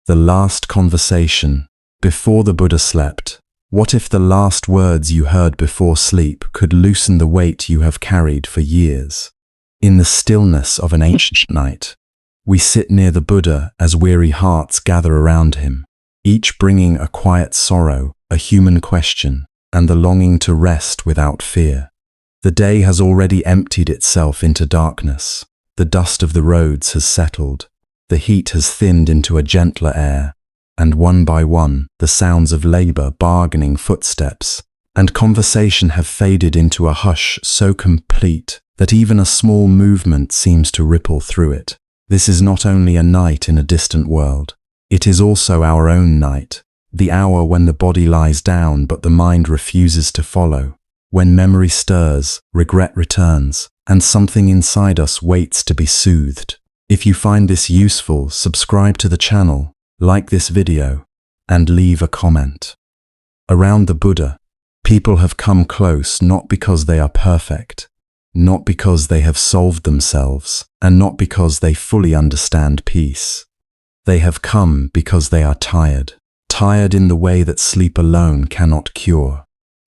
The last conversation. Before the Buddha slept, what if the last words you heard before sleep could loosen the weight you have carried for years? In the stillness of an ancient night, we sit near the Buddha as weary hearts gather around him, each bringing a quiet sorrow, a human question, and the longing to rest without fear. The day has already emptied itself into darkness. The dust of the roads has settled. The heat has thinned into a gentler air, and one by one, the sounds of labor, bargaining, footsteps, and conversation have faded into a hush so complete that even a small movement seems to ripple through it. This is not only a night in a distant world, it is also our own night, the hour when the body lies down but the mind refuses to follow, when memory stirs, regret returns, and something inside us waits to be soothed. If you find this useful, subscribe to the channel, like this video, and leave a comment. Around the Buddha, people have come close not because they are perfect, not because they have solved themselves, and not because they fully understand peace. They have come because they are tired, tired in the way that sleep alone cannot cure,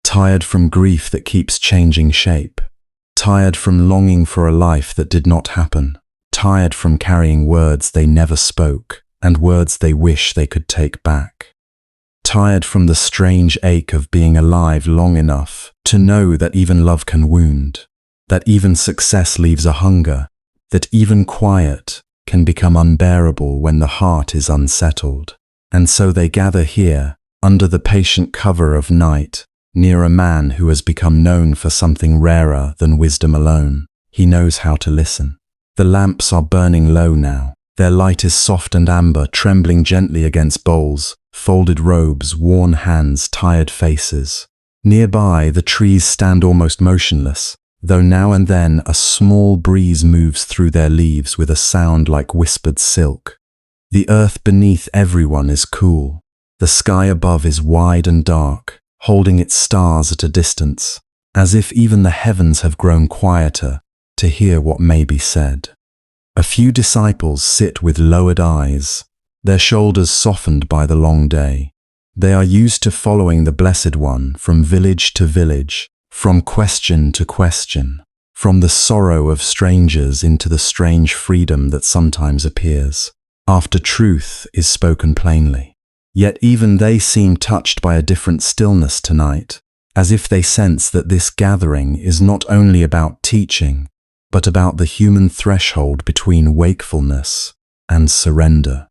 tired from grief that keeps changing shape, tired from longing for a life that did not happen, tired from carrying words they never spoke and words they wish they could take back, tired from the strange ache of being alive long enough to know that even love can wound, that even success leaves a hunger, that even quiet can become unbearable when the heart is unsettled. And so they gather here, under the patient cover of night, near a man who has become known for something rarer than wisdom alone. He knows how to listen. The lamps are burning low now. Their light is soft and amber, trembling gently against bowls, folded robes, worn hands, tired faces. Nearby, the trees stand almost motionless, though now and then a small breeze moves through their leaves with a sound like whispered silk. The earth beneath everyone is cool. The sky above is wide and dark, holding its stars at a distance, as if even the heavens have grown quieter to hear what may be said. A few disciples sit with lowered eyes, their shoulders softened by the long day. They are used to following the Blessed One from village to village, from question to question, from the sorrow of strangers into the strange freedom that sometimes appears after truth is spoken plainly. Yet even they seem touched by a different stillness tonight, as if they sense that this gathering is not only about teaching, but about the human threshold between wakefulness and surrender.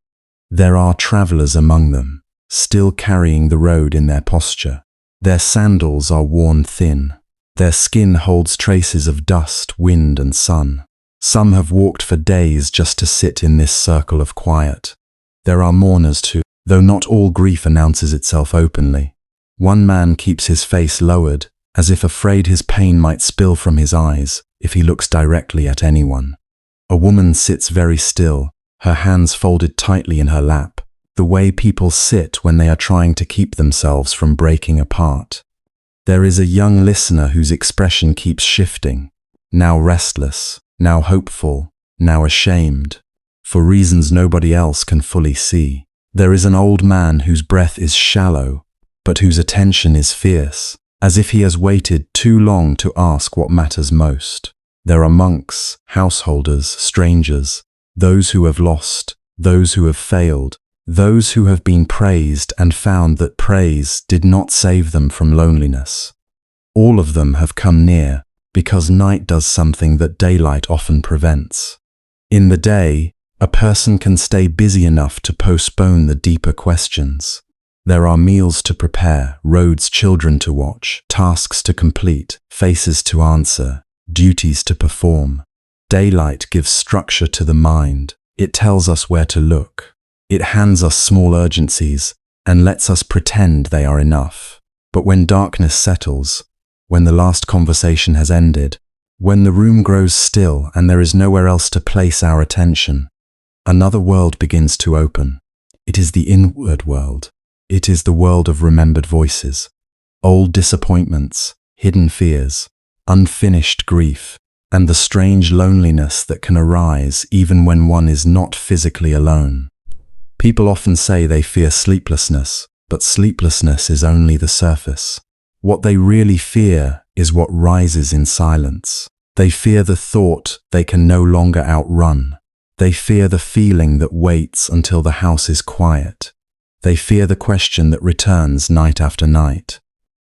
There are travelers among them, still carrying the road in their posture. Their sandals are worn thin. Their skin holds traces of dust, wind, and sun. Some have walked for days just to sit in this circle of quiet. There are mourners too, though not all grief announces itself openly. One man keeps his face lowered, as if afraid his pain might spill from his eyes if he looks directly at anyone. A woman sits very still, her hands folded tightly in her lap, the way people sit when they are trying to keep themselves from breaking apart. There is a young listener whose expression keeps shifting, now restless, now hopeful, now ashamed, for reasons nobody else can fully see. There is an old man whose breath is shallow, but whose attention is fierce, as if he has waited too long to ask what matters most. There are monks, householders, strangers, those who have lost, those who have failed, those who have been praised and found that praise did not save them from loneliness. All of them have come near because night does something that daylight often prevents. In the day, a person can stay busy enough to postpone the deeper questions. There are meals to prepare, roads, children to watch, tasks to complete, faces to answer, duties to perform. Daylight gives structure to the mind. It tells us where to look. It hands us small urgencies and lets us pretend they are enough. But when darkness settles, when the last conversation has ended, when the room grows still and there is nowhere else to place our attention, another world begins to open. It is the inward world. It is the world of remembered voices, old disappointments, hidden fears, unfinished grief, and the strange loneliness that can arise even when one is not physically alone. People often say they fear sleeplessness, but sleeplessness is only the surface. What they really fear is what rises in silence. They fear the thought they can no longer outrun. They fear the feeling that waits until the house is quiet. They fear the question that returns night after night.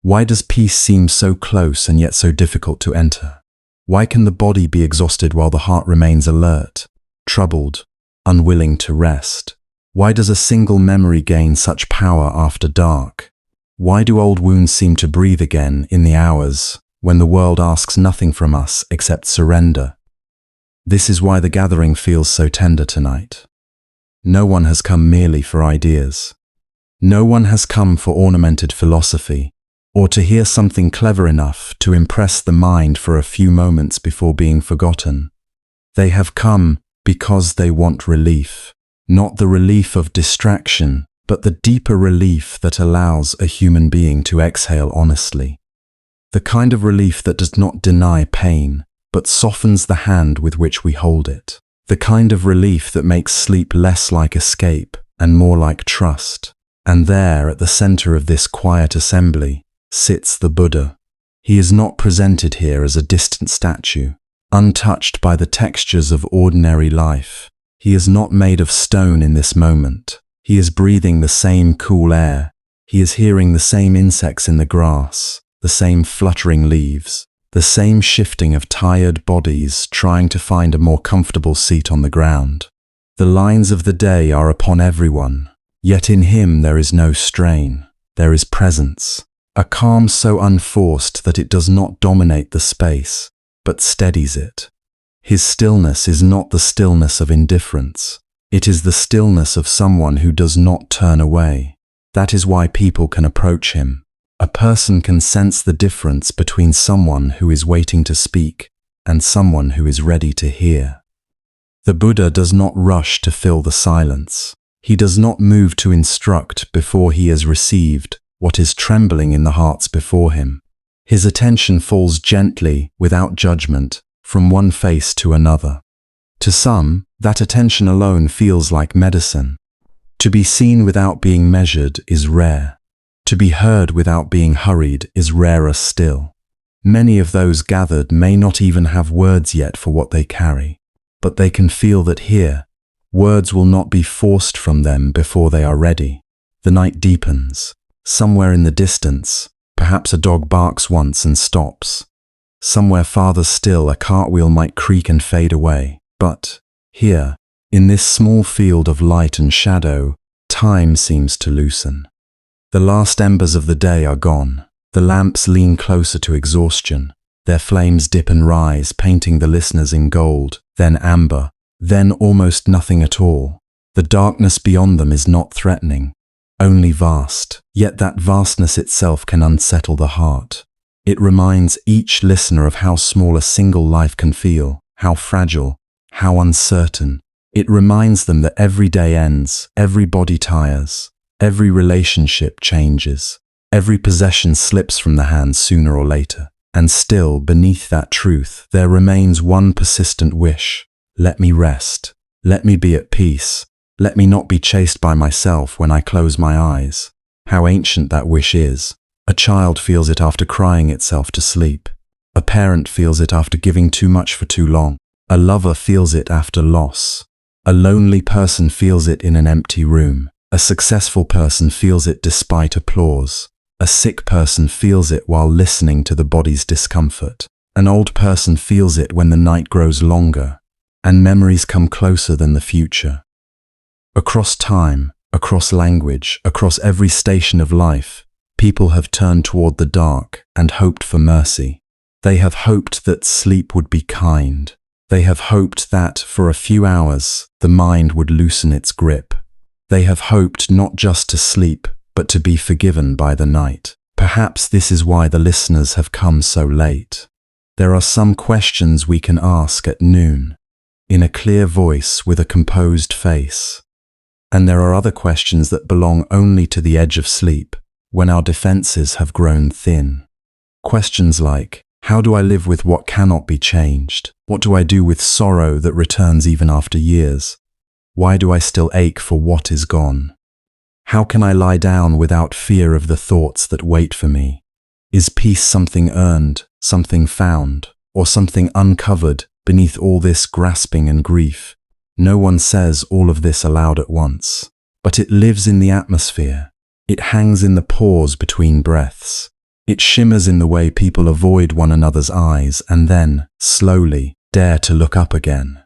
Why does peace seem so close and yet so difficult to enter? Why can the body be exhausted while the heart remains alert, troubled, unwilling to rest? Why does a single memory gain such power after dark? Why do old wounds seem to breathe again in the hours when the world asks nothing from us except surrender? This is why the gathering feels so tender tonight. No one has come merely for ideas. No one has come for ornamented philosophy, or to hear something clever enough to impress the mind for a few moments before being forgotten. They have come because they want relief, not the relief of distraction, but the deeper relief that allows a human being to exhale honestly. The kind of relief that does not deny pain, but softens the hand with which we hold it. The kind of relief that makes sleep less like escape and more like trust. And there, at the center of this quiet assembly, sits the Buddha. He is not presented here as a distant statue, untouched by the textures of ordinary life. He is not made of stone in this moment. He is breathing the same cool air. He is hearing the same insects in the grass, the same fluttering leaves, the same shifting of tired bodies trying to find a more comfortable seat on the ground. The lines of the day are upon everyone, yet in him there is no strain. There is presence, a calm so unforced that it does not dominate the space, but steadies it. His stillness is not the stillness of indifference. It is the stillness of someone who does not turn away. That is why people can approach him. A person can sense the difference between someone who is waiting to speak and someone who is ready to hear. The Buddha does not rush to fill the silence. He does not move to instruct before he has received what is trembling in the hearts before him. His attention falls gently, without judgment, from one face to another. To some, that attention alone feels like medicine. To be seen without being measured is rare. To be heard without being hurried is rarer still. Many of those gathered may not even have words yet for what they carry, but they can feel that here, words will not be forced from them before they are ready. The night deepens. Somewhere in the distance, perhaps a dog barks once and stops. Somewhere farther still, a cartwheel might creak and fade away. But here, in this small field of light and shadow, time seems to loosen. The last embers of the day are gone. The lamps lean closer to exhaustion. Their flames dip and rise, painting the listeners in gold, then amber, then almost nothing at all. The darkness beyond them is not threatening, only vast. Yet that vastness itself can unsettle the heart. It reminds each listener of how small a single life can feel, how fragile, how uncertain. It reminds them that every day ends, every body tires, every relationship changes, every possession slips from the hands sooner or later. And still, beneath that truth, there remains one persistent wish. Let me rest. Let me be at peace. Let me not be chased by myself when I close my eyes. How ancient that wish is. A child feels it after crying itself to sleep. A parent feels it after giving too much for too long. A lover feels it after loss. A lonely person feels it in an empty room. A successful person feels it despite applause. A sick person feels it while listening to the body's discomfort. An old person feels it when the night grows longer and memories come closer than the future. Across time, across language, across every station of life, people have turned toward the dark and hoped for mercy. They have hoped that sleep would be kind. They have hoped that, for a few hours, the mind would loosen its grip. They have hoped not just to sleep, but to be forgiven by the night. Perhaps this is why the listeners have come so late. There are some questions we can ask at noon, in a clear voice with a composed face. And there are other questions that belong only to the edge of sleep, when our defenses have grown thin. Questions like, how do I live with what cannot be changed? What do I do with sorrow that returns even after years? Why do I still ache for what is gone? How can I lie down without fear of the thoughts that wait for me? Is peace something earned, something found, or something uncovered beneath all this grasping and grief? No one says all of this aloud at once, but it lives in the atmosphere. It hangs in the pause between breaths. It shimmers in the way people avoid one another's eyes and then, slowly, dare to look up again.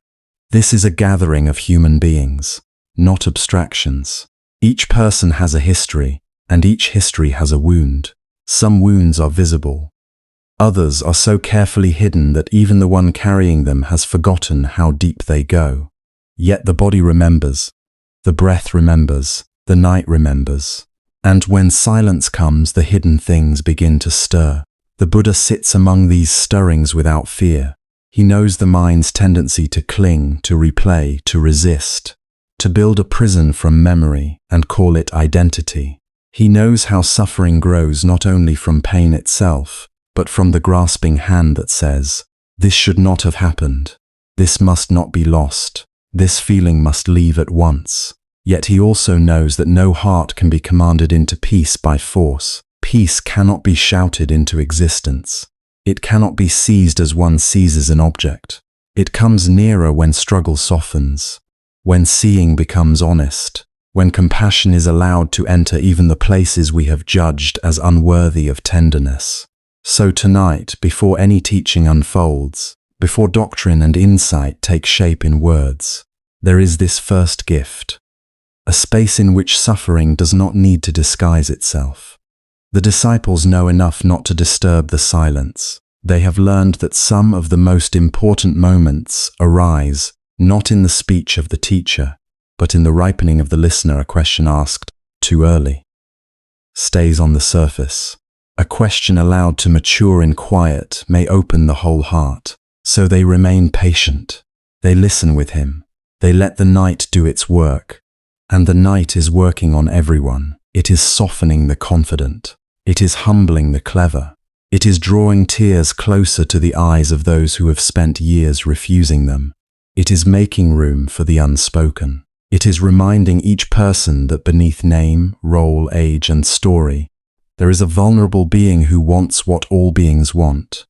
This is a gathering of human beings, not abstractions. Each person has a history, and each history has a wound. Some wounds are visible. Others are so carefully hidden that even the one carrying them has forgotten how deep they go. Yet the body remembers, the breath remembers, the night remembers. And when silence comes, the hidden things begin to stir. The Buddha sits among these stirrings without fear. He knows the mind's tendency to cling, to replay, to resist, to build a prison from memory and call it identity. He knows how suffering grows not only from pain itself, but from the grasping hand that says, "This should not have happened. This must not be lost. This feeling must leave at once." Yet he also knows that no heart can be commanded into peace by force. Peace cannot be shouted into existence. It cannot be seized as one seizes an object. It comes nearer when struggle softens, when seeing becomes honest, when compassion is allowed to enter even the places we have judged as unworthy of tenderness. So tonight, before any teaching unfolds, before doctrine and insight take shape in words, there is this first gift. A space in which suffering does not need to disguise itself. The disciples know enough not to disturb the silence. They have learned that some of the most important moments arise not in the speech of the teacher, but in the ripening of the listener. A question asked too early stays on the surface. A question allowed to mature in quiet may open the whole heart. So they remain patient. They listen with him. They let the night do its work. And the night is working on everyone. It is softening the confident. It is humbling the clever. It is drawing tears closer to the eyes of those who have spent years refusing them. It is making room for the unspoken. It is reminding each person that beneath name, role, age, and story, there is a vulnerable being who wants what all beings want: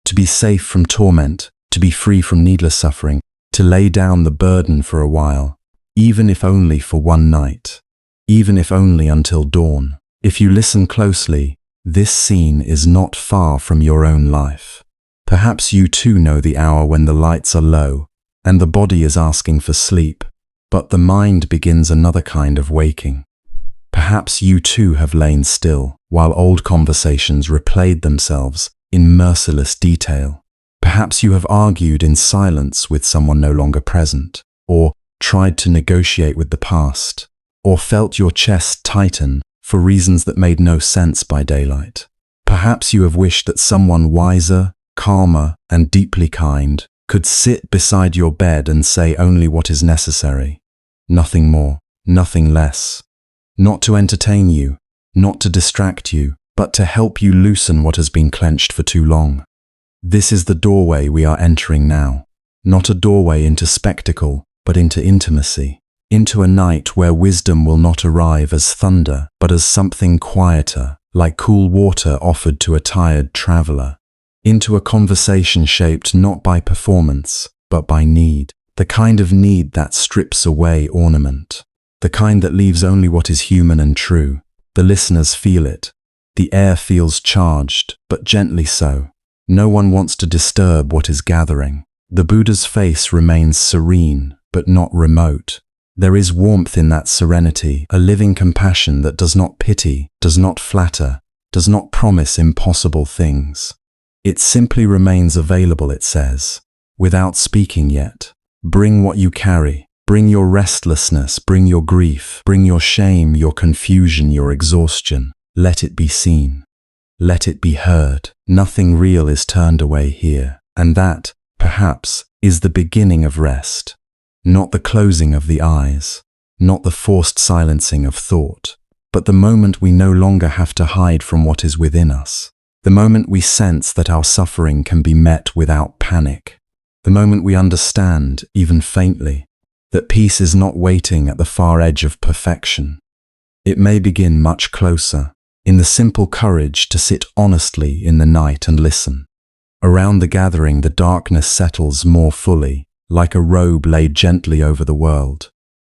to be safe from torment, to be free from needless suffering, to lay down the burden for a while, even if only for one night, even if only until dawn. If you listen closely, this scene is not far from your own life. Perhaps you too know the hour when the lights are low and the body is asking for sleep, but the mind begins another kind of waking. Perhaps you too have lain still while old conversations replayed themselves in merciless detail. Perhaps you have argued in silence with someone no longer present, or tried to negotiate with the past, or felt your chest tighten for reasons that made no sense by daylight. Perhaps you have wished that someone wiser, calmer, and deeply kind could sit beside your bed and say only what is necessary. Nothing more, nothing less. Not to entertain you, not to distract you, but to help you loosen what has been clenched for too long. This is the doorway we are entering now. Not a doorway into spectacle, but into intimacy. Into a night where wisdom will not arrive as thunder, but as something quieter, like cool water offered to a tired traveler. Into a conversation shaped not by performance, but by need. The kind of need that strips away ornament. The kind that leaves only what is human and true. The listeners feel it. The air feels charged, but gently so. No one wants to disturb what is gathering. The Buddha's face remains serene, but not remote. There is warmth in that serenity, a living compassion that does not pity, does not flatter, does not promise impossible things. It simply remains available, it says, without speaking yet. Bring what you carry. Bring your restlessness, bring your grief, bring your shame, your confusion, your exhaustion. Let it be seen. Let it be heard. Nothing real is turned away here. And that, perhaps, is the beginning of rest. Not the closing of the eyes, not the forced silencing of thought, but the moment we no longer have to hide from what is within us. The moment we sense that our suffering can be met without panic. The moment we understand, even faintly, that peace is not waiting at the far edge of perfection. It may begin much closer, in the simple courage to sit honestly in the night and listen. Around the gathering, the darkness settles more fully, like a robe laid gently over the world.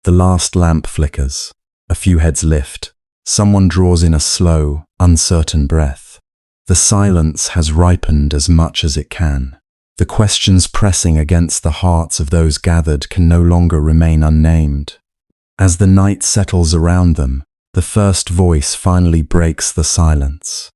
The last lamp flickers. A few heads lift. Someone draws in a slow, uncertain breath. The silence has ripened as much as it can. The questions pressing against the hearts of those gathered can no longer remain unnamed. As the night settles around them, the first voice finally breaks the silence.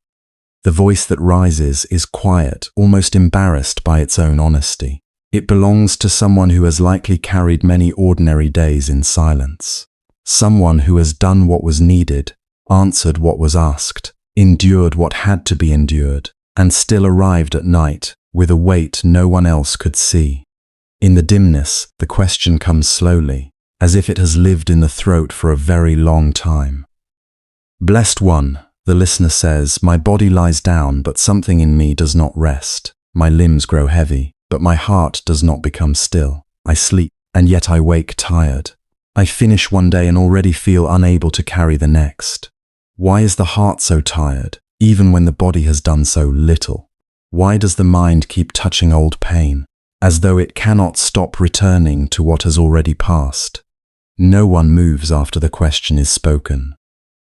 The voice that rises is quiet, almost embarrassed by its own honesty. It belongs to someone who has likely carried many ordinary days in silence. Someone who has done what was needed, answered what was asked, endured what had to be endured, and still arrived at night with a weight no one else could see. In the dimness, the question comes slowly, as if it has lived in the throat for a very long time. Blessed one, the listener says, my body lies down, but something in me does not rest. My limbs grow heavy, but my heart does not become still. I sleep, and yet I wake tired. I finish one day and already feel unable to carry the next. Why is the heart so tired, even when the body has done so little? Why does the mind keep touching old pain, as though it cannot stop returning to what has already passed? No one moves after the question is spoken.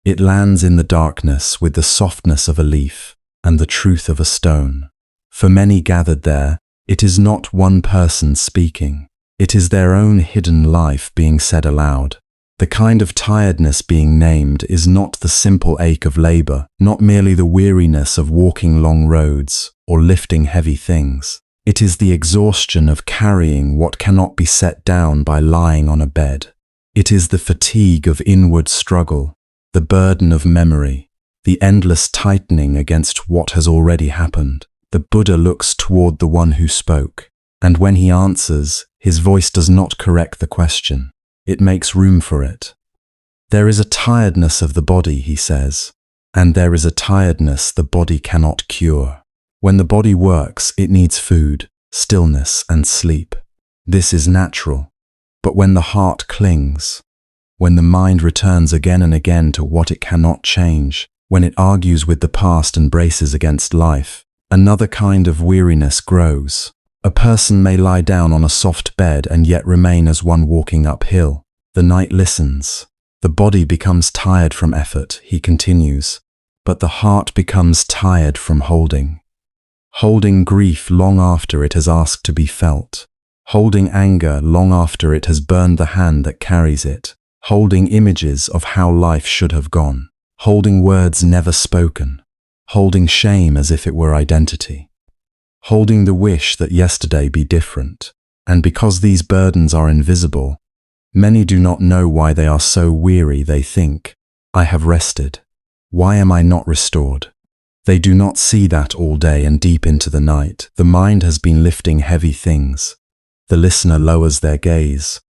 It lands in the darkness with the softness of a leaf and the truth of a stone. For many gathered there, it is not one person speaking. It is their own hidden life being said aloud. The kind of tiredness being named is not the simple ache of labor, not merely the weariness of walking long roads or lifting heavy things. It is the exhaustion of carrying what cannot be set down by lying on a bed. It is the fatigue of inward struggle, the burden of memory, the endless tightening against what has already happened. The Buddha looks toward the one who spoke, and when he answers, his voice does not correct the question. It makes room for it. There is a tiredness of the body, he says, and there is a tiredness the body cannot cure. When the body works, it needs food, stillness, and sleep. This is natural. But when the heart clings, when the mind returns again and again to what it cannot change, when it argues with the past and braces against life, another kind of weariness grows. A person may lie down on a soft bed and yet remain as one walking uphill. The night listens. The body becomes tired from effort, he continues, but the heart becomes tired from holding. Holding grief long after it has asked to be felt. Holding anger long after it has burned the hand that carries it. Holding images of how life should have gone. Holding words never spoken. Holding shame as if it were identity. Holding the wish that yesterday be different. And because these burdens are invisible, many do not know why they are so weary. They think, I have rested. Why am I not restored? They do not see that all day and deep into the night. The mind has been lifting heavy things. The listener lowers their gaze,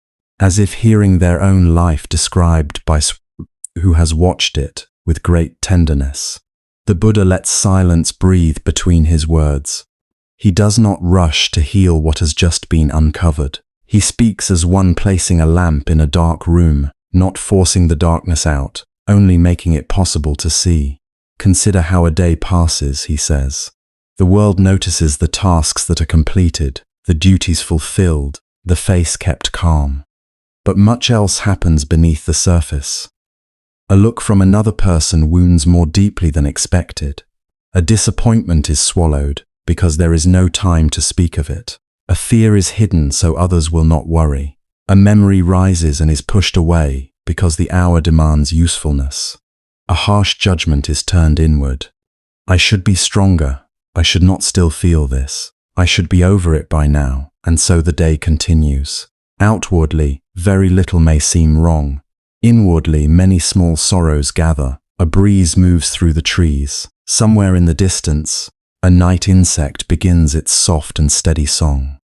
as if hearing their own life described by who has watched it with great tenderness. The Buddha lets silence breathe between his words. He does not rush to heal what has just been uncovered. He speaks as one placing a lamp in a dark room, not forcing the darkness out, only making it possible to see. Consider how a day passes, he says. The world notices the tasks that are completed, the duties fulfilled, the face kept calm. But much else happens beneath the surface. A look from another person wounds more deeply than expected. A disappointment is swallowed because there is no time to speak of it. A fear is hidden so others will not worry. A memory rises and is pushed away because the hour demands usefulness. A harsh judgment is turned inward. I should be stronger. I should not still feel this. I should be over it by now. And so the day continues. Outwardly, very little may seem wrong. Inwardly, many small sorrows gather. A breeze moves through the trees. Somewhere in the distance, a night insect begins its soft and steady song.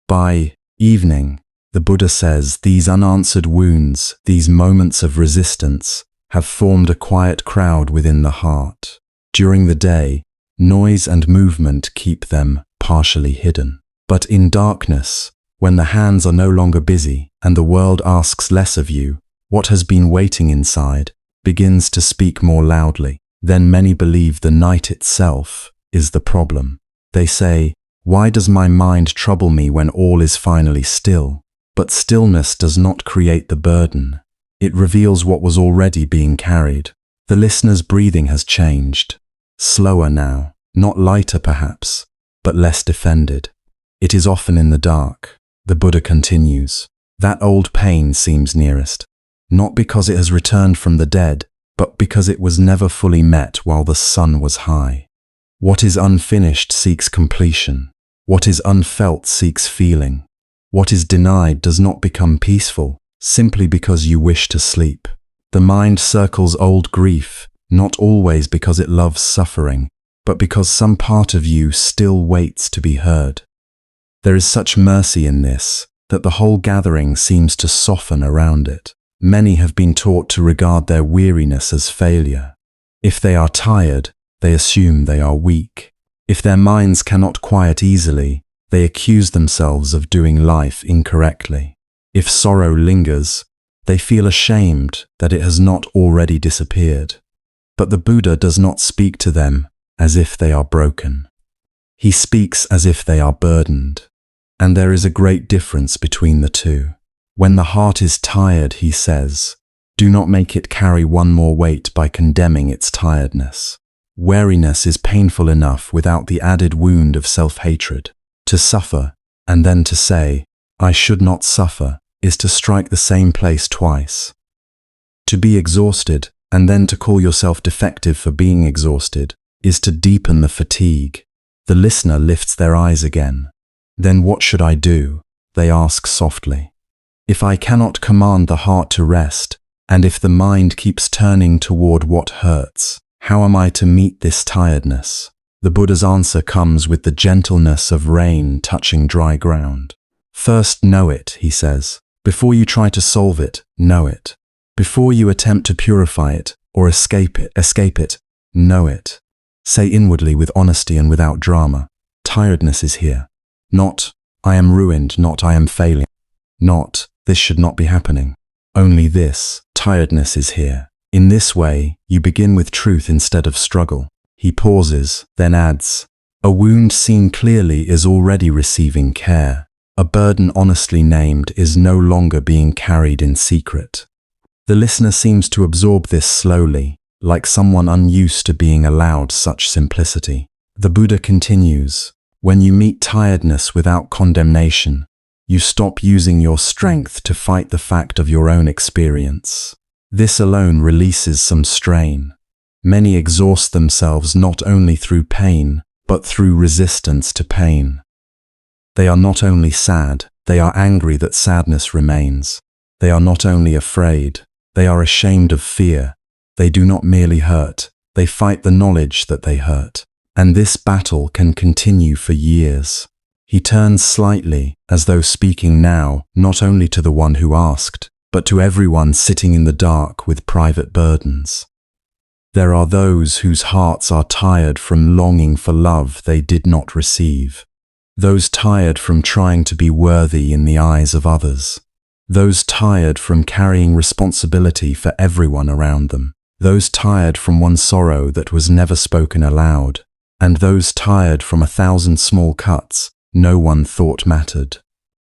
By evening, the Buddha says, these unanswered wounds, these moments of resistance, have formed a quiet crowd within the heart. During the day, noise and movement keep them partially hidden. But in darkness, when the hands are no longer busy and the world asks less of you, what has been waiting inside begins to speak more loudly. Then many believe the night itself is the problem. They say, "Why does my mind trouble me when all is finally still?" But stillness does not create the burden. It reveals what was already being carried. The listener's breathing has changed. Slower now, not lighter perhaps, but less defended. It is often in the dark. The Buddha continues. That old pain seems nearest, not because it has returned from the dead, but because it was never fully met while the sun was high. What is unfinished seeks completion. What is unfelt seeks feeling. What is denied does not become peaceful, simply because you wish to sleep. The mind circles old grief, not always because it loves suffering, but because some part of you still waits to be heard. There is such mercy in this, that the whole gathering seems to soften around it. Many have been taught to regard their weariness as failure. If they are tired, they assume they are weak. If their minds cannot quiet easily, they accuse themselves of doing life incorrectly. If sorrow lingers, they feel ashamed that it has not already disappeared. But the Buddha does not speak to them as if they are broken. He speaks as if they are burdened. And there is a great difference between the two. When the heart is tired, he says, do not make it carry one more weight by condemning its tiredness. Weariness is painful enough without the added wound of self-hatred. To suffer, and then to say, I should not suffer, is to strike the same place twice. To be exhausted, and then to call yourself defective for being exhausted, is to deepen the fatigue. The listener lifts their eyes again. Then what should I do? They ask softly. If I cannot command the heart to rest, and if the mind keeps turning toward what hurts, how am I to meet this tiredness? The Buddha's answer comes with the gentleness of rain touching dry ground. First know it, he says. Before you try to solve it, know it. Before you attempt to purify it or escape it, know it. Say inwardly with honesty and without drama, tiredness is here. Not, I am ruined, not I am failing. Not, this should not be happening. Only this, tiredness is here. In this way, you begin with truth instead of struggle. He pauses, then adds, a wound seen clearly is already receiving care. A burden honestly named is no longer being carried in secret. The listener seems to absorb this slowly, like someone unused to being allowed such simplicity. The Buddha continues, when you meet tiredness without condemnation, you stop using your strength to fight the fact of your own experience. This alone releases some strain. Many exhaust themselves not only through pain, but through resistance to pain. They are not only sad, they are angry that sadness remains. They are not only afraid, they are ashamed of fear. They do not merely hurt, they fight the knowledge that they hurt. And this battle can continue for years. He turns slightly, as though speaking now, not only to the one who asked, but to everyone sitting in the dark with private burdens. There are those whose hearts are tired from longing for love they did not receive. Those tired from trying to be worthy in the eyes of others. Those tired from carrying responsibility for everyone around them. Those tired from one sorrow that was never spoken aloud. And those tired from 1,000 small cuts no one thought mattered.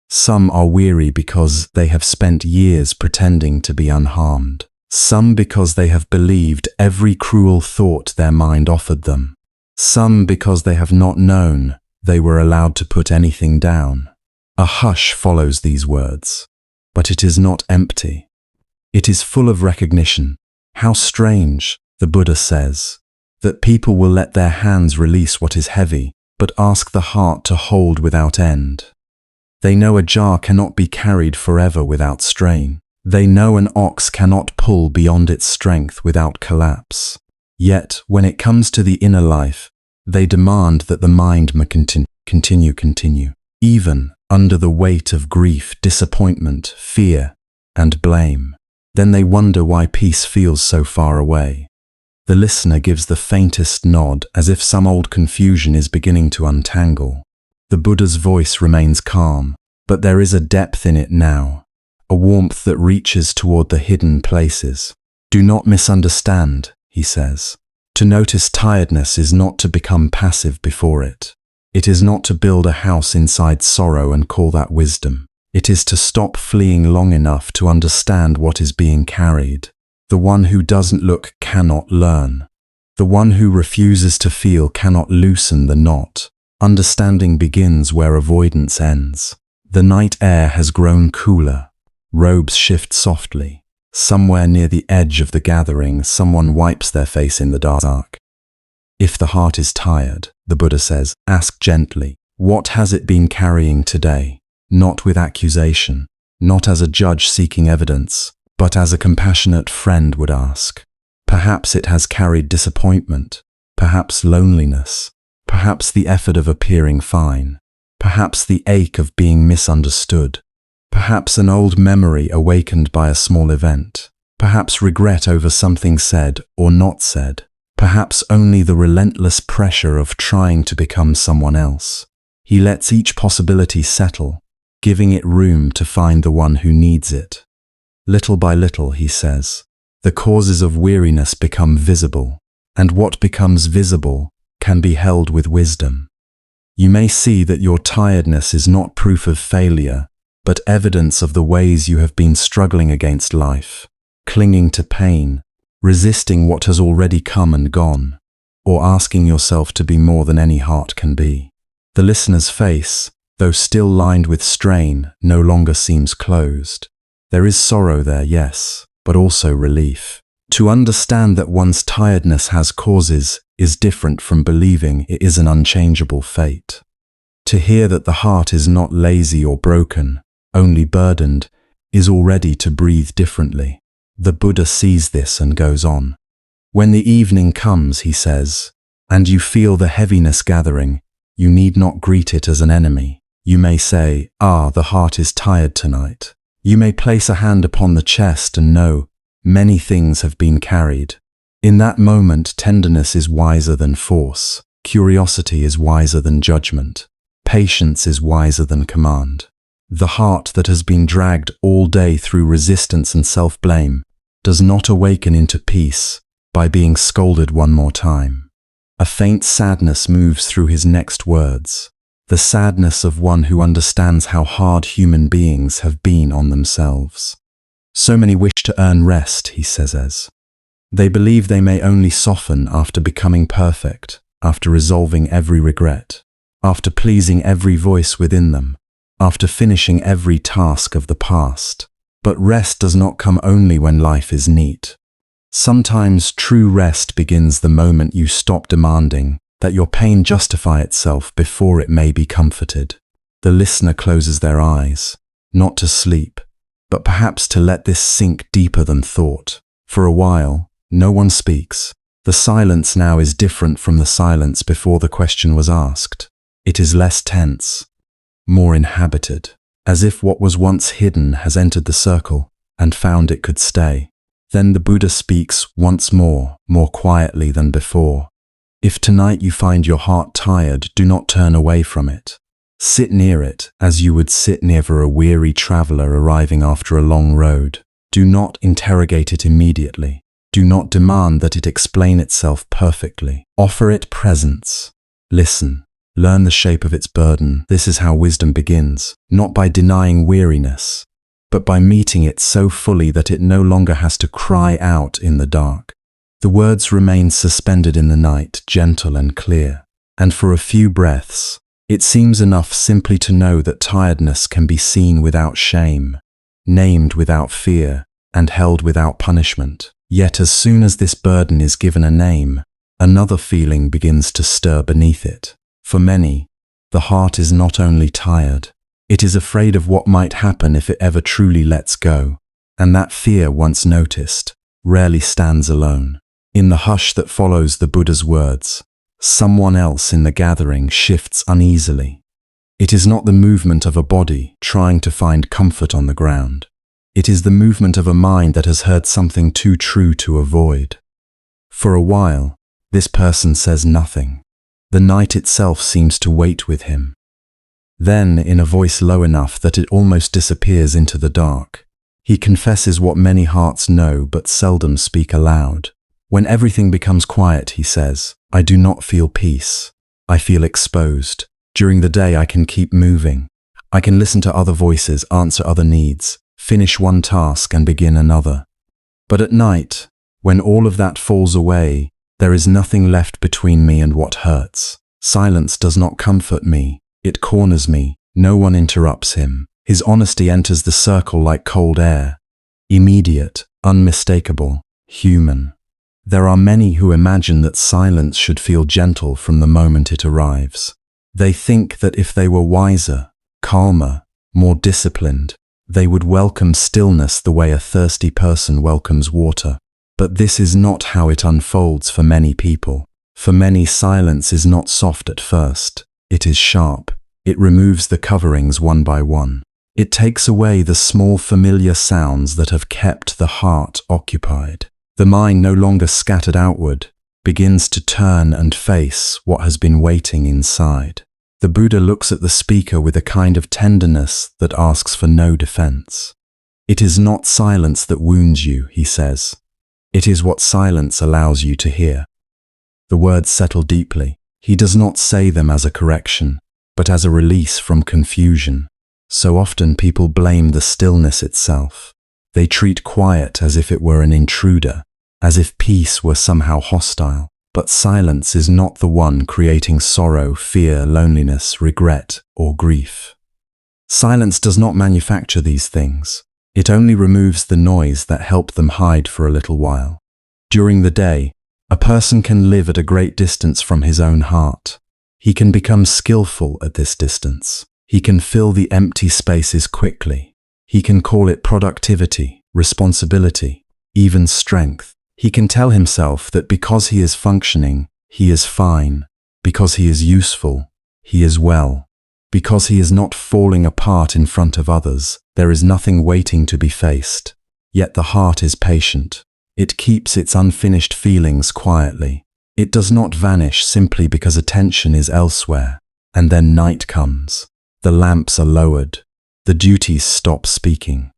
Some are weary because they have spent years pretending to be unharmed. Some because they have believed every cruel thought their mind offered them. Some because they have not known they were allowed to put anything down. A hush follows these words, but it is not empty. It is full of recognition. How strange, the Buddha says, that people will let their hands release what is heavy, but ask the heart to hold without end. They know a jar cannot be carried forever without strain. They know an ox cannot pull beyond its strength without collapse. Yet, when it comes to the inner life, they demand that the mind may continue, even under the weight of grief, disappointment, fear, and blame. Then they wonder why peace feels so far away. The listener gives the faintest nod as if some old confusion is beginning to untangle. The Buddha's voice remains calm, but there is a depth in it now, a warmth that reaches toward the hidden places. Do not misunderstand, he says. To notice tiredness is not to become passive before it. It is not to build a house inside sorrow and call that wisdom. It is to stop fleeing long enough to understand what is being carried. The one who doesn't look cannot learn. The one who refuses to feel cannot loosen the knot. Understanding begins where avoidance ends. The night air has grown cooler. Robes shift softly. Somewhere near the edge of the gathering, someone wipes their face in the dark. If the heart is tired, the Buddha says, ask gently, what has it been carrying today? Not with accusation, not as a judge seeking evidence, but as a compassionate friend would ask. Perhaps it has carried disappointment, perhaps loneliness, perhaps the effort of appearing fine, perhaps the ache of being misunderstood, perhaps an old memory awakened by a small event, perhaps regret over something said or not said, perhaps only the relentless pressure of trying to become someone else. He lets each possibility settle, giving it room to find the one who needs it. Little by little, he says, the causes of weariness become visible, and what becomes visible can be held with wisdom. You may see that your tiredness is not proof of failure, but evidence of the ways you have been struggling against life, clinging to pain, resisting what has already come and gone, or asking yourself to be more than any heart can be. The listener's face, though still lined with strain, no longer seems closed. There is sorrow there, yes, but also relief. To understand that one's tiredness has causes is different from believing it is an unchangeable fate. To hear that the heart is not lazy or broken, only burdened, is already to breathe differently. The Buddha sees this and goes on. When the evening comes, he says, and you feel the heaviness gathering, you need not greet it as an enemy. You may say, the heart is tired tonight. You may place a hand upon the chest and know, many things have been carried. In that moment, tenderness is wiser than force. Curiosity is wiser than judgment. Patience is wiser than command. The heart that has been dragged all day through resistance and self-blame does not awaken into peace by being scolded one more time. A faint sadness moves through his next words. The sadness of one who understands how hard human beings have been on themselves. So many wish to earn rest, he says. They believe they may only soften after becoming perfect, after resolving every regret, after pleasing every voice within them, after finishing every task of the past. But rest does not come only when life is neat. Sometimes true rest begins the moment you stop demanding that your pain justify itself before it may be comforted. The listener closes their eyes, not to sleep, but perhaps to let this sink deeper than thought. For a while, no one speaks. The silence now is different from the silence before the question was asked. It is less tense, more inhabited, as if what was once hidden has entered the circle and found it could stay. Then the Buddha speaks once more quietly than before. If tonight you find your heart tired, do not turn away from it. Sit near it as you would sit near a weary traveler arriving after a long road. Do not interrogate it immediately. Do not demand that it explain itself perfectly. Offer it presence. Listen. Learn the shape of its burden. This is how wisdom begins, not by denying weariness, but by meeting it so fully that it no longer has to cry out in the dark. The words remain suspended in the night, gentle and clear, and for a few breaths, it seems enough simply to know that tiredness can be seen without shame, named without fear, and held without punishment. Yet as soon as this burden is given a name, another feeling begins to stir beneath it. For many, the heart is not only tired, it is afraid of what might happen if it ever truly lets go, and that fear, once noticed, rarely stands alone. In the hush that follows the Buddha's words, someone else in the gathering shifts uneasily. It is not the movement of a body trying to find comfort on the ground. It is the movement of a mind that has heard something too true to avoid. For a while, this person says nothing. The night itself seems to wait with him. Then, in a voice low enough that it almost disappears into the dark, he confesses what many hearts know but seldom speak aloud. When everything becomes quiet, he says, I do not feel peace. I feel exposed. During the day I can keep moving. I can listen to other voices, answer other needs, finish one task and begin another. But at night, when all of that falls away, there is nothing left between me and what hurts. Silence does not comfort me. It corners me. No one interrupts him. His honesty enters the circle like cold air. Immediate, unmistakable, human. There are many who imagine that silence should feel gentle from the moment it arrives. They think that if they were wiser, calmer, more disciplined, they would welcome stillness the way a thirsty person welcomes water. But this is not how it unfolds for many people. For many, silence is not soft at first. It is sharp. It removes the coverings one by one. It takes away the small familiar sounds that have kept the heart occupied. The mind, no longer scattered outward, begins to turn and face what has been waiting inside. The Buddha looks at the speaker with a kind of tenderness that asks for no defense. It is not silence that wounds you, he says. It is what silence allows you to hear. The words settle deeply. He does not say them as a correction, but as a release from confusion. So often people blame the stillness itself. They treat quiet as if it were an intruder, as if peace were somehow hostile. But silence is not the one creating sorrow, fear, loneliness, regret, or grief. Silence does not manufacture these things. It only removes the noise that helped them hide for a little while. During the day, a person can live at a great distance from his own heart. He can become skillful at this distance. He can fill the empty spaces quickly. He can call it productivity, responsibility, even strength. He can tell himself that because he is functioning, he is fine. Because he is useful, he is well. Because he is not falling apart in front of others, there is nothing waiting to be faced. Yet the heart is patient. It keeps its unfinished feelings quietly. It does not vanish simply because attention is elsewhere. And then night comes. The lamps are lowered. The duties stop speaking.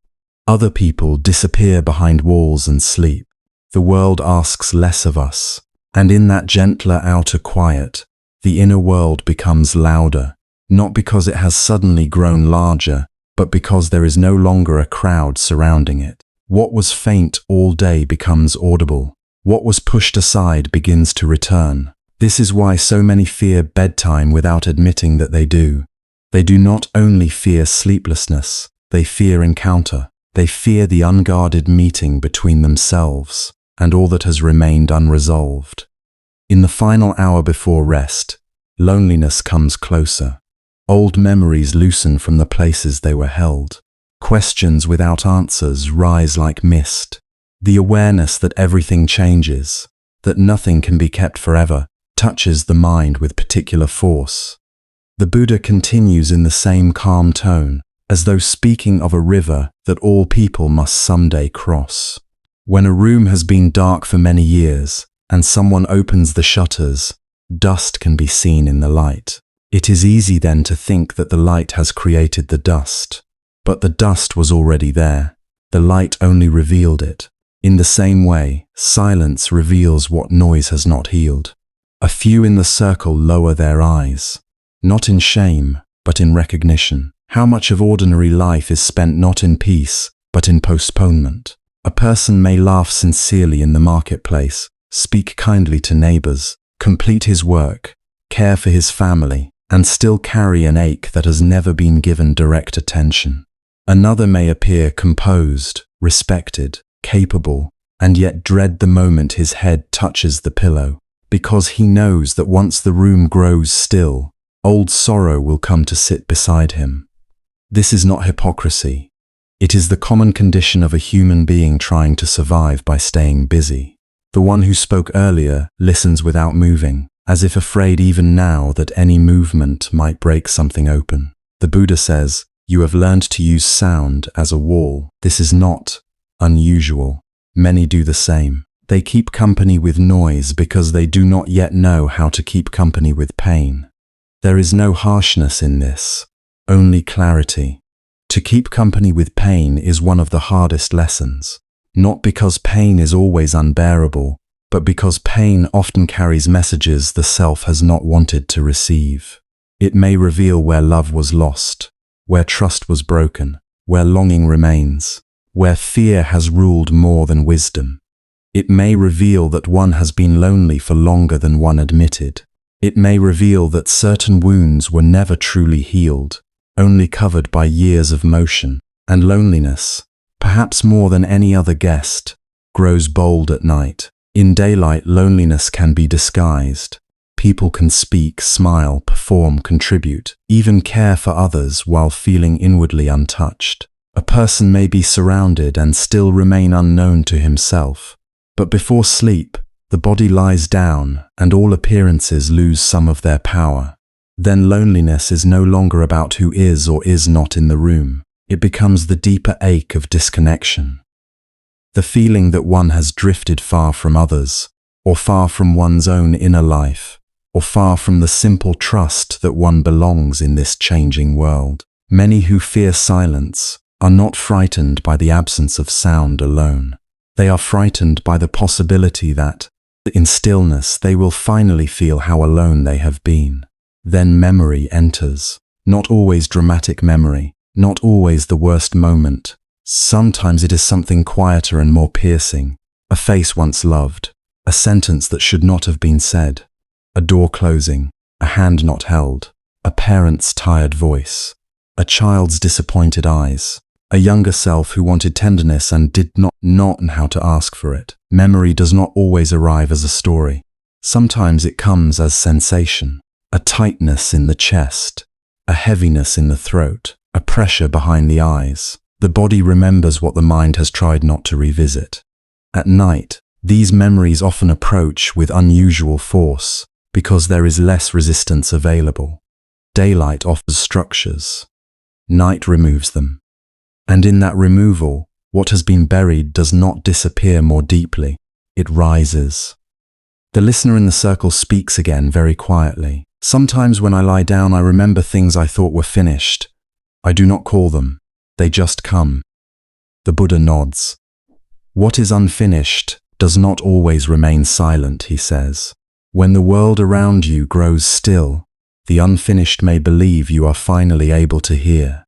Other people disappear behind walls and sleep. The world asks less of us. And in that gentler outer quiet, the inner world becomes louder. Not because it has suddenly grown larger, but because there is no longer a crowd surrounding it. What was faint all day becomes audible. What was pushed aside begins to return. This is why so many fear bedtime without admitting that they do. They do not only fear sleeplessness, they fear encounter. They fear the unguarded meeting between themselves and all that has remained unresolved. In the final hour before rest, loneliness comes closer. Old memories loosen from the places they were held. Questions without answers rise like mist. The awareness that everything changes, that nothing can be kept forever, touches the mind with particular force. The Buddha continues in the same calm tone, as though speaking of a river that all people must someday cross. When a room has been dark for many years, and someone opens the shutters, dust can be seen in the light. It is easy then to think that the light has created the dust. But the dust was already there. The light only revealed it. In the same way, silence reveals what noise has not healed. A few in the circle lower their eyes, not in shame, but in recognition. How much of ordinary life is spent not in peace, but in postponement? A person may laugh sincerely in the marketplace, speak kindly to neighbors, complete his work, care for his family, and still carry an ache that has never been given direct attention. Another may appear composed, respected, capable, and yet dread the moment his head touches the pillow, because he knows that once the room grows still, old sorrow will come to sit beside him. This is not hypocrisy. It is the common condition of a human being trying to survive by staying busy. The one who spoke earlier listens without moving, as if afraid even now that any movement might break something open. The Buddha says, "You have learned to use sound as a wall." This is not unusual. Many do the same. They keep company with noise because they do not yet know how to keep company with pain. There is no harshness in this. only clarity. To keep company with pain is one of the hardest lessons, not because pain is always unbearable, but because pain often carries messages the self has not wanted to receive. It may reveal where love was lost, where trust was broken, where longing remains, where fear has ruled more than wisdom. It may reveal that one has been lonely for longer than one admitted. It may reveal that certain wounds were never truly healed, only covered by years of motion. And loneliness, perhaps more than any other guest, grows bold at night. In daylight, loneliness can be disguised. People can speak, smile, perform, contribute, even care for others while feeling inwardly untouched. A person may be surrounded and still remain unknown to himself. But before sleep, the body lies down and all appearances lose some of their power. Then loneliness is no longer about who is or is not in the room. It becomes the deeper ache of disconnection. The feeling that one has drifted far from others, or far from one's own inner life, or far from the simple trust that one belongs in this changing world. Many who fear silence are not frightened by the absence of sound alone. They are frightened by the possibility that, in stillness, they will finally feel how alone they have been. Then memory enters. Not always dramatic memory, not always the worst moment. Sometimes it is something quieter and more piercing. A face once loved, a sentence that should not have been said, a door closing, a hand not held, a parent's tired voice, a child's disappointed eyes, a younger self who wanted tenderness and did not know how to ask for it. Memory does not always arrive as a story. Sometimes it comes as sensation, a tightness in the chest, a heaviness in the throat, a pressure behind the eyes. The body remembers what the mind has tried not to revisit. At night, these memories often approach with unusual force because there is less resistance available. Daylight offers structures. Night removes them. And in that removal, what has been buried does not disappear more deeply. It rises. The listener in the circle speaks again very quietly. Sometimes when I lie down, I remember things I thought were finished. I do not call them. They just come. The Buddha nods. What is unfinished does not always remain silent, he says. When the world around you grows still, the unfinished may believe you are finally able to hear.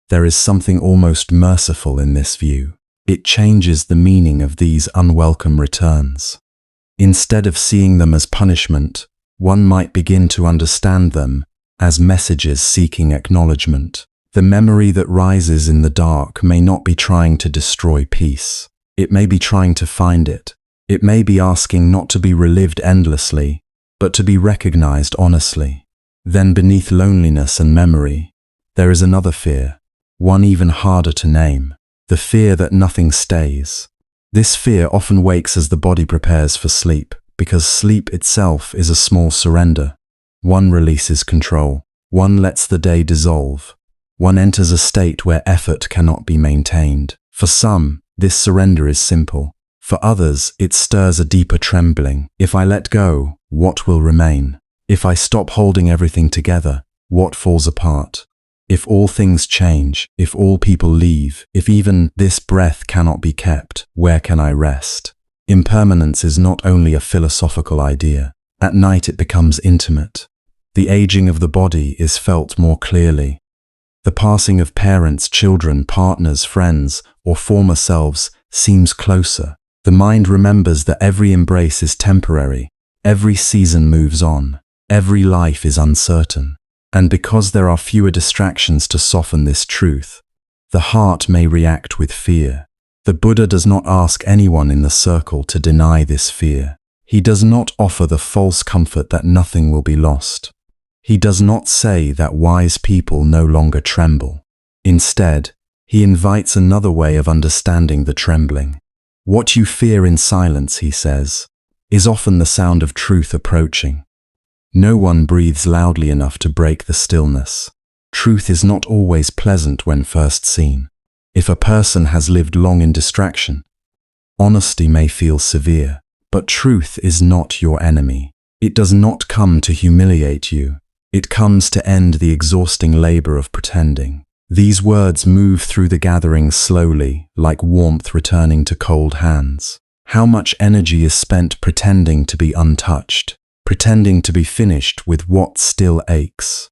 There is something almost merciful in this view. It changes the meaning of these unwelcome returns. Instead of seeing them as punishment, one might begin to understand them as messages seeking acknowledgement. The memory that rises in the dark may not be trying to destroy peace. It may be trying to find it. It may be asking not to be relived endlessly, but to be recognized honestly. Then beneath loneliness and memory, there is another fear, one even harder to name, the fear that nothing stays. This fear often wakes as the body prepares for sleep, because sleep itself is a small surrender. One releases control. One lets the day dissolve. One enters a state where effort cannot be maintained. For some, this surrender is simple. For others, it stirs a deeper trembling. If I let go, what will remain? If I stop holding everything together, what falls apart? If all things change, if all people leave, if even this breath cannot be kept, where can I rest? Impermanence is not only a philosophical idea. At night it becomes intimate. The aging of the body is felt more clearly. The passing of parents, children, partners, friends, or former selves seems closer. The mind remembers that every embrace is temporary, every season moves on, every life is uncertain. And because there are fewer distractions to soften this truth, the heart may react with fear. The Buddha does not ask anyone in the circle to deny this fear. He does not offer the false comfort that nothing will be lost. He does not say that wise people no longer tremble. Instead, he invites another way of understanding the trembling. What you fear in silence, he says, is often the sound of truth approaching. No one breathes loudly enough to break the stillness. Truth is not always pleasant when first seen. If a person has lived long in distraction, honesty may feel severe, but truth is not your enemy. It does not come to humiliate you. It comes to end the exhausting labor of pretending. These words move through the gathering slowly, like warmth returning to cold hands. How much energy is spent pretending to be untouched, pretending to be finished with what still aches,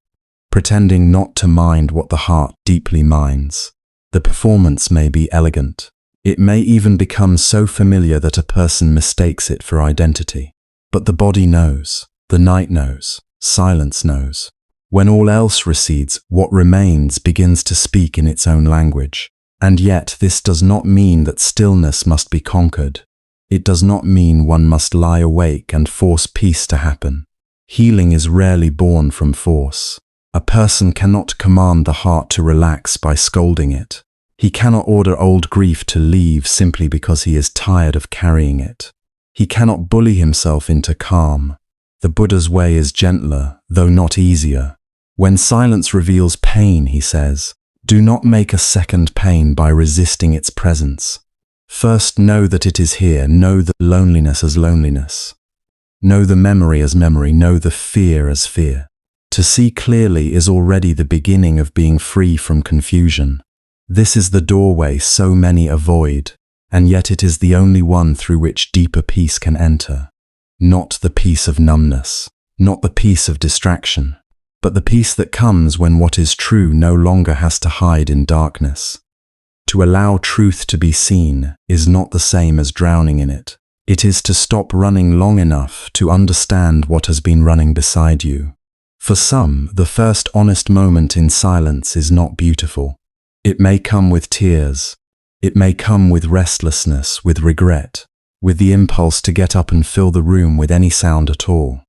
pretending not to mind what the heart deeply minds. The performance may be elegant. It may even become so familiar that a person mistakes it for identity. But the body knows, the night knows, silence knows. When all else recedes, what remains begins to speak in its own language. And yet this does not mean that stillness must be conquered. It does not mean one must lie awake and force peace to happen. Healing is rarely born from force. A person cannot command the heart to relax by scolding it. He cannot order old grief to leave simply because he is tired of carrying it. He cannot bully himself into calm. The Buddha's way is gentler, though not easier. When silence reveals pain, he says, do not make a second pain by resisting its presence. First know that it is here, know the loneliness as loneliness. Know the memory as memory, know the fear as fear. To see clearly is already the beginning of being free from confusion. This is the doorway so many avoid, and yet it is the only one through which deeper peace can enter. Not the peace of numbness, not the peace of distraction, but the peace that comes when what is true no longer has to hide in darkness. To allow truth to be seen is not the same as drowning in it. It is to stop running long enough to understand what has been running beside you. For some, the first honest moment in silence is not beautiful. It may come with tears. It may come with restlessness, with regret, with the impulse to get up and fill the room with any sound at all.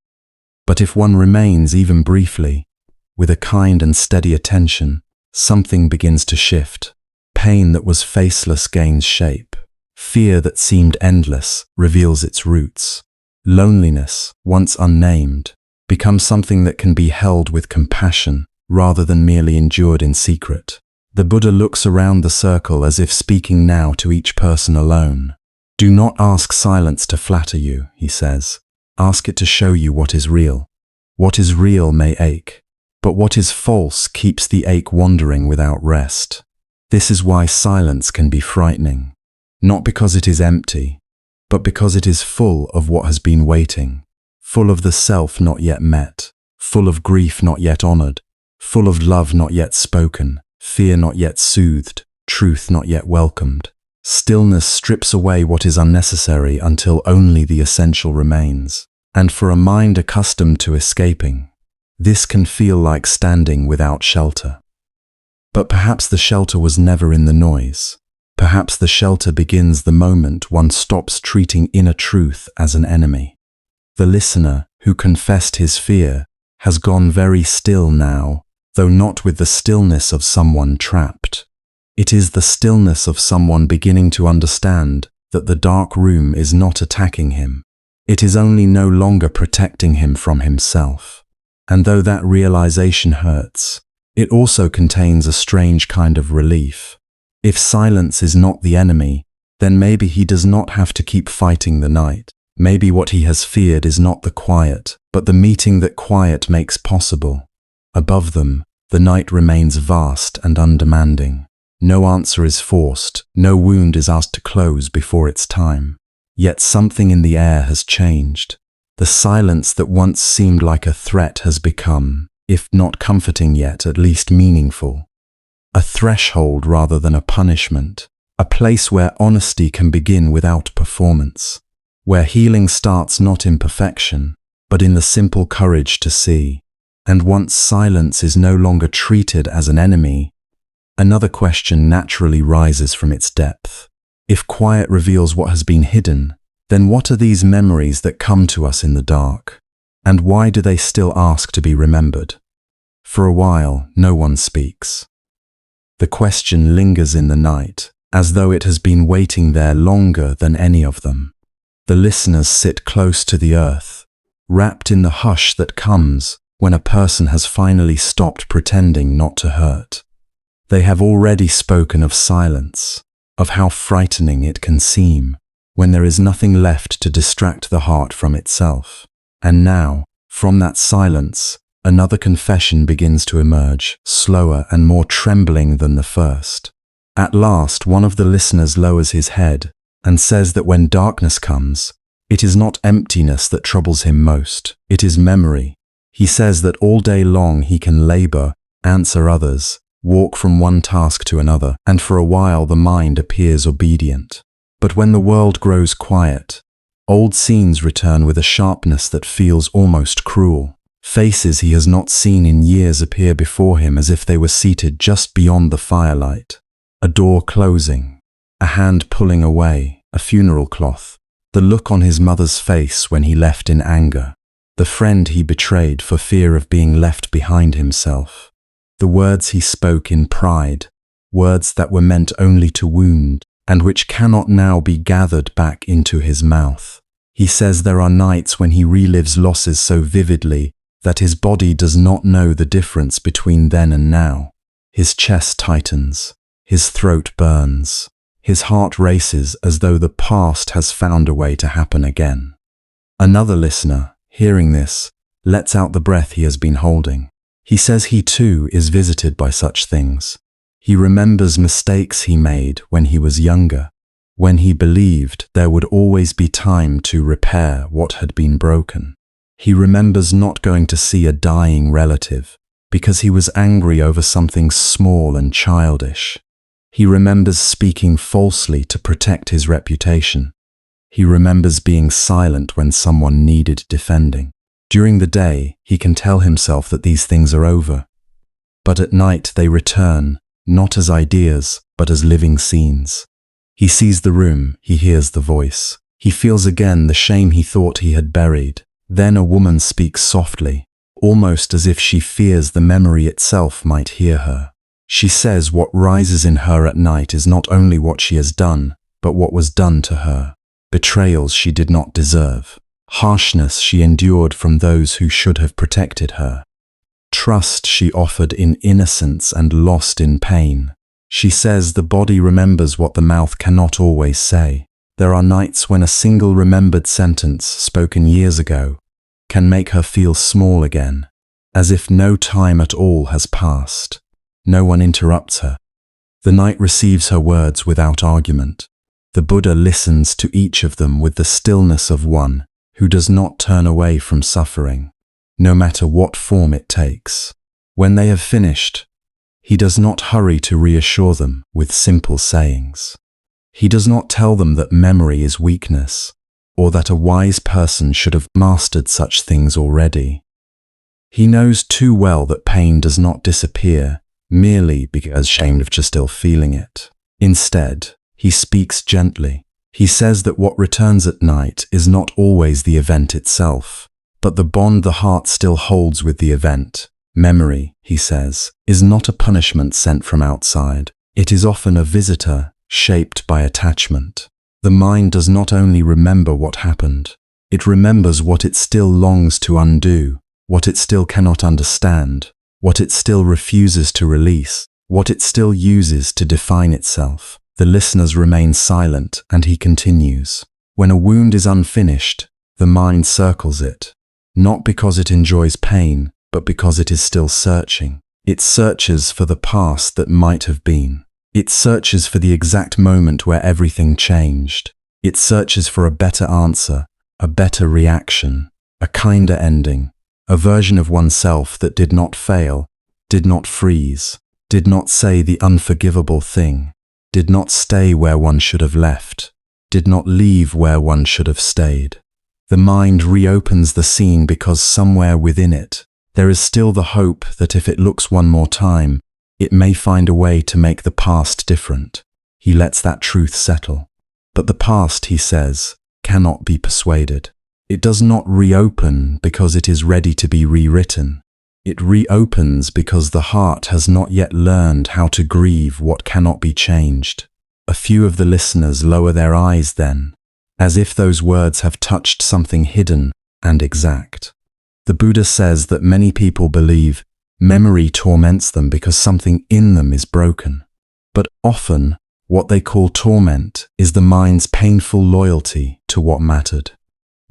But if one remains even briefly, with a kind and steady attention, something begins to shift. Pain that was faceless gains shape. Fear that seemed endless reveals its roots. Loneliness, once unnamed, becomes something that can be held with compassion rather than merely endured in secret. The Buddha looks around the circle as if speaking now to each person alone. Do not ask silence to flatter you, he says. Ask it to show you what is real. What is real may ache, but what is false keeps the ache wandering without rest. This is why silence can be frightening, not because it is empty, but because it is full of what has been waiting, full of the self not yet met, full of grief not yet honored, full of love not yet spoken, fear not yet soothed, truth not yet welcomed. Stillness strips away what is unnecessary until only the essential remains. And for a mind accustomed to escaping, this can feel like standing without shelter. But perhaps the shelter was never in the noise. Perhaps the shelter begins the moment one stops treating inner truth as an enemy. The listener, who confessed his fear, has gone very still now, though not with the stillness of someone trapped. It is the stillness of someone beginning to understand that the dark room is not attacking him. It is only no longer protecting him from himself. And though that realization hurts, it also contains a strange kind of relief. If silence is not the enemy, then maybe he does not have to keep fighting the night. Maybe what he has feared is not the quiet, but the meeting that quiet makes possible. Above them, the night remains vast and undemanding. No answer is forced, no wound is asked to close before its time. Yet something in the air has changed. The silence that once seemed like a threat has become, if not comforting yet, at least meaningful. A threshold rather than a punishment. A place where honesty can begin without performance. Where healing starts not in perfection, but in the simple courage to see. And once silence is no longer treated as an enemy, another question naturally rises from its depth. If quiet reveals what has been hidden, then what are these memories that come to us in the dark? And why do they still ask to be remembered? For a while, no one speaks. The question lingers in the night, as though it has been waiting there longer than any of them. The listeners sit close to the earth, wrapped in the hush that comes when a person has finally stopped pretending not to hurt. They have already spoken of silence, of how frightening it can seem when there is nothing left to distract the heart from itself. And now, from that silence, Another confession begins to emerge, slower and more trembling than the first. At last, one of the listeners lowers his head and says that when darkness comes, it is not emptiness that troubles him most, it is memory. He says that all day long he can labor, answer others, walk from one task to another, and for a while the mind appears obedient. But when the world grows quiet, old scenes return with a sharpness that feels almost cruel. Faces he has not seen in years appear before him as if they were seated just beyond the firelight. A door closing, a hand pulling away, a funeral cloth, the look on his mother's face when he left in anger, the friend he betrayed for fear of being left behind himself, the words he spoke in pride, words that were meant only to wound, and which cannot now be gathered back into his mouth. He says there are nights when he relives losses so vividly that his body does not know the difference between then and now. His chest tightens, his throat burns, his heart races as though the past has found a way to happen again. Another listener, hearing this, lets out the breath he has been holding. He says he too is visited by such things. He remembers mistakes he made when he was younger, when he believed there would always be time to repair what had been broken. He remembers not going to see a dying relative because he was angry over something small and childish. He remembers speaking falsely to protect his reputation. He remembers being silent when someone needed defending. During the day, he can tell himself that these things are over. But at night they return, not as ideas, but as living scenes. He sees the room, he hears the voice. He feels again the shame he thought he had buried. Then a woman speaks softly, almost as if she fears the memory itself might hear her. She says what rises in her at night is not only what she has done, but what was done to her. Betrayals she did not deserve. Harshness she endured from those who should have protected her. Trust she offered in innocence and lost in pain. She says the body remembers what the mouth cannot always say. There are nights when a single remembered sentence spoken years ago can make her feel small again, as if no time at all has passed. No one interrupts her. The night receives her words without argument. The Buddha listens to each of them with the stillness of one who does not turn away from suffering, no matter what form it takes. When they have finished, he does not hurry to reassure them with simple sayings. He does not tell them that memory is weakness, or that a wise person should have mastered such things already. He knows too well that pain does not disappear merely because ashamed of just still feeling it. Instead, he speaks gently. He says that what returns at night is not always the event itself, but the bond the heart still holds with the event. Memory, he says, is not a punishment sent from outside. It is often a visitor shaped by attachment. The mind does not only remember what happened, it remembers what it still longs to undo, what it still cannot understand, what it still refuses to release, what it still uses to define itself. The listeners remain silent, and he continues. When a wound is unfinished, the mind circles it, not because it enjoys pain, but because it is still searching. It searches for the past that might have been. It searches for the exact moment where everything changed. It searches for a better answer, a better reaction, a kinder ending, a version of oneself that did not fail, did not freeze, did not say the unforgivable thing, did not stay where one should have left, did not leave where one should have stayed. The mind reopens the scene because somewhere within it, there is still the hope that if it looks one more time, it may find a way to make the past different. He lets that truth settle. But the past, he says, cannot be persuaded. It does not reopen because it is ready to be rewritten. It reopens because the heart has not yet learned how to grieve what cannot be changed. A few of the listeners lower their eyes then, as if those words have touched something hidden and exact. The Buddha says that many people believe memory torments them because something in them is broken. But often, what they call torment is the mind's painful loyalty to what mattered.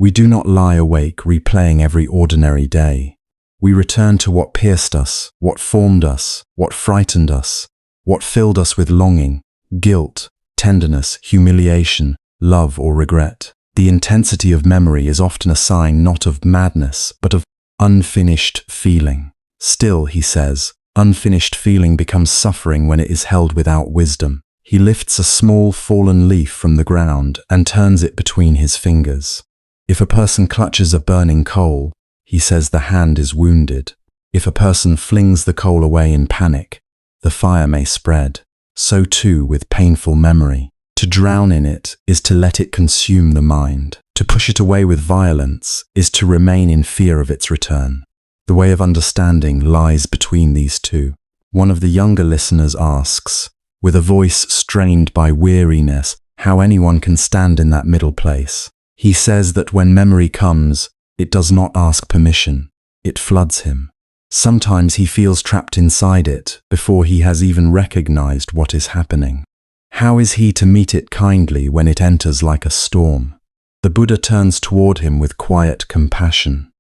We do not lie awake replaying every ordinary day. We return to what pierced us, what formed us, what frightened us, what filled us with longing, guilt, tenderness, humiliation, love or regret. The intensity of memory is often a sign not of madness, but of unfinished feeling. Still, he says, unfinished feeling becomes suffering when it is held without wisdom. He lifts a small fallen leaf from the ground and turns it between his fingers. If a person clutches a burning coal, he says the hand is wounded. If a person flings the coal away in panic, the fire may spread. So too with painful memory. To drown in it is to let it consume the mind. To push it away with violence is to remain in fear of its return. The way of understanding lies between these two. One of the younger listeners asks, with a voice strained by weariness, how anyone can stand in that middle place. He says that when memory comes, it does not ask permission. It floods him. Sometimes he feels trapped inside it before he has even recognized what is happening. How is he to meet it kindly when it enters like a storm? The Buddha turns toward him with quiet compassion.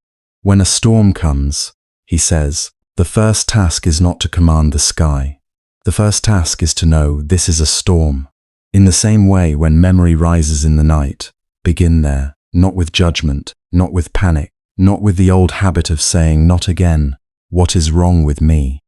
When a storm comes, he says, the first task is not to command the sky. The first task is to know this is a storm. In the same way, when memory rises in the night, begin there, not with judgment, not with panic, not with the old habit of saying, not again, what is wrong with me?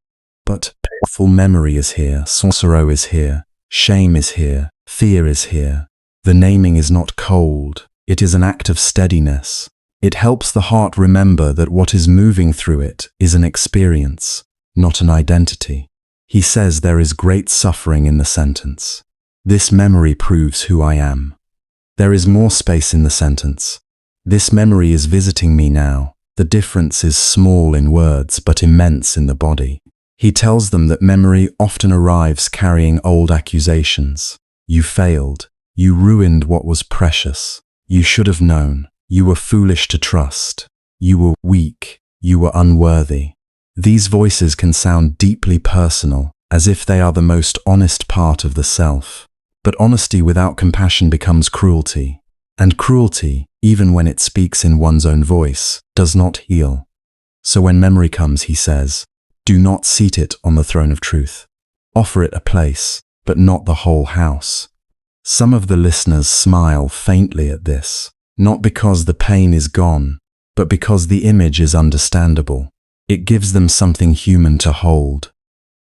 But painful memory is here, sorrow is here, shame is here, fear is here. The naming is not cold, it is an act of steadiness. It helps the heart remember that what is moving through it is an experience, not an identity. He says there is great suffering in the sentence. This memory proves who I am. There is more space in the sentence. This memory is visiting me now. The difference is small in words, but immense in the body. He tells them that memory often arrives carrying old accusations. You failed. You ruined what was precious. You should have known. You were foolish to trust. You were weak. You were unworthy. These voices can sound deeply personal, as if they are the most honest part of the self. But honesty without compassion becomes cruelty. And cruelty, even when it speaks in one's own voice, does not heal. So when memory comes, he says, do not seat it on the throne of truth. Offer it a place, but not the whole house. Some of the listeners smile faintly at this, not because the pain is gone, but because the image is understandable. It gives them something human to hold.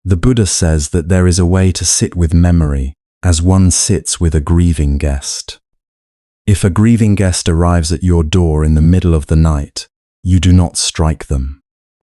The Buddha says that there is a way to sit with memory, as one sits with a grieving guest. If a grieving guest arrives at your door in the middle of the night, you do not strike them.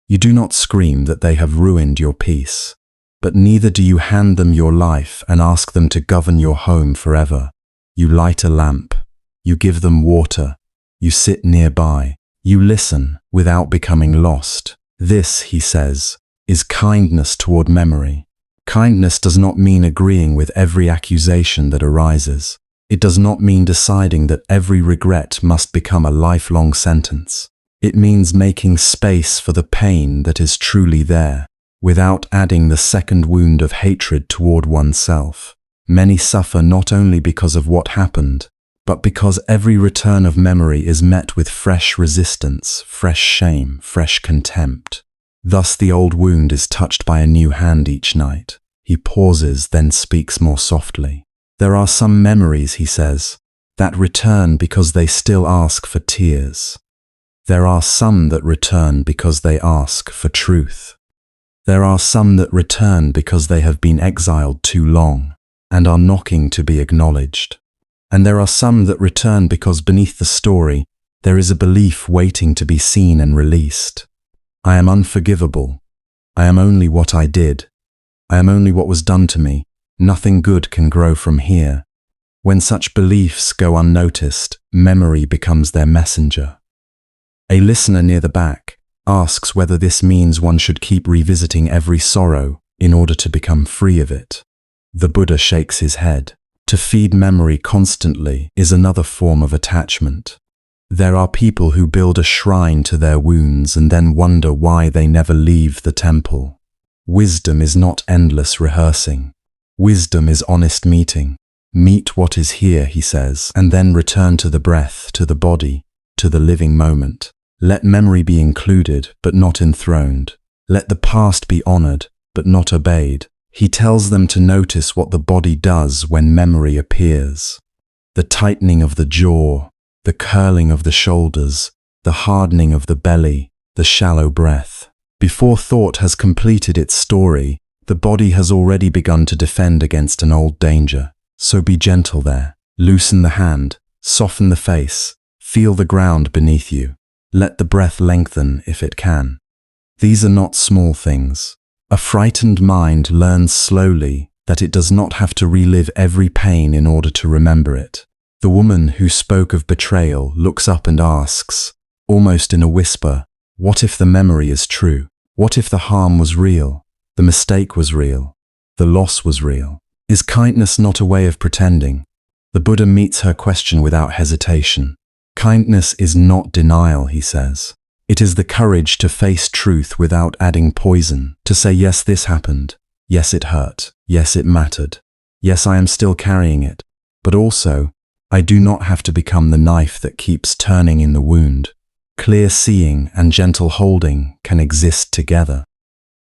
You do not scream that they have ruined your peace, but neither do you hand them your life and ask them to govern your home forever. You light a lamp. You give them water. You sit nearby. You listen without becoming lost. This, he says, is kindness toward memory. Kindness does not mean agreeing with every accusation that arises. It does not mean deciding that every regret must become a lifelong sentence. It means making space for the pain that is truly there, without adding the second wound of hatred toward oneself. Many suffer not only because of what happened, but because every return of memory is met with fresh resistance, fresh shame, fresh contempt. Thus the old wound is touched by a new hand each night. He pauses, then speaks more softly. There are some memories, he says, that return because they still ask for tears. There are some that return because they ask for truth. There are some that return because they have been exiled too long and are knocking to be acknowledged. And there are some that return because beneath the story there is a belief waiting to be seen and released. I am unforgivable. I am only what I did. I am only what was done to me. Nothing good can grow from here. When such beliefs go unnoticed, memory becomes their messenger. A listener near the back asks whether this means one should keep revisiting every sorrow in order to become free of it. The Buddha shakes his head. To feed memory constantly is another form of attachment. There are people who build a shrine to their wounds and then wonder why they never leave the temple. Wisdom is not endless rehearsing. Wisdom is honest meeting. Meet what is here, he says, and then return to the breath, to the body, to the living moment. Let memory be included, but not enthroned. Let the past be honored, but not obeyed. He tells them to notice what the body does when memory appears. The tightening of the jaw, the curling of the shoulders, the hardening of the belly, the shallow breath. Before thought has completed its story, the body has already begun to defend against an old danger. So be gentle there. Loosen the hand, soften the face, feel the ground beneath you. Let the breath lengthen if it can. These are not small things. A frightened mind learns slowly that it does not have to relive every pain in order to remember it. The woman who spoke of betrayal looks up and asks, almost in a whisper, what if the memory is true? What if the harm was real? The mistake was real? The loss was real? Is kindness not a way of pretending? The Buddha meets her question without hesitation. Kindness is not denial, he says. It is the courage to face truth without adding poison, to say, yes, this happened. Yes, it hurt. Yes, it mattered. Yes, I am still carrying it. But also, I do not have to become the knife that keeps turning in the wound. Clear seeing and gentle holding can exist together.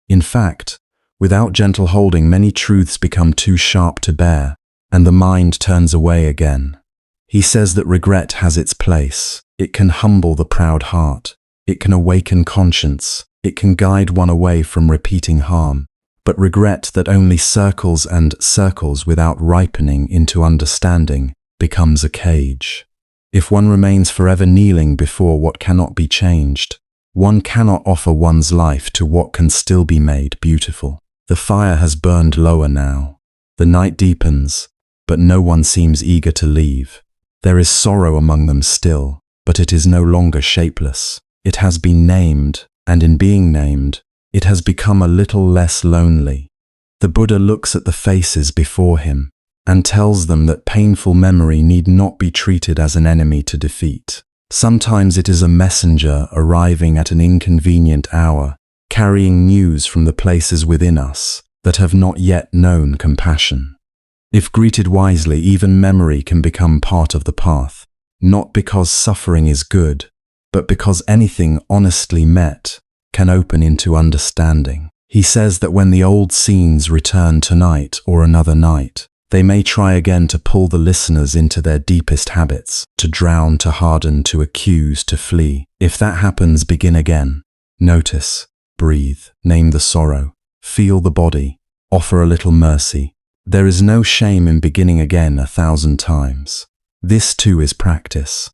In fact, without gentle holding, many truths become too sharp to bear, and the mind turns away again. He says that regret has its place. It can humble the proud heart. It can awaken conscience. It can guide one away from repeating harm. But regret that only circles and circles without ripening into understanding becomes a cage. If one remains forever kneeling before what cannot be changed, one cannot offer one's life to what can still be made beautiful. The fire has burned lower now. The night deepens, but no one seems eager to leave. There is sorrow among them still, but it is no longer shapeless. It has been named, and in being named, it has become a little less lonely. The Buddha looks at the faces before him and tells them that painful memory need not be treated as an enemy to defeat. Sometimes it is a messenger arriving at an inconvenient hour, carrying news from the places within us that have not yet known compassion. If greeted wisely, even memory can become part of the path, not because suffering is good, but because anything honestly met can open into understanding. He says that when the old scenes return tonight or another night, they may try again to pull the listeners into their deepest habits, to drown, to harden, to accuse, to flee. If that happens, begin again. Notice, breathe, name the sorrow, feel the body, offer a little mercy. There is no shame in beginning again 1,000 times. This too is practice.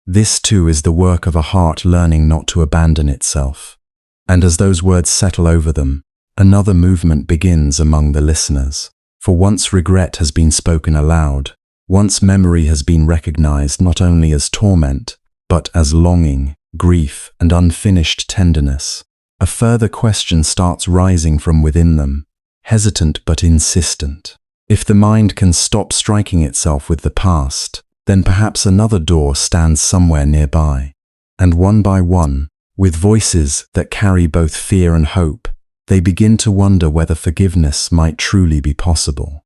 This too is the work of a heart learning not to abandon itself. And as those words settle over them, another movement begins among the listeners. For once regret has been spoken aloud, once memory has been recognized not only as torment, but as longing, grief, and unfinished tenderness, a further question starts rising from within them, hesitant but insistent. If the mind can stop striking itself with the past, then perhaps another door stands somewhere nearby. And one by one, with voices that carry both fear and hope, they begin to wonder whether forgiveness might truly be possible.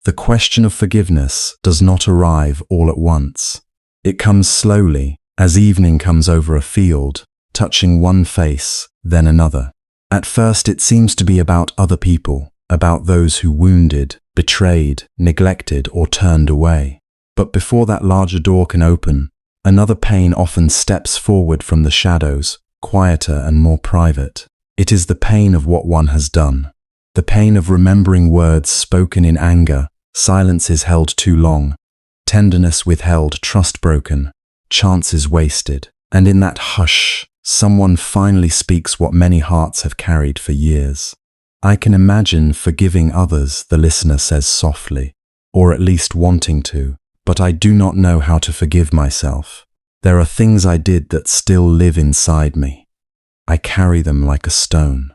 The question of forgiveness does not arrive all at once. It comes slowly, as evening comes over a field, touching one face, then another. At first it seems to be about other people, about those who wounded, betrayed, neglected, or turned away. But before that larger door can open, another pain often steps forward from the shadows, quieter and more private. It is the pain of what one has done, the pain of remembering words spoken in anger, silences held too long, tenderness withheld, trust broken, chances wasted. And in that hush, someone finally speaks what many hearts have carried for years. I can imagine forgiving others, the listener says softly, or at least wanting to, but I do not know how to forgive myself. There are things I did that still live inside me. I carry them like a stone.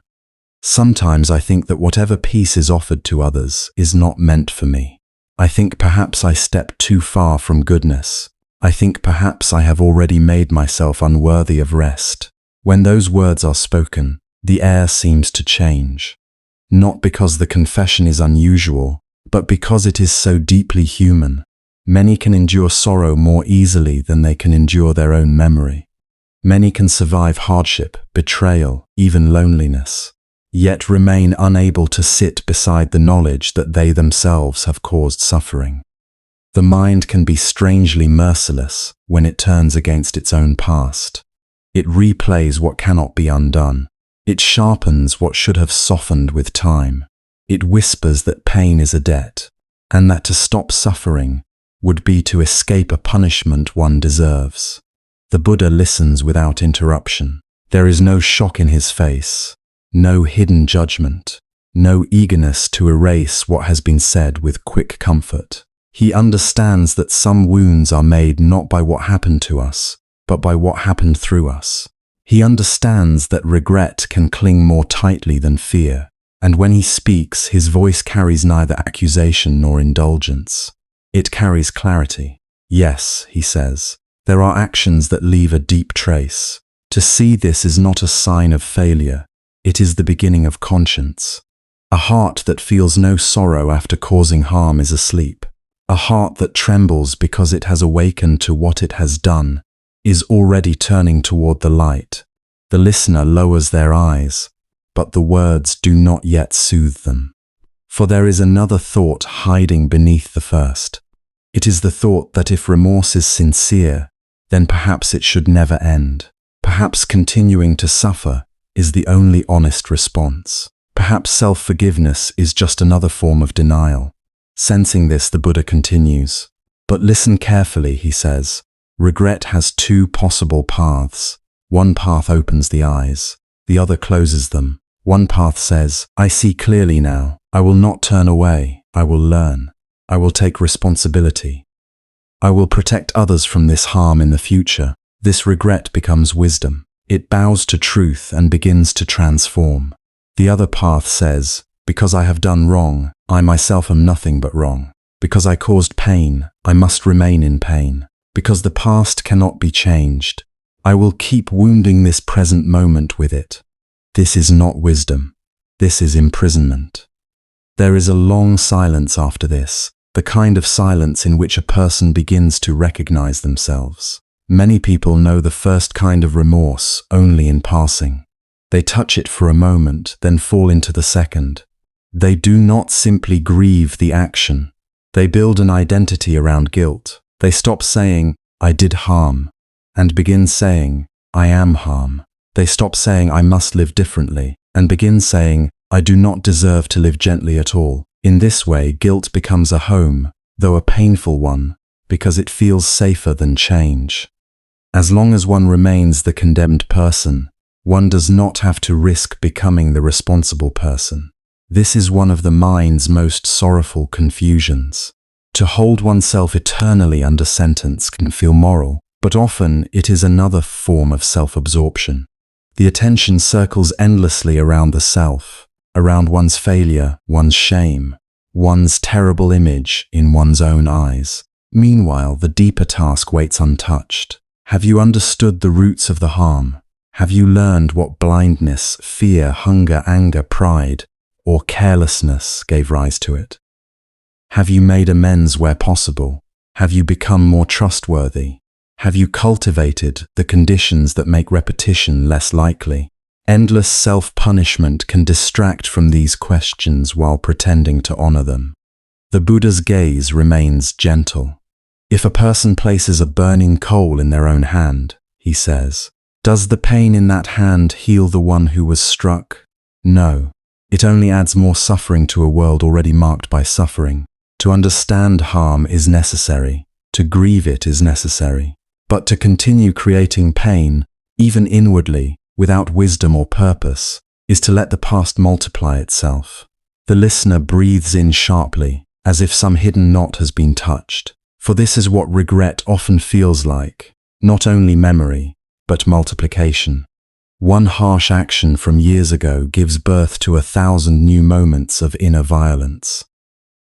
Sometimes I think that whatever peace is offered to others is not meant for me. I think perhaps I stepped too far from goodness. I think perhaps I have already made myself unworthy of rest. When those words are spoken, the air seems to change. Not because the confession is unusual, but because it is so deeply human. Many can endure sorrow more easily than they can endure their own memory. Many can survive hardship, betrayal, even loneliness, yet remain unable to sit beside the knowledge that they themselves have caused suffering. The mind can be strangely merciless when it turns against its own past. It replays what cannot be undone. It sharpens what should have softened with time. It whispers that pain is a debt, and that to stop suffering would be to escape a punishment one deserves. The Buddha listens without interruption. There is no shock in his face, no hidden judgment, no eagerness to erase what has been said with quick comfort. He understands that some wounds are made not by what happened to us, but by what happened through us. He understands that regret can cling more tightly than fear, and when he speaks, his voice carries neither accusation nor indulgence. It carries clarity. Yes, he says, there are actions that leave a deep trace. To see this is not a sign of failure, it is the beginning of conscience. A heart that feels no sorrow after causing harm is asleep. A heart that trembles because it has awakened to what it has done is already turning toward the light. The listener lowers their eyes, but the words do not yet soothe them. For there is another thought hiding beneath the first. It is the thought that if remorse is sincere, then perhaps it should never end. Perhaps continuing to suffer is the only honest response. Perhaps self-forgiveness is just another form of denial. Sensing this, the Buddha continues. But listen carefully, he says. Regret has two possible paths. One path opens the eyes, the other closes them. One path says, I see clearly now. I will not turn away. I will learn. I will take responsibility. I will protect others from this harm in the future. This regret becomes wisdom. It bows to truth and begins to transform. The other path says, because I have done wrong, I myself am nothing but wrong. Because I caused pain, I must remain in pain. Because the past cannot be changed, I will keep wounding this present moment with it. This is not wisdom. This is imprisonment. There is a long silence after this, the kind of silence in which a person begins to recognize themselves. Many people know the first kind of remorse only in passing. They touch it for a moment, then fall into the second. They do not simply grieve the action. They build an identity around guilt. They stop saying, I did harm, and begin saying, I am harm. They stop saying, I must live differently, and begin saying, I do not deserve to live gently at all. In this way, guilt becomes a home, though a painful one, because it feels safer than change. As long as one remains the condemned person, one does not have to risk becoming the responsible person. This is one of the mind's most sorrowful confusions. To hold oneself eternally under sentence can feel moral, but often it is another form of self-absorption. The attention circles endlessly around the self, around one's failure, one's shame, one's terrible image in one's own eyes. Meanwhile, the deeper task waits untouched. Have you understood the roots of the harm? Have you learned what blindness, fear, hunger, anger, pride, or carelessness gave rise to it? Have you made amends where possible? Have you become more trustworthy? Have you cultivated the conditions that make repetition less likely? Endless self-punishment can distract from these questions while pretending to honor them. The Buddha's gaze remains gentle. If a person places a burning coal in their own hand, he says, does the pain in that hand heal the one who was struck? No. It only adds more suffering to a world already marked by suffering. To understand harm is necessary. To grieve it is necessary. But to continue creating pain, even inwardly, without wisdom or purpose, is to let the past multiply itself. The listener breathes in sharply, as if some hidden knot has been touched. For this is what regret often feels like, not only memory, but multiplication. One harsh action from years ago gives birth to 1,000 new moments of inner violence.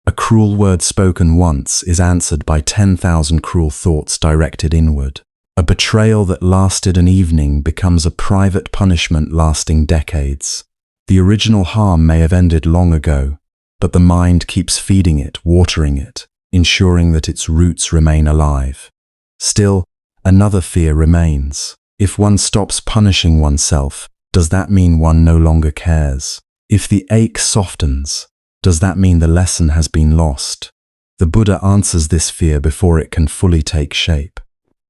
A cruel word spoken once is answered by 10,000 cruel thoughts directed inward. A betrayal that lasted an evening becomes a private punishment lasting decades. The original harm may have ended long ago, but the mind keeps feeding it, watering it, ensuring that its roots remain alive. Still, another fear remains. If one stops punishing oneself, does that mean one no longer cares? If the ache softens, does that mean the lesson has been lost? The Buddha answers this fear before it can fully take shape.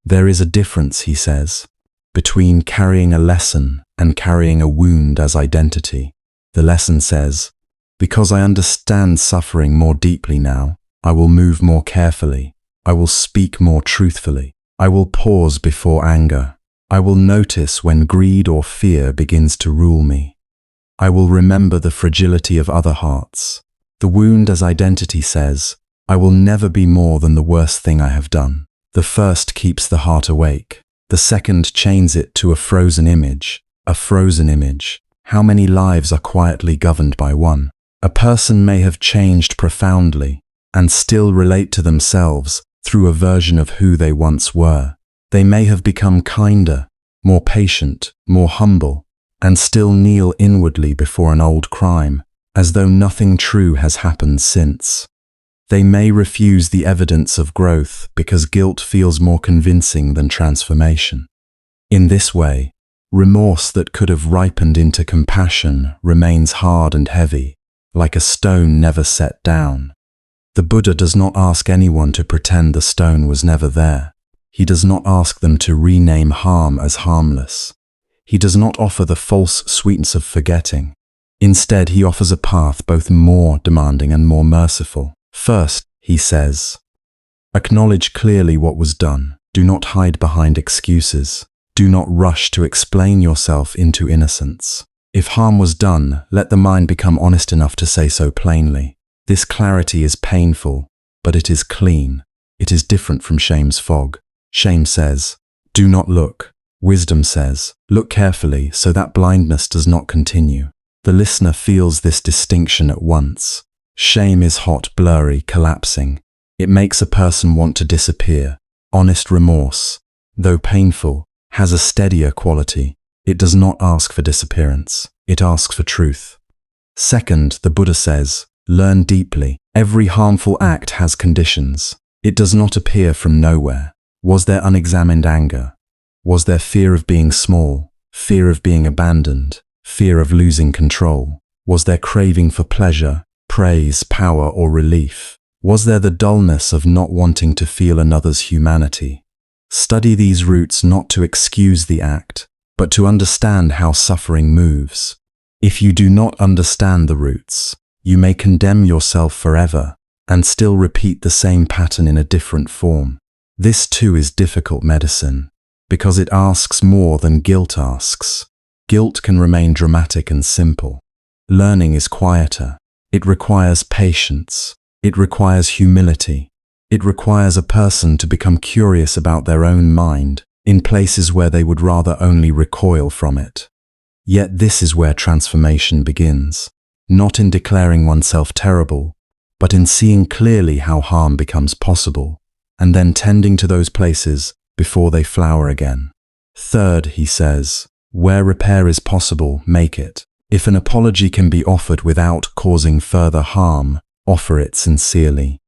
There is a difference, he says, between carrying a lesson and carrying a wound as identity. The lesson says, because I understand suffering more deeply now, I will move more carefully. I will speak more truthfully. I will pause before anger. I will notice when greed or fear begins to rule me. I will remember the fragility of other hearts. The wound as identity says, I will never be more than the worst thing I have done. The first keeps the heart awake. The second chains it to a frozen image. A frozen image. How many lives are quietly governed by one? A person may have changed profoundly and still relate to themselves through a version of who they once were. They may have become kinder, more patient, more humble, and still kneel inwardly before an old crime, as though nothing true has happened since. They may refuse the evidence of growth because guilt feels more convincing than transformation. In this way, remorse that could have ripened into compassion remains hard and heavy, like a stone never set down. The Buddha does not ask anyone to pretend the stone was never there. He does not ask them to rename harm as harmless. He does not offer the false sweetness of forgetting. Instead, he offers a path both more demanding and more merciful. First, he says, acknowledge clearly what was done. Do not hide behind excuses. Do not rush to explain yourself into innocence. If harm was done, let the mind become honest enough to say so plainly. This clarity is painful, but it is clean. It is different from shame's fog. Shame says, do not look. Wisdom says, look carefully so that blindness does not continue. The listener feels this distinction at once. Shame is hot, blurry, collapsing. It makes a person want to disappear. Honest remorse, though painful, has a steadier quality. It does not ask for disappearance. It asks for truth. Second, the Buddha says, learn deeply. Every harmful act has conditions. It does not appear from nowhere. Was there unexamined anger? Was there fear of being small, fear of being abandoned, fear of losing control? Was there craving for pleasure, praise, power, or relief? Was there the dullness of not wanting to feel another's humanity? Study these roots not to excuse the act, but to understand how suffering moves. If you do not understand the roots, you may condemn yourself forever and still repeat the same pattern in a different form. This too is difficult medicine, because it asks more than guilt asks. Guilt can remain dramatic and simple. Learning is quieter. It requires patience. It requires humility. It requires a person to become curious about their own mind in places where they would rather only recoil from it. Yet this is where transformation begins, not in declaring oneself terrible, but in seeing clearly how harm becomes possible, and then tending to those places before they flower again. Third, he says, where repair is possible, make it. If an apology can be offered without causing further harm, offer it sincerely.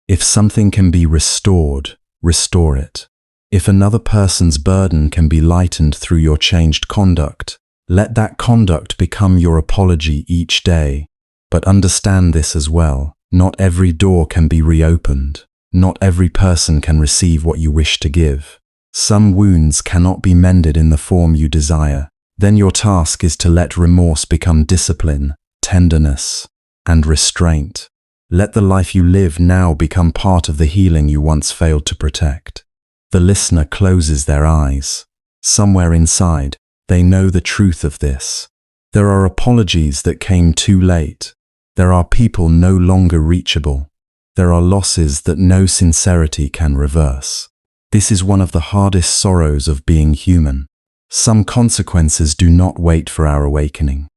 If something can be restored, restore it. If another person's burden can be lightened through your changed conduct, let that conduct become your apology each day. But understand this as well, not every door can be reopened. Not every person can receive what you wish to give. Some wounds cannot be mended in the form you desire. Then your task is to let remorse become discipline, tenderness, and restraint. Let the life you live now become part of the healing you once failed to protect. The listener closes their eyes. Somewhere inside, they know the truth of this. There are apologies that came too late. There are people no longer reachable. There are losses that no sincerity can reverse. This is one of the hardest sorrows of being human. Some consequences do not wait for our awakening.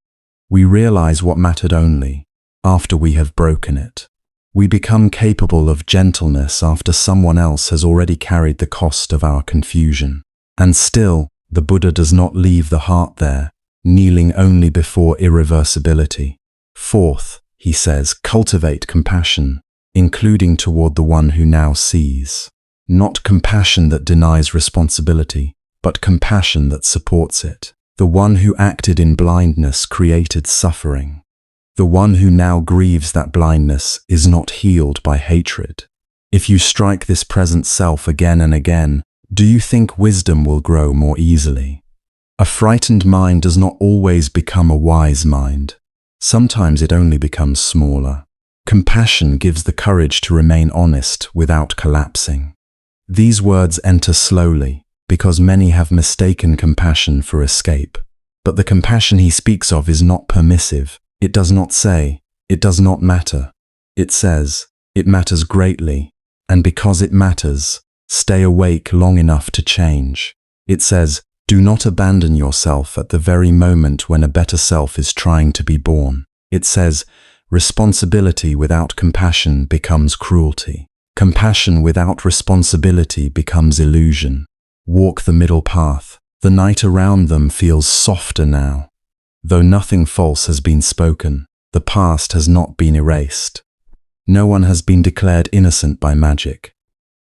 We realize what mattered only after we have broken it. We become capable of gentleness after someone else has already carried the cost of our confusion. And still, the Buddha does not leave the heart there, kneeling only before irreversibility. Fourth, he says, cultivate compassion, including toward the one who now sees. Not compassion that denies responsibility, but compassion that supports it. The one who acted in blindness created suffering. The one who now grieves that blindness is not healed by hatred. If you strike this present self again and again, do you think wisdom will grow more easily? A frightened mind does not always become a wise mind. Sometimes it only becomes smaller. Compassion gives the courage to remain honest without collapsing. These words enter slowly, because many have mistaken compassion for escape. But the compassion he speaks of is not permissive. It does not say, "It does not matter." It says, "It matters greatly, and because it matters, stay awake long enough to change." It says, "Do not abandon yourself at the very moment when a better self is trying to be born." It says, "Responsibility without compassion becomes cruelty. Compassion without responsibility becomes illusion." Walk the middle path. The night around them feels softer now. Though nothing false has been spoken, the past has not been erased. No one has been declared innocent by magic.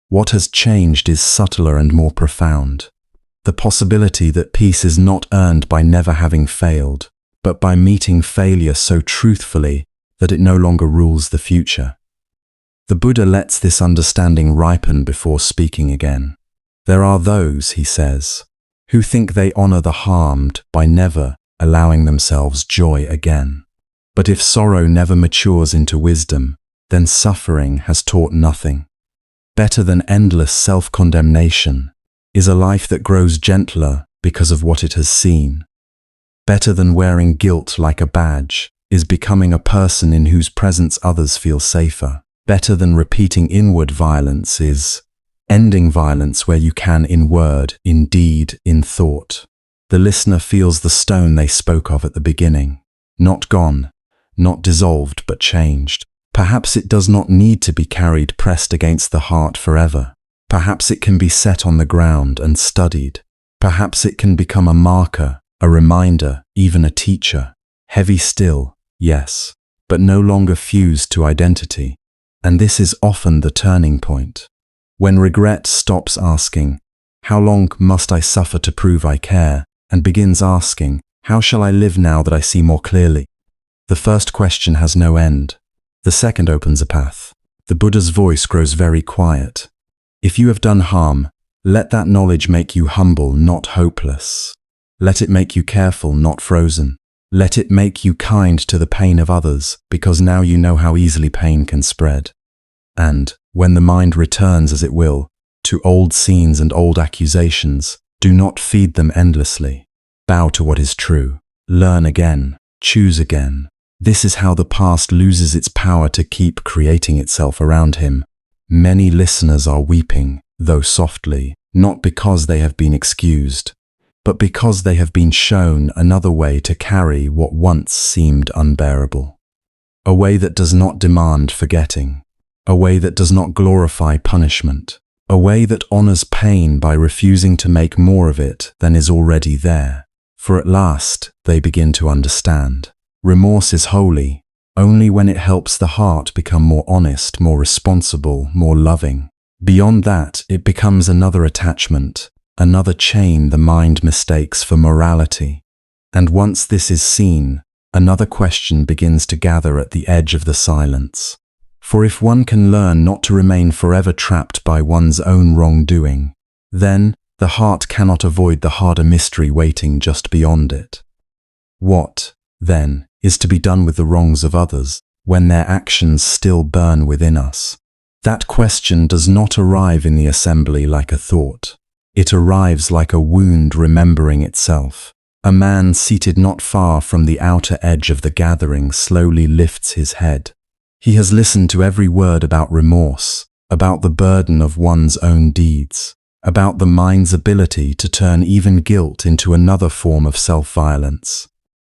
What has changed is subtler and more profound. The possibility that peace is not earned by never having failed, but by meeting failure so truthfully that it no longer rules the future. The Buddha lets this understanding ripen before speaking again. There are those, he says, who think they honor the harmed by never allowing themselves joy again. But if sorrow never matures into wisdom, then suffering has taught nothing. Better than endless self-condemnation is a life that grows gentler because of what it has seen. Better than wearing guilt like a badge is becoming a person in whose presence others feel safer. Better than repeating inward violence is ending violence where you can in word, in deed, in thought. The listener feels the stone they spoke of at the beginning. Not gone, not dissolved, but changed. Perhaps it does not need to be carried pressed against the heart forever. Perhaps it can be set on the ground and studied. Perhaps it can become a marker, a reminder, even a teacher. Heavy still, yes, but no longer fused to identity. And this is often the turning point. When regret stops asking, "How long must I suffer to prove I care?" and begins asking, "How shall I live now that I see more clearly?" The first question has no end. The second opens a path. The Buddha's voice grows very quiet. If you have done harm, let that knowledge make you humble, not hopeless. Let it make you careful, not frozen. Let it make you kind to the pain of others, because now you know how easily pain can spread. And, when the mind returns as it will, to old scenes and old accusations, do not feed them endlessly. Bow to what is true. Learn again. Choose again. This is how the past loses its power to keep creating itself around him. Many listeners are weeping, though softly, not because they have been excused, but because they have been shown another way to carry what once seemed unbearable. A way that does not demand forgetting. A way that does not glorify punishment. A way that honors pain by refusing to make more of it than is already there. For at last, they begin to understand. Remorse is holy, only when it helps the heart become more honest, more responsible, more loving. Beyond that, it becomes another attachment, another chain the mind mistakes for morality. And once this is seen, another question begins to gather at the edge of the silence. For if one can learn not to remain forever trapped by one's own wrongdoing, then the heart cannot avoid the harder mystery waiting just beyond it. What, then, is to be done with the wrongs of others when their actions still burn within us? That question does not arrive in the assembly like a thought. It arrives like a wound remembering itself. A man seated not far from the outer edge of the gathering slowly lifts his head. He has listened to every word about remorse, about the burden of one's own deeds, about the mind's ability to turn even guilt into another form of self-violence.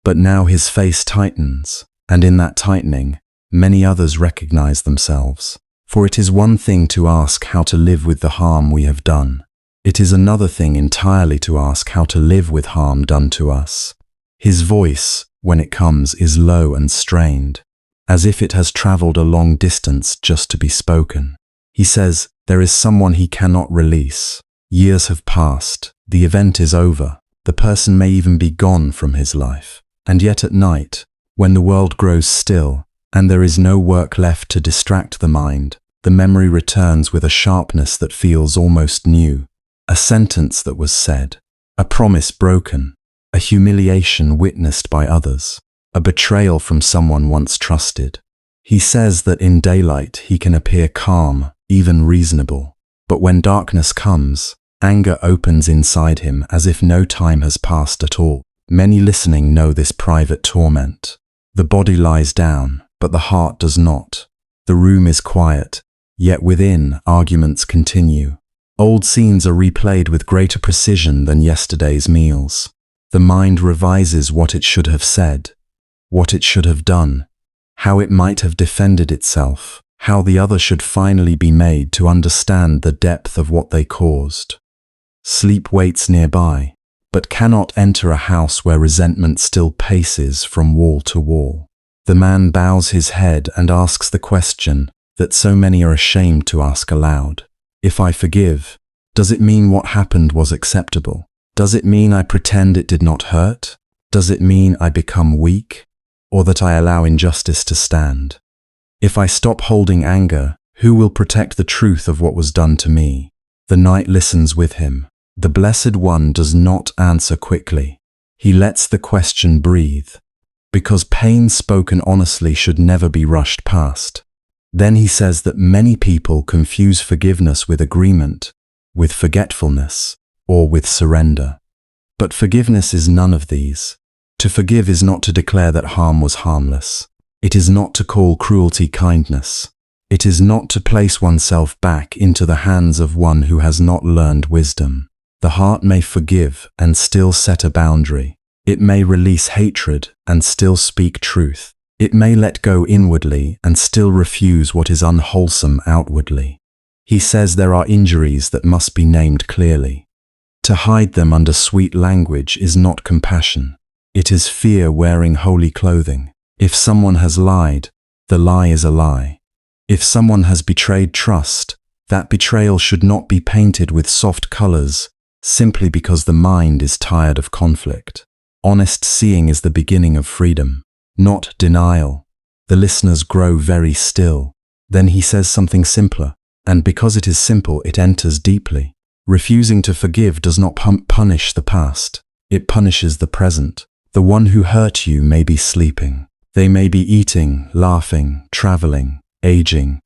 But now his face tightens, and in that tightening, many others recognize themselves. For it is one thing to ask how to live with the harm we have done. It is another thing entirely to ask how to live with harm done to us. His voice, when it comes, is low and strained, as if it has traveled a long distance just to be spoken. He says, there is someone he cannot release. Years have passed, The event is over. The person may even be gone from his life. And yet at night, when the world grows still, and there is no work left to distract the mind, the memory returns with a sharpness that feels almost new. A sentence that was said, a promise broken, a humiliation witnessed by others, a betrayal from someone once trusted. He says that in daylight he can appear calm, even reasonable. But when darkness comes, anger opens inside him as if no time has passed at all. Many listening know this private torment. The body lies down, but the heart does not. The room is quiet, yet within, arguments continue. Old scenes are replayed with greater precision than yesterday's meals. The mind revises what it should have said, what it should have done, how it might have defended itself, how the other should finally be made to understand the depth of what they caused. Sleep waits nearby, but cannot enter a house where resentment still paces from wall to wall. The man bows his head and asks the question that so many are ashamed to ask aloud. If I forgive, does it mean what happened was acceptable? Does it mean I pretend it did not hurt? Does it mean I become weak, or that I allow injustice to stand? If I stop holding anger, who will protect the truth of what was done to me? The night listens with him. The Blessed One does not answer quickly. He lets the question breathe, because pain spoken honestly should never be rushed past. Then he says that many people confuse forgiveness with agreement, with forgetfulness, or with surrender. But forgiveness is none of these. To forgive is not to declare that harm was harmless. It is not to call cruelty kindness. It is not to place oneself back into the hands of one who has not learned wisdom. The heart may forgive and still set a boundary. It may release hatred and still speak truth. It may let go inwardly and still refuse what is unwholesome outwardly. He says there are injuries that must be named clearly. To hide them under sweet language is not compassion. It is fear wearing holy clothing. If someone has lied, the lie is a lie. If someone has betrayed trust, that betrayal should not be painted with soft colors simply because the mind is tired of conflict. Honest seeing is the beginning of freedom, not denial. The listeners grow very still. Then he says something simpler, and because it is simple, it enters deeply. Refusing to forgive does not punish the past. It punishes the present. The one who hurt you may be sleeping. They may be eating, laughing, traveling, aging,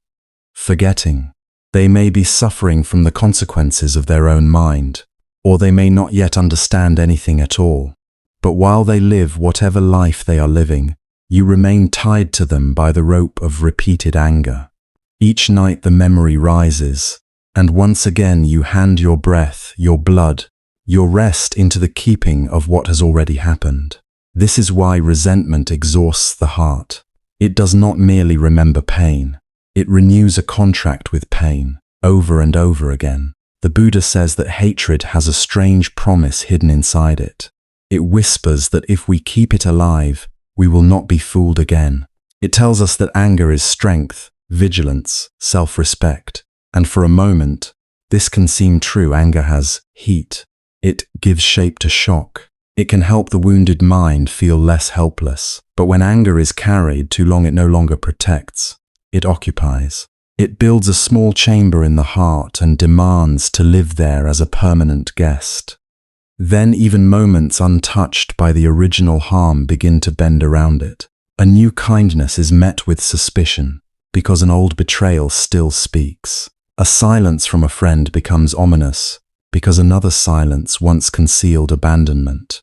forgetting. They may be suffering from the consequences of their own mind, or they may not yet understand anything at all. But while they live whatever life they are living, you remain tied to them by the rope of repeated anger. Each night the memory rises, and once again you hand your breath, your blood, your rest into the keeping of what has already happened. This is why resentment exhausts the heart. It does not merely remember pain. It renews a contract with pain, over and over again. The Buddha says that hatred has a strange promise hidden inside it. It whispers that if we keep it alive, we will not be fooled again. It tells us that anger is strength, vigilance, self-respect. And for a moment, this can seem true. Anger has heat. It gives shape to shock. It can help the wounded mind feel less helpless. But when anger is carried too long, it no longer protects. It occupies. It builds a small chamber in the heart and demands to live there as a permanent guest. Then even moments untouched by the original harm begin to bend around it. A new kindness is met with suspicion because an old betrayal still speaks. A silence from a friend becomes ominous because another silence once concealed abandonment.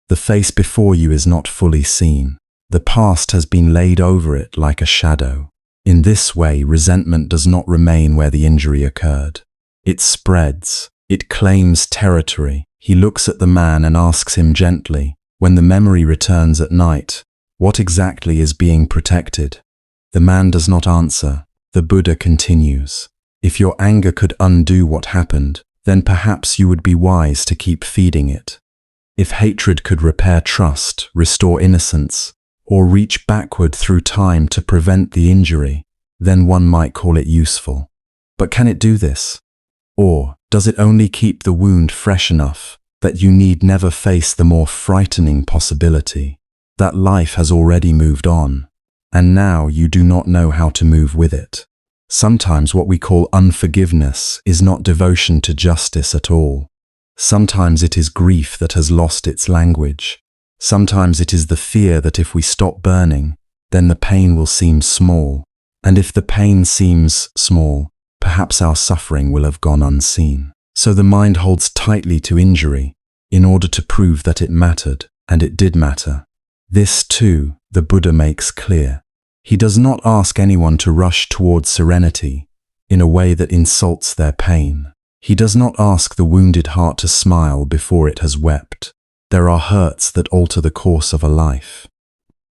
The face before you is not fully seen. The past has been laid over it like a shadow. In this way, resentment does not remain where the injury occurred. It spreads. It claims territory. He looks at the man and asks him gently, when the memory returns at night, what exactly is being protected? The man does not answer. The Buddha continues, if your anger could undo what happened, then perhaps you would be wise to keep feeding it. If hatred could repair trust, restore innocence, or reach backward through time to prevent the injury, then one might call it useful. But can it do this? Or does it only keep the wound fresh enough that you need never face the more frightening possibility that life has already moved on, and now you do not know how to move with it. Sometimes what we call unforgiveness is not devotion to justice at all. Sometimes it is grief that has lost its language. Sometimes it is the fear that if we stop burning, then the pain will seem small. And if the pain seems small, perhaps our suffering will have gone unseen. So the mind holds tightly to injury in order to prove that it mattered, and it did matter. This, too, the Buddha makes clear. He does not ask anyone to rush towards serenity in a way that insults their pain. He does not ask the wounded heart to smile before it has wept. There are hurts that alter the course of a life.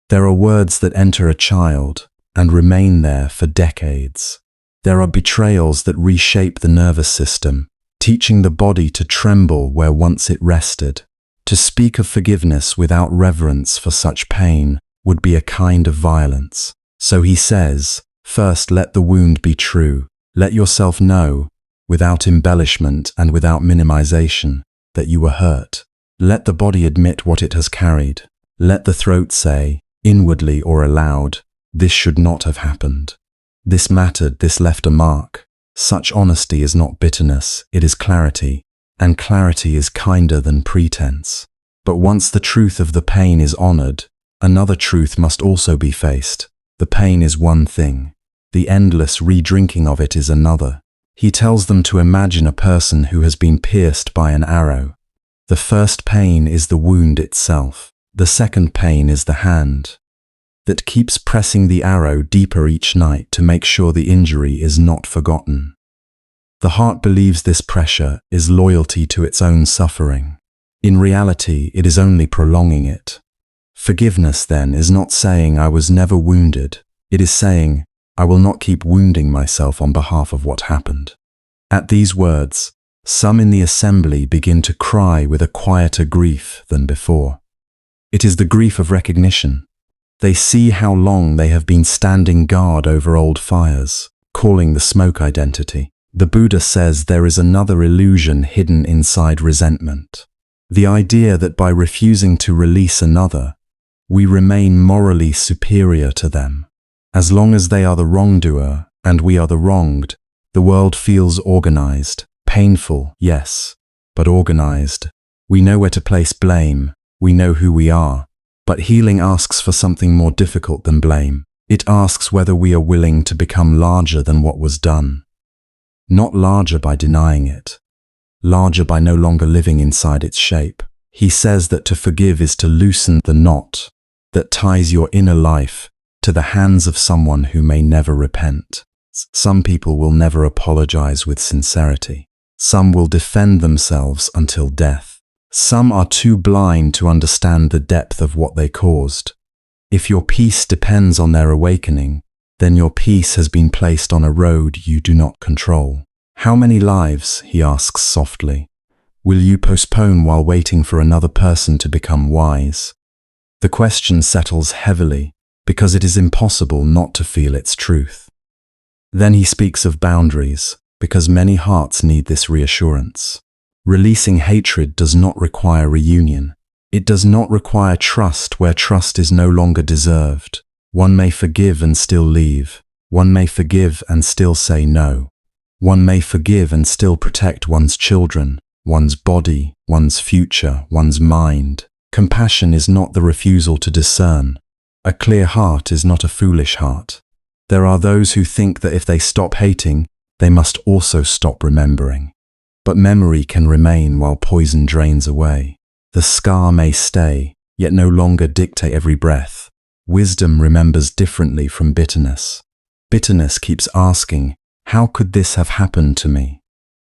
There are words that enter a child and remain there for decades. There are betrayals that reshape the nervous system, teaching the body to tremble where once it rested. To speak of forgiveness without reverence for such pain would be a kind of violence. So he says, first let the wound be true. Let yourself know, without embellishment and without minimization, that you were hurt. Let the body admit what it has carried. Let the throat say, inwardly or aloud, this should not have happened. This mattered, this left a mark. Such honesty is not bitterness, it is clarity, and clarity is kinder than pretense. But once the truth of the pain is honored, another truth must also be faced. The pain is one thing. The endless re-drinking of it is another. He tells them to imagine a person who has been pierced by an arrow. The first pain is the wound itself. The second pain is the hand that keeps pressing the arrow deeper each night to make sure the injury is not forgotten. The heart believes this pressure is loyalty to its own suffering. In reality, it is only prolonging it. Forgiveness, then, is not saying I was never wounded. It is saying I will not keep wounding myself on behalf of what happened. At these words, some in the assembly begin to cry with a quieter grief than before. It is the grief of recognition. They see how long they have been standing guard over old fires, calling the smoke identity. The Buddha says there is another illusion hidden inside resentment. The idea that by refusing to release another, we remain morally superior to them. As long as they are the wrongdoer and we are the wronged, the world feels organized. Painful, yes, but organized. We know where to place blame. We know who we are. But healing asks for something more difficult than blame. It asks whether we are willing to become larger than what was done. Not larger by denying it. Larger by no longer living inside its shape. He says that to forgive is to loosen the knot that ties your inner life to the hands of someone who may never repent. Some people will never apologize with sincerity. Some will defend themselves until death. Some are too blind to understand the depth of what they caused. If your peace depends on their awakening, then your peace has been placed on a road you do not control. How many lives, he asks softly, will you postpone while waiting for another person to become wise? The question settles heavily because it is impossible not to feel its truth. Then he speaks of boundaries, because many hearts need this reassurance. Releasing hatred does not require reunion. It does not require trust where trust is no longer deserved. One may forgive and still leave. One may forgive and still say no. One may forgive and still protect one's children, one's body, one's future, one's mind. Compassion is not the refusal to discern. A clear heart is not a foolish heart. There are those who think that if they stop hating, they must also stop remembering. But memory can remain while poison drains away. The scar may stay, yet no longer dictate every breath. Wisdom remembers differently from bitterness. Bitterness keeps asking, how could this have happened to me?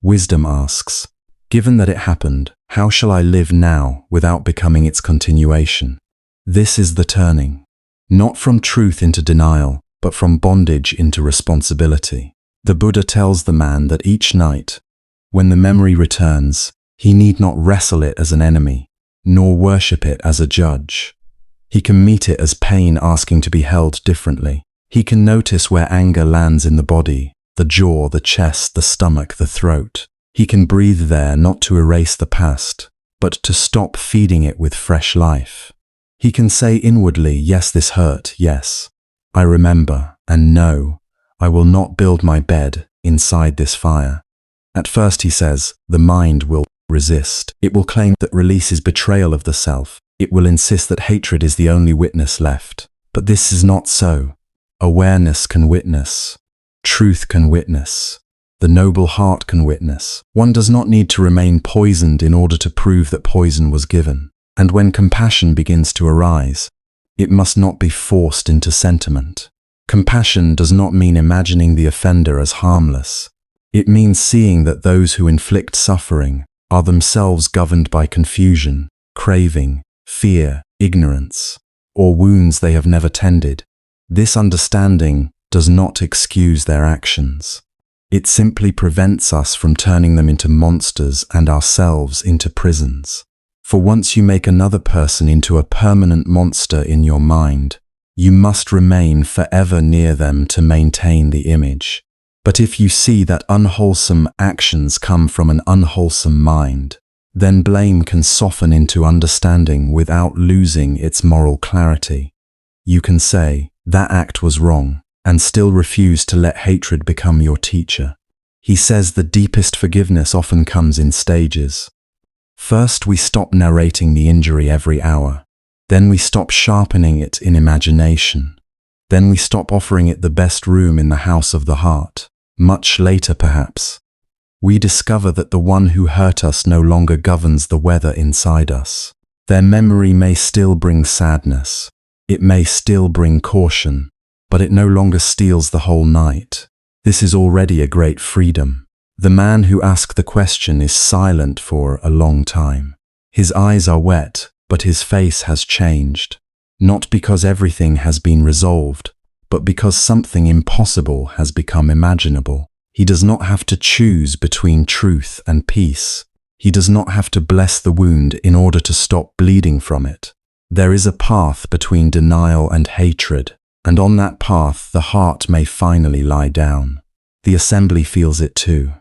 Wisdom asks, given that it happened, how shall I live now without becoming its continuation? This is the turning. Not from truth into denial, but from bondage into responsibility. The Buddha tells the man that each night, when the memory returns, he need not wrestle it as an enemy, nor worship it as a judge. He can meet it as pain asking to be held differently. He can notice where anger lands in the body, the jaw, the chest, the stomach, the throat. He can breathe there not to erase the past, but to stop feeding it with fresh life. He can say inwardly, yes, this hurt, yes, I remember, and no, I will not build my bed inside this fire. At first, he says, the mind will resist. It will claim that release is betrayal of the self. It will insist that hatred is the only witness left. But this is not so. Awareness can witness. Truth can witness. The noble heart can witness. One does not need to remain poisoned in order to prove that poison was given. And when compassion begins to arise, it must not be forced into sentiment. Compassion does not mean imagining the offender as harmless. It means seeing that those who inflict suffering are themselves governed by confusion, craving, fear, ignorance, or wounds they have never tended. This understanding does not excuse their actions. It simply prevents us from turning them into monsters and ourselves into prisons. For once you make another person into a permanent monster in your mind, you must remain forever near them to maintain the image. But if you see that unwholesome actions come from an unwholesome mind, then blame can soften into understanding without losing its moral clarity. You can say, that act was wrong, and still refuse to let hatred become your teacher. He says the deepest forgiveness often comes in stages. First, we stop narrating the injury every hour. Then we stop sharpening it in imagination. Then we stop offering it the best room in the house of the heart. Much later, perhaps, we discover that the one who hurt us no longer governs the weather inside us. Their memory may still bring sadness. It may still bring caution, but it no longer steals the whole night. This is already a great freedom. The man who asked the question is silent for a long time. His eyes are wet, but his face has changed. Not because everything has been resolved, but because something impossible has become imaginable. He does not have to choose between truth and peace. He does not have to bless the wound in order to stop bleeding from it. There is a path between denial and hatred, and on that path the heart may finally lie down. The assembly feels it too.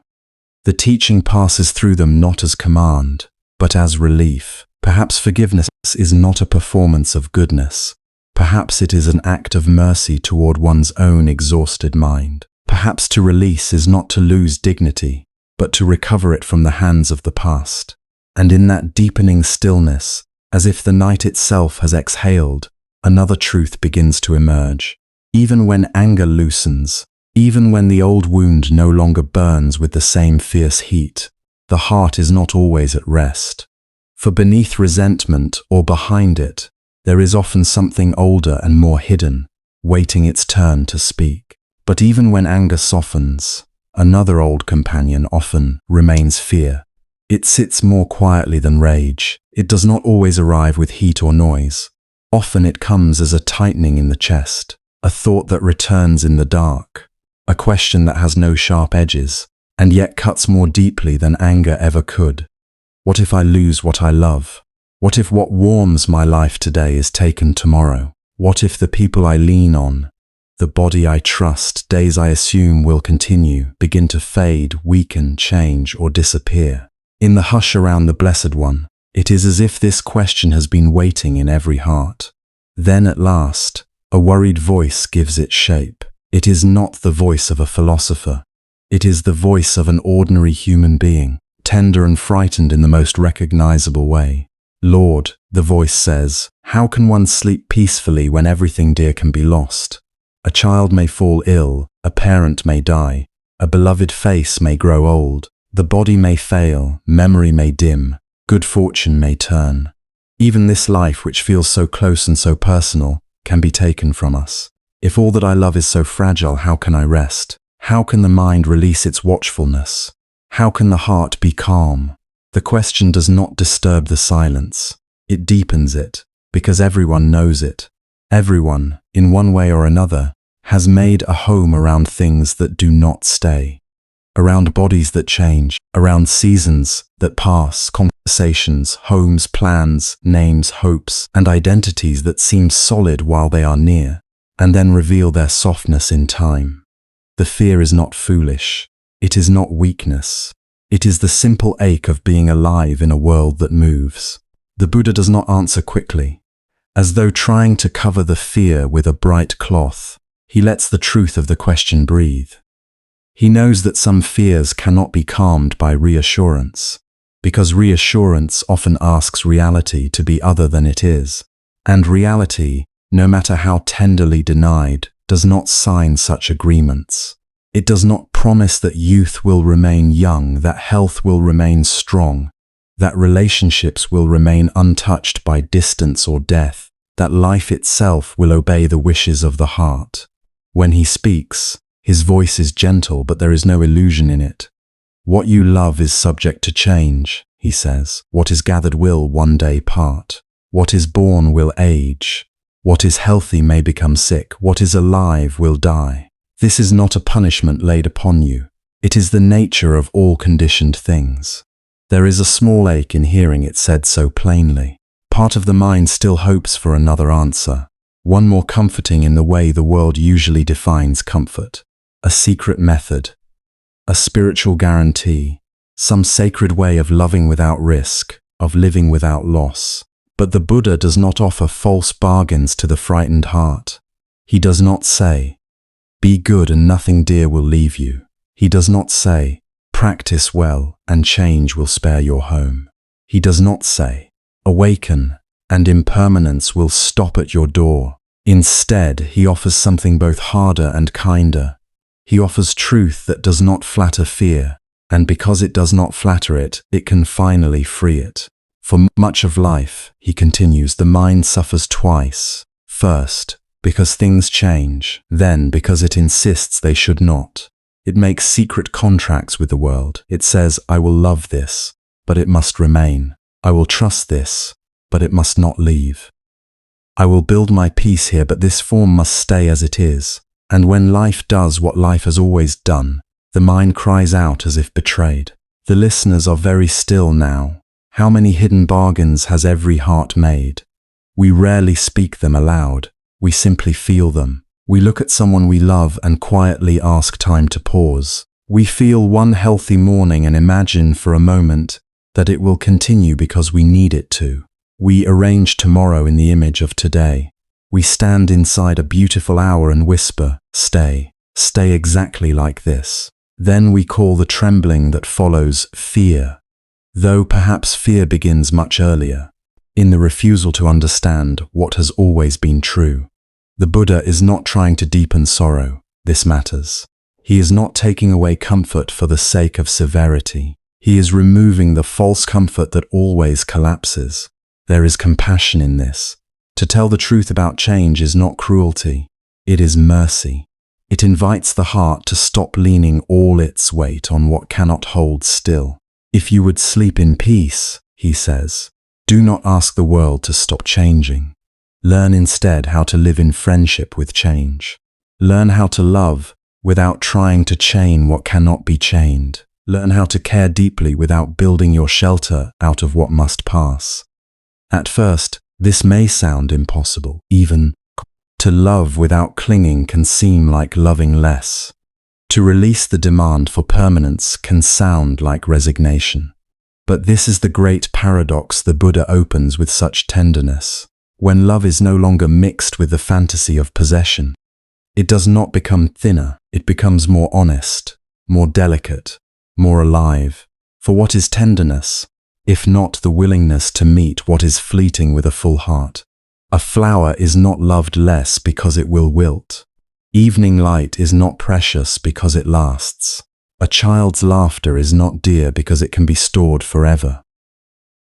The teaching passes through them not as command, but as relief. Perhaps forgiveness is not a performance of goodness. Perhaps it is an act of mercy toward one's own exhausted mind. Perhaps to release is not to lose dignity, but to recover it from the hands of the past. And in that deepening stillness, as if the night itself has exhaled, another truth begins to emerge. Even when anger loosens, even when the old wound no longer burns with the same fierce heat, the heart is not always at rest. For beneath resentment or behind it, there is often something older and more hidden, waiting its turn to speak. But even when anger softens, another old companion often remains fear. It sits more quietly than rage. It does not always arrive with heat or noise. Often it comes as a tightening in the chest, a thought that returns in the dark, a question that has no sharp edges, and yet cuts more deeply than anger ever could. What if I lose what I love? What if what warms my life today is taken tomorrow? What if the people I lean on, the body I trust, days I assume will continue, begin to fade, weaken, change, or disappear? In the hush around the Blessed One, it is as if this question has been waiting in every heart. Then at last, a worried voice gives it shape. It is not the voice of a philosopher. It is the voice of an ordinary human being, tender and frightened in the most recognizable way. Lord, the voice says, how can one sleep peacefully when everything dear can be lost? A child may fall ill, a parent may die, a beloved face may grow old, the body may fail, memory may dim, good fortune may turn. Even this life, which feels so close and so personal, can be taken from us. If all that I love is so fragile, how can I rest? How can the mind release its watchfulness? How can the heart be calm? The question does not disturb the silence. It deepens it, because everyone knows it. Everyone, in one way or another, has made a home around things that do not stay, around bodies that change, around seasons that pass, conversations, homes, plans, names, hopes, and identities that seem solid while they are near, and then reveal their softness in time. The fear is not foolish. It is not weakness. It is the simple ache of being alive in a world that moves. The Buddha does not answer quickly. As though trying to cover the fear with a bright cloth, he lets the truth of the question breathe. He knows that some fears cannot be calmed by reassurance, because reassurance often asks reality to be other than it is. And reality, no matter how tenderly denied, does not sign such agreements. It does not promise that youth will remain young, that health will remain strong, that relationships will remain untouched by distance or death, that life itself will obey the wishes of the heart. When he speaks, his voice is gentle, but there is no illusion in it. What you love is subject to change, he says. What is gathered will one day part. What is born will age. What is healthy may become sick. What is alive will die. This is not a punishment laid upon you. It is the nature of all conditioned things. There is a small ache in hearing it said so plainly. Part of the mind still hopes for another answer, one more comforting in the way the world usually defines comfort. A secret method, a spiritual guarantee, some sacred way of loving without risk, of living without loss. But the Buddha does not offer false bargains to the frightened heart. He does not say, "Be good and nothing dear will leave you." He does not say, "Practice well and change will spare your home." He does not say, "Awaken and impermanence will stop at your door." Instead, he offers something both harder and kinder. He offers truth that does not flatter fear, and because it does not flatter it, it can finally free it. For much of life, he continues, the mind suffers twice. First, because things change, then because it insists they should not. It makes secret contracts with the world. It says, "I will love this, but it must remain. I will trust this, but it must not leave. I will build my peace here, but this form must stay as it is." And when life does what life has always done, the mind cries out as if betrayed. The listeners are very still now. How many hidden bargains has every heart made? We rarely speak them aloud. We simply feel them. We look at someone we love and quietly ask time to pause. We feel one healthy morning and imagine for a moment that it will continue because we need it to. We arrange tomorrow in the image of today. We stand inside a beautiful hour and whisper, "Stay, stay exactly like this." Then we call the trembling that follows fear, though perhaps fear begins much earlier, in the refusal to understand what has always been true. The Buddha is not trying to deepen sorrow. This matters. He is not taking away comfort for the sake of severity. He is removing the false comfort that always collapses. There is compassion in this. To tell the truth about change is not cruelty, it is mercy. It invites the heart to stop leaning all its weight on what cannot hold still. If you would sleep in peace, he says, do not ask the world to stop changing. Learn instead how to live in friendship with change. Learn how to love without trying to chain what cannot be chained. Learn how to care deeply without building your shelter out of what must pass. At first, this may sound impossible. Even to love without clinging can seem like loving less. To release the demand for permanence can sound like resignation. But this is the great paradox the Buddha opens with such tenderness. When love is no longer mixed with the fantasy of possession, it does not become thinner, it becomes more honest, more delicate, more alive. For what is tenderness, if not the willingness to meet what is fleeting with a full heart? A flower is not loved less because it will wilt. Evening light is not precious because it lasts. A child's laughter is not dear because it can be stored forever.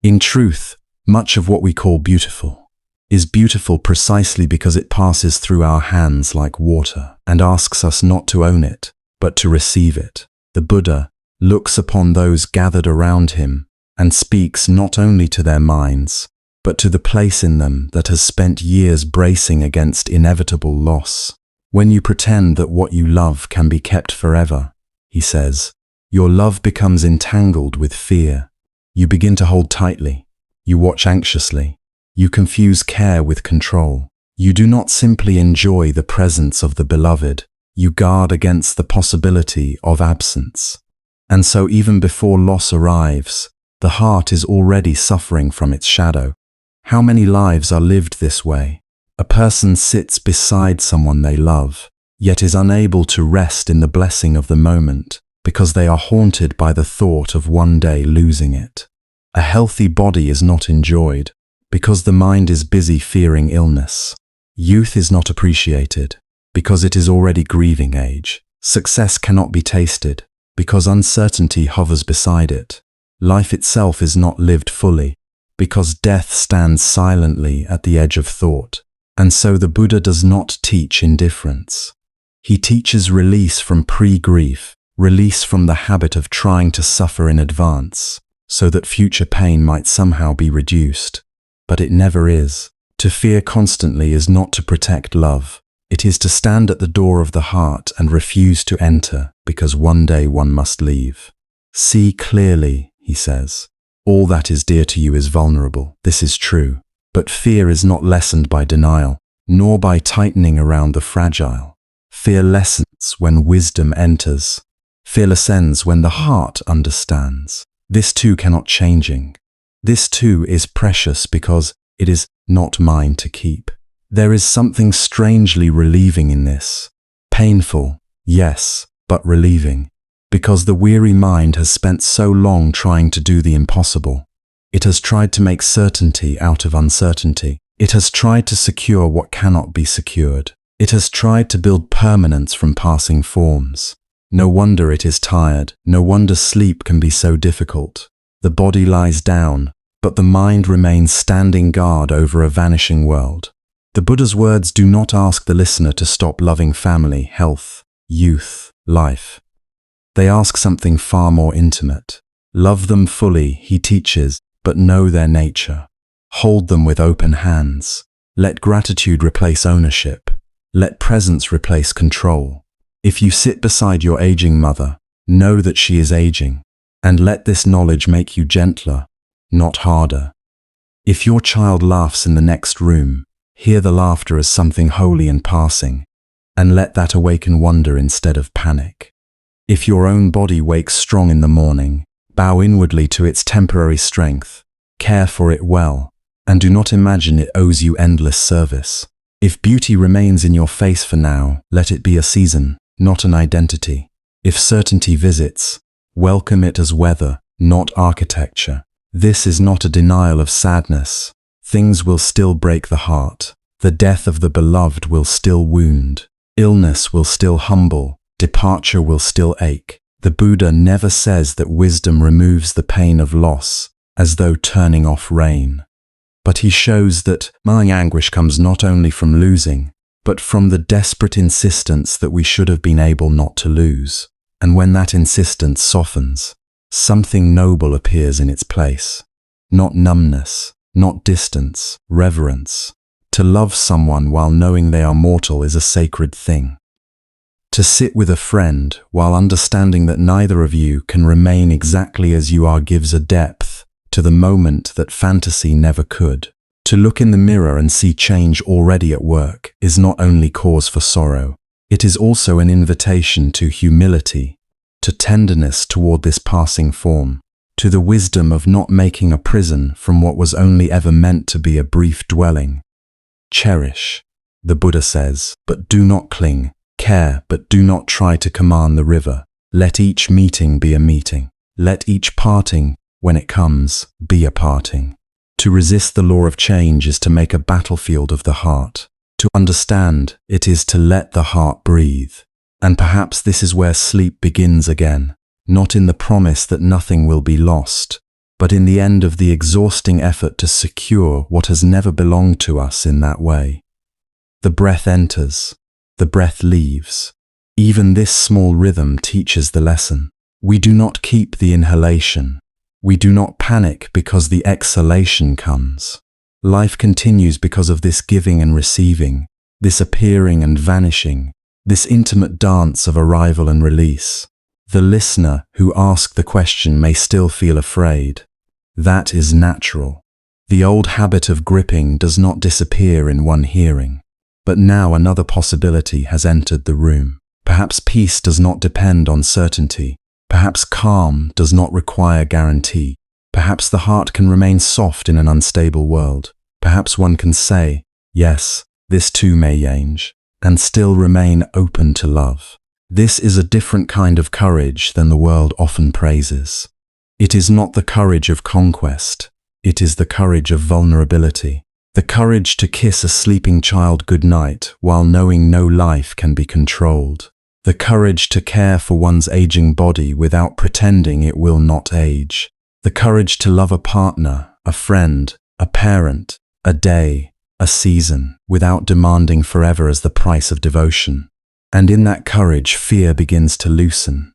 In truth, much of what we call beautiful is beautiful precisely because it passes through our hands like water and asks us not to own it, but to receive it. The Buddha looks upon those gathered around him and speaks not only to their minds, but to the place in them that has spent years bracing against inevitable loss. When you pretend that what you love can be kept forever, he says, your love becomes entangled with fear. You begin to hold tightly. You watch anxiously. You confuse care with control. You do not simply enjoy the presence of the beloved. You guard against the possibility of absence. And so even before loss arrives, the heart is already suffering from its shadow. How many lives are lived this way? A person sits beside someone they love, yet is unable to rest in the blessing of the moment because they are haunted by the thought of one day losing it. A healthy body is not enjoyed because the mind is busy fearing illness. Youth is not appreciated because it is already grieving age. Success cannot be tasted because uncertainty hovers beside it. Life itself is not lived fully because death stands silently at the edge of thought. And so the Buddha does not teach indifference. He teaches release from pre-grief, release from the habit of trying to suffer in advance, so that future pain might somehow be reduced. But it never is. To fear constantly is not to protect love. It is to stand at the door of the heart and refuse to enter, because one day one must leave. See clearly, he says. All that is dear to you is vulnerable. This is true. But fear is not lessened by denial, nor by tightening around the fragile. Fear lessens when wisdom enters. Fear ascends when the heart understands. This too cannot changing. This too is precious because it is not mine to keep. There is something strangely relieving in this. Painful, yes, but relieving. Because the weary mind has spent so long trying to do the impossible. It has tried to make certainty out of uncertainty. It has tried to secure what cannot be secured. It has tried to build permanence from passing forms. No wonder it is tired. No wonder sleep can be so difficult. The body lies down, but the mind remains standing guard over a vanishing world. The Buddha's words do not ask the listener to stop loving family, health, youth, life. They ask something far more intimate. Love them fully, he teaches, but know their nature. Hold them with open hands. Let gratitude replace ownership. Let presence replace control. If you sit beside your aging mother, know that she is aging, and let this knowledge make you gentler, not harder. If your child laughs in the next room, hear the laughter as something holy and passing, and let that awaken wonder instead of panic. If your own body wakes strong in the morning, bow inwardly to its temporary strength, care for it well, and do not imagine it owes you endless service. If beauty remains in your face for now, let it be a season, not an identity. If certainty visits, welcome it as weather, not architecture. This is not a denial of sadness. Things will still break the heart. The death of the beloved will still wound. Illness will still humble. Departure will still ache. The Buddha never says that wisdom removes the pain of loss, as though turning off rain. But he shows that my anguish comes not only from losing, but from the desperate insistence that we should have been able not to lose. And when that insistence softens, something noble appears in its place. Not numbness, not distance, reverence. To love someone while knowing they are mortal is a sacred thing. To sit with a friend while understanding that neither of you can remain exactly as you are gives a depth to the moment that fantasy never could. To look in the mirror and see change already at work is not only cause for sorrow, it is also an invitation to humility, to tenderness toward this passing form, to the wisdom of not making a prison from what was only ever meant to be a brief dwelling. Cherish, the Buddha says, but do not cling. Care, but do not try to command the river. Let each meeting be a meeting. Let each parting, when it comes, be a parting. To resist the law of change is to make a battlefield of the heart. To understand, it is to let the heart breathe. And perhaps this is where sleep begins again, not in the promise that nothing will be lost, but in the end of the exhausting effort to secure what has never belonged to us in that way. The breath enters. The breath leaves. Even this small rhythm teaches the lesson. We do not keep the inhalation. We do not panic because the exhalation comes. Life continues because of this giving and receiving, this appearing and vanishing, this intimate dance of arrival and release. The listener who asks the question may still feel afraid. That is natural. The old habit of gripping does not disappear in one hearing. But now another possibility has entered the room. Perhaps peace does not depend on certainty. Perhaps calm does not require guarantee. Perhaps the heart can remain soft in an unstable world. Perhaps one can say, yes, this too may change, and still remain open to love. This is a different kind of courage than the world often praises. It is not the courage of conquest. It is the courage of vulnerability. The courage to kiss a sleeping child goodnight while knowing no life can be controlled. The courage to care for one's aging body without pretending it will not age. The courage to love a partner, a friend, a parent, a day, a season, without demanding forever as the price of devotion. And in that courage, fear begins to loosen.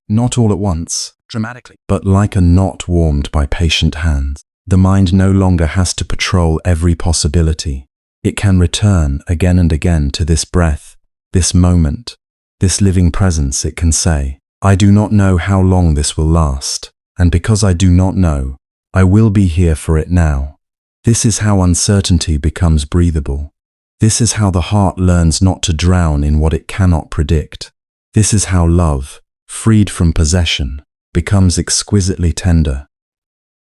Not all at once, dramatically, but like a knot warmed by patient hands. The mind no longer has to patrol every possibility. It can return again and again to this breath, this moment, this living presence. It can say, I do not know how long this will last, and because I do not know, I will be here for it now. This is how uncertainty becomes breathable. This is how the heart learns not to drown in what it cannot predict. This is how love, freed from possession, becomes exquisitely tender.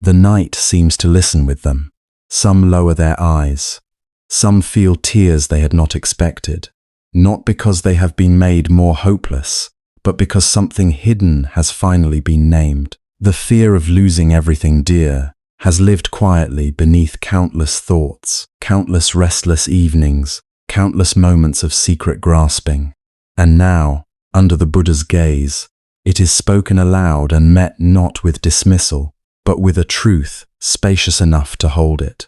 The night seems to listen with them. Some lower their eyes. Some feel tears they had not expected, not because they have been made more hopeless, but because something hidden has finally been named. The fear of losing everything dear has lived quietly beneath countless thoughts, countless restless evenings, countless moments of secret grasping. And now, under the Buddha's gaze, it is spoken aloud and met not with dismissal, but with a truth spacious enough to hold it.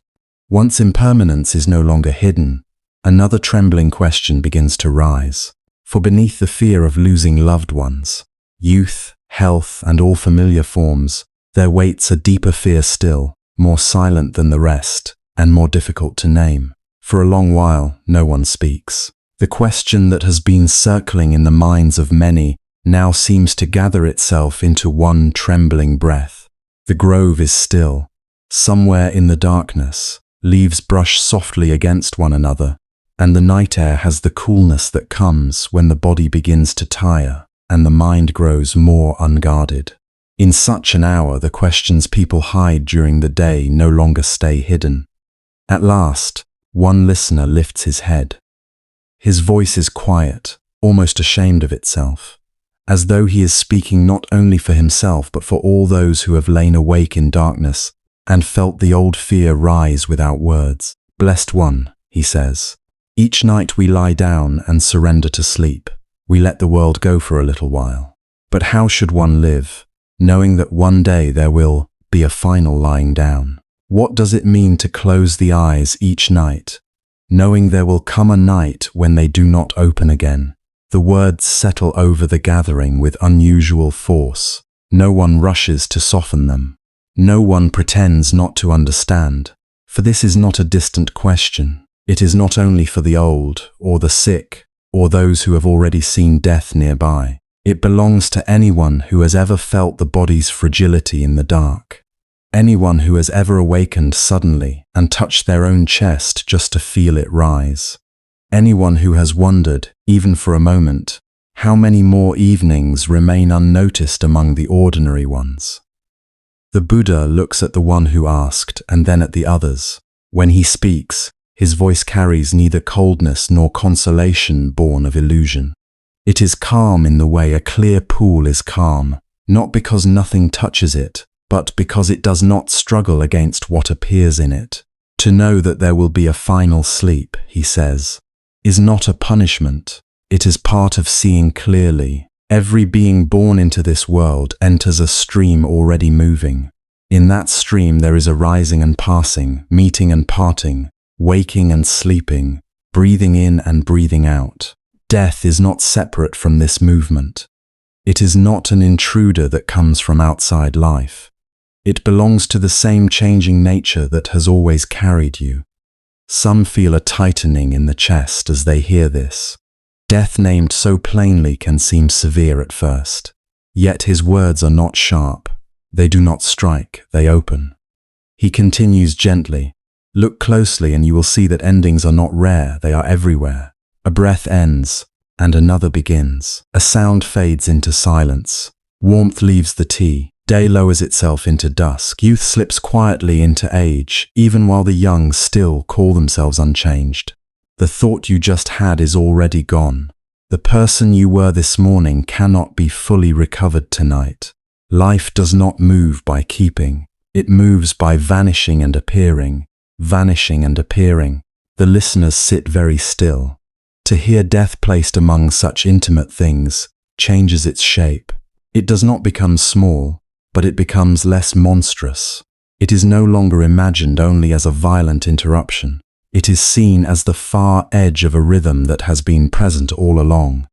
Once impermanence is no longer hidden, another trembling question begins to rise. For beneath the fear of losing loved ones, youth, health, and all familiar forms, there waits a deeper fear still, more silent than the rest, and more difficult to name. For a long while, no one speaks. The question that has been circling in the minds of many now seems to gather itself into one trembling breath. The grove is still. Somewhere in the darkness, leaves brush softly against one another, and the night air has the coolness that comes when the body begins to tire and the mind grows more unguarded. In such an hour, the questions people hide during the day no longer stay hidden. At last, one listener lifts his head. His voice is quiet, almost ashamed of itself, as though he is speaking not only for himself but for all those who have lain awake in darkness and felt the old fear rise without words. Blessed one, he says, each night we lie down and surrender to sleep. We let the world go for a little while. But how should one live, knowing that one day there will be a final lying down? What does it mean to close the eyes each night, knowing there will come a night when they do not open again? The words settle over the gathering with unusual force. No one rushes to soften them. No one pretends not to understand. For this is not a distant question. It is not only for the old, or the sick, or those who have already seen death nearby. It belongs to anyone who has ever felt the body's fragility in the dark. Anyone who has ever awakened suddenly and touched their own chest just to feel it rise. Anyone who has wondered, even for a moment, how many more evenings remain unnoticed among the ordinary ones. The Buddha looks at the one who asked and then at the others. When he speaks, his voice carries neither coldness nor consolation born of illusion. It is calm in the way a clear pool is calm, not because nothing touches it, but because it does not struggle against what appears in it. To know that there will be a final sleep, he says, is not a punishment. It is part of seeing clearly. Every being born into this world enters a stream already moving. In that stream there is a rising and passing, meeting and parting, waking and sleeping, breathing in and breathing out. Death is not separate from this movement. It is not an intruder that comes from outside life. It belongs to the same changing nature that has always carried you. Some feel a tightening in the chest as they hear this. Death named so plainly can seem severe at first. Yet his words are not sharp. They do not strike, they open. He continues gently. Look closely and you will see that endings are not rare, they are everywhere. A breath ends, and another begins. A sound fades into silence. Warmth leaves the tea. Day lowers itself into dusk. Youth slips quietly into age, even while the young still call themselves unchanged. The thought you just had is already gone. The person you were this morning cannot be fully recovered tonight. Life does not move by keeping. It moves by vanishing and appearing, vanishing and appearing. The listeners sit very still. To hear death placed among such intimate things changes its shape. It does not become small, but it becomes less monstrous. It is no longer imagined only as a violent interruption. It is seen as the far edge of a rhythm that has been present all along.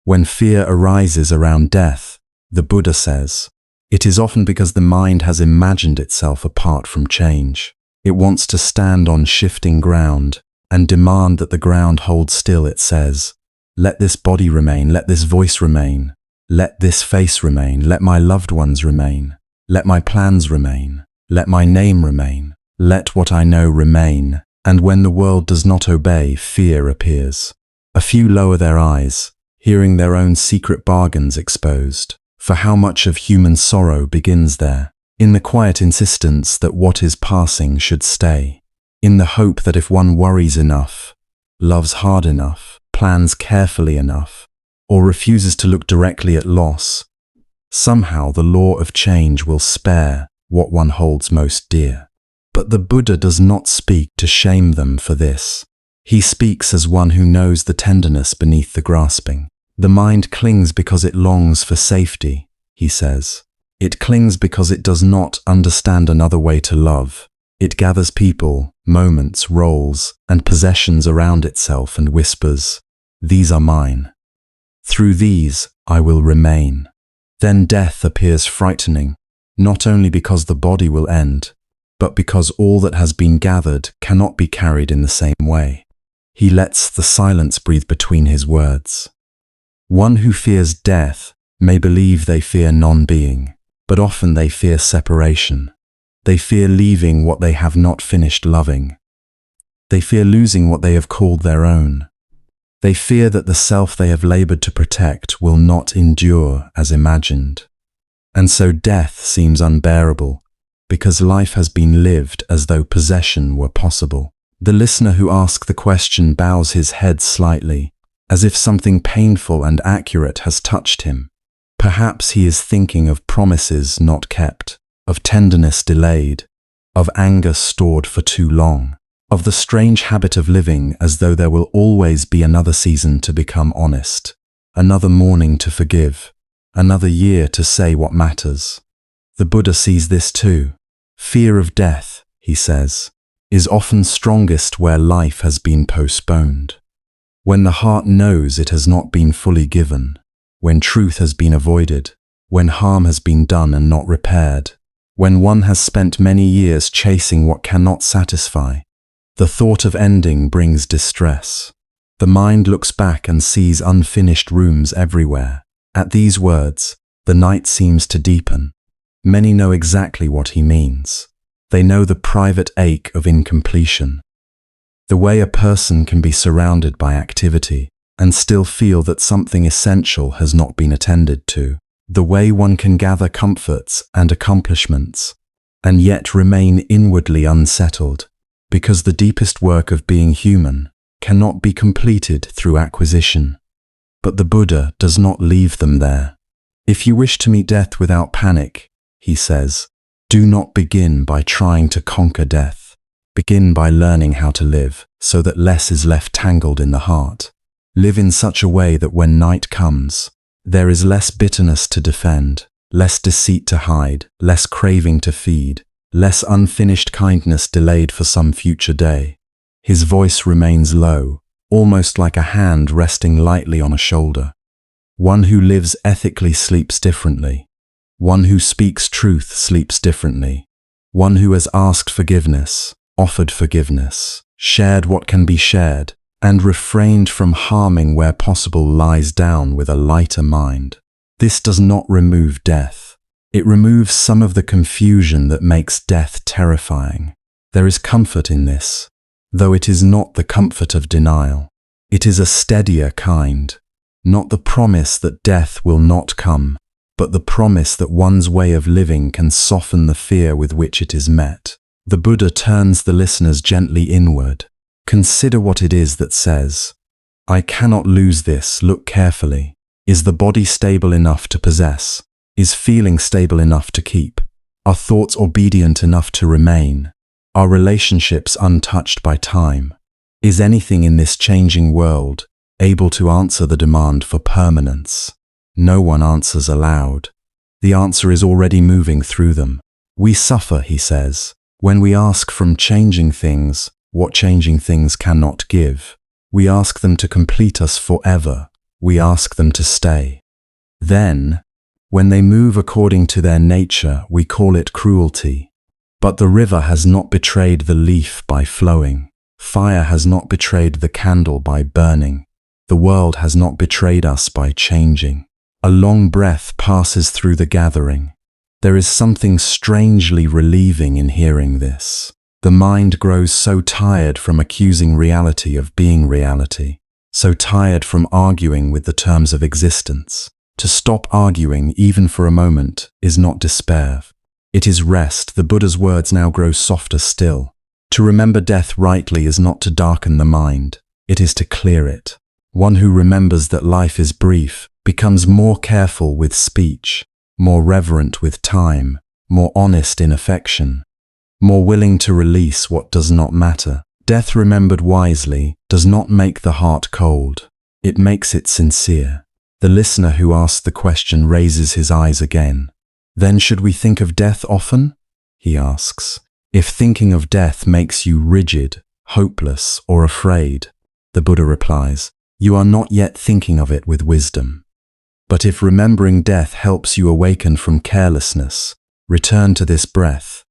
When fear arises around death, the Buddha says, it is often because the mind has imagined itself apart from change. It wants to stand on shifting ground and demand that the ground hold still. It says, let this body remain, let this voice remain, let this face remain, let my loved ones remain, let my plans remain, let my name remain, let what I know remain. And when the world does not obey, fear appears. A few lower their eyes, hearing their own secret bargains exposed. For how much of human sorrow begins there, in the quiet insistence that what is passing should stay, in the hope that if one worries enough, loves hard enough, plans carefully enough, or refuses to look directly at loss, somehow the law of change will spare what one holds most dear. But the Buddha does not speak to shame them for this. He speaks as one who knows the tenderness beneath the grasping. The mind clings because it longs for safety, he says. It clings because it does not understand another way to love. It gathers people, moments, roles, and possessions around itself and whispers, these are mine. Through these I will remain. Then death appears frightening, not only because the body will end, but because all that has been gathered cannot be carried in the same way. He lets the silence breathe between his words. One who fears death may believe they fear non-being, but often they fear separation. They fear leaving what they have not finished loving. They fear losing what they have called their own. They fear that the self they have labored to protect will not endure as imagined. And so death seems unbearable, because life has been lived as though possession were possible. The listener who asks the question bows his head slightly, as if something painful and accurate has touched him. Perhaps he is thinking of promises not kept, of tenderness delayed, of anger stored for too long, of the strange habit of living as though there will always be another season to become honest, another morning to forgive, another year to say what matters. The Buddha sees this too. Fear of death, he says, is often strongest where life has been postponed. When the heart knows it has not been fully given, when truth has been avoided, when harm has been done and not repaired, when one has spent many years chasing what cannot satisfy, the thought of ending brings distress. The mind looks back and sees unfinished rooms everywhere. At these words, the night seems to deepen. Many know exactly what he means. They know the private ache of incompletion. The way a person can be surrounded by activity and still feel that something essential has not been attended to. The way one can gather comforts and accomplishments and yet remain inwardly unsettled, because the deepest work of being human cannot be completed through acquisition. But the Buddha does not leave them there. If you wish to meet death without panic, he says, do not begin by trying to conquer death. Begin by learning how to live so that less is left tangled in the heart. Live in such a way that when night comes, there is less bitterness to defend, less deceit to hide, less craving to feed, less unfinished kindness delayed for some future day. His voice remains low, almost like a hand resting lightly on a shoulder. One who lives ethically sleeps differently. One who speaks truth sleeps differently. One who has asked forgiveness, offered forgiveness, shared what can be shared, and refrained from harming where possible lies down with a lighter mind. This does not remove death. It removes some of the confusion that makes death terrifying. There is comfort in this, though it is not the comfort of denial. It is a steadier kind, not the promise that death will not come, but the promise that one's way of living can soften the fear with which it is met. The Buddha turns the listeners gently inward. Consider what it is that says, "I cannot lose this, look carefully. Is the body stable enough to possess? Is feeling stable enough to keep? Are thoughts obedient enough to remain? Are relationships untouched by time? Is anything in this changing world able to answer the demand for permanence?" No one answers aloud. The answer is already moving through them. We suffer, he says, when we ask from changing things what changing things cannot give. We ask them to complete us forever. We ask them to stay. Then, when they move according to their nature, we call it cruelty. But the river has not betrayed the leaf by flowing. Fire has not betrayed the candle by burning. The world has not betrayed us by changing. A long breath passes through the gathering. There is something strangely relieving in hearing this. The mind grows so tired from accusing reality of being reality, so tired from arguing with the terms of existence. To stop arguing, even for a moment, is not despair. It is rest. The Buddha's words now grow softer still. To remember death rightly is not to darken the mind, it is to clear it. One who remembers that life is brief becomes more careful with speech, more reverent with time, more honest in affection, more willing to release what does not matter. Death remembered wisely does not make the heart cold, it makes it sincere. The listener who asked the question raises his eyes again. Then should we think of death often? He asks. If thinking of death makes you rigid, hopeless, or afraid, the Buddha replies, you are not yet thinking of it with wisdom. But if remembering death helps you awaken from carelessness, return to this breath.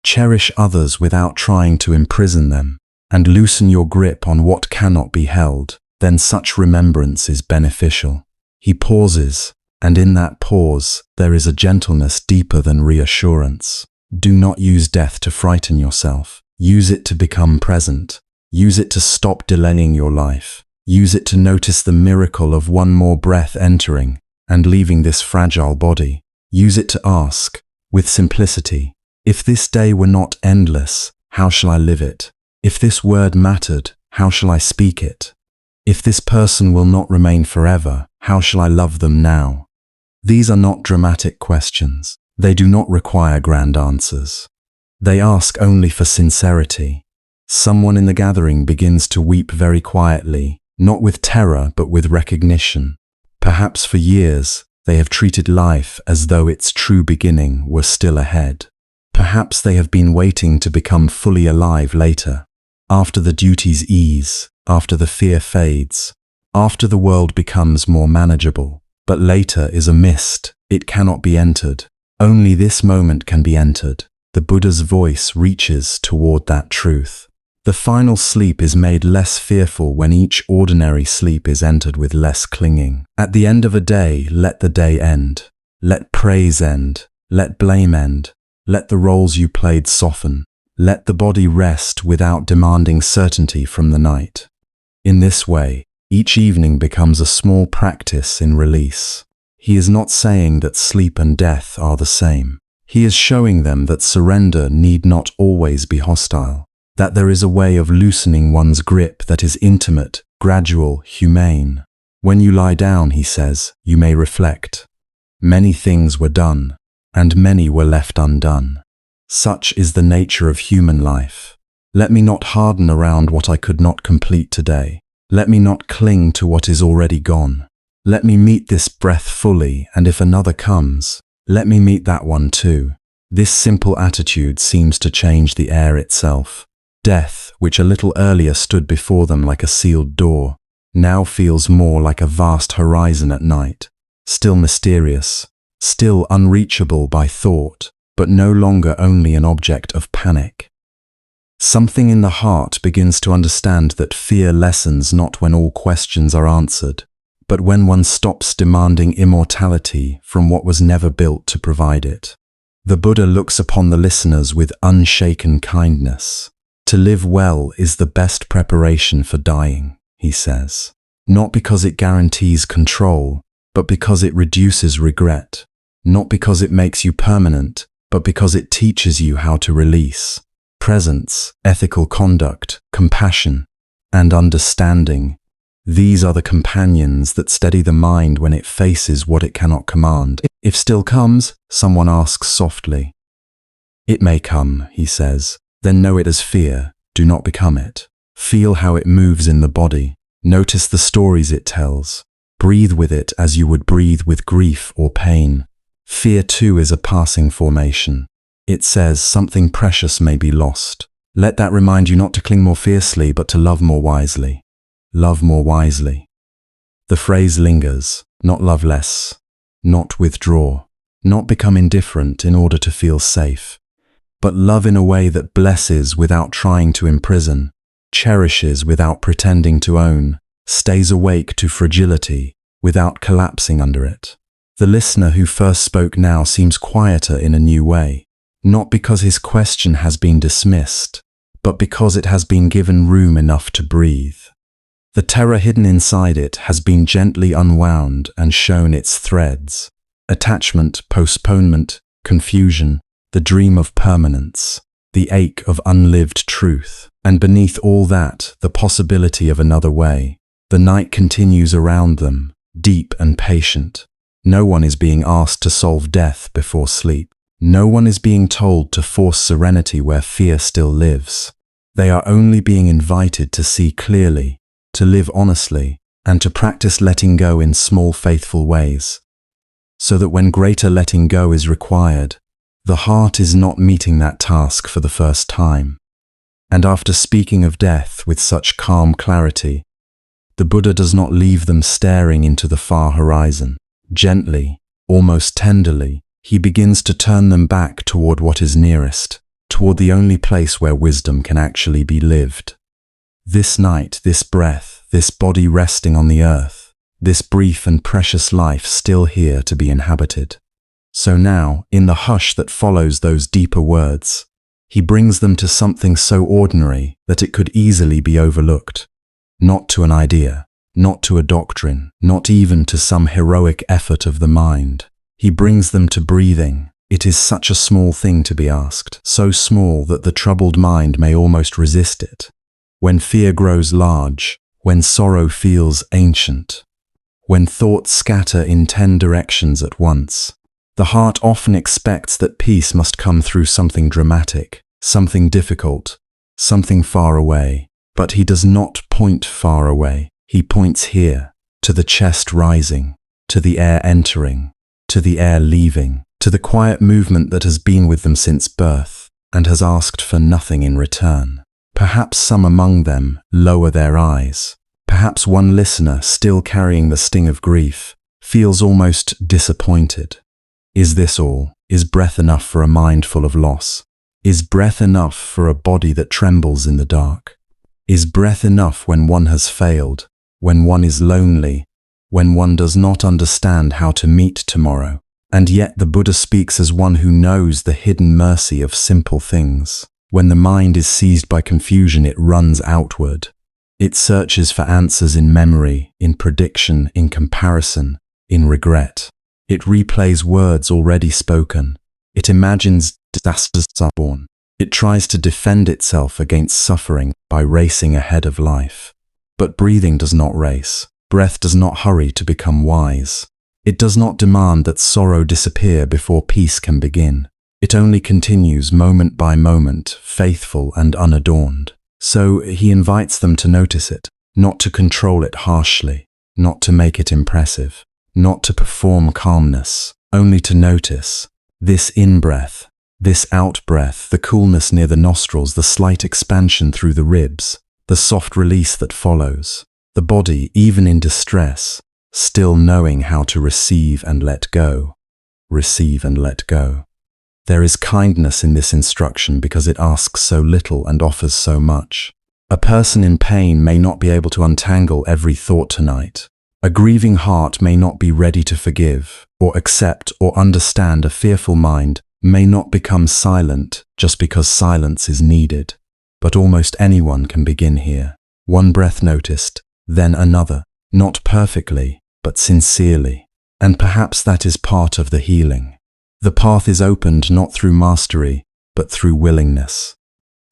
Cherish others without trying to imprison them, and loosen your grip on what cannot be held, then such remembrance is beneficial. He pauses, and in that pause, there is a gentleness deeper than reassurance. Do not use death to frighten yourself. Use it to become present. Use it to stop delaying your life. Use it to notice the miracle of one more breath entering and leaving this fragile body. Use it to ask, with simplicity, if this day were not endless, how shall I live it? If this word mattered, how shall I speak it? If this person will not remain forever, how shall I love them now? These are not dramatic questions. They do not require grand answers. They ask only for sincerity. Someone in the gathering begins to weep very quietly, not with terror but with recognition. Perhaps for years, they have treated life as though its true beginning were still ahead. Perhaps they have been waiting to become fully alive later, after the duties ease, after the fear fades, after the world becomes more manageable. But later is a mist, it cannot be entered. Only this moment can be entered. The Buddha's voice reaches toward that truth. The final sleep is made less fearful when each ordinary sleep is entered with less clinging. At the end of a day, let the day end. Let praise end. Let blame end. Let the roles you played soften. Let the body rest without demanding certainty from the night. In this way, each evening becomes a small practice in release. He is not saying that sleep and death are the same. He is showing them that surrender need not always be hostile, that there is a way of loosening one's grip that is intimate, gradual, humane. When you lie down, he says, you may reflect. Many things were done, and many were left undone. Such is the nature of human life. Let me not harden around what I could not complete today. Let me not cling to what is already gone. Let me meet this breath fully, and if another comes, let me meet that one too. This simple attitude seems to change the air itself. Death, which a little earlier stood before them like a sealed door, now feels more like a vast horizon at night, still mysterious, still unreachable by thought, but no longer only an object of panic. Something in the heart begins to understand that fear lessens not when all questions are answered, but when one stops demanding immortality from what was never built to provide it. The Buddha looks upon the listeners with unshaken kindness. To live well is the best preparation for dying, he says, not because it guarantees control, but because it reduces regret. not because it makes you permanent, but because it teaches you how to release. Presence, ethical conduct, compassion, and understanding. These are the companions that steady the mind when it faces what it cannot command. If still comes, someone asks softly. It may come, he says. Then know it as fear. Do not become it. Feel how it moves in the body. Notice the stories it tells. Breathe with it as you would breathe with grief or pain. Fear too is a passing formation. It says something precious may be lost. Let that remind you not to cling more fiercely, but to love more wisely. Love more wisely. The phrase lingers, not love less, not withdraw, not become indifferent in order to feel safe, but love in a way that blesses without trying to imprison, cherishes without pretending to own, stays awake to fragility without collapsing under it. The listener who first spoke now seems quieter in a new way, not because his question has been dismissed, but because it has been given room enough to breathe. The terror hidden inside it has been gently unwound and shown its threads. Attachment, postponement, confusion, the dream of permanence, the ache of unlived truth, and beneath all that, the possibility of another way. The night continues around them, deep and patient. No one is being asked to solve death before sleep. No one is being told to force serenity where fear still lives. They are only being invited to see clearly, to live honestly, and to practice letting go in small faithful ways, so that when greater letting go is required, the heart is not meeting that task for the first time. And after speaking of death with such calm clarity, the Buddha does not leave them staring into the far horizon. Gently, almost tenderly, he begins to turn them back toward what is nearest, toward the only place where wisdom can actually be lived. This night, this breath, this body resting on the earth, this brief and precious life still here to be inhabited. So now, in the hush that follows those deeper words, he brings them to something so ordinary that it could easily be overlooked. Not to an idea, not to a doctrine, not even to some heroic effort of the mind. He brings them to breathing. It is such a small thing to be asked, so small that the troubled mind may almost resist it. When fear grows large, when sorrow feels ancient, when thoughts scatter in 10 directions at once, the heart often expects that peace must come through something dramatic, something difficult, something far away. But he does not point far away. He points here, to the chest rising, to the air entering, to the air leaving, to the quiet movement that has been with them since birth and has asked for nothing in return. Perhaps some among them lower their eyes. Perhaps one listener, still carrying the sting of grief, feels almost disappointed. Is this all? Is breath enough for a mind full of loss? Is breath enough for a body that trembles in the dark? Is breath enough when one has failed, when one is lonely, when one does not understand how to meet tomorrow? And yet the Buddha speaks as one who knows the hidden mercy of simple things. When the mind is seized by confusion, it runs outward. It searches for answers in memory, in prediction, in comparison, in regret. It replays words already spoken. It imagines disasters are born. It tries to defend itself against suffering by racing ahead of life. But breathing does not race. Breath does not hurry to become wise. It does not demand that sorrow disappear before peace can begin. It only continues moment by moment, faithful and unadorned. So he invites them to notice it, not to control it harshly, not to make it impressive, not to perform calmness, only to notice this in-breath, this out-breath, the coolness near the nostrils, the slight expansion through the ribs, the soft release that follows, the body, even in distress, still knowing how to receive and let go. Receive and let go. There is kindness in this instruction because it asks so little and offers so much. A person in pain may not be able to untangle every thought tonight. A grieving heart may not be ready to forgive, or accept or understand. A fearful mind may not become silent just because silence is needed. But almost anyone can begin here. One breath noticed, then another, not perfectly, but sincerely. And perhaps that is part of the healing. The path is opened not through mastery, but through willingness.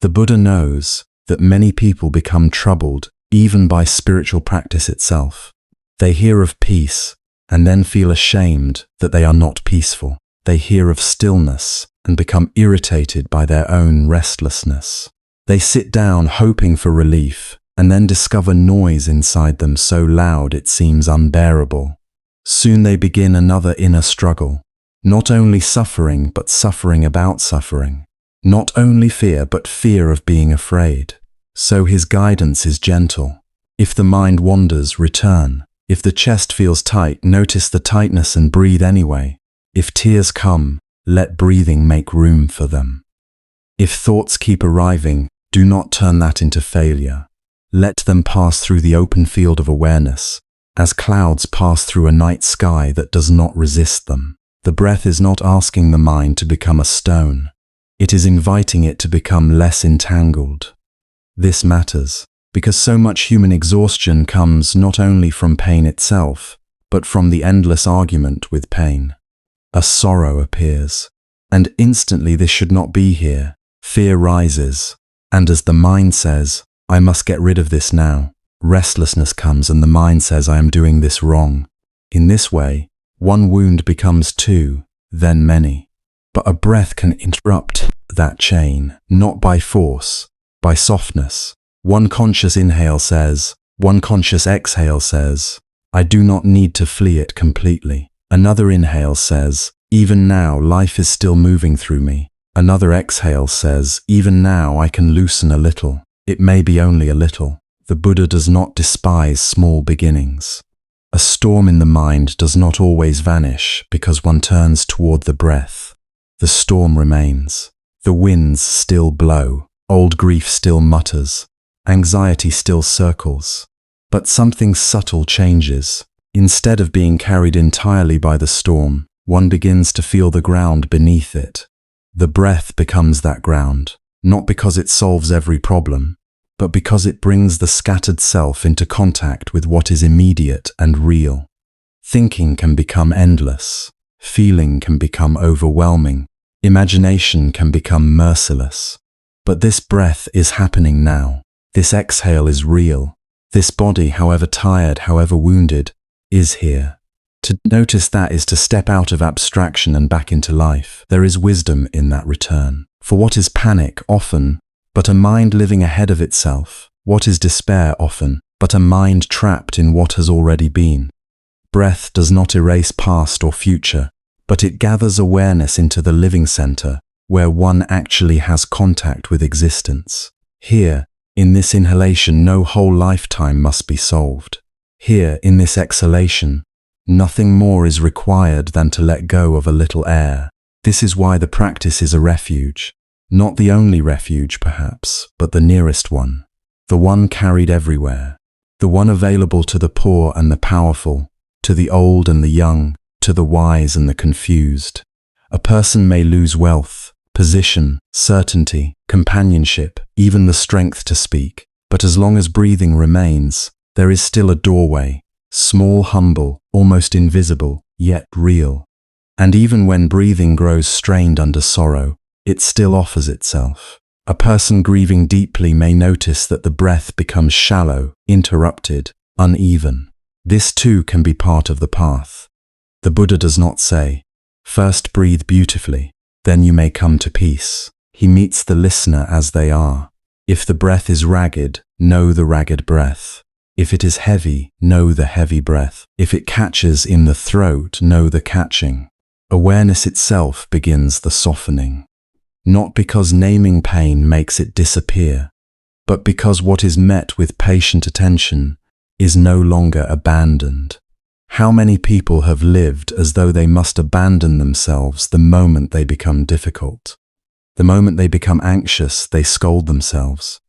The Buddha knows that many people become troubled even by spiritual practice itself. They hear of peace and then feel ashamed that they are not peaceful. They hear of stillness and become irritated by their own restlessness. They sit down hoping for relief and then discover noise inside them so loud it seems unbearable. Soon they begin another inner struggle, not only suffering but suffering about suffering, not only fear but fear of being afraid. So his guidance is gentle. If the mind wanders, return. If the chest feels tight, notice the tightness and breathe anyway. If tears come, let breathing make room for them. If thoughts keep arriving, do not turn that into failure. Let them pass through the open field of awareness, as clouds pass through a night sky that does not resist them. The breath is not asking the mind to become a stone. It is inviting it to become less entangled. This matters, because so much human exhaustion comes not only from pain itself, but from the endless argument with pain. A sorrow appears, and instantly this should not be here. Fear rises, and as the mind says, I must get rid of this now, restlessness comes and the mind says I am doing this wrong. In this way, one wound becomes two, then many. But a breath can interrupt that chain, not by force, by softness. One conscious inhale says, one conscious exhale says, I do not need to flee it completely. Another inhale says, even now life is still moving through me. Another exhale says, even now I can loosen a little. It may be only a little. The Buddha does not despise small beginnings. A storm in the mind does not always vanish because one turns toward the breath. The storm remains. The winds still blow. Old grief still mutters. Anxiety still circles. But something subtle changes. Instead of being carried entirely by the storm, one begins to feel the ground beneath it. The breath becomes that ground, not because it solves every problem, but because it brings the scattered self into contact with what is immediate and real. Thinking can become endless. Feeling can become overwhelming. Imagination can become merciless. But this breath is happening now. This exhale is real. This body, however tired, however wounded, is here. To notice that is to step out of abstraction and back into life. There is wisdom in that return. For what is panic often, but a mind living ahead of itself? What is despair often, but a mind trapped in what has already been? Breath does not erase past or future, but it gathers awareness into the living center, where one actually has contact with existence. Here, in this inhalation, no whole lifetime must be solved. Here, in this exhalation, nothing more is required than to let go of a little air. This is why the practice is a refuge. Not the only refuge, perhaps, but the nearest one. The one carried everywhere. The one available to the poor and the powerful, to the old and the young, to the wise and the confused. A person may lose wealth, position, certainty, companionship, even the strength to speak, but as long as breathing remains, there is still a doorway, small, humble, almost invisible, yet real. And even when breathing grows strained under sorrow, it still offers itself. A person grieving deeply may notice that the breath becomes shallow, interrupted, uneven. This too can be part of the path. The Buddha does not say, first breathe beautifully, then you may come to peace. He meets the listener as they are. If the breath is ragged, know the ragged breath. If it is heavy, know the heavy breath. If it catches in the throat, know the catching. Awareness itself begins the softening. Not because naming pain makes it disappear, but because what is met with patient attention is no longer abandoned. How many people have lived as though they must abandon themselves the moment they become difficult? The moment they become anxious, they scold themselves.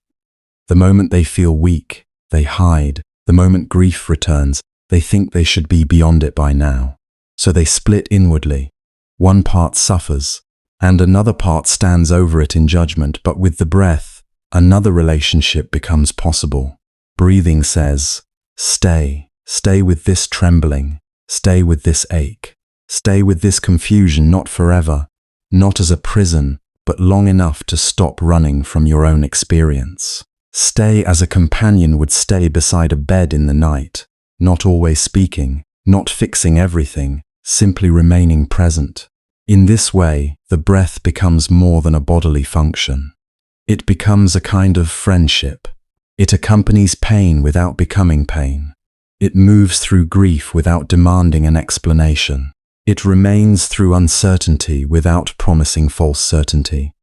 The moment they feel weak, they hide. The moment grief returns, they think they should be beyond it by now. So they split inwardly. One part suffers, and another part stands over it in judgment, but with the breath, another relationship becomes possible. Breathing says, stay with this trembling, stay with this ache. Stay with this confusion not forever, not as a prison, but long enough to stop running from your own experience. Stay as a companion would stay beside a bed in the night, not always speaking, not fixing everything, simply remaining present. In this way, the breath becomes more than a bodily function. It becomes a kind of friendship. It accompanies pain without becoming pain. It moves through grief without demanding an explanation. It remains through uncertainty without promising false certainty.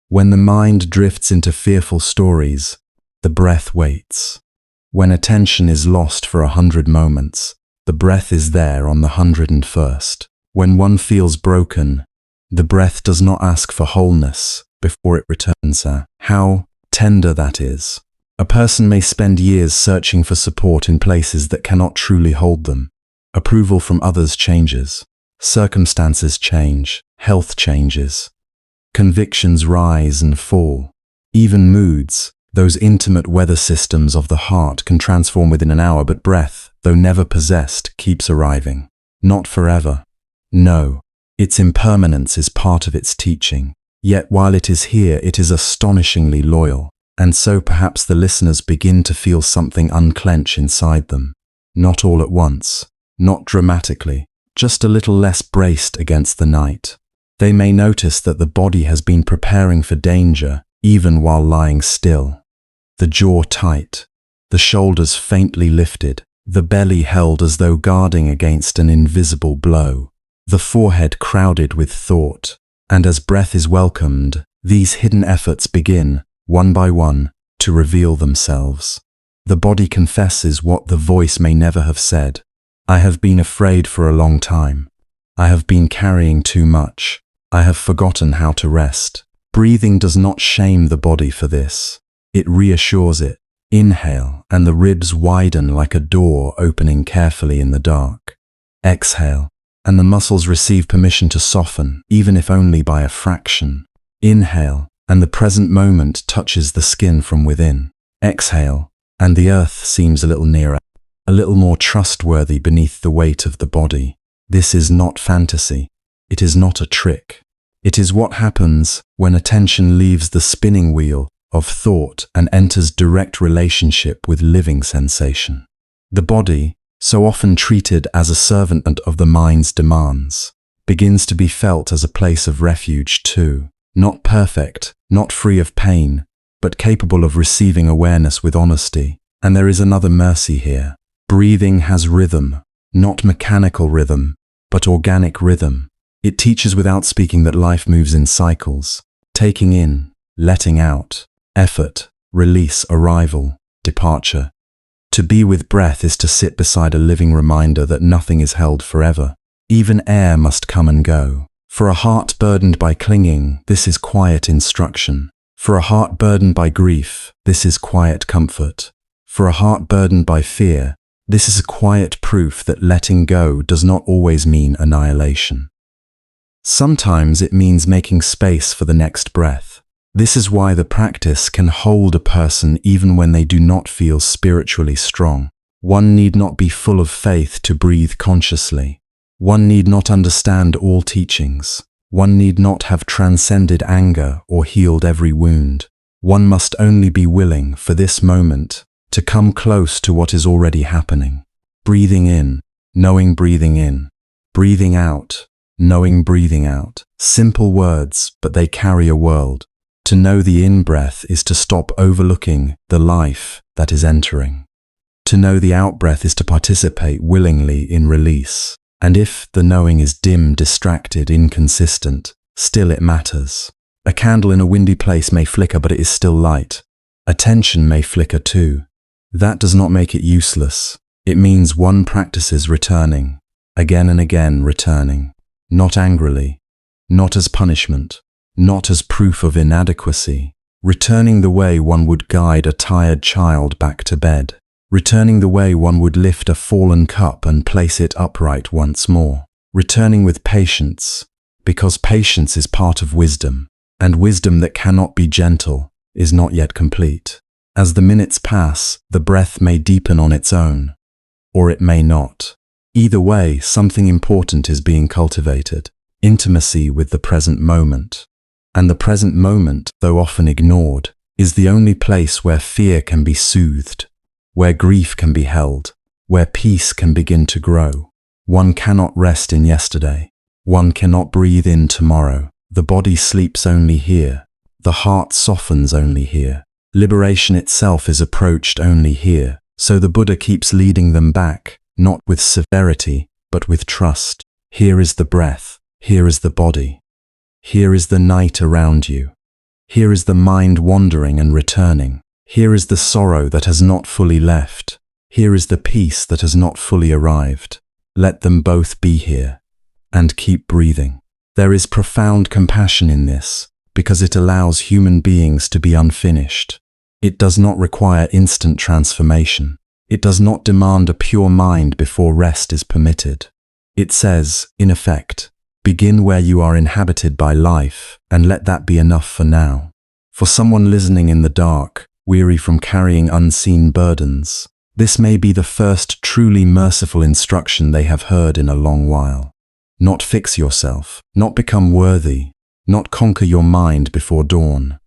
When the mind drifts into fearful stories, the breath waits. When attention is lost for 100 moments, the breath is there on the 101st. When one feels broken, the breath does not ask for wholeness before it returns. How tender that is. A person may spend years searching for support in places that cannot truly hold them. Approval from others changes. Circumstances change. Health changes. Convictions rise and fall. Even moods, those intimate weather systems of the heart, can transform within an hour, but breath, though never possessed, keeps arriving. Not forever. No, its impermanence is part of its teaching. Yet while it is here, it is astonishingly loyal. And so perhaps the listeners begin to feel something unclench inside them. Not all at once, not dramatically, just a little less braced against the night. They may notice that the body has been preparing for danger, even while lying still. The jaw tight, the shoulders faintly lifted, the belly held as though guarding against an invisible blow, the forehead crowded with thought. And as breath is welcomed, these hidden efforts begin, one by one, to reveal themselves. The body confesses what the voice may never have said. I have been afraid for a long time. I have been carrying too much. I have forgotten how to rest. Breathing does not shame the body for this. It reassures it. Inhale, and the ribs widen like a door opening carefully in the dark. Exhale, and the muscles receive permission to soften, even if only by a fraction. Inhale, and the present moment touches the skin from within. Exhale, and the earth seems a little nearer, a little more trustworthy beneath the weight of the body. This is not fantasy. It is not a trick. It is what happens when attention leaves the spinning wheel of thought and enters direct relationship with living sensation. The body, so often treated as a servant of the mind's demands, begins to be felt as a place of refuge too. Not perfect, not free of pain, but capable of receiving awareness with honesty. And there is another mercy here. Breathing has rhythm, not mechanical rhythm, but organic rhythm. It teaches without speaking that life moves in cycles, taking in, letting out, effort, release, arrival, departure. To be with breath is to sit beside a living reminder that nothing is held forever. Even air must come and go. For a heart burdened by clinging, this is quiet instruction. For a heart burdened by grief, this is quiet comfort. For a heart burdened by fear, this is a quiet proof that letting go does not always mean annihilation. Sometimes it means making space for the next breath. This is why the practice can hold a person even when they do not feel spiritually strong. One need not be full of faith to breathe consciously. One need not understand all teachings. One need not have transcended anger or healed every wound. One must only be willing for this moment to come close to what is already happening. Breathing in, knowing breathing in. Breathing out, knowing breathing out. Simple words, but they carry a world. To know the in-breath is to stop overlooking the life that is entering. To know the out-breath is to participate willingly in release. And if the knowing is dim, distracted, inconsistent, still it matters. A candle in a windy place may flicker, but it is still light. Attention may flicker too. That does not make it useless. It means one practices returning, again and again returning, not angrily, not as punishment, not as proof of inadequacy, returning the way one would guide a tired child back to bed. Returning the way one would lift a fallen cup and place it upright once more. Returning with patience, because patience is part of wisdom, and wisdom that cannot be gentle is not yet complete. As the minutes pass, the breath may deepen on its own, or it may not. Either way, something important is being cultivated: intimacy with the present moment. And the present moment, though often ignored, is the only place where fear can be soothed, where grief can be held, where peace can begin to grow. One cannot rest in yesterday. One cannot breathe in tomorrow. The body sleeps only here. The heart softens only here. Liberation itself is approached only here. So the Buddha keeps leading them back, not with severity, but with trust. Here is the breath. Here is the body. Here is the night around you. Here is the mind wandering and returning. Here is the sorrow that has not fully left. Here is the peace that has not fully arrived. Let them both be here, and keep breathing. There is profound compassion in this, because it allows human beings to be unfinished. It does not require instant transformation. It does not demand a pure mind before rest is permitted. It says, in effect, begin where you are inhabited by life, and let that be enough for now. For someone listening in the dark, weary from carrying unseen burdens, this may be the first truly merciful instruction they have heard in a long while. Not fix yourself, not become worthy, not conquer your mind before dawn.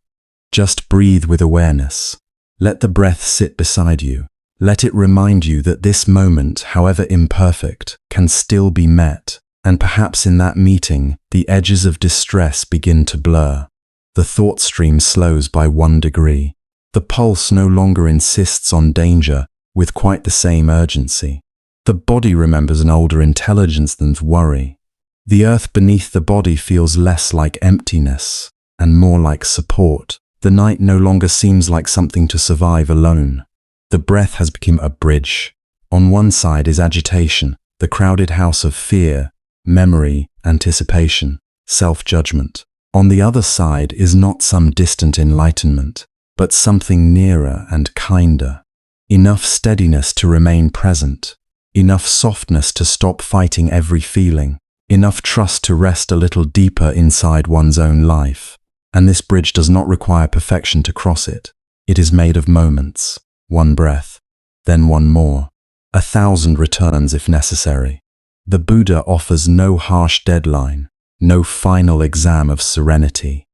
Just breathe with awareness. Let the breath sit beside you. Let it remind you that this moment, however imperfect, can still be met. And perhaps in that meeting, the edges of distress begin to blur. The thought stream slows by 1 degree. The pulse no longer insists on danger with quite the same urgency. The body remembers an older intelligence than worry. The earth beneath the body feels less like emptiness and more like support. The night no longer seems like something to survive alone. The breath has become a bridge. On one side is agitation, the crowded house of fear, memory, anticipation, self-judgment. On the other side is not some distant enlightenment, but something nearer and kinder. Enough steadiness to remain present, enough softness to stop fighting every feeling, enough trust to rest a little deeper inside one's own life. And this bridge does not require perfection to cross it. It is made of moments, one breath, then one more, 1,000 returns if necessary. The Buddha offers no harsh deadline, no final exam of serenity.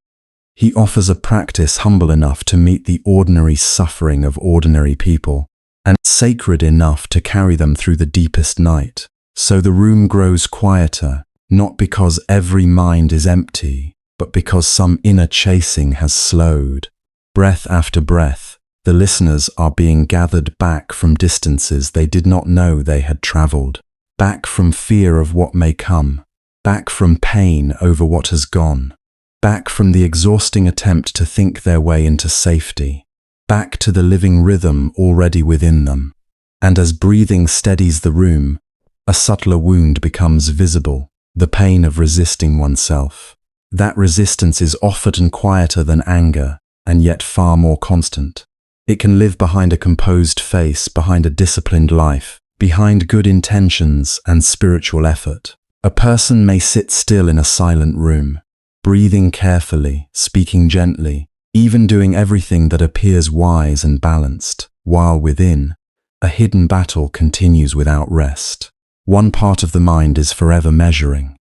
He offers a practice humble enough to meet the ordinary suffering of ordinary people, and sacred enough to carry them through the deepest night. So the room grows quieter, not because every mind is empty, but because some inner chasing has slowed. Breath after breath, the listeners are being gathered back from distances they did not know they had traveled. Back from fear of what may come, back from pain over what has gone, back from the exhausting attempt to think their way into safety, back to the living rhythm already within them. And as breathing steadies the room, a subtler wound becomes visible, the pain of resisting oneself. That resistance is often quieter than anger, and yet far more constant. It can live behind a composed face, behind a disciplined life, behind good intentions and spiritual effort. A person may sit still in a silent room, breathing carefully, speaking gently, even doing everything that appears wise and balanced, while within, a hidden battle continues without rest. One part of the mind is forever measuring,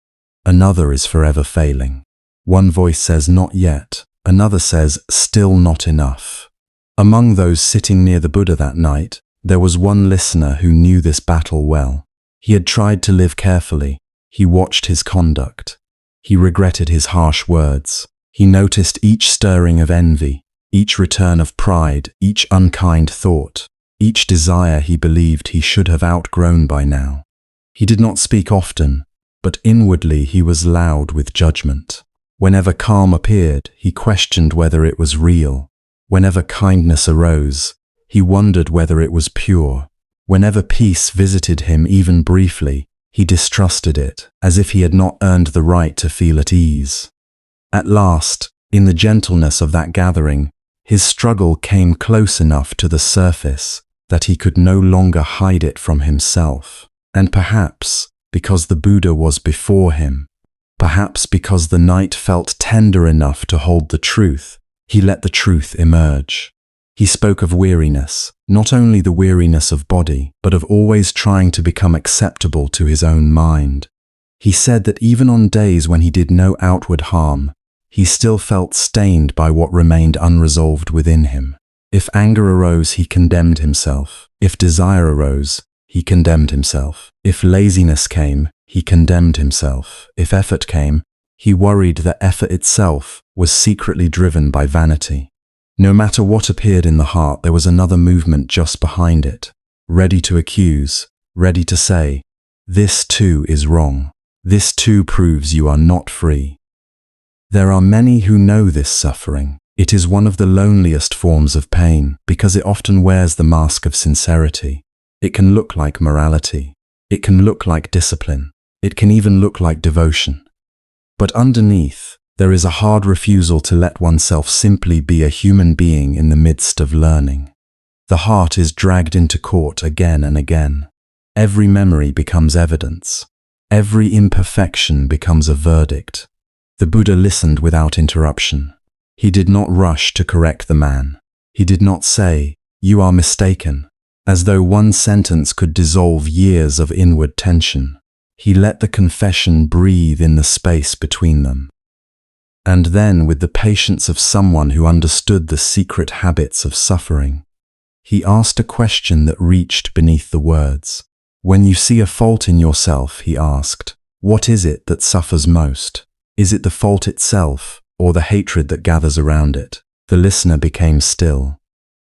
another is forever failing. One voice says not yet, another says still not enough. Among those sitting near the Buddha that night, there was one listener who knew this battle well. He had tried to live carefully. He watched his conduct. He regretted his harsh words. He noticed each stirring of envy, each return of pride, each unkind thought, each desire he believed he should have outgrown by now. He did not speak often, but inwardly he was loud with judgment. Whenever calm appeared, he questioned whether it was real. Whenever kindness arose, he wondered whether it was pure. Whenever peace visited him even briefly, he distrusted it, as if he had not earned the right to feel at ease. At last, in the gentleness of that gathering, his struggle came close enough to the surface that he could no longer hide it from himself. And perhaps, because the Buddha was before him, perhaps because the night felt tender enough to hold the truth, he let the truth emerge. He spoke of weariness, not only the weariness of body, but of always trying to become acceptable to his own mind. He said that even on days when he did no outward harm, he still felt stained by what remained unresolved within him. If anger arose, he condemned himself. If desire arose, he condemned himself. If laziness came, he condemned himself. If effort came, he worried that effort itself was secretly driven by vanity. No matter what appeared in the heart, there was another movement just behind it, ready to accuse, ready to say, "This too is wrong. This too proves you are not free." There are many who know this suffering. It is one of the loneliest forms of pain because it often wears the mask of sincerity. It can look like morality. It can look like discipline. It can even look like devotion. But underneath, there is a hard refusal to let oneself simply be a human being in the midst of learning. The heart is dragged into court again and again. Every memory becomes evidence. Every imperfection becomes a verdict. The Buddha listened without interruption. He did not rush to correct the man. He did not say, "You are mistaken," as though one sentence could dissolve years of inward tension. He let the confession breathe in the space between them. And then, with the patience of someone who understood the secret habits of suffering, he asked a question that reached beneath the words. "When you see a fault in yourself," he asked, "what is it that suffers most? Is it the fault itself, or the hatred that gathers around it?" The listener became still.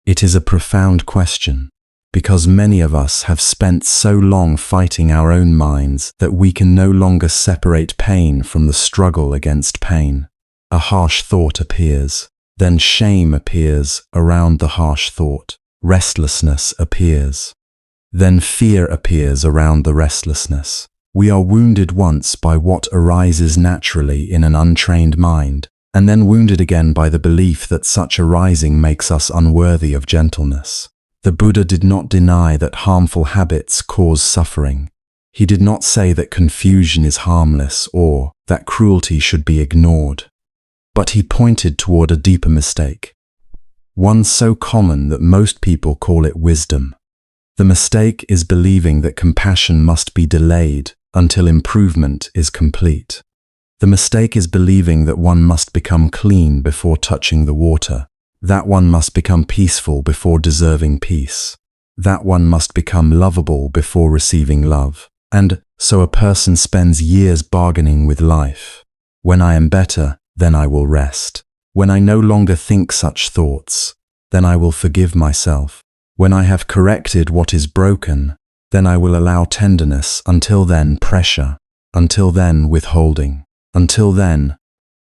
It is a profound question, because many of us have spent so long fighting our own minds that we can no longer separate pain from the struggle against pain. A harsh thought appears, then shame appears around the harsh thought. Restlessness appears. Then fear appears around the restlessness. We are wounded once by what arises naturally in an untrained mind, and then wounded again by the belief that such arising makes us unworthy of gentleness. The Buddha did not deny that harmful habits cause suffering. He did not say that confusion is harmless or that cruelty should be ignored. But he pointed toward a deeper mistake, one so common that most people call it wisdom. The mistake is believing that compassion must be delayed until improvement is complete. The mistake is believing that one must become clean before touching the water, that one must become peaceful before deserving peace, that one must become lovable before receiving love. And so a person spends years bargaining with life. When I am better, then I will rest. When I no longer think such thoughts, then I will forgive myself. When I have corrected what is broken, then I will allow tenderness. Until then, pressure. Until then, withholding. Until then,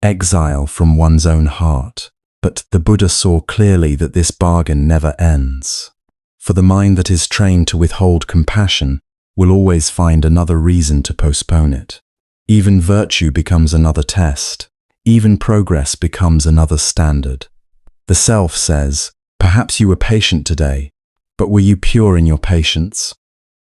exile from one's own heart. But the Buddha saw clearly that this bargain never ends. For the mind that is trained to withhold compassion will always find another reason to postpone it. Even virtue becomes another test. Even progress becomes another standard. The self says, "Perhaps you were patient today, but were you pure in your patience?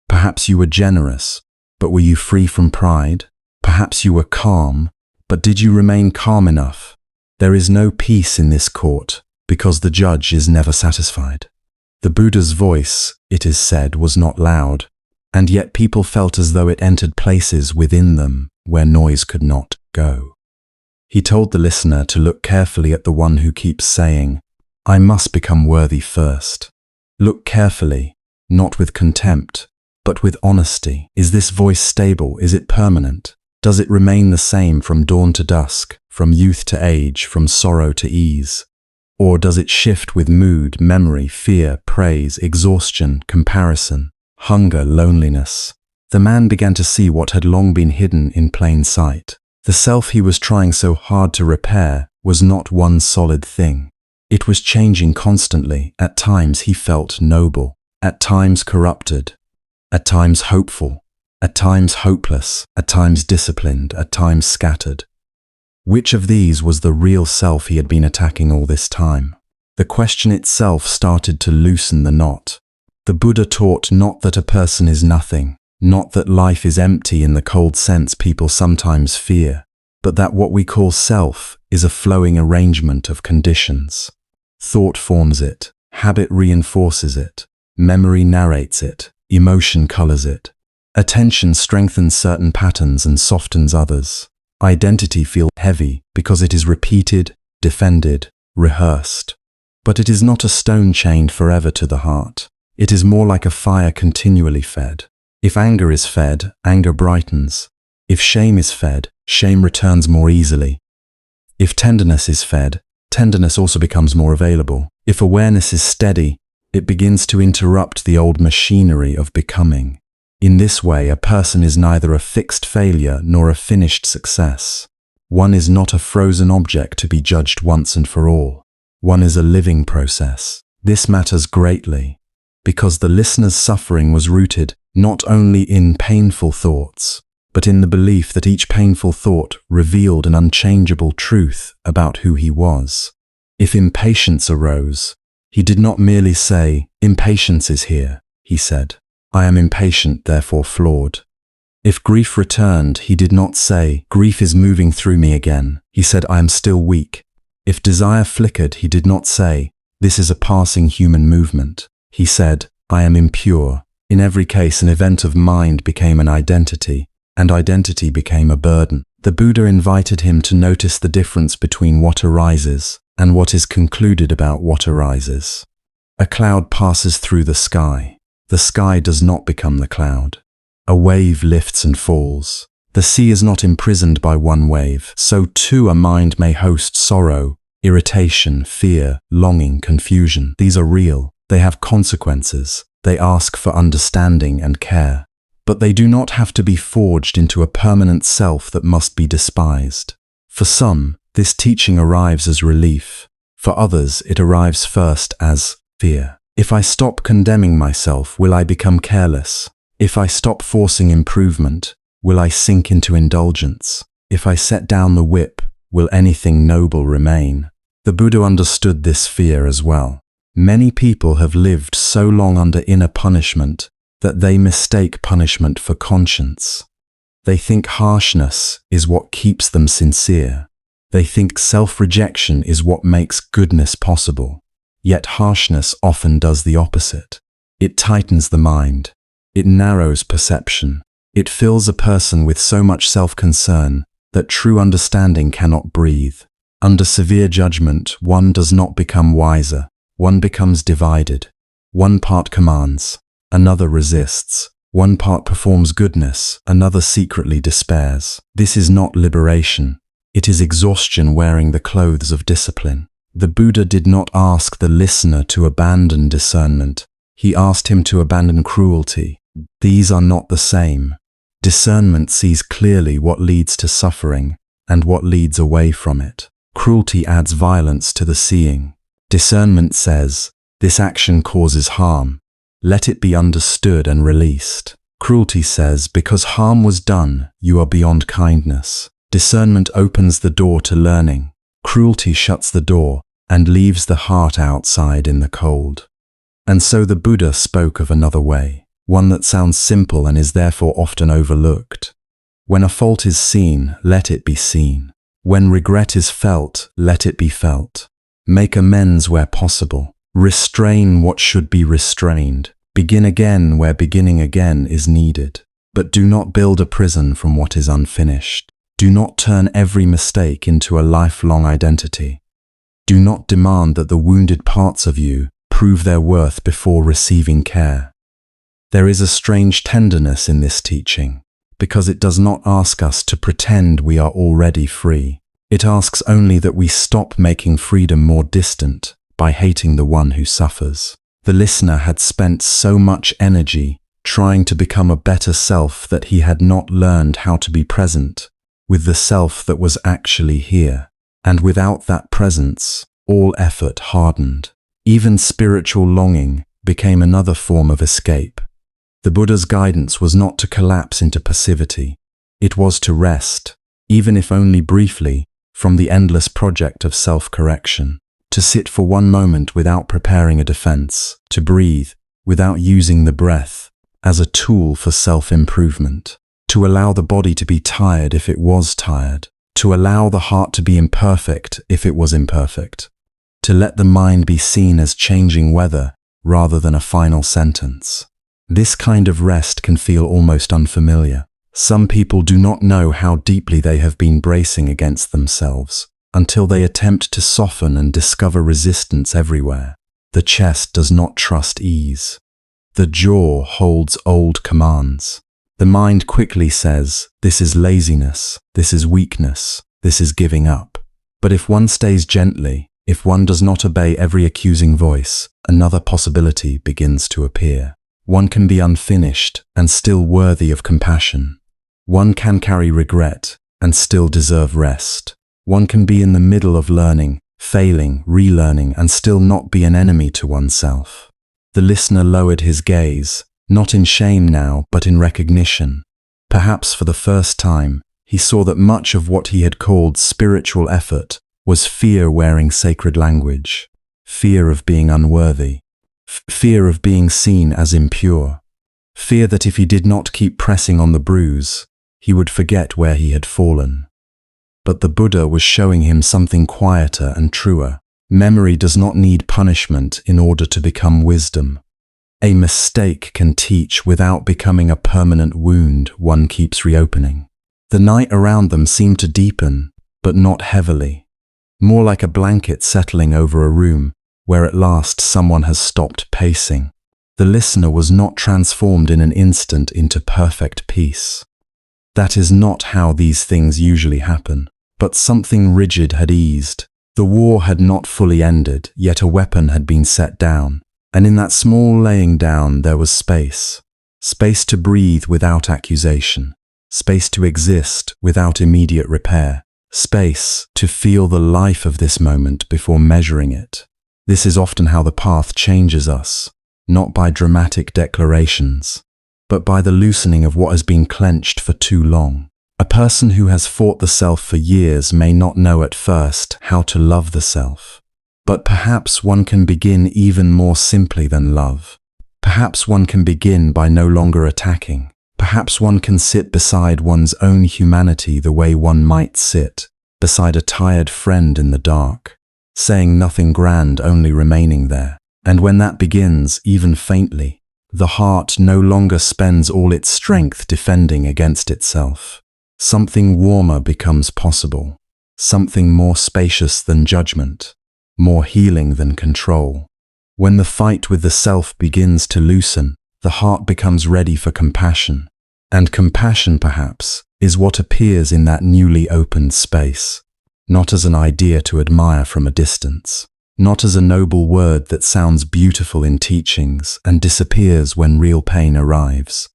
Perhaps you were generous, but were you free from pride? Perhaps you were calm, but did you remain calm enough?" There is no peace in this court, because the judge is never satisfied. The Buddha's voice, it is said, was not loud, and yet people felt as though it entered places within them where noise could not go. He told the listener to look carefully at the one who keeps saying, "I must become worthy first." Look carefully, not with contempt, but with honesty. Is this voice stable? Is it permanent? Does it remain the same from dawn to dusk, from youth to age, from sorrow to ease? Or does it shift with mood, memory, fear, praise, exhaustion, comparison, hunger, loneliness? The man began to see what had long been hidden in plain sight. The self he was trying so hard to repair was not one solid thing. It was changing constantly. At times he felt noble, at times corrupted, at times hopeful, at times hopeless, at times disciplined, at times scattered. Which of these was the real self he had been attacking all this time? The question itself started to loosen the knot. The Buddha taught not that a person is nothing, not that life is empty in the cold sense people sometimes fear, but that what we call self is a flowing arrangement of conditions. Thought forms it, Habit reinforces it. Memory narrates it. Emotion colors it. Attention strengthens certain patterns and softens others. Identity feels heavy because it is repeated, defended, rehearsed. But it is not a stone chained forever to the heart. It is more like a fire continually fed. If anger is fed, anger brightens. If shame is fed, shame returns more easily. If tenderness is fed, tenderness also becomes more available. If awareness is steady, it begins to interrupt the old machinery of becoming. In this way, a person is neither a fixed failure nor a finished success. One is not a frozen object to be judged once and for all. One is a living process. This matters greatly, because the listener's suffering was rooted not only in painful thoughts, but in the belief that each painful thought revealed an unchangeable truth about who he was. If impatience arose, he did not merely say, "Impatience is here," he said, "I am impatient, therefore flawed." If grief returned, he did not say, "Grief is moving through me again." He said, "I am still weak." If desire flickered, he did not say, "This is a passing human movement." He said, "I am impure." In every case, an event of mind became an identity, and identity became a burden. The Buddha invited him to notice the difference between what arises and what is concluded about what arises. A cloud passes through the sky. The sky does not become the cloud. A wave lifts and falls. The sea is not imprisoned by one wave. So too a mind may host sorrow, irritation, fear, longing, confusion. These are real. They have consequences. They ask for understanding and care. But they do not have to be forged into a permanent self that must be despised. For some, this teaching arrives as relief. For others, it arrives first as fear. If I stop condemning myself, will I become careless? If I stop forcing improvement, will I sink into indulgence? If I set down the whip, will anything noble remain? The Buddha understood this fear as well. Many people have lived so long under inner punishment that they mistake punishment for conscience. They think harshness is what keeps them sincere. They think self-rejection is what makes goodness possible. Yet harshness often does the opposite. It tightens the mind. It narrows perception. It fills a person with so much self-concern that true understanding cannot breathe. Under severe judgment, one does not become wiser. One becomes divided. One part commands, another resists. One part performs goodness, another secretly despairs. This is not liberation. It is exhaustion wearing the clothes of discipline. The Buddha did not ask the listener to abandon discernment. He asked him to abandon cruelty. These are not the same. Discernment sees clearly what leads to suffering and what leads away from it. Cruelty adds violence to the seeing. Discernment says, "This action causes harm. Let it be understood and released." Cruelty says, "Because harm was done, you are beyond kindness." Discernment opens the door to learning. Cruelty shuts the door and leaves the heart outside in the cold. And so the Buddha spoke of another way, one that sounds simple and is therefore often overlooked. When a fault is seen, let it be seen. When regret is felt, let it be felt. Make amends where possible. Restrain what should be restrained. Begin again where beginning again is needed. But do not build a prison from what is unfinished. Do not turn every mistake into a lifelong identity. Do not demand that the wounded parts of you prove their worth before receiving care. There is a strange tenderness in this teaching, because it does not ask us to pretend we are already free. It asks only that we stop making freedom more distant by hating the one who suffers. The listener had spent so much energy trying to become a better self that he had not learned how to be present with the self that was actually here. And without that presence, all effort hardened. Even spiritual longing became another form of escape. The Buddha's guidance was not to collapse into passivity. It was to rest, even if only briefly, from the endless project of self-correction. To sit for one moment without preparing a defense. To breathe without using the breath as a tool for self-improvement. To allow the body to be tired if it was tired. To allow the heart to be imperfect if it was imperfect. to let the mind be seen as changing weather rather than a final sentence. This kind of rest can feel almost unfamiliar. Some people do not know how deeply they have been bracing against themselves until they attempt to soften and discover resistance everywhere. The chest does not trust ease. The jaw holds old commands. The mind quickly says, this is laziness, this is weakness, this is giving up. But if one stays gently, if one does not obey every accusing voice, another possibility begins to appear. One can be unfinished and still worthy of compassion. One can carry regret and still deserve rest. One can be in the middle of learning, failing, relearning, and still not be an enemy to oneself. The listener lowered his gaze, not in shame now, but in recognition. Perhaps for the first time, he saw that much of what he had called spiritual effort was fear wearing sacred language, fear of being unworthy, fear of being seen as impure, fear that if he did not keep pressing on the bruise, he would forget where he had fallen. But the Buddha was showing him something quieter and truer. Memory does not need punishment in order to become wisdom. A mistake can teach without becoming a permanent wound one keeps reopening. The night around them seemed to deepen, but not heavily. More like a blanket settling over a room where at last someone has stopped pacing. The listener was not transformed in an instant into perfect peace. That is not how these things usually happen. But something rigid had eased. The war had not fully ended, yet a weapon had been set down. And in that small laying down there was space. Space to breathe without accusation. Space to exist without immediate repair. Space to feel the life of this moment before measuring it. This is often how the path changes us, not by dramatic declarations, but by the loosening of what has been clenched for too long. A person who has fought the self for years may not know at first how to love the self. But perhaps one can begin even more simply than love. Perhaps one can begin by no longer attacking. Perhaps one can sit beside one's own humanity the way one might sit beside a tired friend in the dark, saying nothing grand, only remaining there. And when that begins, even faintly, the heart no longer spends all its strength defending against itself. Something warmer becomes possible, something more spacious than judgment, more healing than control. When the fight with the self begins to loosen, the heart becomes ready for compassion. And compassion, perhaps, is what appears in that newly opened space, not as an idea to admire from a distance, not as a noble word that sounds beautiful in teachings and disappears when real pain arrives,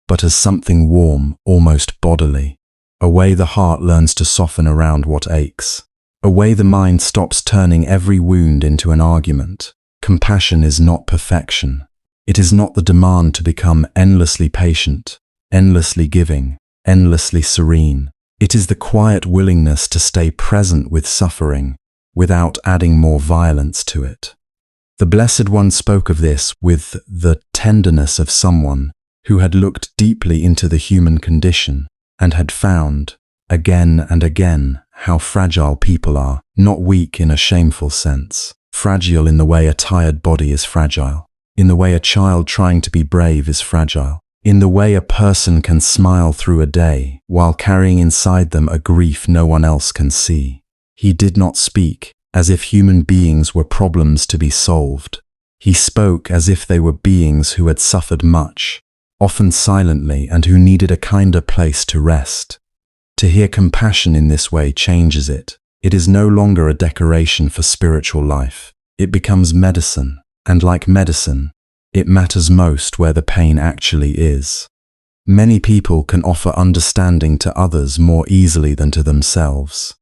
but as something warm, almost bodily, a way the heart learns to soften around what aches, a way the mind stops turning every wound into an argument. Compassion is not perfection. It is not the demand to become endlessly patient, endlessly giving, endlessly serene. It is the quiet willingness to stay present with suffering without adding more violence to it. The Blessed One spoke of this with the tenderness of someone who had looked deeply into the human condition and had found, again and again, how fragile people are, not weak in a shameful sense, fragile in the way a tired body is fragile, in the way a child trying to be brave is fragile, in the way a person can smile through a day while carrying inside them a grief no one else can see. He did not speak as if human beings were problems to be solved. He spoke as if they were beings who had suffered much, often silently, and who needed a kinder place to rest. To hear compassion in this way changes it. It is no longer a decoration for spiritual life. It becomes medicine, and like medicine, it matters most where the pain actually is. Many people can offer understanding to others more easily than to themselves.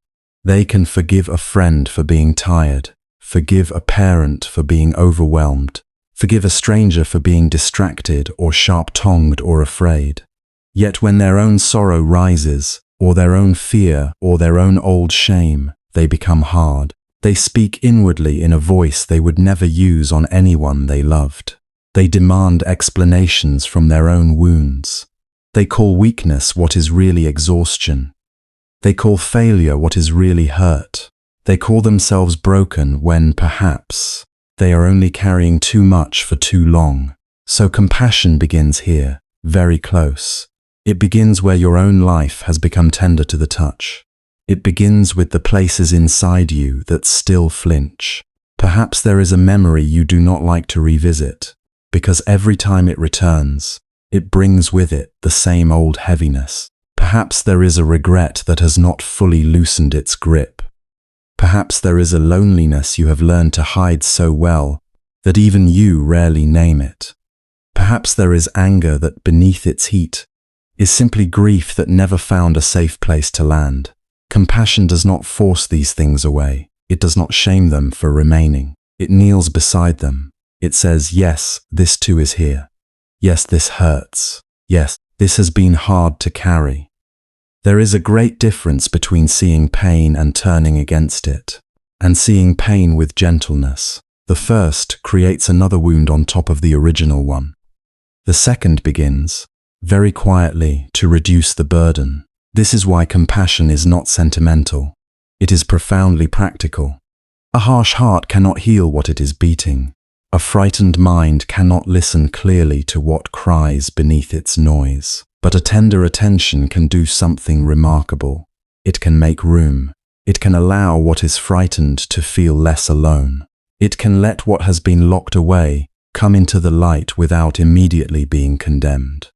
They can forgive a friend for being tired, forgive a parent for being overwhelmed, forgive a stranger for being distracted or sharp-tongued or afraid. Yet when their own sorrow rises, or their own fear, or their own old shame, they become hard. They speak inwardly in a voice they would never use on anyone they loved. They demand explanations from their own wounds. They call weakness what is really exhaustion. They call failure what is really hurt. They call themselves broken when, perhaps, they are only carrying too much for too long. So compassion begins here, very close. It begins where your own life has become tender to the touch. It begins with the places inside you that still flinch. Perhaps there is a memory you do not like to revisit, because every time it returns, it brings with it the same old heaviness. Perhaps there is a regret that has not fully loosened its grip. Perhaps there is a loneliness you have learned to hide so well that even you rarely name it. Perhaps there is anger that beneath its heat is simply grief that never found a safe place to land. Compassion does not force these things away. It does not shame them for remaining. It kneels beside them. It says, yes, this too is here. Yes, this hurts. Yes, this has been hard to carry. There is a great difference between seeing pain and turning against it, and seeing pain with gentleness. The first creates another wound on top of the original one. The second begins, very quietly, to reduce the burden. This is why compassion is not sentimental. It is profoundly practical. A harsh heart cannot heal what it is beating. A frightened mind cannot listen clearly to what cries beneath its noise. But a tender attention can do something remarkable. It can make room. It can allow what is frightened to feel less alone. It can let what has been locked away come into the light without immediately being condemned.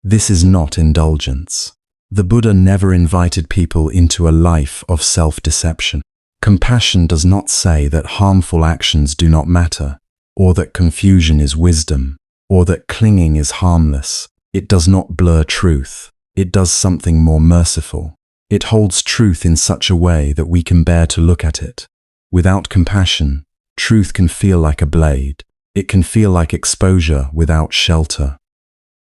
This is not indulgence. The Buddha never invited people into a life of self-deception. Compassion does not say that harmful actions do not matter, or that confusion is wisdom, or that clinging is harmless. It does not blur truth. It does something more merciful. It holds truth in such a way that we can bear to look at it. Without compassion, truth can feel like a blade. It can feel like exposure without shelter.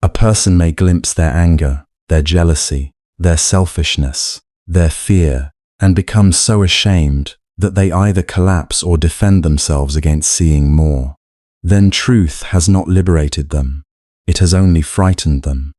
A person may glimpse their anger, their jealousy, their selfishness, their fear, and become so ashamed that they either collapse or defend themselves against seeing more. Then truth has not liberated them. It has only frightened them.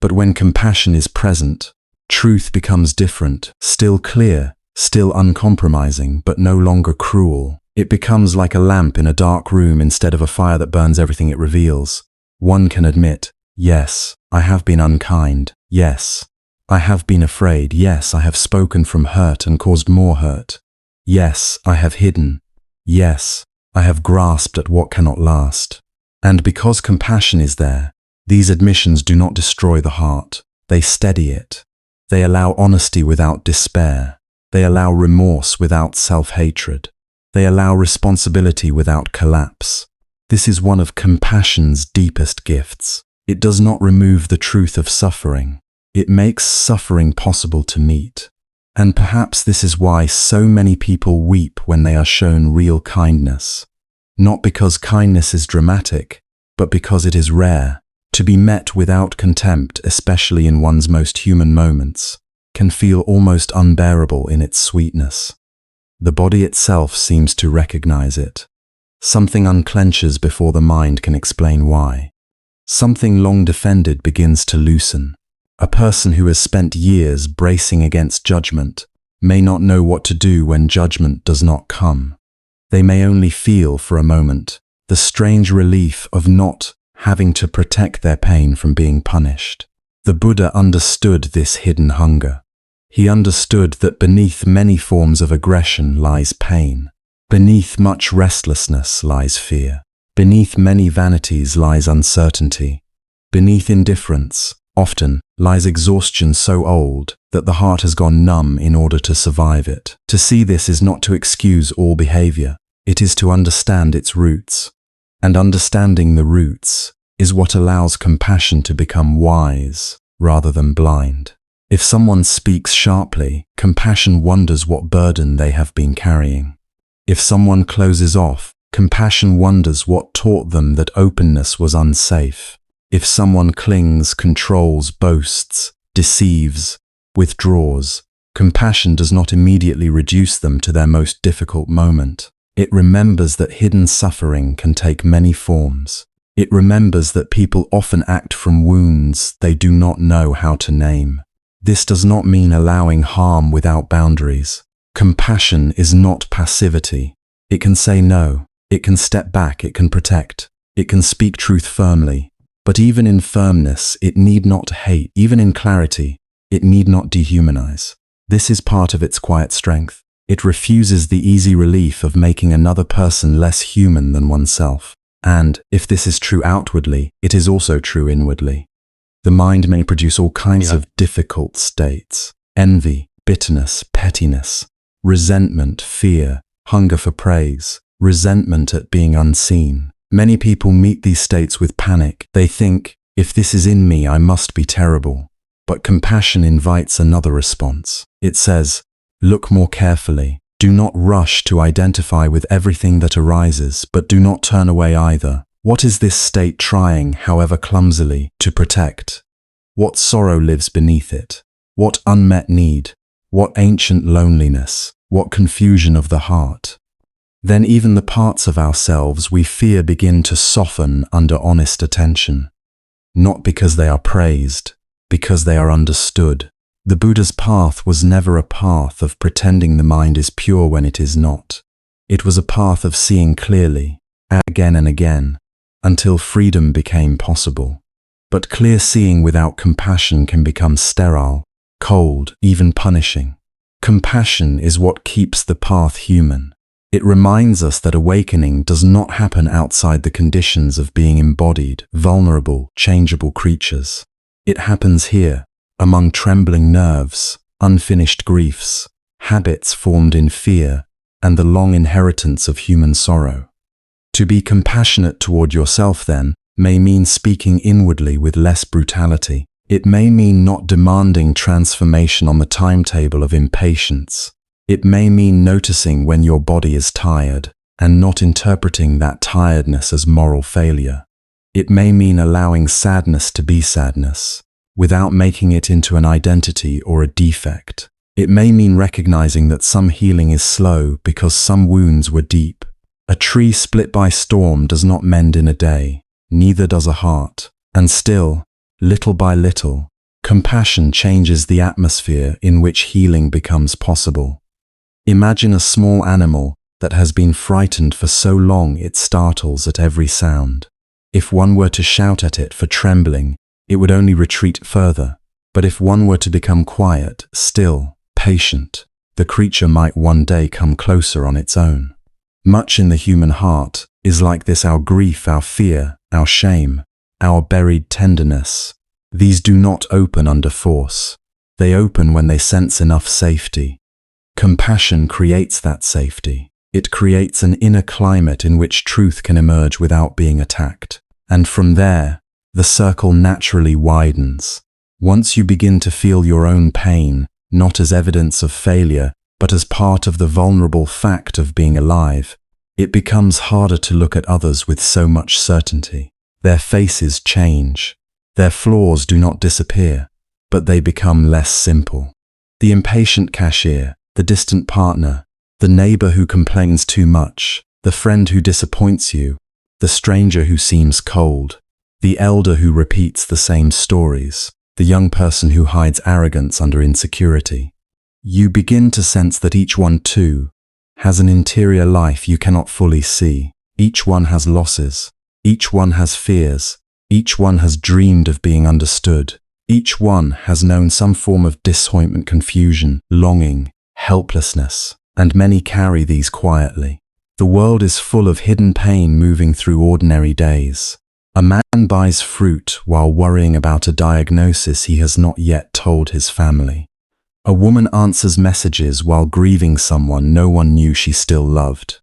But when compassion is present, truth becomes different, still clear, still uncompromising, but no longer cruel. It becomes like a lamp in a dark room instead of a fire that burns everything it reveals. One can admit, yes, I have been unkind. Yes, I have been afraid. Yes, I have spoken from hurt and caused more hurt. Yes, I have hidden. Yes, I have grasped at what cannot last. And because compassion is there, these admissions do not destroy the heart. They steady it. They allow honesty without despair. They allow remorse without self-hatred. They allow responsibility without collapse. This is one of compassion's deepest gifts. It does not remove the truth of suffering. It makes suffering possible to meet. And perhaps this is why so many people weep when they are shown real kindness. Not because kindness is dramatic, but because it is rare. To be met without contempt, especially in one's most human moments, can feel almost unbearable in its sweetness. The body itself seems to recognize it. Something unclenches before the mind can explain why. Something long defended begins to loosen. A person who has spent years bracing against judgment may not know what to do when judgment does not come. They may only feel for a moment the strange relief of not having to protect their pain from being punished. The Buddha understood this hidden hunger. He understood that beneath many forms of aggression lies pain. Beneath much restlessness lies fear. Beneath many vanities lies uncertainty. Beneath indifference, often, lies exhaustion so old that the heart has gone numb in order to survive it. To see this is not to excuse all behavior. It is to understand its roots. And understanding the roots is what allows compassion to become wise rather than blind. If someone speaks sharply, compassion wonders what burden they have been carrying. If someone closes off, compassion wonders what taught them that openness was unsafe. If someone clings, controls, boasts, deceives, withdraws, compassion does not immediately reduce them to their most difficult moment. It remembers that hidden suffering can take many forms. It remembers that people often act from wounds they do not know how to name. This does not mean allowing harm without boundaries. Compassion is not passivity. It can say no, it can step back, it can protect, it can speak truth firmly. But even in firmness, it need not hate. Even in clarity, it need not dehumanize. This is part of its quiet strength. It refuses the easy relief of making another person less human than oneself. And, if this is true outwardly, it is also true inwardly. The mind may produce all kinds of difficult states: envy, bitterness, pettiness, resentment, fear, hunger for praise, resentment at being unseen. Many people meet these states with panic. They think, if this is in me, I must be terrible. But compassion invites another response. It says, look more carefully. Do not rush to identify with everything that arises, but do not turn away either. What is this state trying, however clumsily, to protect? What sorrow lives beneath it? What unmet need? What ancient loneliness? What confusion of the heart? Then even the parts of ourselves we fear begin to soften under honest attention. Not because they are praised, because they are understood. The Buddha's path was never a path of pretending the mind is pure when it is not. It was a path of seeing clearly, again and again, until freedom became possible. But clear seeing without compassion can become sterile, cold, even punishing. Compassion is what keeps the path human. It reminds us that awakening does not happen outside the conditions of being embodied, vulnerable, changeable creatures. It happens here, among trembling nerves, unfinished griefs, habits formed in fear, and the long inheritance of human sorrow. To be compassionate toward yourself, then, may mean speaking inwardly with less brutality. It may mean not demanding transformation on the timetable of impatience. It may mean noticing when your body is tired and not interpreting that tiredness as moral failure. It may mean allowing sadness to be sadness, without making it into an identity or a defect. It may mean recognizing that some healing is slow because some wounds were deep. A tree split by storm does not mend in a day, neither does a heart. And still, little by little, compassion changes the atmosphere in which healing becomes possible. Imagine a small animal that has been frightened for so long it startles at every sound. If one were to shout at it for trembling, it would only retreat further. But if one were to become quiet, still, patient, the creature might one day come closer on its own. Much in the human heart is like this: our grief, our fear, our shame, our buried tenderness. These do not open under force. They open when they sense enough safety. Compassion creates that safety. It creates an inner climate in which truth can emerge without being attacked. And from there, the circle naturally widens. Once you begin to feel your own pain, not as evidence of failure, but as part of the vulnerable fact of being alive, it becomes harder to look at others with so much certainty. Their faces change. Their flaws do not disappear, but they become less simple. The impatient cashier, the distant partner, the neighbor who complains too much, the friend who disappoints you, the stranger who seems cold, the elder who repeats the same stories, the young person who hides arrogance under insecurity. You begin to sense that each one, too, has an interior life you cannot fully see. Each one has losses. Each one has fears. Each one has dreamed of being understood. Each one has known some form of disappointment, confusion, longing, helplessness, and many carry these quietly. The world is full of hidden pain moving through ordinary days. A man buys fruit while worrying about a diagnosis he has not yet told his family. A woman answers messages while grieving someone no one knew she still loved.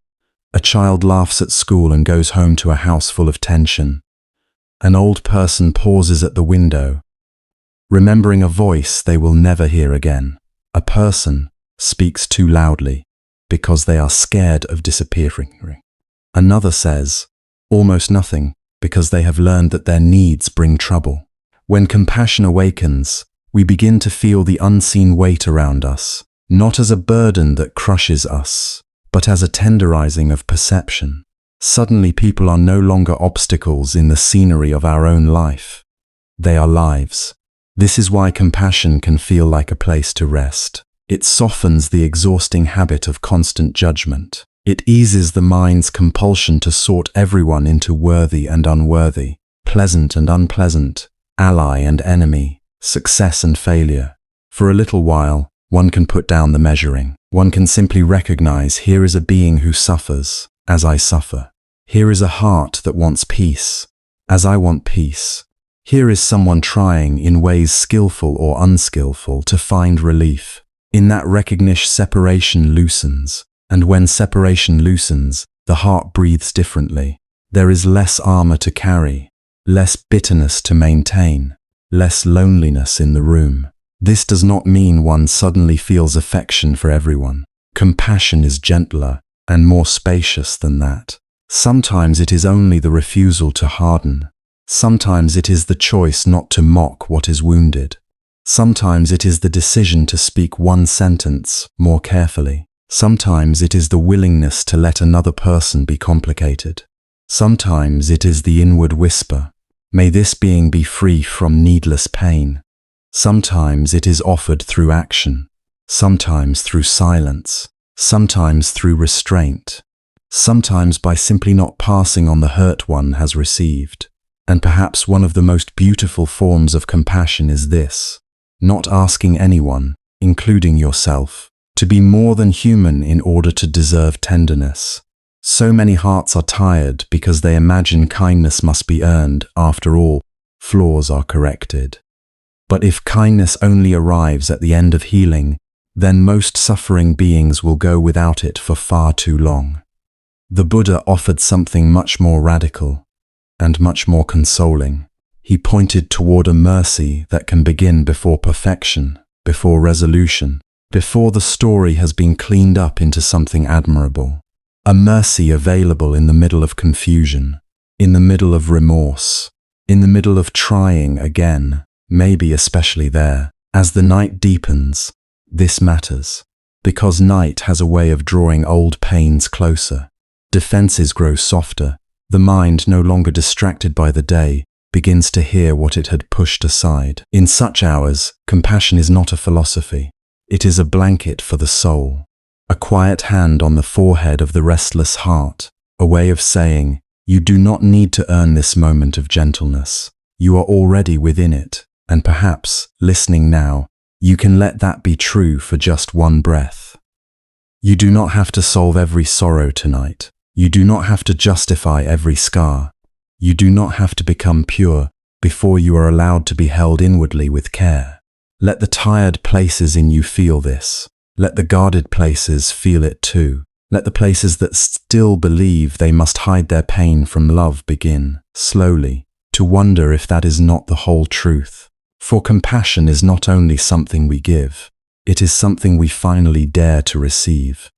A child laughs at school and goes home to a house full of tension. An old person pauses at the window, remembering a voice they will never hear again. A person speaks too loudly because they are scared of disappearing. Another says almost nothing because they have learned that their needs bring trouble. When compassion awakens, we begin to feel the unseen weight around us, not as a burden that crushes us, but as a tenderizing of perception. Suddenly people are no longer obstacles in the scenery of our own life. They are lives. This is why compassion can feel like a place to rest. It softens the exhausting habit of constant judgment. It eases the mind's compulsion to sort everyone into worthy and unworthy, pleasant and unpleasant, ally and enemy, success and failure. For a little while, one can put down the measuring. One can simply recognize, here is a being who suffers, as I suffer. Here is a heart that wants peace, as I want peace. Here is someone trying, in ways skillful or unskillful, to find relief. In that recognition, separation loosens. And when separation loosens, the heart breathes differently. There is less armor to carry, less bitterness to maintain, less loneliness in the room. This does not mean one suddenly feels affection for everyone. Compassion is gentler and more spacious than that. Sometimes it is only the refusal to harden. Sometimes it is the choice not to mock what is wounded. Sometimes it is the decision to speak one sentence more carefully. Sometimes it is the willingness to let another person be complicated. Sometimes it is the inward whisper, may this being be free from needless pain. Sometimes it is offered through action, sometimes through silence, sometimes through restraint, sometimes by simply not passing on the hurt one has received. And perhaps one of the most beautiful forms of compassion is this: not asking anyone, including yourself, to be more than human in order to deserve tenderness. So many hearts are tired because they imagine kindness must be earned. After all, flaws are corrected. But if kindness only arrives at the end of healing, then most suffering beings will go without it for far too long. The Buddha offered something much more radical and much more consoling. He pointed toward a mercy that can begin before perfection, before resolution, before the story has been cleaned up into something admirable. A mercy available in the middle of confusion, in the middle of remorse, in the middle of trying again, maybe especially there. As the night deepens, this matters, because night has a way of drawing old pains closer. Defenses grow softer. The mind, no longer distracted by the day, begins to hear what it had pushed aside. In such hours, compassion is not a philosophy. It is a blanket for the soul, a quiet hand on the forehead of the restless heart, a way of saying, you do not need to earn this moment of gentleness. You are already within it, and perhaps, listening now, you can let that be true for just one breath. You do not have to solve every sorrow tonight. You do not have to justify every scar. You do not have to become pure before you are allowed to be held inwardly with care. Let the tired places in you feel this. Let the guarded places feel it too. Let the places that still believe they must hide their pain from love begin, slowly, to wonder if that is not the whole truth. For compassion is not only something we give, it is something we finally dare to receive.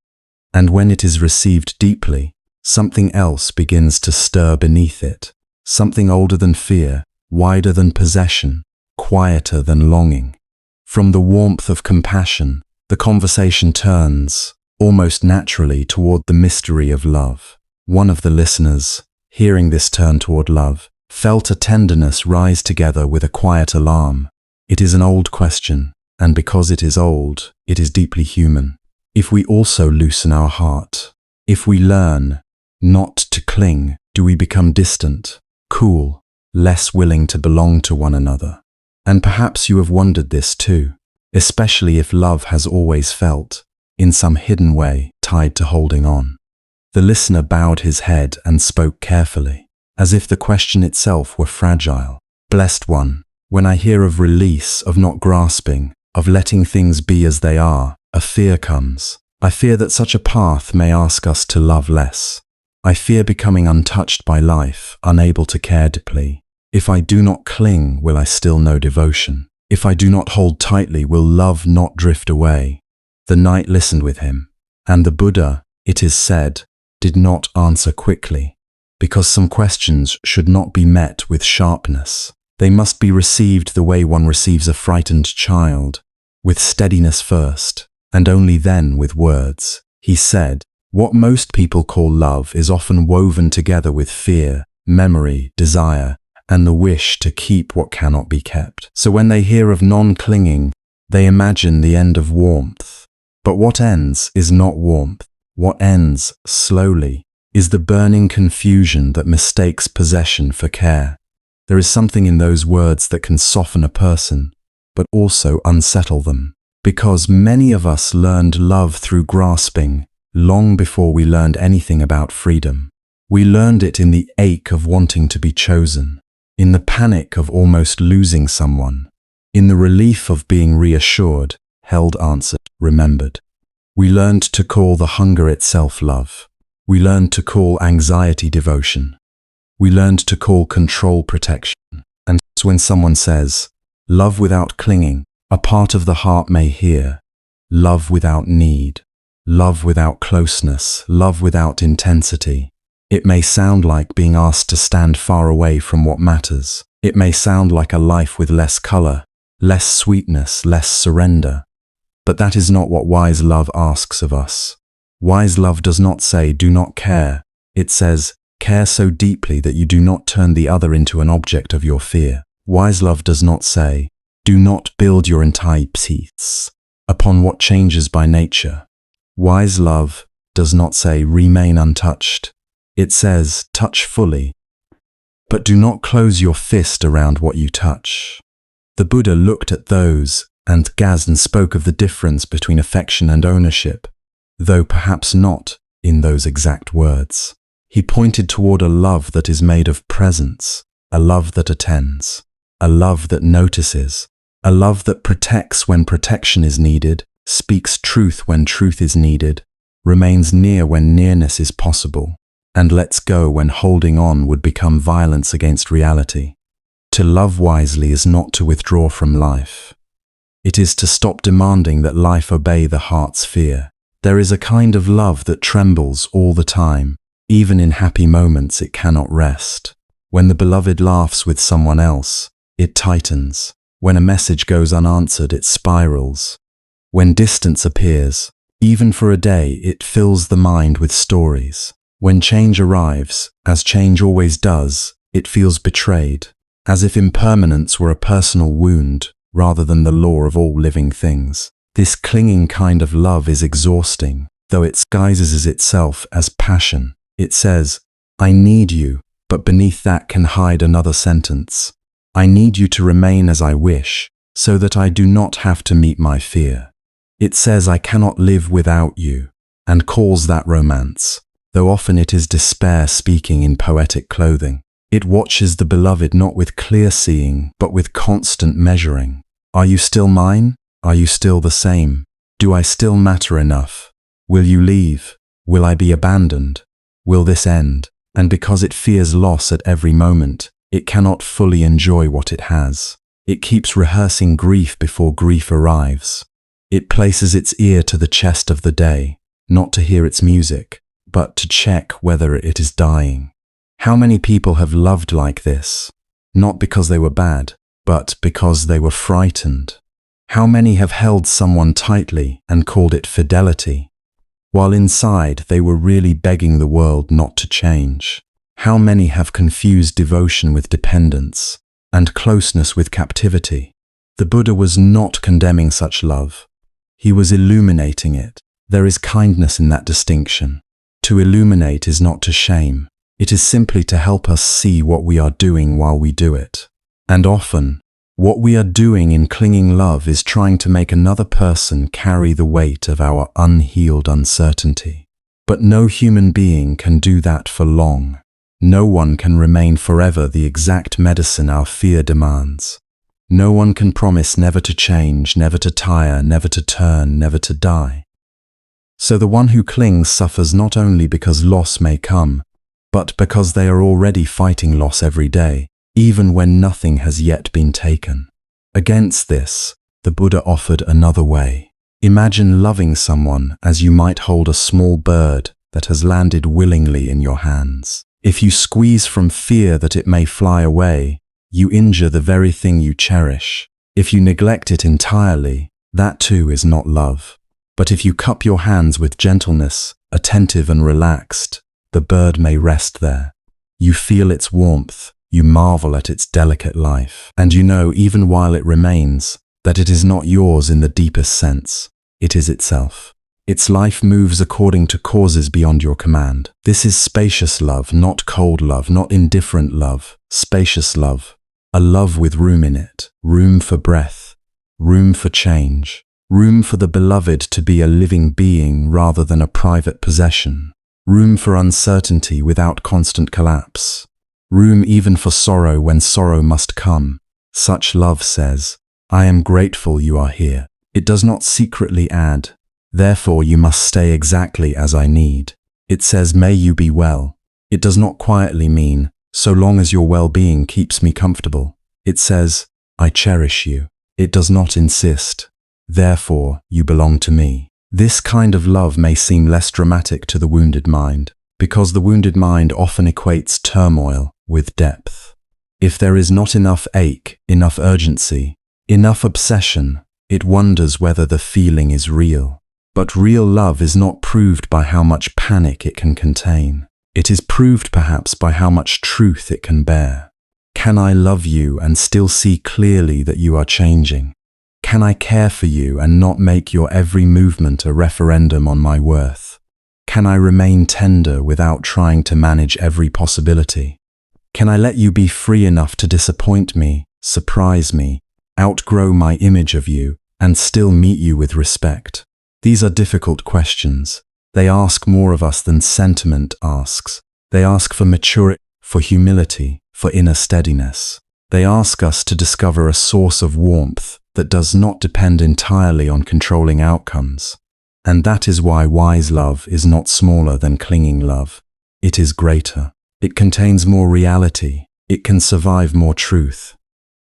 And when it is received deeply, something else begins to stir beneath it, something older than fear, wider than possession, quieter than longing. From the warmth of compassion, the conversation turns, almost naturally, toward the mystery of love. One of the listeners, hearing this turn toward love, felt a tenderness rise together with a quiet alarm. It is an old question, and because it is old, it is deeply human. If we also loosen our heart, if we learn not to cling, do we become distant, cool, less willing to belong to one another? And perhaps you have wondered this too, especially if love has always felt, in some hidden way, tied to holding on. The listener bowed his head and spoke carefully, as if the question itself were fragile. Blessed one, when I hear of release, of not grasping, of letting things be as they are, a fear comes. I fear that such a path may ask us to love less. I fear becoming untouched by life, unable to care deeply. If I do not cling, will I still know devotion? If I do not hold tightly, will love not drift away? The night listened with him, and the Buddha, it is said, did not answer quickly, because some questions should not be met with sharpness. They must be received the way one receives a frightened child, with steadiness first, and only then with words. He said, what most people call love is often woven together with fear, memory, desire, and the wish to keep what cannot be kept. So when they hear of non-clinging, They imagine the end of warmth. But what ends is not warmth. What ends, slowly, is the burning confusion that mistakes possession for care. There is something in those words that can soften a person, but also unsettle them. Because many of us learned love through grasping long before we learned anything about freedom. We learned it in the ache of wanting to be chosen, in the panic of almost losing someone, in the relief of being reassured, held, answered, remembered. We learned to call the hunger itself love. We learned to call anxiety devotion. We learned to call control protection. And when someone says, love without clinging, a part of the heart may hear, love without need, love without closeness, love without intensity. It may sound like being asked to stand far away from what matters. It may sound like a life with less color, less sweetness, less surrender. But that is not what wise love asks of us. Wise love does not say, do not care. It says, care so deeply that you do not turn the other into an object of your fear. Wise love does not say, do not build your entire peace upon what changes by nature. Wise love does not say, remain untouched. It says, touch fully, but do not close your fist around what you touch. The Buddha looked at those and gazed and spoke of the difference between affection and ownership, though perhaps not in those exact words. He pointed toward a love that is made of presence, a love that attends, a love that notices, a love that protects when protection is needed, speaks truth when truth is needed, remains near when nearness is possible, and lets go when holding on would become violence against reality. To love wisely is not to withdraw from life. It is to stop demanding that life obey the heart's fear. There is a kind of love that trembles all the time. Even in happy moments it cannot rest. When the beloved laughs with someone else, it tightens. When a message goes unanswered, it spirals. When distance appears, even for a day, it fills the mind with stories. When change arrives, as change always does, it feels betrayed, as if impermanence were a personal wound rather than the law of all living things. This clinging kind of love is exhausting, though it disguises itself as passion. It says, I need you, but beneath that can hide another sentence. I need you to remain as I wish, so that I do not have to meet my fear. It says I cannot live without you, and calls that romance, though often it is despair speaking in poetic clothing. It watches the beloved not with clear seeing, but with constant measuring. Are you still mine? Are you still the same? Do I still matter enough? Will you leave? Will I be abandoned? Will this end? And because it fears loss at every moment, it cannot fully enjoy what it has. It keeps rehearsing grief before grief arrives. It places its ear to the chest of the day, not to hear its music, but to check whether it is dying. How many people have loved like this? Not because they were bad, but because they were frightened. How many have held someone tightly and called it fidelity, while inside they were really begging the world not to change? How many have confused devotion with dependence and closeness with captivity? The Buddha was not condemning such love. He was illuminating it. There is kindness in that distinction. To illuminate is not to shame. It is simply to help us see what we are doing while we do it. And often, what we are doing in clinging love is trying to make another person carry the weight of our unhealed uncertainty. But no human being can do that for long. No one can remain forever the exact medicine our fear demands. No one can promise never to change, never to tire, never to turn, never to die. So the one who clings suffers not only because loss may come, but because they are already fighting loss every day, even when nothing has yet been taken. Against this, the Buddha offered another way. Imagine loving someone as you might hold a small bird that has landed willingly in your hands. If you squeeze from fear that it may fly away, you injure the very thing you cherish. If you neglect it entirely, that too is not love. But if you cup your hands with gentleness, attentive and relaxed, the bird may rest there. You feel its warmth, you marvel at its delicate life, and you know even while it remains, that it is not yours in the deepest sense. It is itself. Its life moves according to causes beyond your command. This is spacious love, not cold love, not indifferent love. Spacious love. A love with room in it. Room for breath. Room for change. Room for the beloved to be a living being rather than a private possession. Room for uncertainty without constant collapse. Room even for sorrow when sorrow must come. Such love says, I am grateful you are here. It does not secretly add, therefore you must stay exactly as I need. It says, may you be well. It does not quietly mean, so long as your well-being keeps me comfortable. It says, I cherish you. It does not insist, therefore you belong to me. This kind of love may seem less dramatic to the wounded mind, because the wounded mind often equates turmoil with depth. If there is not enough ache, enough urgency, enough obsession, it wonders whether the feeling is real. But real love is not proved by how much panic it can contain. It is proved perhaps by how much truth it can bear. Can I love you and still see clearly that you are changing? Can I care for you and not make your every movement a referendum on my worth? Can I remain tender without trying to manage every possibility? Can I let you be free enough to disappoint me, surprise me, outgrow my image of you, and still meet you with respect? These are difficult questions. They ask more of us than sentiment asks. They ask for maturity, for humility, for inner steadiness. They ask us to discover a source of warmth that does not depend entirely on controlling outcomes. And that is why wise love is not smaller than clinging love. It is greater. It contains more reality. It can survive more truth.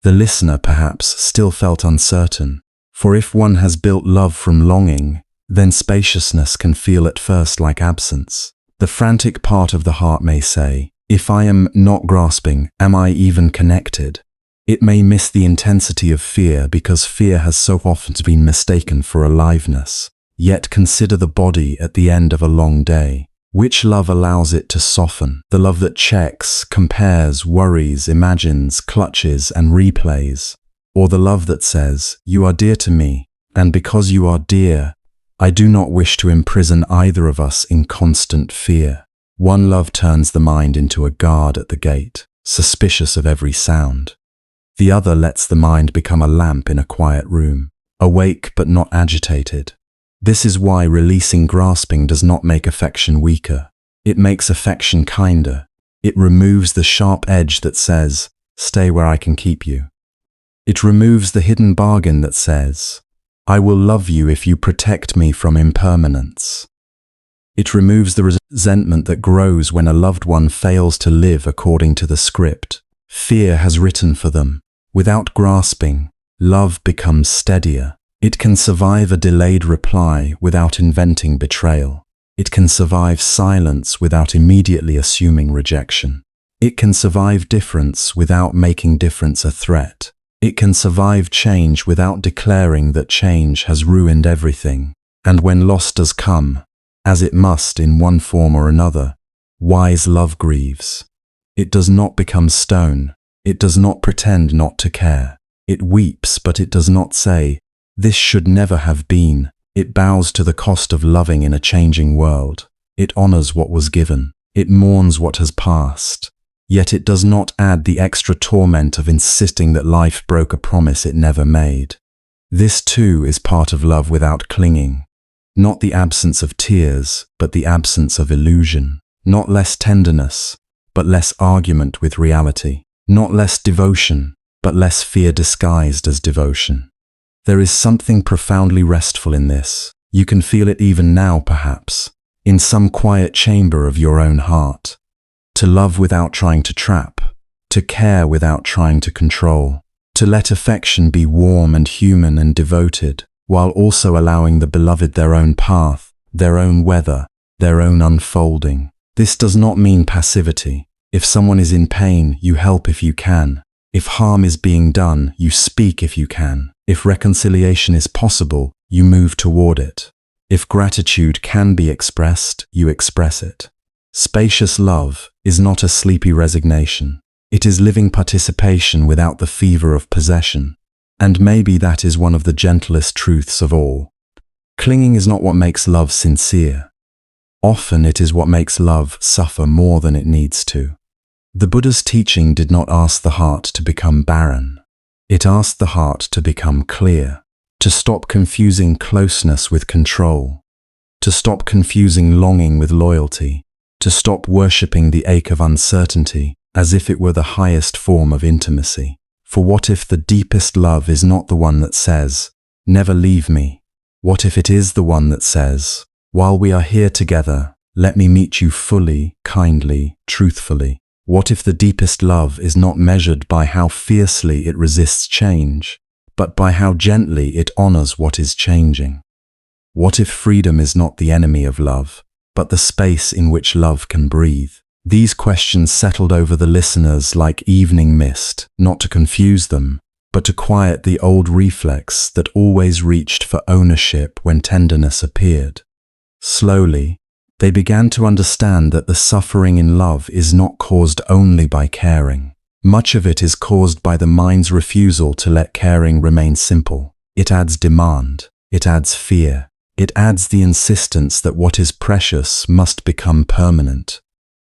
The listener perhaps still felt uncertain, for if one has built love from longing, then spaciousness can feel at first like absence. The frantic part of the heart may say, if I am not grasping, am I even connected? It may miss the intensity of fear because fear has so often been mistaken for aliveness. Yet consider the body at the end of a long day. Which love allows it to soften? The love that checks, compares, worries, imagines, clutches, and replays? Or the love that says, you are dear to me, and because you are dear, I do not wish to imprison either of us in constant fear. One love turns the mind into a guard at the gate, suspicious of every sound. The other lets the mind become a lamp in a quiet room, awake but not agitated. This is why releasing grasping does not make affection weaker. It makes affection kinder. It removes the sharp edge that says, stay where I can keep you. It removes the hidden bargain that says, I will love you if you protect me from impermanence. It removes the resentment that grows when a loved one fails to live according to the script fear has written for them. Without grasping, love becomes steadier. It can survive a delayed reply without inventing betrayal. It can survive silence without immediately assuming rejection. It can survive difference without making difference a threat. It can survive change without declaring that change has ruined everything. And when loss does come, as it must in one form or another, wise love grieves. It does not become stone. It does not pretend not to care. It weeps, but it does not say, this should never have been. It bows to the cost of loving in a changing world. It honors what was given. It mourns what has passed. Yet it does not add the extra torment of insisting that life broke a promise it never made. This too is part of love without clinging. Not the absence of tears, but the absence of illusion. Not less tenderness, but less argument with reality. Not less devotion, but less fear disguised as devotion. There is something profoundly restful in this. You can feel it even now, perhaps, in some quiet chamber of your own heart. To love without trying to trap, to care without trying to control, to let affection be warm and human and devoted, while also allowing the beloved their own path, their own weather, their own unfolding. This does not mean passivity. If someone is in pain, you help if you can. If harm is being done, you speak if you can. If reconciliation is possible, you move toward it. If gratitude can be expressed, you express it. Spacious love is not a sleepy resignation. It is living participation without the fever of possession. And maybe that is one of the gentlest truths of all. Clinging is not what makes love sincere. Often it is what makes love suffer more than it needs to. The Buddha's teaching did not ask the heart to become barren. It asked the heart to become clear, to stop confusing closeness with control, to stop confusing longing with loyalty, to stop worshipping the ache of uncertainty as if it were the highest form of intimacy. For what if the deepest love is not the one that says, "Never leave me"? What if it is the one that says, "While we are here together, let me meet you fully, kindly, truthfully"? What if the deepest love is not measured by how fiercely it resists change, but by how gently it honors what is changing? What if freedom is not the enemy of love, but the space in which love can breathe? These questions settled over the listeners like evening mist, not to confuse them, but to quiet the old reflex that always reached for ownership when tenderness appeared. Slowly, they began to understand that the suffering in love is not caused only by caring. Much of it is caused by the mind's refusal to let caring remain simple. It adds demand, it adds fear, it adds the insistence that what is precious must become permanent,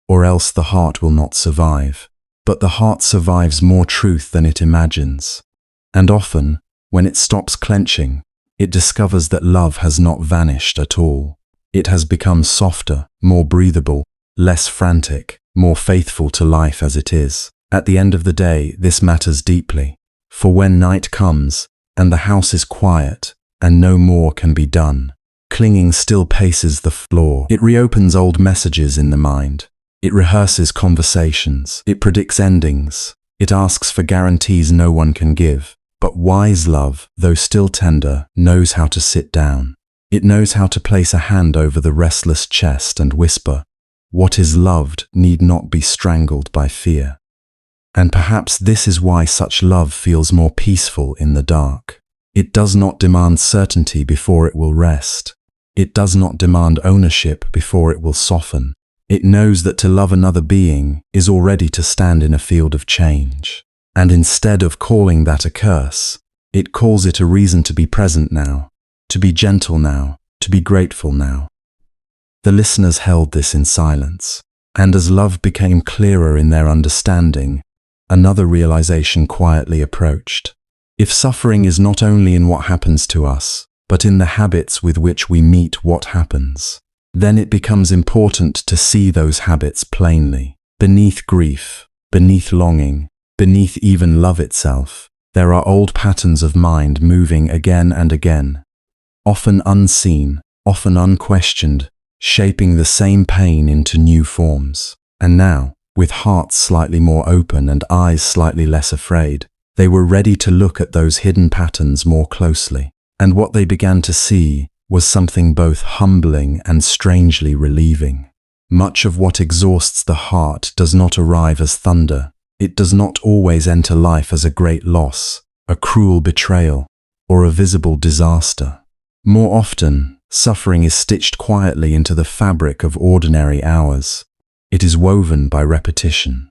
or else the heart will not survive. But the heart survives more truth than it imagines. And often, when it stops clenching, it discovers that love has not vanished at all. It has become softer, more breathable, less frantic, more faithful to life as it is. At the end of the day, this matters deeply. For when night comes, and the house is quiet, and no more can be done, clinging still paces the floor. It reopens old messages in the mind. It rehearses conversations. It predicts endings. It asks for guarantees no one can give. But wise love, though still tender, knows how to sit down. It knows how to place a hand over the restless chest and whisper, "What is loved need not be strangled by fear." And perhaps this is why such love feels more peaceful in the dark. It does not demand certainty before it will rest. It does not demand ownership before it will soften. It knows that to love another being is already to stand in a field of change. And instead of calling that a curse, it calls it a reason to be present now, to be gentle now, to be grateful now. The listeners held this in silence, and as love became clearer in their understanding, another realization quietly approached. If suffering is not only in what happens to us, but in the habits with which we meet what happens, then it becomes important to see those habits plainly. Beneath grief, beneath longing, beneath even love itself, there are old patterns of mind moving again and again, often unseen, often unquestioned, shaping the same pain into new forms. And now, with hearts slightly more open and eyes slightly less afraid, they were ready to look at those hidden patterns more closely. And what they began to see was something both humbling and strangely relieving. Much of what exhausts the heart does not arrive as thunder. It does not always enter life as a great loss, a cruel betrayal, or a visible disaster. More often, suffering is stitched quietly into the fabric of ordinary hours. It is woven by repetition,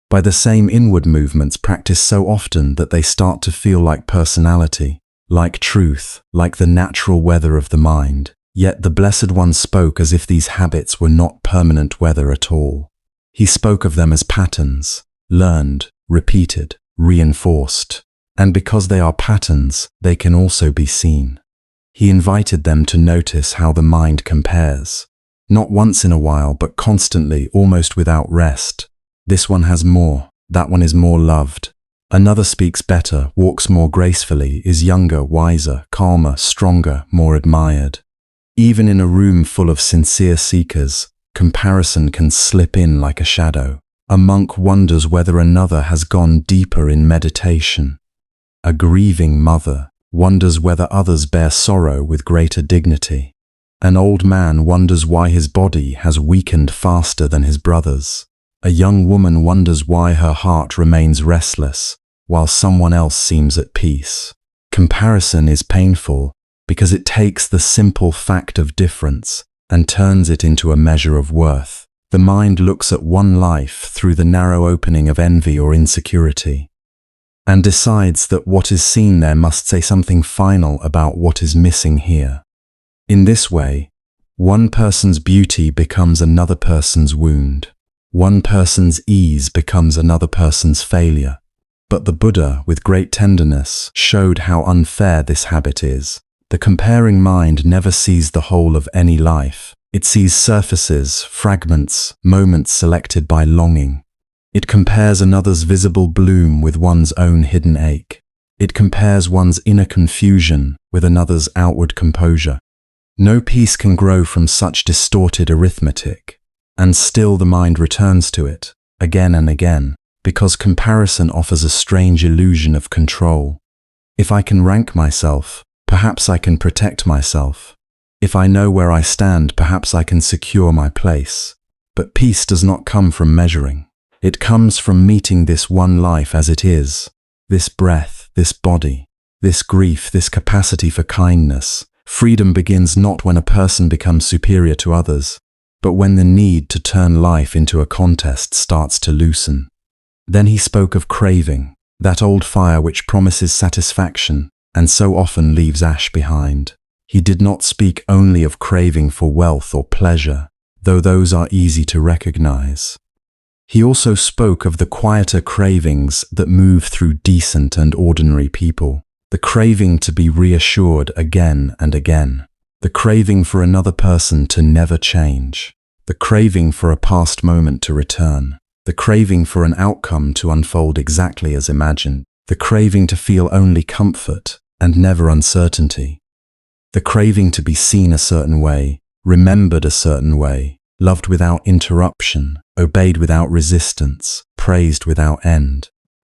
by the same inward movements practiced so often that they start to feel like personality, like truth, like the natural weather of the mind. Yet the Blessed One spoke as if these habits were not permanent weather at all. He spoke of them as patterns, learned, repeated, reinforced. And because they are patterns, they can also be seen. He invited them to notice how the mind compares. Not once in a while, but constantly, almost without rest. This one has more, that one is more loved. Another speaks better, walks more gracefully, is younger, wiser, calmer, stronger, more admired. Even in a room full of sincere seekers, comparison can slip in like a shadow. A monk wonders whether another has gone deeper in meditation. A grieving mother wonders whether others bear sorrow with greater dignity. An old man wonders why his body has weakened faster than his brother's. A young woman wonders why her heart remains restless, while someone else seems at peace. Comparison is painful because it takes the simple fact of difference and turns it into a measure of worth. The mind looks at one life through the narrow opening of envy or insecurity. and decides that what is seen there must say something final about what is missing here. In this way, one person's beauty becomes another person's wound. One person's ease becomes another person's failure. But the Buddha, with great tenderness, showed how unfair this habit is. The comparing mind never sees the whole of any life. It sees surfaces, fragments, moments selected by longing. It compares another's visible bloom with one's own hidden ache. It compares one's inner confusion with another's outward composure. No peace can grow from such distorted arithmetic, and still the mind returns to it, again and again, because comparison offers a strange illusion of control. If I can rank myself, perhaps I can protect myself. If I know where I stand, perhaps I can secure my place. But peace does not come from measuring. It comes from meeting this one life as it is, this breath, this body, this grief, this capacity for kindness. Freedom begins not when a person becomes superior to others, but when the need to turn life into a contest starts to loosen. Then he spoke of craving, that old fire which promises satisfaction and so often leaves ash behind. He did not speak only of craving for wealth or pleasure, though those are easy to recognize. He also spoke of the quieter cravings that move through decent and ordinary people. The craving to be reassured again and again. The craving for another person to never change. The craving for a past moment to return. The craving for an outcome to unfold exactly as imagined. The craving to feel only comfort and never uncertainty. The craving to be seen a certain way, remembered a certain way, loved without interruption, obeyed without resistance, praised without end.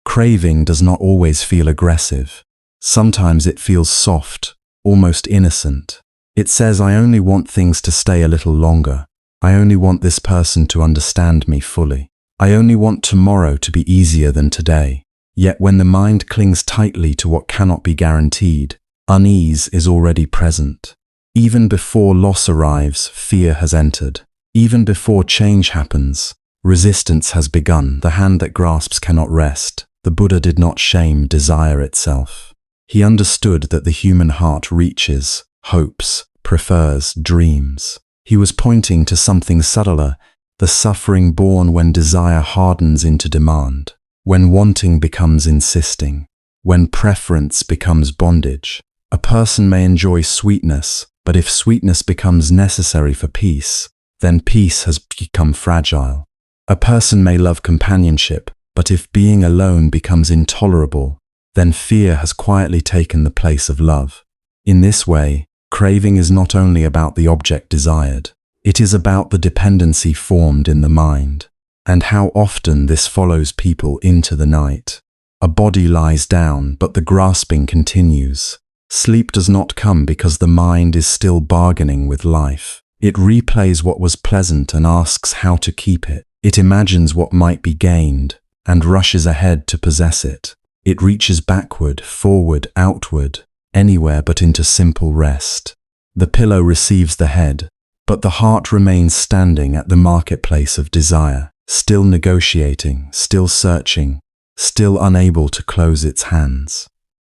Craving does not always feel aggressive. Sometimes it feels soft, almost innocent. It says, I only want things to stay a little longer. I only want this person to understand me fully. I only want tomorrow to be easier than today. Yet when the mind clings tightly to what cannot be guaranteed, unease is already present. Even before loss arrives, fear has entered. Even before change happens, resistance has begun. The hand that grasps cannot rest. The Buddha did not shame desire itself. He understood that the human heart reaches, hopes, prefers, dreams. He was pointing to something subtler, the suffering born when desire hardens into demand, when wanting becomes insisting, when preference becomes bondage. A person may enjoy sweetness, but if sweetness becomes necessary for peace, then peace has become fragile. A person may love companionship, but if being alone becomes intolerable, then fear has quietly taken the place of love. In this way, craving is not only about the object desired, it is about the dependency formed in the mind, and how often this follows people into the night. A body lies down, but the grasping continues. Sleep does not come because the mind is still bargaining with life. It replays what was pleasant and asks how to keep it. It imagines what might be gained and rushes ahead to possess it. It reaches backward, forward, outward, anywhere but into simple rest. The pillow receives the head, but the heart remains standing at the marketplace of desire, still negotiating, still searching, still unable to close its hands.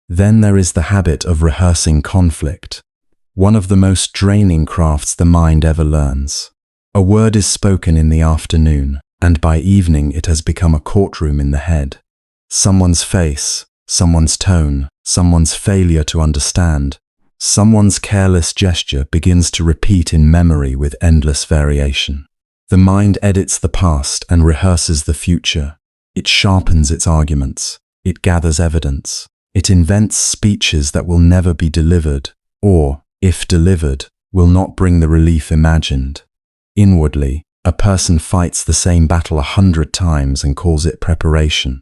Then there is the habit of rehearsing conflict, one of the most draining crafts the mind ever learns. A word is spoken in the afternoon, and by evening it has become a courtroom in the head. Someone's face, someone's tone, someone's failure to understand, someone's careless gesture begins to repeat in memory with endless variation. The mind edits the past and rehearses the future. It sharpens its arguments. It gathers evidence. It invents speeches that will never be delivered, or, if delivered, will not bring the relief imagined. Inwardly, a person fights the same battle 100 times and calls it preparation.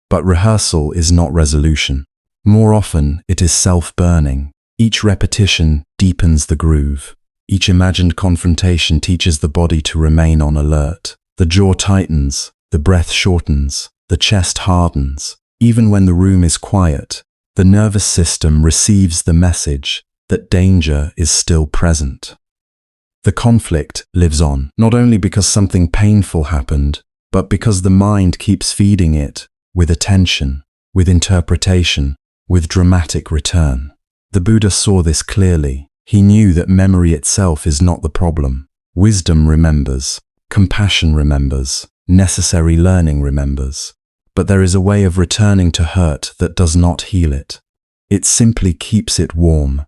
But rehearsal is not resolution. More often, it is self-burning. Each repetition deepens the groove. Each imagined confrontation teaches the body to remain on alert. The jaw tightens, the breath shortens, the chest hardens. Even when the room is quiet, the nervous system receives the message that danger is still present. The conflict lives on, not only because something painful happened, but because the mind keeps feeding it with attention. with interpretation, with dramatic return. The Buddha saw this clearly. He knew that memory itself is not the problem. Wisdom remembers, compassion remembers, necessary learning remembers. But there is a way of returning to hurt that does not heal it. It simply keeps it warm.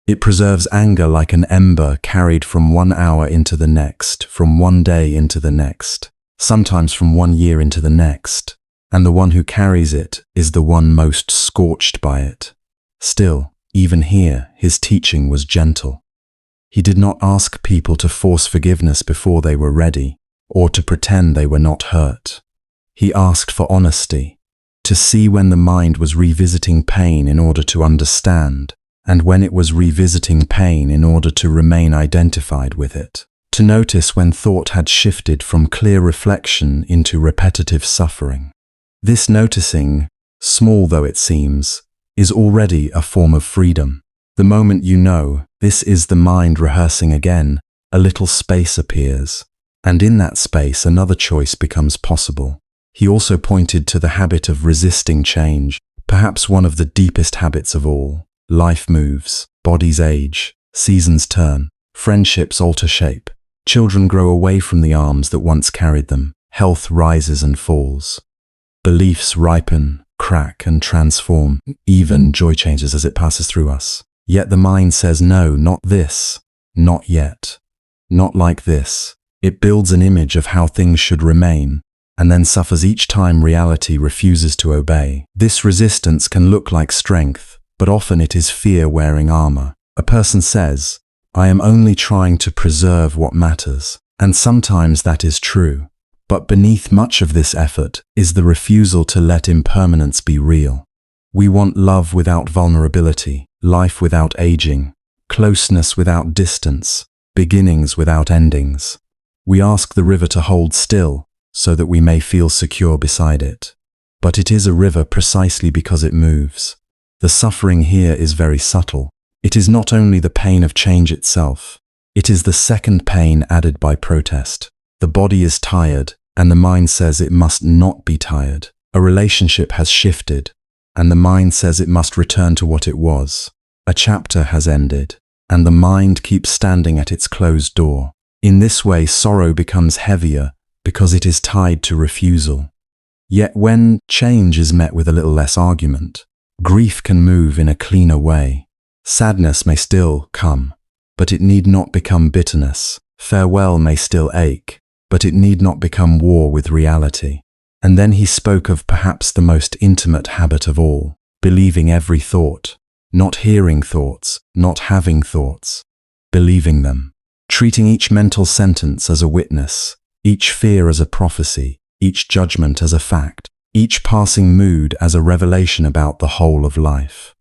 It preserves anger like an ember carried from 1 hour into the next, from 1 day into the next, sometimes from 1 year into the next, and the one who carries it is the one most scorched by it. Still, even here, his teaching was gentle. He did not ask people to force forgiveness before they were ready, or to pretend they were not hurt. He asked for honesty, to see when the mind was revisiting pain in order to understand, and when it was revisiting pain in order to remain identified with it, to notice when thought had shifted from clear reflection into repetitive suffering. This noticing, small though it seems, is already a form of freedom. The moment you know, this is the mind rehearsing again, a little space appears, and in that space another choice becomes possible. He also pointed to the habit of resisting change, perhaps one of the deepest habits of all. Life moves, bodies age, seasons turn, friendships alter shape, children grow away from the arms that once carried them, health rises and falls. Beliefs ripen, crack and transform, even joy changes as it passes through us. Yet the mind says no, not this, not yet, not like this. It builds an image of how things should remain, and then suffers each time reality refuses to obey. This resistance can look like strength, but often it is fear wearing armor. A person says, "I am only trying to preserve what matters," and sometimes that is true. But beneath much of this effort is the refusal to let impermanence be real. We want love without vulnerability, life without aging, closeness without distance, beginnings without endings. We ask the river to hold still, so that we may feel secure beside it. But it is a river precisely because it moves. The suffering here is very subtle. It is not only the pain of change itself, it is the second pain added by protest. The body is tired, and the mind says it must not be tired. A relationship has shifted, and the mind says it must return to what it was. A chapter has ended, and the mind keeps standing at its closed door. In this way, sorrow becomes heavier, because it is tied to refusal. Yet when change is met with a little less argument, grief can move in a cleaner way. Sadness may still come, but it need not become bitterness. Farewell may still ache, but it need not become war with reality. And then he spoke of perhaps the most intimate habit of all, believing every thought, not hearing thoughts, not having thoughts, believing them, treating each mental sentence as a witness, each fear as a prophecy, each judgment as a fact, each passing mood as a revelation about the whole of life.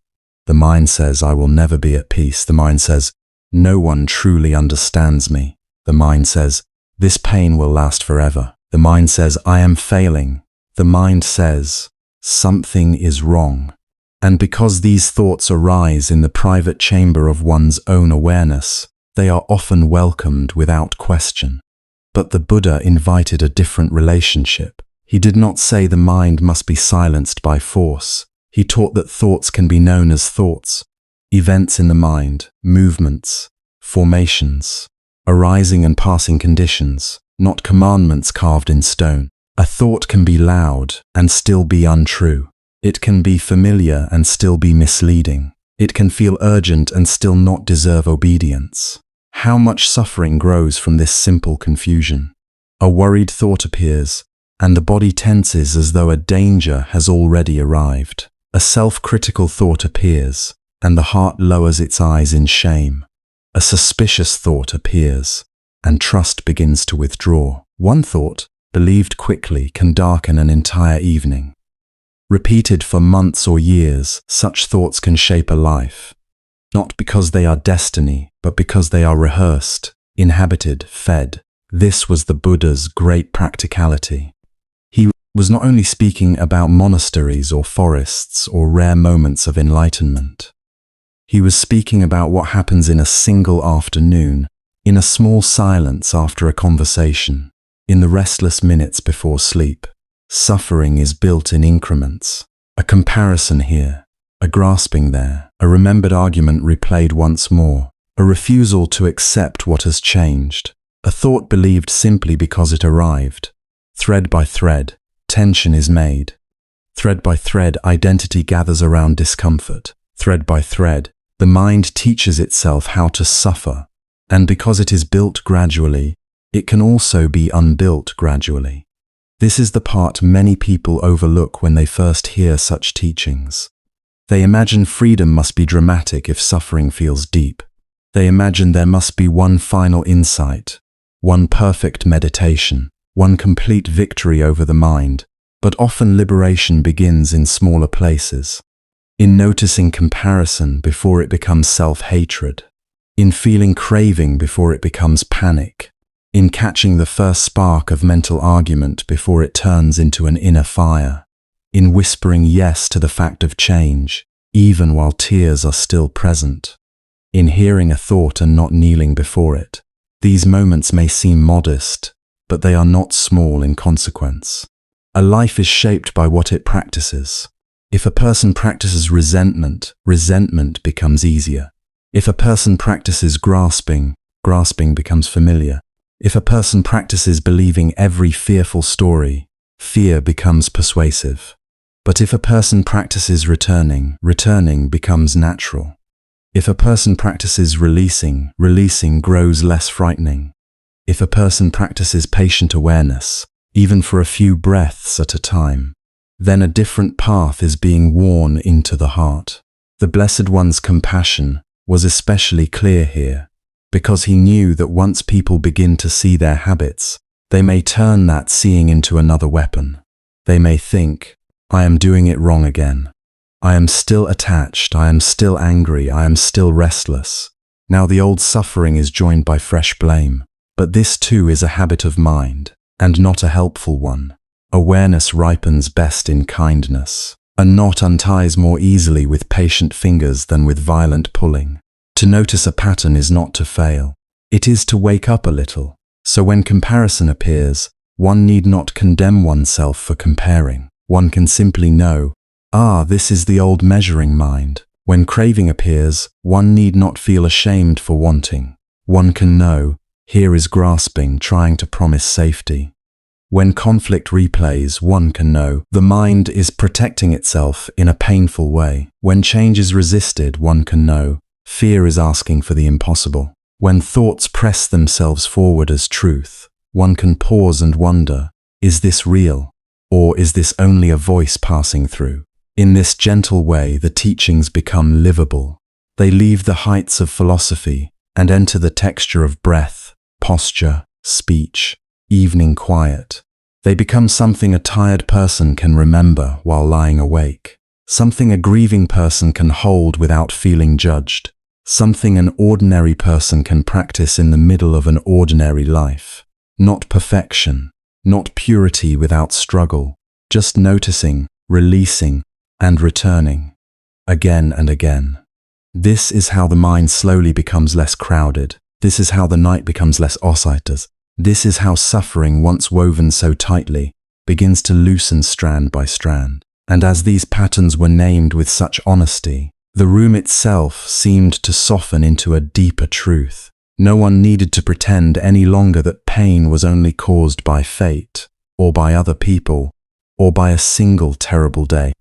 The mind says, "I will never be at peace." The mind says, "No one truly understands me." The mind says, "This pain will last forever." The mind says, "I am failing." The mind says, "Something is wrong." And because these thoughts arise in the private chamber of one's own awareness, they are often welcomed without question. But the Buddha invited a different relationship. He did not say the mind must be silenced by force. He taught that thoughts can be known as thoughts, events in the mind, movements, formations, arising and passing conditions, not commandments carved in stone. A thought can be loud and still be untrue. It can be familiar and still be misleading. It can feel urgent and still not deserve obedience. How much suffering grows from this simple confusion? A worried thought appears, and the body tenses as though a danger has already arrived. A self-critical thought appears, and the heart lowers its eyes in shame. A suspicious thought appears, and trust begins to withdraw. One thought, believed quickly, can darken an entire evening. Repeated for months or years, such thoughts can shape a life. Not because they are destiny, but because they are rehearsed, inhabited, fed. This was the Buddha's great practicality. He was not only speaking about monasteries or forests or rare moments of enlightenment. He was speaking about what happens in a single afternoon, in a small silence after a conversation, in the restless minutes before sleep. Suffering is built in increments. A comparison here, a grasping there, a remembered argument replayed once more, a refusal to accept what has changed, a thought believed simply because it arrived. Thread by thread, tension is made. Thread by thread, identity gathers around discomfort. Thread by thread, the mind teaches itself how to suffer, and because it is built gradually, it can also be unbuilt gradually. This is the part many people overlook when they first hear such teachings. They imagine freedom must be dramatic if suffering feels deep. They imagine there must be one final insight, one perfect meditation, one complete victory over the mind, but often liberation begins in smaller places. In noticing comparison before it becomes self-hatred, in feeling craving before it becomes panic, in catching the first spark of mental argument before it turns into an inner fire, in whispering yes to the fact of change, even while tears are still present, in hearing a thought and not kneeling before it. These moments may seem modest, but they are not small in consequence. A life is shaped by what it practices. If a person practices resentment, resentment becomes easier. If a person practices grasping, grasping becomes familiar. If a person practices believing every fearful story, fear becomes persuasive. But if a person practices returning, returning becomes natural. If a person practices releasing, releasing grows less frightening. If a person practices patient awareness, even for a few breaths at a time, then a different path is being worn into the heart. The Blessed One's compassion was especially clear here, because he knew that once people begin to see their habits, they may turn that seeing into another weapon. They may think, I am doing it wrong again. I am still attached, I am still angry, I am still restless. Now the old suffering is joined by fresh blame. But this too is a habit of mind, and not a helpful one. Awareness ripens best in kindness. A knot unties more easily with patient fingers than with violent pulling. To notice a pattern is not to fail. It is to wake up a little. So when comparison appears, one need not condemn oneself for comparing. One can simply know, this is the old measuring mind. When craving appears, one need not feel ashamed for wanting. One can know, here is grasping, trying to promise safety. When conflict replays, one can know the mind is protecting itself in a painful way. When change is resisted, one can know fear is asking for the impossible. When thoughts press themselves forward as truth, one can pause and wonder, is this real? Or is this only a voice passing through? In this gentle way, the teachings become livable. They leave the heights of philosophy and enter the texture of breath, posture, speech, evening quiet. They become something a tired person can remember while lying awake, something a grieving person can hold without feeling judged, something an ordinary person can practice in the middle of an ordinary life. Not perfection, not purity without struggle, just noticing, releasing, and returning, again and again. This is how the mind slowly becomes less crowded. This is how the night becomes less oscillating. This is how suffering, once woven so tightly, begins to loosen strand by strand. And as these patterns were named with such honesty, the room itself seemed to soften into a deeper truth. No one needed to pretend any longer that pain was only caused by fate, or by other people, or by a single terrible day.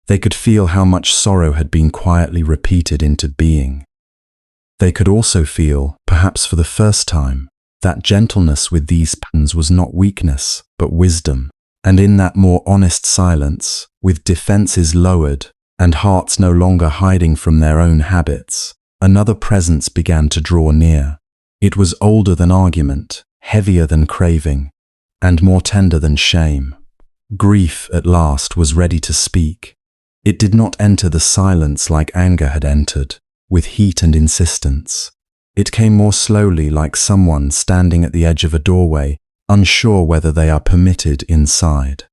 They could feel how much sorrow had been quietly repeated into being. They could also feel, perhaps for the first time, that gentleness with these patterns was not weakness, but wisdom. And in that more honest silence, with defenses lowered and hearts no longer hiding from their own habits, another presence began to draw near. It was older than argument, heavier than craving, and more tender than shame. Grief, at last, was ready to speak. It did not enter the silence like anger had entered, with heat and insistence. It came more slowly, like someone standing at the edge of a doorway, unsure whether they are permitted inside.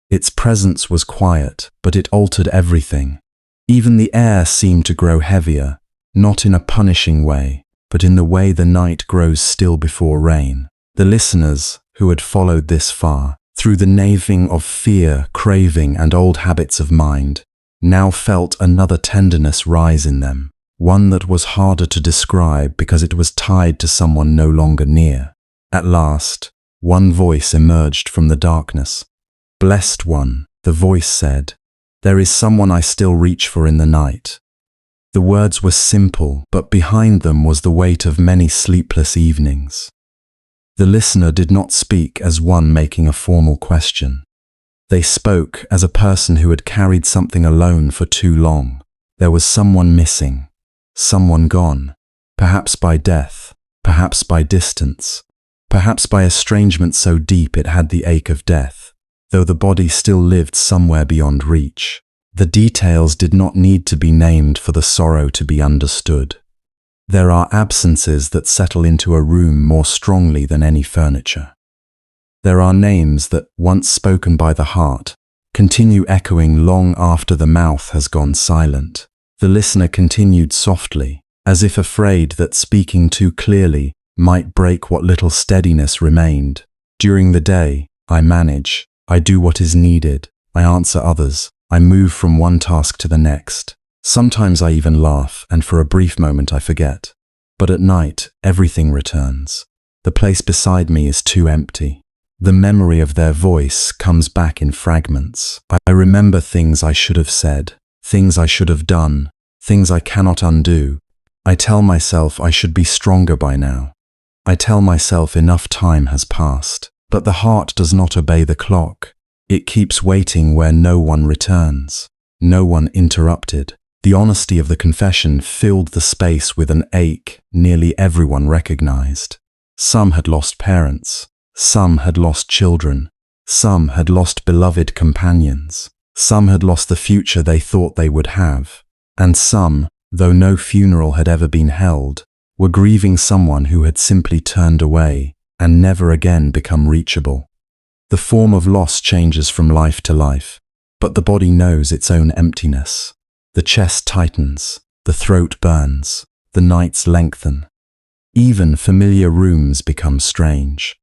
Its presence was quiet, but it altered everything. Even the air seemed to grow heavier, not in a punishing way, but in the way the night grows still before rain. The listeners, who had followed this far, through the naving of fear, craving, and old habits of mind, now felt another tenderness rise in them, one that was harder to describe because it was tied to someone no longer near. At last, one voice emerged from the darkness. "Blessed one," the voice said, "there is someone I still reach for in the night." The words were simple, but behind them was the weight of many sleepless evenings. The listener did not speak as one making a formal question. They spoke as a person who had carried something alone for too long. There was someone missing, someone gone, perhaps by death, perhaps by distance, perhaps by estrangement so deep it had the ache of death, though the body still lived somewhere beyond reach. The details did not need to be named for the sorrow to be understood. There are absences that settle into a room more strongly than any furniture. There are names that, once spoken by the heart, continue echoing long after the mouth has gone silent. The listener continued softly, as if afraid that speaking too clearly might break what little steadiness remained. "During the day, I manage, I do what is needed, I answer others, I move from one task to the next. Sometimes I even laugh, and for a brief moment I forget. But at night, everything returns. The place beside me is too empty. The memory of their voice comes back in fragments. I remember things I should have said, things I should have done, things I cannot undo. I tell myself I should be stronger by now. I tell myself enough time has passed. But the heart does not obey the clock. It keeps waiting where no one returns, no one interrupted. The honesty of the confession filled the space with an ache nearly everyone recognized. Some had lost parents. Some had lost children. Some had lost beloved companions. Some had lost the future they thought they would have. And some, though no funeral had ever been held, were grieving someone who had simply turned away and never again become reachable. The form of loss changes from life to life, but the body knows its own emptiness. The chest tightens, the throat burns, the nights lengthen. Even familiar rooms become strange.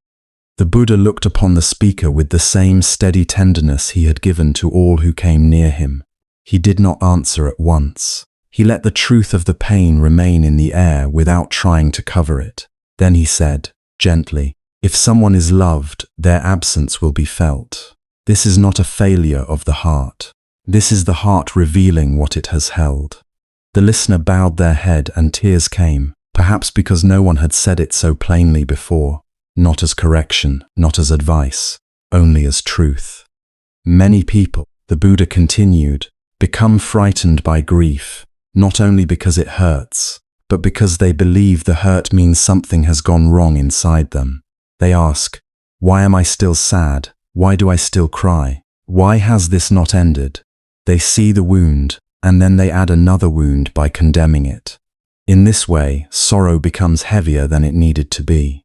The Buddha looked upon the speaker with the same steady tenderness he had given to all who came near him. He did not answer at once. He let the truth of the pain remain in the air without trying to cover it. Then he said, gently, "If someone is loved, their absence will be felt. This is not a failure of the heart. This is the heart revealing what it has held." The listener bowed their head and tears came, perhaps because no one had said it so plainly before. Not as correction, not as advice, only as truth. Many people, the Buddha continued, become frightened by grief, not only because it hurts, but because they believe the hurt means something has gone wrong inside them. They ask, "Why am I still sad? Why do I still cry? Why has this not ended?" They see the wound, and then they add another wound by condemning it. In this way, sorrow becomes heavier than it needed to be.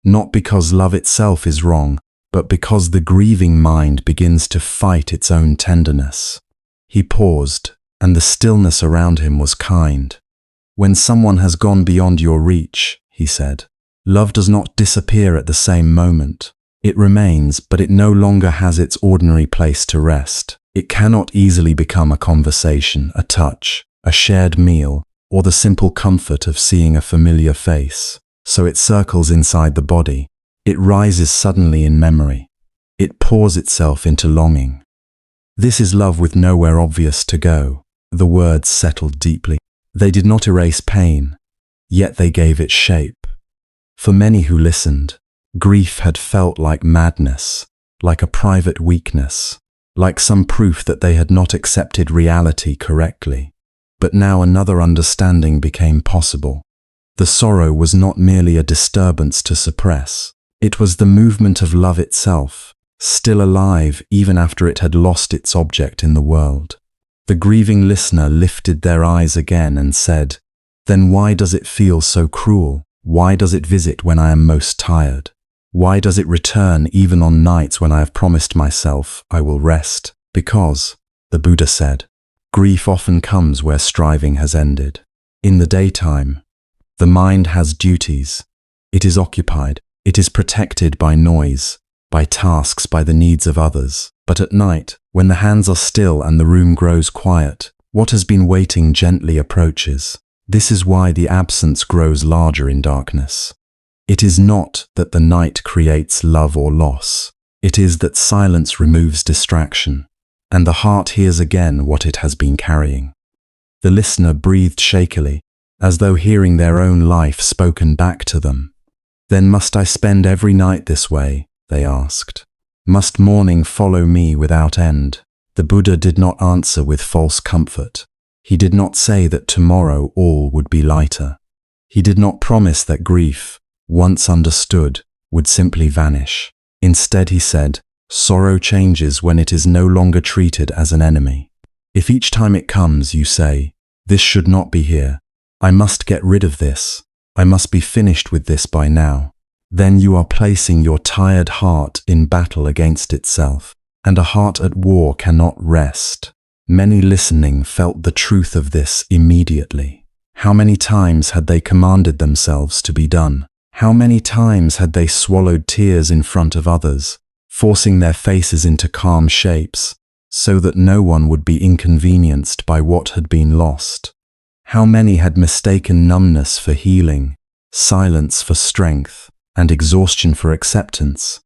Not because love itself is wrong, but because the grieving mind begins to fight its own tenderness. He paused, and the stillness around him was kind. "When someone has gone beyond your reach," he said, "love does not disappear at the same moment. It remains, but it no longer has its ordinary place to rest. It cannot easily become a conversation, a touch, a shared meal, or the simple comfort of seeing a familiar face. So it circles inside the body. It rises suddenly in memory. It pours itself into longing. This is love with nowhere obvious to go." The words settled deeply. They did not erase pain, yet they gave it shape. For many who listened, grief had felt like madness, like a private weakness, like some proof that they had not accepted reality correctly. But now another understanding became possible. The sorrow was not merely a disturbance to suppress. It was the movement of love itself, still alive even after it had lost its object in the world. The grieving listener lifted their eyes again and said, "Then why does it feel so cruel? Why does it visit when I am most tired? Why does it return even on nights when I have promised myself I will rest?" Because, the Buddha said, grief often comes where striving has ended. In the daytime, the mind has duties. It is occupied. It is protected by noise, by tasks, by the needs of others. But at night, when the hands are still and the room grows quiet, what has been waiting gently approaches. This is why the absence grows larger in darkness. It is not that the night creates love or loss. It is that silence removes distraction, and the heart hears again what it has been carrying. The listener breathed shakily, as though hearing their own life spoken back to them. "Then must I spend every night this way?" they asked. "Must morning follow me without end?" The Buddha did not answer with false comfort. He did not say that tomorrow all would be lighter. He did not promise that grief, once understood, would simply vanish. Instead, he said, sorrow changes when it is no longer treated as an enemy. If each time it comes you say, "This should not be here. I must get rid of this. I must be finished with this by now," then you are placing your tired heart in battle against itself, and a heart at war cannot rest. Many listening felt the truth of this immediately. How many times had they commanded themselves to be done? How many times had they swallowed tears in front of others, forcing their faces into calm shapes, so that no one would be inconvenienced by what had been lost? How many had mistaken numbness for healing, silence for strength, and exhaustion for acceptance?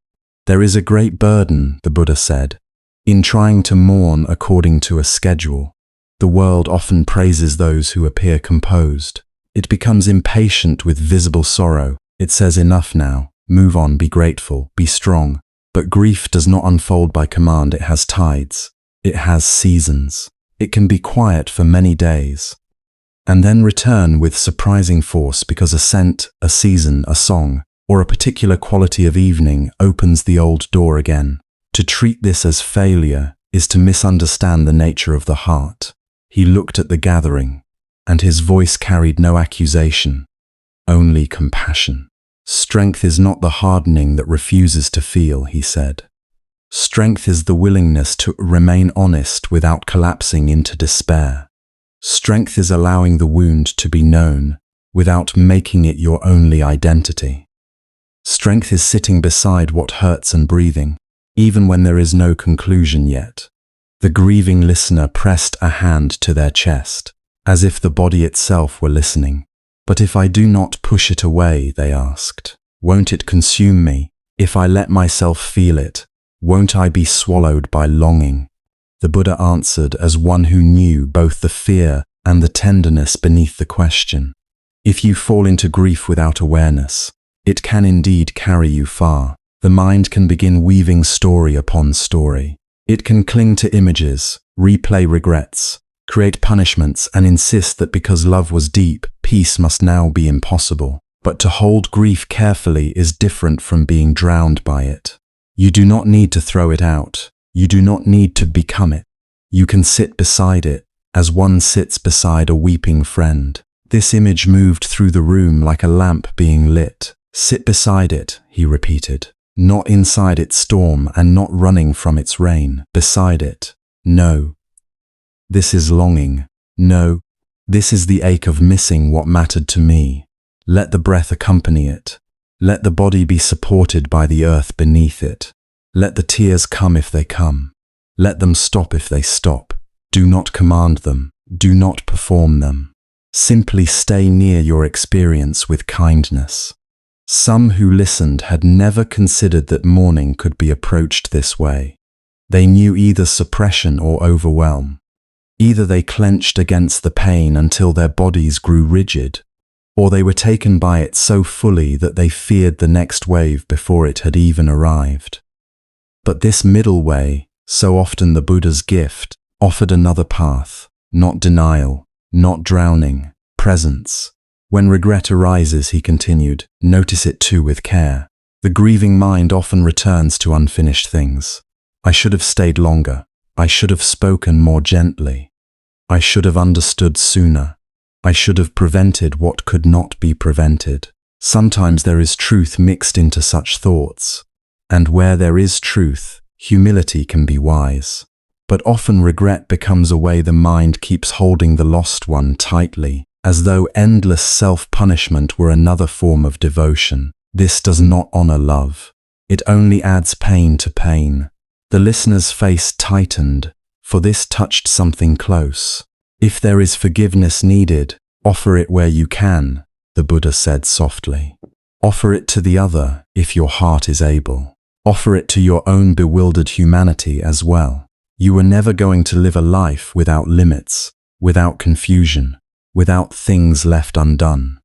There is a great burden, the Buddha said, in trying to mourn according to a schedule. The world often praises those who appear composed. It becomes impatient with visible sorrow. It says, enough now, move on, be grateful, be strong. But grief does not unfold by command. It has tides. It has seasons. It can be quiet for many days, and then return with surprising force because a scent, a season, a song, or a particular quality of evening opens the old door again. To treat this as failure is to misunderstand the nature of the heart. He looked at the gathering, and his voice carried no accusation, only compassion. Strength is not the hardening that refuses to feel, he said. Strength is the willingness to remain honest without collapsing into despair. Strength is allowing the wound to be known without making it your only identity. Strength is sitting beside what hurts and breathing, even when there is no conclusion yet. The grieving listener pressed a hand to their chest, as if the body itself were listening. But if I do not push it away, they asked, won't it consume me? If I let myself feel it, won't I be swallowed by longing? The Buddha answered as one who knew both the fear and the tenderness beneath the question. If you fall into grief without awareness, it can indeed carry you far. The mind can begin weaving story upon story. It can cling to images, replay regrets, create punishments, and insist that because love was deep, peace must now be impossible. But to hold grief carefully is different from being drowned by it. You do not need to throw it out. You do not need to become it. You can sit beside it, as one sits beside a weeping friend. This image moved through the room like a lamp being lit. Sit beside it, he repeated. Not inside its storm and not running from its rain. Beside it. No. This is longing. No. This is the ache of missing what mattered to me. Let the breath accompany it. Let the body be supported by the earth beneath it. Let the tears come if they come. Let them stop if they stop. Do not command them. Do not perform them. Simply stay near your experience with kindness. Some who listened had never considered that mourning could be approached this way. They knew either suppression or overwhelm. Either they clenched against the pain until their bodies grew rigid, or they were taken by it so fully that they feared the next wave before it had even arrived. But this middle way, so often the Buddha's gift, offered another path, not denial, not drowning, presence. When regret arises, he continued, notice it too with care. The grieving mind often returns to unfinished things. I should have stayed longer. I should have spoken more gently. I should have understood sooner. I should have prevented what could not be prevented. Sometimes there is truth mixed into such thoughts, and where there is truth, humility can be wise. But often regret becomes a way the mind keeps holding the lost one tightly, as though endless self-punishment were another form of devotion. This does not honor love. It only adds pain to pain. The listener's face tightened, for this touched something close. If there is forgiveness needed, offer it where you can, the Buddha said softly. Offer it to the other if your heart is able. Offer it to your own bewildered humanity as well. You are never going to live a life without limits, without confusion, without things left undone.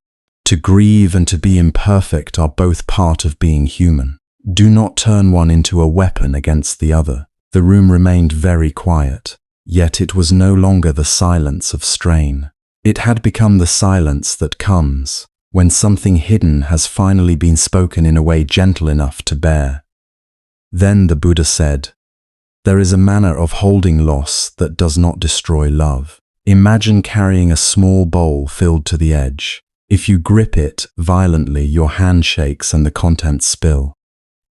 To grieve and to be imperfect are both part of being human. Do not turn one into a weapon against the other. The room remained very quiet, yet it was no longer the silence of strain. It had become the silence that comes when something hidden has finally been spoken in a way gentle enough to bear. Then the Buddha said, "There is a manner of holding loss that does not destroy love. Imagine carrying a small bowl filled to the edge. If you grip it violently, your hand shakes and the contents spill.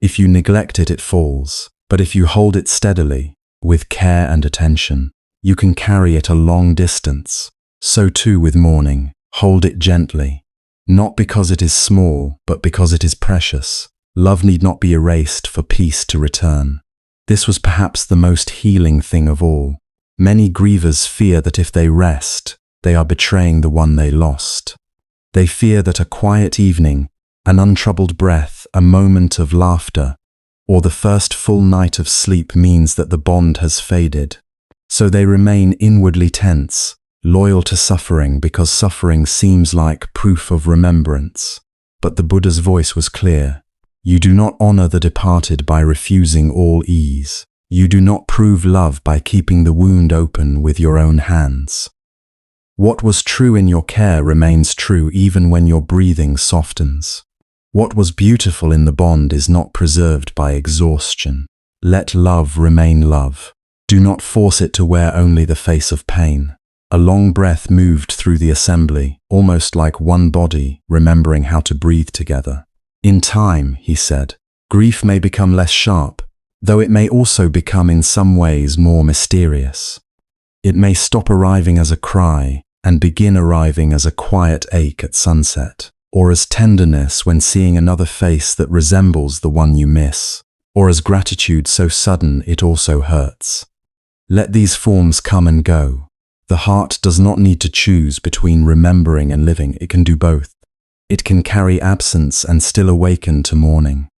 If you neglect it, it falls. But if you hold it steadily, with care and attention, you can carry it a long distance. So too with mourning. Hold it gently, not because it is small, but because it is precious. Love need not be erased for peace to return." This was perhaps the most healing thing of all. Many grievers fear that if they rest, they are betraying the one they lost. They fear that a quiet evening, an untroubled breath, a moment of laughter, or the first full night of sleep means that the bond has faded. So they remain inwardly tense, loyal to suffering because suffering seems like proof of remembrance. But the Buddha's voice was clear. You do not honor the departed by refusing all ease. You do not prove love by keeping the wound open with your own hands. What was true in your care remains true even when your breathing softens. What was beautiful in the bond is not preserved by exhaustion. Let love remain love. Do not force it to wear only the face of pain. A long breath moved through the assembly, almost like one body, remembering how to breathe together. In time, he said, grief may become less sharp, though it may also become in some ways more mysterious. It may stop arriving as a cry and begin arriving as a quiet ache at sunset, or as tenderness when seeing another face that resembles the one you miss, or as gratitude so sudden it also hurts. Let these forms come and go. The heart does not need to choose between remembering and living. It can do both. It can carry absence and still awaken to mourning.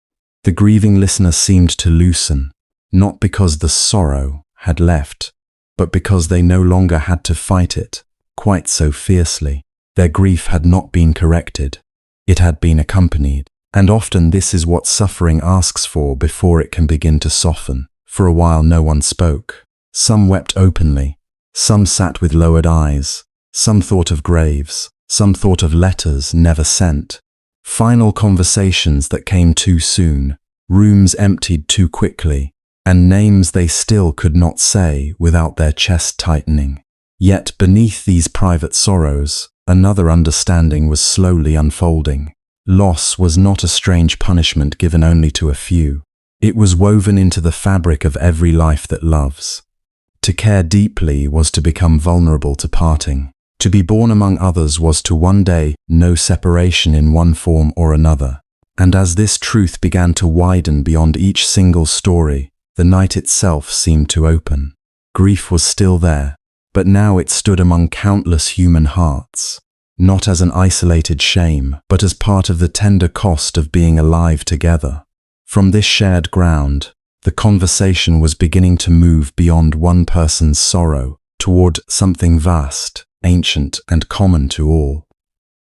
The grieving listener seemed to loosen, not because the sorrow had left, but because they no longer had to fight it quite so fiercely. Their grief had not been corrected. It had been accompanied, and often this is what suffering asks for before it can begin to soften. For a while no one spoke. Some wept openly. Some sat with lowered eyes. Some thought of graves. Some thought of letters never sent. Final conversations that came too soon. Rooms emptied too quickly. And names they still could not say without their chest tightening. Yet beneath these private sorrows, another understanding was slowly unfolding. Loss was not a strange punishment given only to a few. It was woven into the fabric of every life that loves. To care deeply was to become vulnerable to parting. To be born among others was to one day know separation in one form or another. And as this truth began to widen beyond each single story, the night itself seemed to open. Grief was still there, but now it stood among countless human hearts, not as an isolated shame, but as part of the tender cost of being alive together. From this shared ground, the conversation was beginning to move beyond one person's sorrow toward something vast, ancient, and common to all.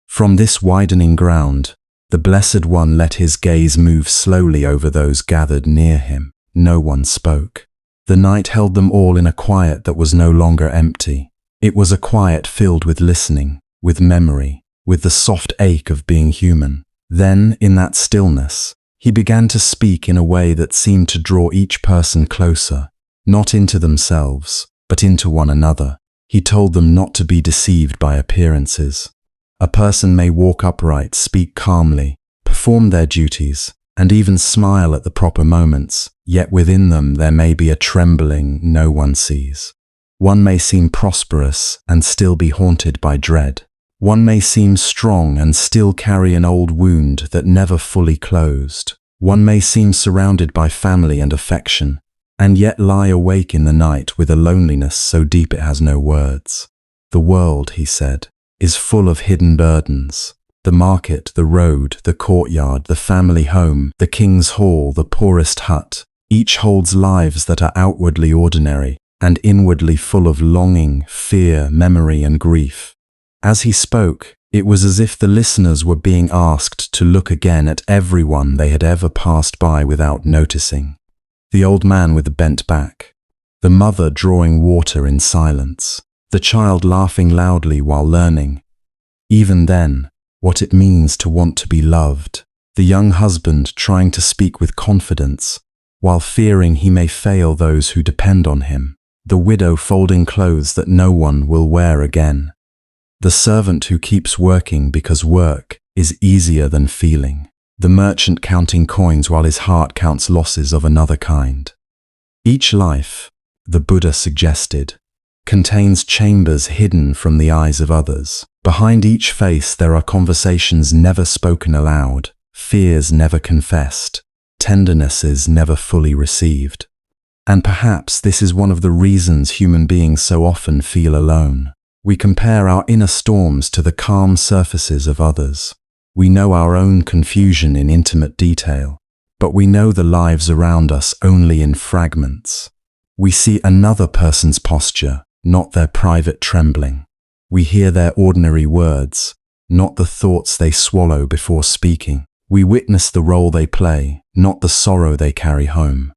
From this widening ground, the Blessed One let his gaze move slowly over those gathered near him. No one spoke. The night held them all in a quiet that was no longer empty. It was a quiet filled with listening, with memory, with the soft ache of being human. Then, in that stillness, he began to speak in a way that seemed to draw each person closer, not into themselves, but into one another. He told them not to be deceived by appearances. A person may walk upright, speak calmly, perform their duties, and even smile at the proper moments, yet within them there may be a trembling no one sees. One may seem prosperous and still be haunted by dread. One may seem strong and still carry an old wound that never fully closed. One may seem surrounded by family and affection, and yet lie awake in the night with a loneliness so deep it has no words. The world, he said, is full of hidden burdens. The market, the road, the courtyard, the family home, the king's hall, the poorest hut, each holds lives that are outwardly ordinary and inwardly full of longing, fear, memory, and grief. As he spoke, it was as if the listeners were being asked to look again at everyone they had ever passed by without noticing. The old man with the bent back, the mother drawing water in silence, the child laughing loudly while learning. Even then, what it means to want to be loved, the young husband trying to speak with confidence, while fearing he may fail those who depend on him, the widow folding clothes that no one will wear again, the servant who keeps working because work is easier than feeling, the merchant counting coins while his heart counts losses of another kind. Each life, the Buddha suggested, contains chambers hidden from the eyes of others. Behind each face there are conversations never spoken aloud, fears never confessed, tendernesses never fully received. And perhaps this is one of the reasons human beings so often feel alone. We compare our inner storms to the calm surfaces of others. We know our own confusion in intimate detail, but we know the lives around us only in fragments. We see another person's posture, not their private trembling. We hear their ordinary words, not the thoughts they swallow before speaking. We witness the role they play, not the sorrow they carry home.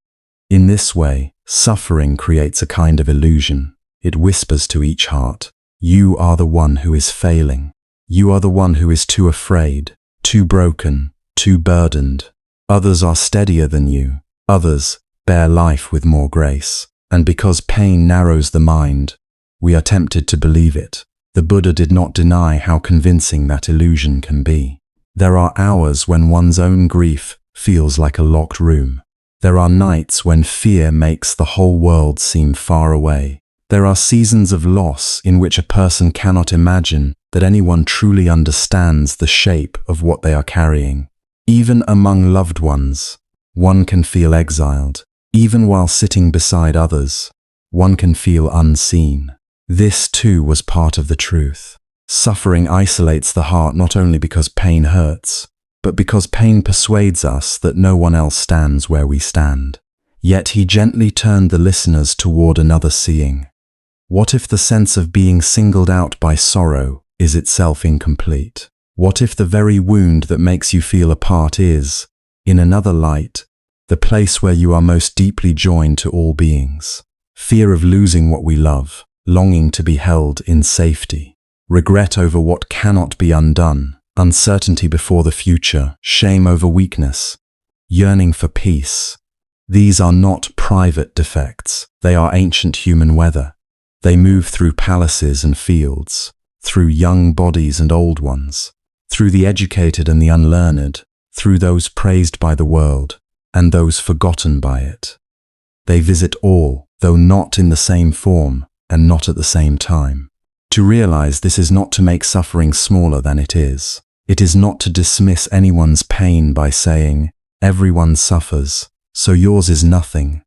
In this way, suffering creates a kind of illusion. It whispers to each heart, "You are the one who is failing. You are the one who is too afraid, too broken, too burdened. Others are steadier than you. Others bear life with more grace." And because pain narrows the mind, we are tempted to believe it. The Buddha did not deny how convincing that illusion can be. There are hours when one's own grief feels like a locked room. There are nights when fear makes the whole world seem far away. There are seasons of loss in which a person cannot imagine that anyone truly understands the shape of what they are carrying. Even among loved ones, one can feel exiled. Even while sitting beside others, one can feel unseen. This too was part of the truth. Suffering isolates the heart not only because pain hurts, but because pain persuades us that no one else stands where we stand. Yet he gently turned the listeners toward another seeing. What if the sense of being singled out by sorrow is itself incomplete? What if the very wound that makes you feel apart is, in another light, the place where you are most deeply joined to all beings? Fear of losing what we love, longing to be held in safety, regret over what cannot be undone, uncertainty before the future, shame over weakness, yearning for peace. These are not private defects, they are ancient human weather. They move through palaces and fields, through young bodies and old ones, through the educated and the unlearned, through those praised by the world and those forgotten by it. They visit all, though not in the same form and not at the same time. To realize this is not to make suffering smaller than it is. It is not to dismiss anyone's pain by saying, "Everyone suffers, so yours is nothing."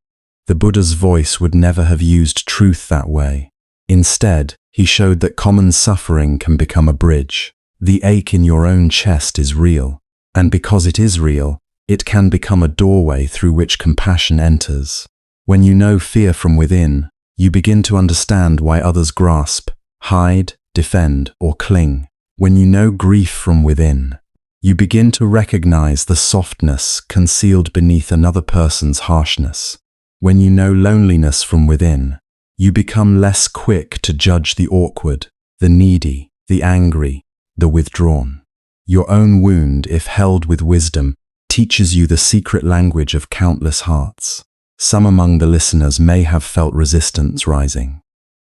The Buddha's voice would never have used truth that way. Instead, he showed that common suffering can become a bridge. The ache in your own chest is real, and because it is real, it can become a doorway through which compassion enters. When you know fear from within, you begin to understand why others grasp, hide, defend, or cling. When you know grief from within, you begin to recognize the softness concealed beneath another person's harshness. When you know loneliness from within, you become less quick to judge the awkward, the needy, the angry, the withdrawn. Your own wound, if held with wisdom, teaches you the secret language of countless hearts. Some among the listeners may have felt resistance rising.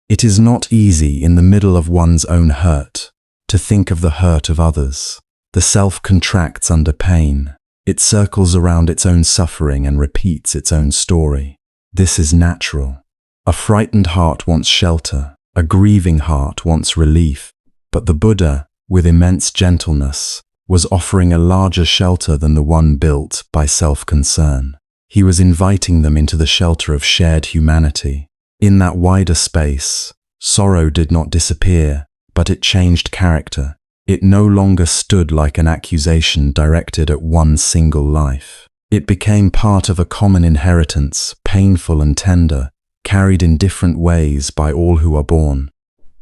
It is not easy in the middle of one's own hurt to think of the hurt of others. The self contracts under pain. It circles around its own suffering and repeats its own story. This is natural. A frightened heart wants shelter. A grieving heart wants relief. But the Buddha, with immense gentleness, was offering a larger shelter than the one built by self-concern. He was inviting them into the shelter of shared humanity. In that wider space, sorrow did not disappear, but it changed character. It no longer stood like an accusation directed at one single life. It became part of a common inheritance, painful and tender, carried in different ways by all who are born.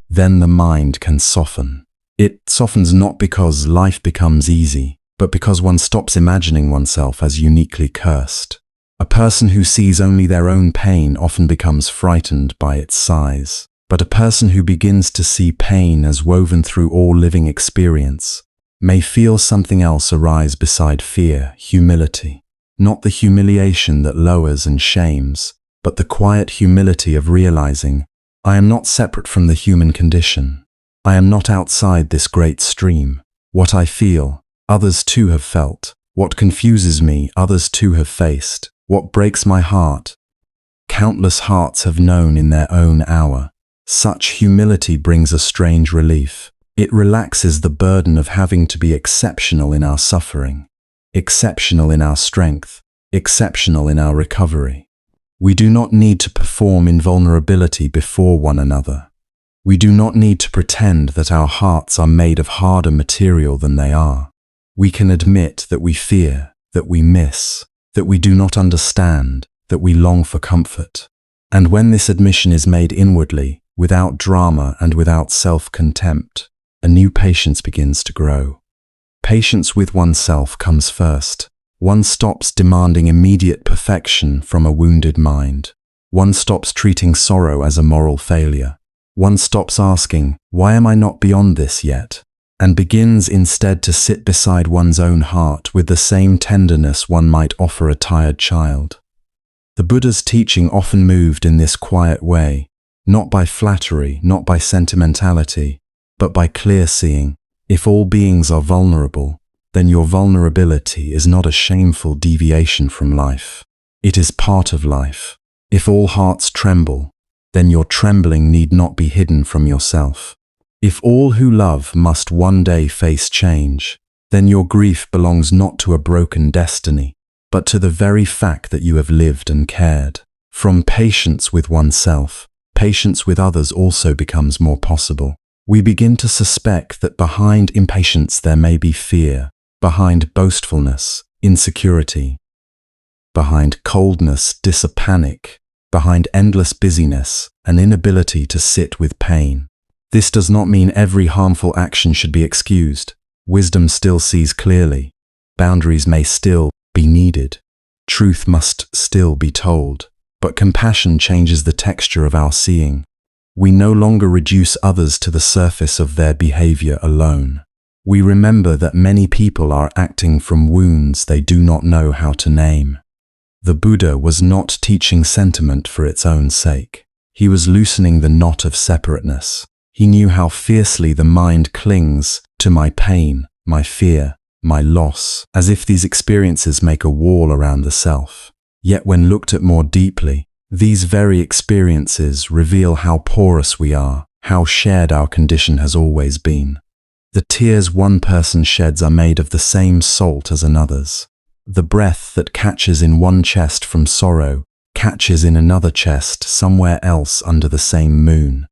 Then the mind can soften. It softens not because life becomes easy, but because one stops imagining oneself as uniquely cursed. A person who sees only their own pain often becomes frightened by its size. But a person who begins to see pain as woven through all living experience may feel something else arise beside fear, humility. Not the humiliation that lowers and shames, but the quiet humility of realizing, I am not separate from the human condition. I am not outside this great stream. What I feel, others too have felt. What confuses me, others too have faced. What breaks my heart, countless hearts have known in their own hour. Such humility brings a strange relief. It relaxes the burden of having to be exceptional in our suffering, exceptional in our strength, exceptional in our recovery. We do not need to perform in vulnerability before one another. We do not need to pretend that our hearts are made of harder material than they are. We can admit that we fear, that we miss, that we do not understand, that we long for comfort. And when this admission is made inwardly, without drama and without self-contempt, a new patience begins to grow. Patience with oneself comes first. One stops demanding immediate perfection from a wounded mind. One stops treating sorrow as a moral failure. One stops asking, why am I not beyond this yet? And begins instead to sit beside one's own heart with the same tenderness one might offer a tired child. The Buddha's teaching often moved in this quiet way, not by flattery, not by sentimentality, but by clear seeing. If all beings are vulnerable, then your vulnerability is not a shameful deviation from life. It is part of life. If all hearts tremble, then your trembling need not be hidden from yourself. If all who love must one day face change, then your grief belongs not to a broken destiny, but to the very fact that you have lived and cared. From patience with oneself, patience with others also becomes more possible. We begin to suspect that behind impatience there may be fear, behind boastfulness, insecurity, behind coldness, panic, behind endless busyness, an inability to sit with pain. This does not mean every harmful action should be excused. Wisdom still sees clearly. Boundaries may still be needed. Truth must still be told. But compassion changes the texture of our seeing. We no longer reduce others to the surface of their behavior alone. We remember that many people are acting from wounds they do not know how to name. The Buddha was not teaching sentiment for its own sake. He was loosening the knot of separateness. He knew how fiercely the mind clings to my pain, my fear, my loss, as if these experiences make a wall around the self. Yet when looked at more deeply, these very experiences reveal how porous we are, how shared our condition has always been. The tears one person sheds are made of the same salt as another's. The breath that catches in one chest from sorrow catches in another chest somewhere else under the same moon.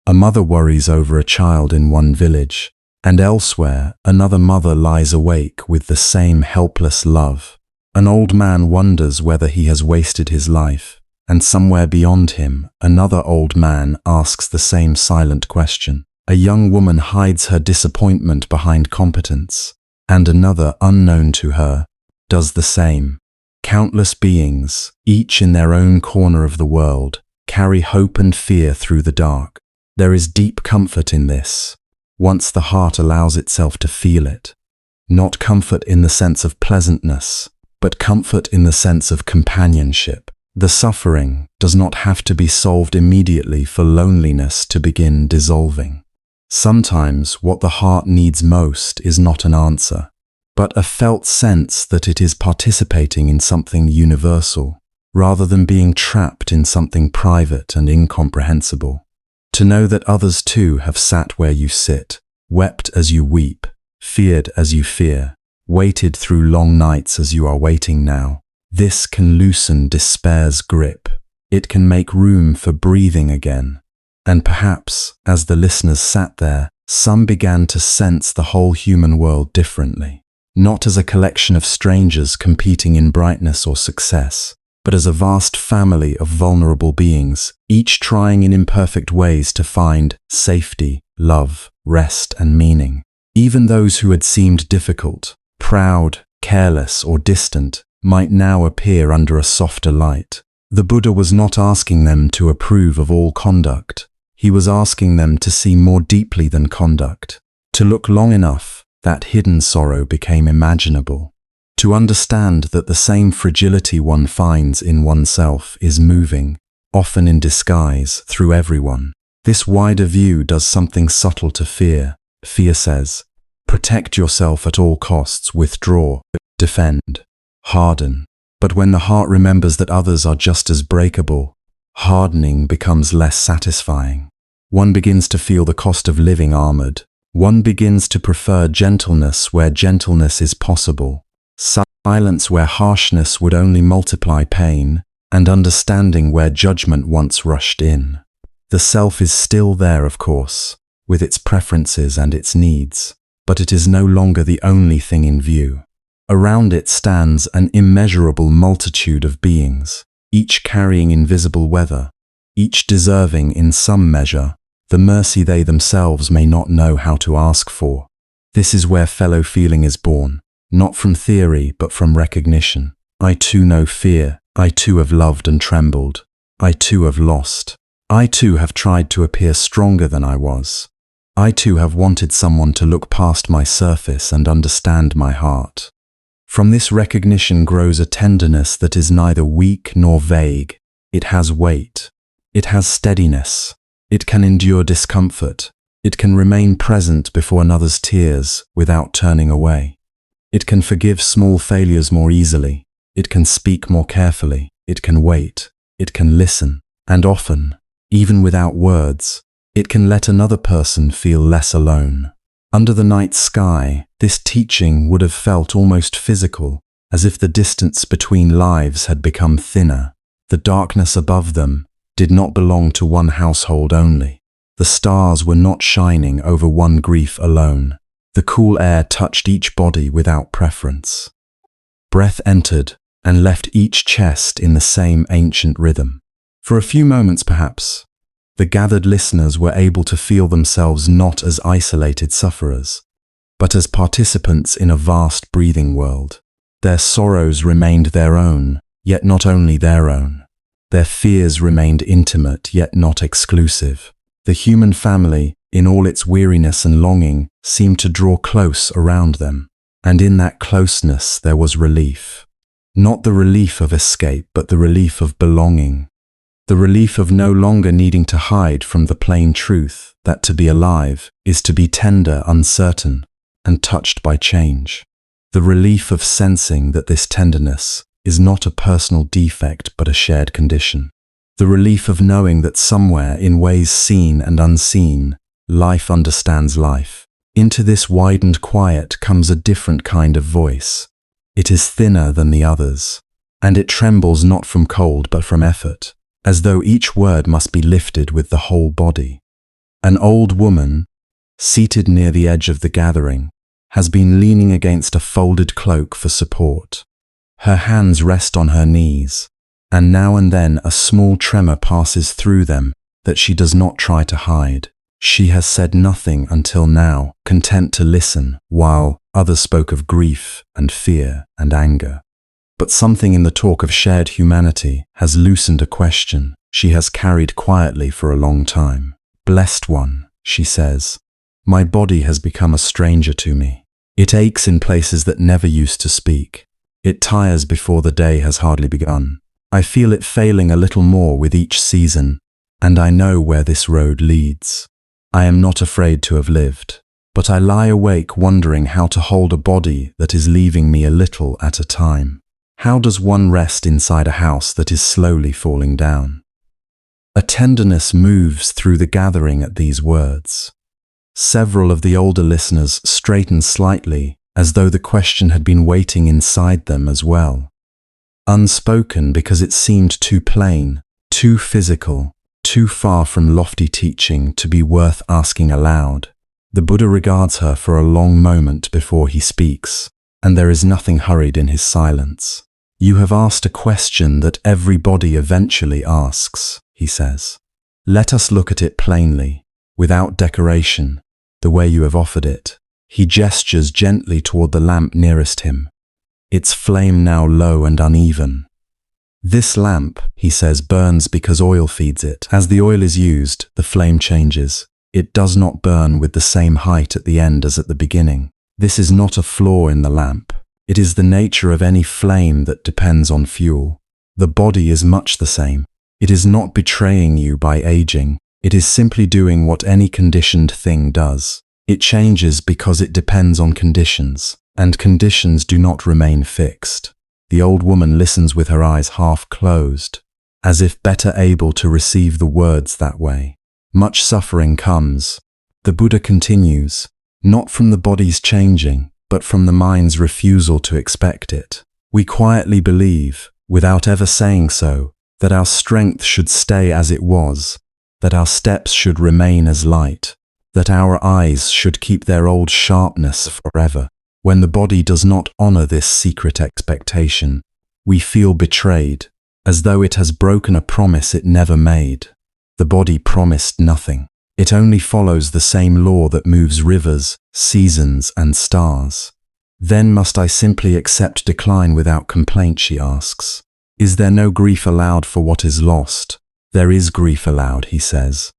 A mother worries over a child in one village, and elsewhere another mother lies awake with the same helpless love. An old man wonders whether he has wasted his life, and somewhere beyond him, another old man asks the same silent question. A young woman hides her disappointment behind competence, and another, unknown to her, does the same. Countless beings, each in their own corner of the world, carry hope and fear through the dark. There is deep comfort in this, once the heart allows itself to feel it. Not comfort in the sense of pleasantness, but comfort in the sense of companionship. The suffering does not have to be solved immediately for loneliness to begin dissolving. Sometimes what the heart needs most is not an answer, but a felt sense that it is participating in something universal, rather than being trapped in something private and incomprehensible. To know that others too have sat where you sit, wept as you weep, feared as you fear, waited through long nights as you are waiting now. This can loosen despair's grip. It can make room for breathing again. And perhaps, as the listeners sat there, some began to sense the whole human world differently. Not as a collection of strangers competing in brightness or success, but as a vast family of vulnerable beings, each trying in imperfect ways to find safety, love, rest, and meaning. Even those who had seemed difficult, proud, careless, or distant might now appear under a softer light. The Buddha was not asking them to approve of all conduct. He was asking them to see more deeply than conduct, to look long enough that hidden sorrow became imaginable, to understand that the same fragility one finds in oneself is moving, often in disguise, through everyone. This wider view does something subtle to fear. Fear says, protect yourself at all costs, withdraw, defend, harden. But when the heart remembers that others are just as breakable, hardening becomes less satisfying. One begins to feel the cost of living armored. One begins to prefer gentleness where gentleness is possible, silence where harshness would only multiply pain, and understanding where judgment once rushed in. The self is still there, of course, with its preferences and its needs, but it is no longer the only thing in view. Around it stands an immeasurable multitude of beings, each carrying invisible weather, each deserving in some measure the mercy they themselves may not know how to ask for. This is where fellow feeling is born, not from theory but from recognition. I too know fear, I too have loved and trembled, I too have lost, I too have tried to appear stronger than I was. I too have wanted someone to look past my surface and understand my heart. From this recognition grows a tenderness that is neither weak nor vague. It has weight. It has steadiness. It can endure discomfort. It can remain present before another's tears without turning away. It can forgive small failures more easily. It can speak more carefully. It can wait. It can listen. And often, even without words, it can let another person feel less alone. Under the night sky, this teaching would have felt almost physical, as if the distance between lives had become thinner. The darkness above them did not belong to one household only. The stars were not shining over one grief alone. The cool air touched each body without preference. Breath entered and left each chest in the same ancient rhythm. For a few moments, perhaps, the gathered listeners were able to feel themselves not as isolated sufferers, but as participants in a vast breathing world. Their sorrows remained their own, yet not only their own. Their fears remained intimate, yet not exclusive. The human family, in all its weariness and longing, seemed to draw close around them, and in that closeness there was relief. Not the relief of escape, but the relief of belonging. The relief of no longer needing to hide from the plain truth that to be alive is to be tender, uncertain, and touched by change. The relief of sensing that this tenderness is not a personal defect but a shared condition. The relief of knowing that somewhere, in ways seen and unseen, life understands life. Into this widened quiet comes a different kind of voice. It is thinner than the others, and it trembles not from cold but from effort, as though each word must be lifted with the whole body. An old woman, seated near the edge of the gathering, has been leaning against a folded cloak for support. Her hands rest on her knees, and now and then a small tremor passes through them that she does not try to hide. She has said nothing until now, content to listen, while others spoke of grief and fear and anger. But something in the talk of shared humanity has loosened a question she has carried quietly for a long time. Blessed one, she says, my body has become a stranger to me. It aches in places that never used to speak. It tires before the day has hardly begun. I feel it failing a little more with each season, and I know where this road leads. I am not afraid to have lived, but I lie awake wondering how to hold a body that is leaving me a little at a time. How does one rest inside a house that is slowly falling down? A tenderness moves through the gathering at these words. Several of the older listeners straighten slightly, as though the question had been waiting inside them as well. unspoken because it seemed too plain, too physical, too far from lofty teaching to be worth asking aloud. The Buddha regards her for a long moment before he speaks, and there is nothing hurried in his silence. You have asked a question that everybody eventually asks, he says. Let us look at it plainly, without decoration, the way you have offered it. He gestures gently toward the lamp nearest him, its flame now low and uneven. This lamp, he says, burns because oil feeds it. As the oil is used, the flame changes. It does not burn with the same height at the end as at the beginning. This is not a flaw in the lamp. It is the nature of any flame that depends on fuel. The body is much the same. It is not betraying you by aging. It is simply doing what any conditioned thing does. It changes because it depends on conditions, and conditions do not remain fixed. The old woman listens with her eyes half closed, as if better able to receive the words that way. Much suffering comes, the Buddha continues, not from the body's changing, but from the mind's refusal to expect it. We quietly believe, without ever saying so, that our strength should stay as it was, that our steps should remain as light, that our eyes should keep their old sharpness forever. When the body does not honor this secret expectation, we feel betrayed, as though it has broken a promise it never made. The body promised nothing. It only follows the same law that moves rivers, seasons, and stars. Then must I simply accept decline without complaint, she asks. Is there no grief allowed for what is lost? There is grief allowed, he says,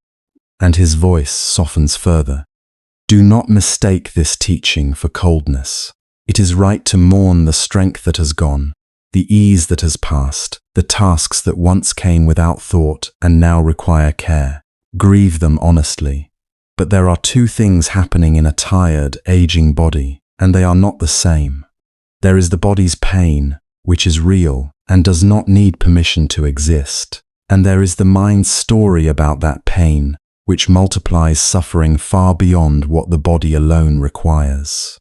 and his voice softens further. Do not mistake this teaching for coldness. It is right to mourn the strength that has gone, the ease that has passed, the tasks that once came without thought and now require care. Grieve them honestly. But there are two things happening in a tired, aging body, and they are not the same. There is the body's pain, which is real and does not need permission to exist, and there is the mind's story about that pain, which multiplies suffering far beyond what the body alone requires.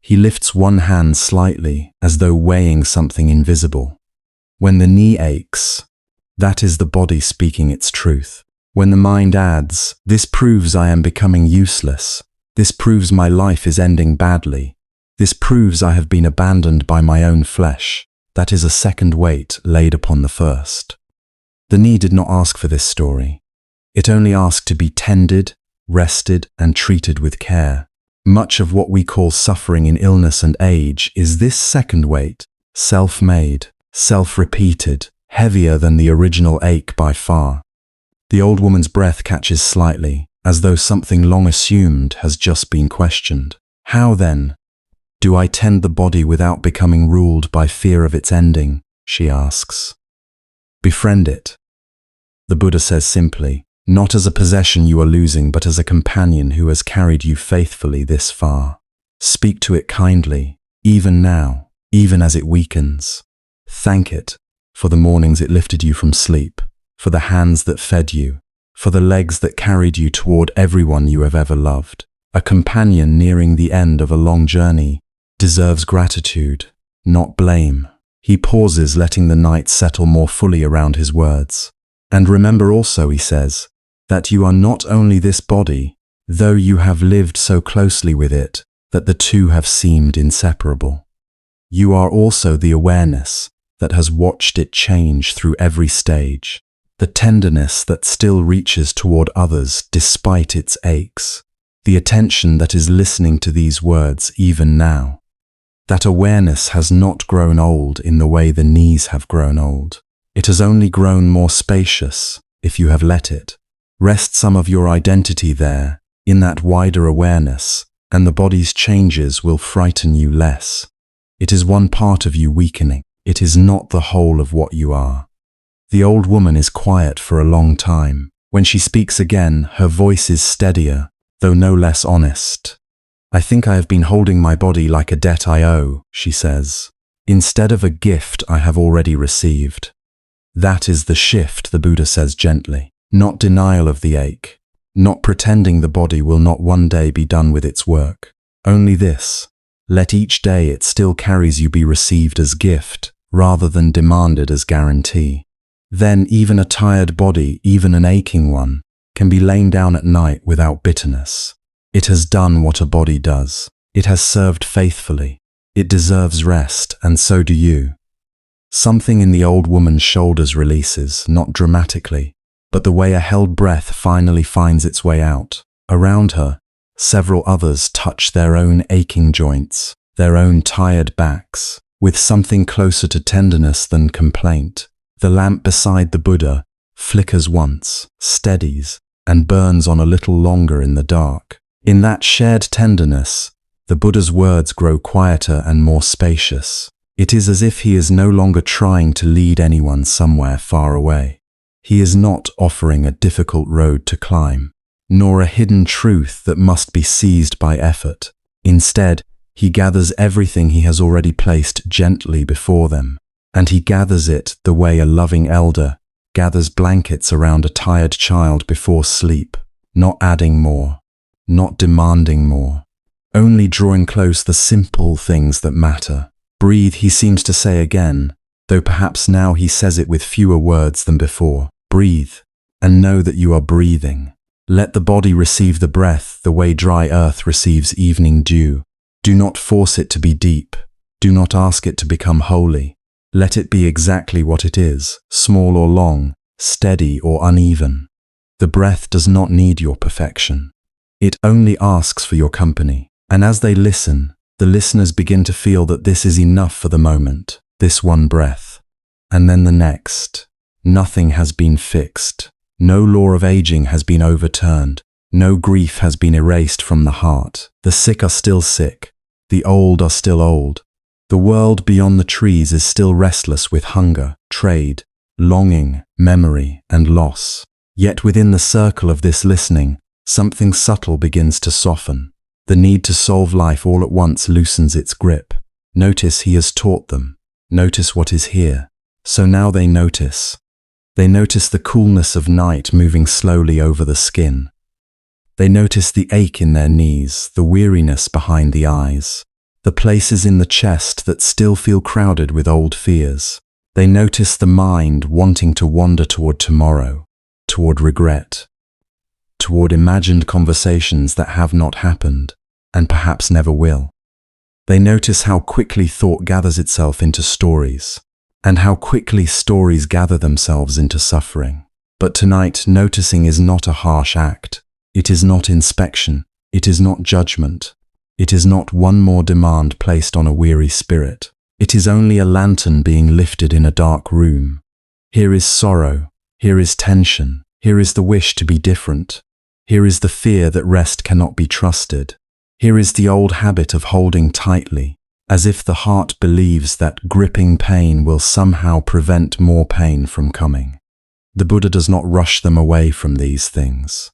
He lifts one hand slightly, as though weighing something invisible. When the knee aches, that is the body speaking its truth. When the mind adds, this proves I am becoming useless, this proves my life is ending badly, this proves I have been abandoned by my own flesh, that is a second weight laid upon the first. The knee did not ask for this story. It only asked to be tended, rested, and treated with care. Much of what we call suffering in illness and age is this second weight, self-made, self-repeated, heavier than the original ache by far. The old woman's breath catches slightly, as though something long assumed has just been questioned. How then do I tend the body without becoming ruled by fear of its ending? She asks. Befriend it. The Buddha says simply, not as a possession you are losing, but as a companion who has carried you faithfully this far. Speak to it kindly, even now, even as it weakens. Thank it for the mornings it lifted you from sleep, for the hands that fed you, for the legs that carried you toward everyone you have ever loved. A companion nearing the end of a long journey deserves gratitude, not blame. He pauses, letting the night settle more fully around his words. And remember also, he says, that you are not only this body, though you have lived so closely with it that the two have seemed inseparable. You are also the awareness that has watched it change through every stage, the tenderness that still reaches toward others despite its aches, the attention that is listening to these words even now. That awareness has not grown old in the way the knees have grown old. It has only grown more spacious if you have let it. Rest some of your identity there, in that wider awareness, and the body's changes will frighten you less. It is one part of you weakening. It is not the whole of what you are. The old woman is quiet for a long time. When she speaks again, her voice is steadier, though no less honest. I think I have been holding my body like a debt I owe, she says, instead of a gift I have already received. That is the shift, the Buddha says gently. Not denial of the ache, not pretending the body will not one day be done with its work. Only this, let each day it still carries you be received as gift, rather than demanded as guarantee. Then even a tired body, even an aching one, can be lain down at night without bitterness. It has done what a body does. It has served faithfully. It deserves rest, and so do you. Something in the old woman's shoulders releases, not dramatically, but the way a held breath finally finds its way out. Around her, several others touch their own aching joints, their own tired backs, with something closer to tenderness than complaint. The lamp beside the Buddha flickers once, steadies, and burns on a little longer in the dark. In that shared tenderness, the Buddha's words grow quieter and more spacious. It is as if he is no longer trying to lead anyone somewhere far away. He is not offering a difficult road to climb, nor a hidden truth that must be seized by effort. Instead, he gathers everything he has already placed gently before them, and he gathers it the way a loving elder gathers blankets around a tired child before sleep, not adding more, not demanding more, only drawing close the simple things that matter. Breathe, he seems to say again, though perhaps now he says it with fewer words than before. Breathe, and know that you are breathing. Let the body receive the breath the way dry earth receives evening dew. Do not force it to be deep. Do not ask it to become holy. Let it be exactly what it is, small or long, steady or uneven. The breath does not need your perfection. It only asks for your company. And as they listen, the listeners begin to feel that this is enough for the moment, this one breath. And then the next. Nothing has been fixed. No law of aging has been overturned. No grief has been erased from the heart. The sick are still sick. The old are still old. The world beyond the trees is still restless with hunger, trade, longing, memory, and loss. Yet within the circle of this listening, something subtle begins to soften. The need to solve life all at once loosens its grip. Notice he has taught them. Notice what is here. So now they notice. They notice the coolness of night moving slowly over the skin. They notice the ache in their knees, the weariness behind the eyes, the places in the chest that still feel crowded with old fears. They notice the mind wanting to wander toward tomorrow, toward regret, toward imagined conversations that have not happened, and perhaps never will. They notice how quickly thought gathers itself into stories, and how quickly stories gather themselves into suffering. But tonight, noticing is not a harsh act. It is not inspection. It is not judgment. It is not one more demand placed on a weary spirit. It is only a lantern being lifted in a dark room. Here is sorrow. Here is tension. Here is the wish to be different. Here is the fear that rest cannot be trusted. Here is the old habit of holding tightly, as if the heart believes that gripping pain will somehow prevent more pain from coming. The Buddha does not rush them away from these things.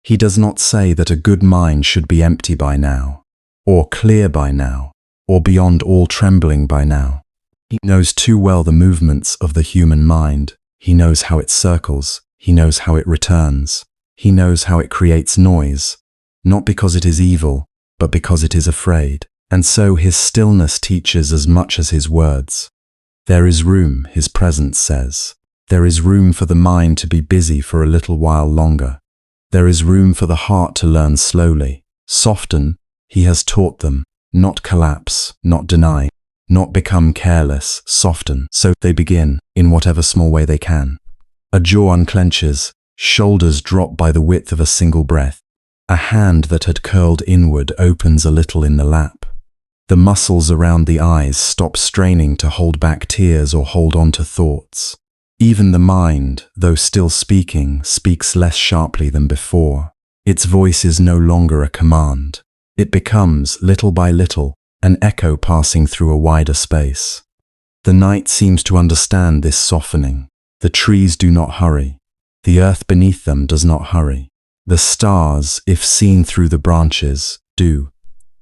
He does not say that a good mind should be empty by now, or clear by now, or beyond all trembling by now. He knows too well the movements of the human mind. He knows how it circles. He knows how it returns. He knows how it creates noise, not because it is evil, but because it is afraid. And so his stillness teaches as much as his words. There is room, his presence says. There is room for the mind to be busy for a little while longer. There is room for the heart to learn slowly. Soften, he has taught them. Not collapse, not deny, not become careless. Soften, so they begin, in whatever small way they can. A jaw unclenches, shoulders drop by the width of a single breath. A hand that had curled inward opens a little in the lap. The muscles around the eyes stop straining to hold back tears or hold on to thoughts. Even the mind, though still speaking, speaks less sharply than before. Its voice is no longer a command. It becomes, little by little, an echo passing through a wider space. The night seems to understand this softening. The trees do not hurry. The earth beneath them does not hurry. The stars, if seen through the branches, do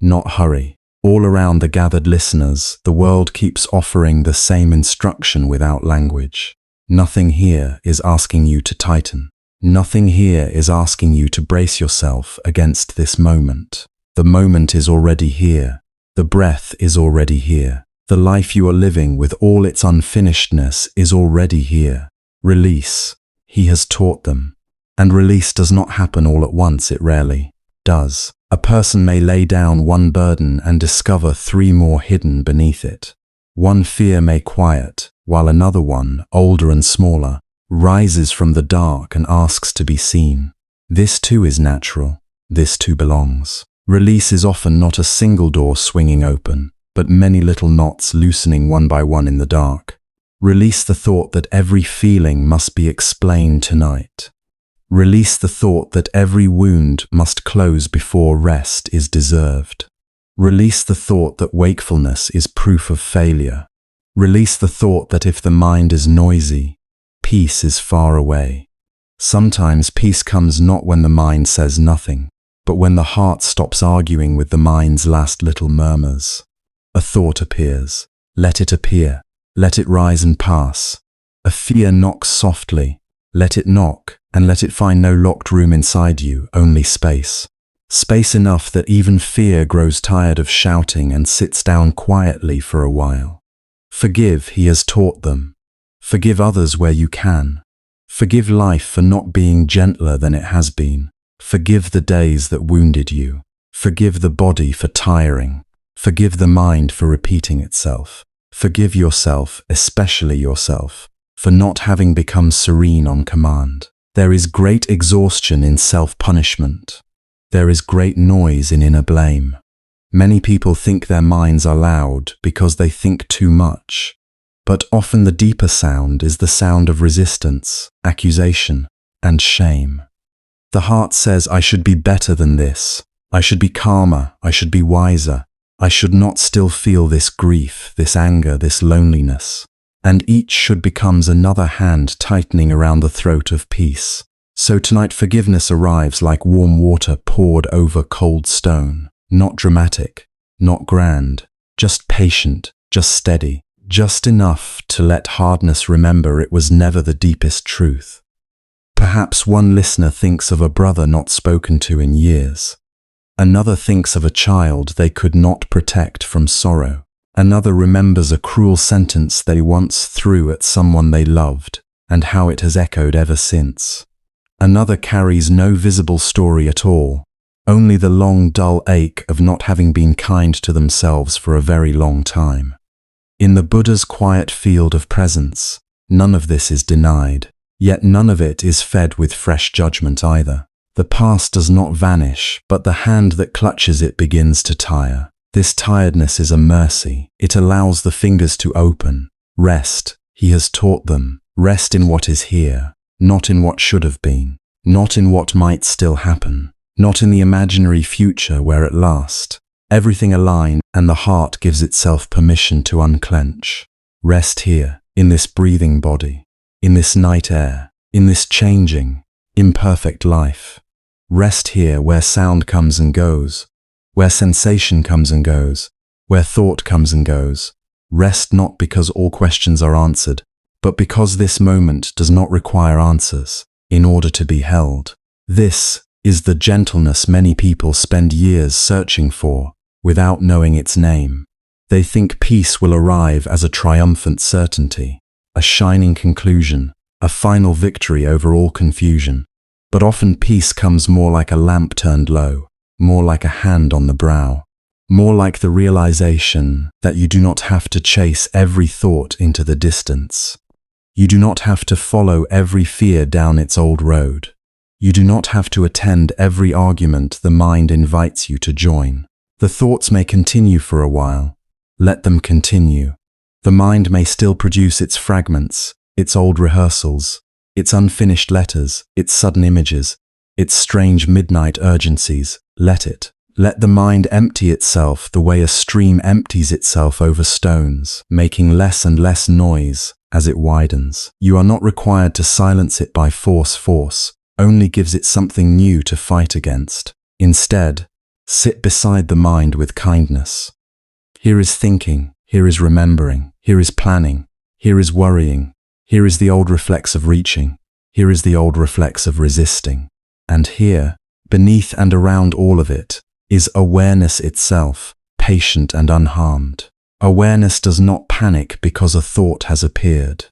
not hurry. All around the gathered listeners, the world keeps offering the same instruction without language. Nothing here is asking you to tighten. Nothing here is asking you to brace yourself against this moment. The moment is already here. The breath is already here. The life you are living with all its unfinishedness is already here. Release. He has taught them. And release does not happen all at once, it rarely does. A person may lay down one burden and discover 3 more hidden beneath it. One fear may quiet, while another one, older and smaller, rises from the dark and asks to be seen. This too is natural. This too belongs. Release is often not a single door swinging open, but many little knots loosening one by one in the dark. Release the thought that every feeling must be explained tonight. Release the thought that every wound must close before rest is deserved. Release the thought that wakefulness is proof of failure. Release the thought that if the mind is noisy, peace is far away. Sometimes peace comes not when the mind says nothing, but when the heart stops arguing with the mind's last little murmurs. A thought appears. Let it appear. Let it rise and pass. A fear knocks softly. Let it knock, and let it find no locked room inside you, only space. Space enough that even fear grows tired of shouting and sits down quietly for a while. Forgive, he has taught them. Forgive others where you can. Forgive life for not being gentler than it has been. Forgive the days that wounded you. Forgive the body for tiring. Forgive the mind for repeating itself. Forgive yourself, especially yourself, for not having become serene on command. There is great exhaustion in self-punishment. There is great noise in inner blame. Many people think their minds are loud because they think too much. But often the deeper sound is the sound of resistance, accusation, and shame. The heart says, I should be better than this. I should be calmer. I should be wiser. I should not still feel this grief, this anger, this loneliness. And each should becomes another hand tightening around the throat of peace. So tonight forgiveness arrives like warm water poured over cold stone. Not dramatic, not grand, just patient, just steady, just enough to let hardness remember it was never the deepest truth. Perhaps one listener thinks of a brother not spoken to in years. Another thinks of a child they could not protect from sorrow. Another remembers a cruel sentence they once threw at someone they loved, and how it has echoed ever since. Another carries no visible story at all, only the long, dull ache of not having been kind to themselves for a very long time. In the Buddha's quiet field of presence, none of this is denied, yet none of it is fed with fresh judgment either. The past does not vanish, but the hand that clutches it begins to tire. This tiredness is a mercy. It allows the fingers to open. Rest, he has taught them. Rest in what is here, not in what should have been, not in what might still happen, not in the imaginary future where at last everything aligned and the heart gives itself permission to unclench. Rest here, in this breathing body, in this night air, in this changing, imperfect life. Rest here where sound comes and goes, where sensation comes and goes, where thought comes and goes. Rest not because all questions are answered, but because this moment does not require answers in order to be held. This is the gentleness many people spend years searching for without knowing its name. They think peace will arrive as a triumphant certainty, a shining conclusion, a final victory over all confusion. But often peace comes more like a lamp turned low, more like a hand on the brow, more like the realization that you do not have to chase every thought into the distance. You do not have to follow every fear down its old road. You do not have to attend every argument the mind invites you to join. The thoughts may continue for a while. Let them continue. The mind may still produce its fragments, its old rehearsals, its unfinished letters, its sudden images, its strange midnight urgencies. Let it. Let the mind empty itself the way a stream empties itself over stones, making less and less noise as it widens. You are not required to silence it by force. Force only gives it something new to fight against. Instead, sit beside the mind with kindness. Here is thinking, here is remembering, here is planning, here is worrying, here is the old reflex of reaching, here is the old reflex of resisting. And here, beneath and around all of it, is awareness itself, patient and unharmed. Awareness does not panic because a thought has appeared.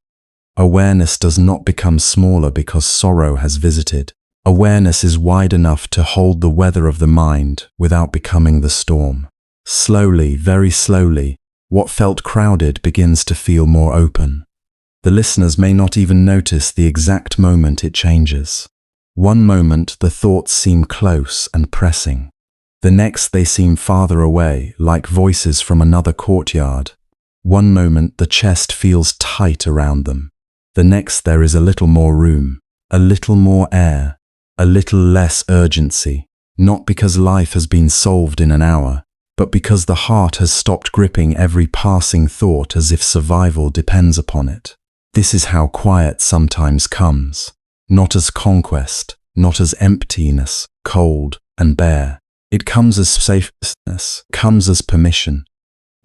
Awareness does not become smaller because sorrow has visited. Awareness is wide enough to hold the weather of the mind without becoming the storm. Slowly, very slowly, what felt crowded begins to feel more open. The listeners may not even notice the exact moment it changes. One moment the thoughts seem close and pressing. The next they seem farther away, like voices from another courtyard. One moment the chest feels tight around them. The next there is a little more room, a little more air, a little less urgency, not because life has been solved in an hour, but because the heart has stopped gripping every passing thought as if survival depends upon it. This is how quiet sometimes comes, not as conquest, not as emptiness, cold and bare. It comes as safeness, comes as permission.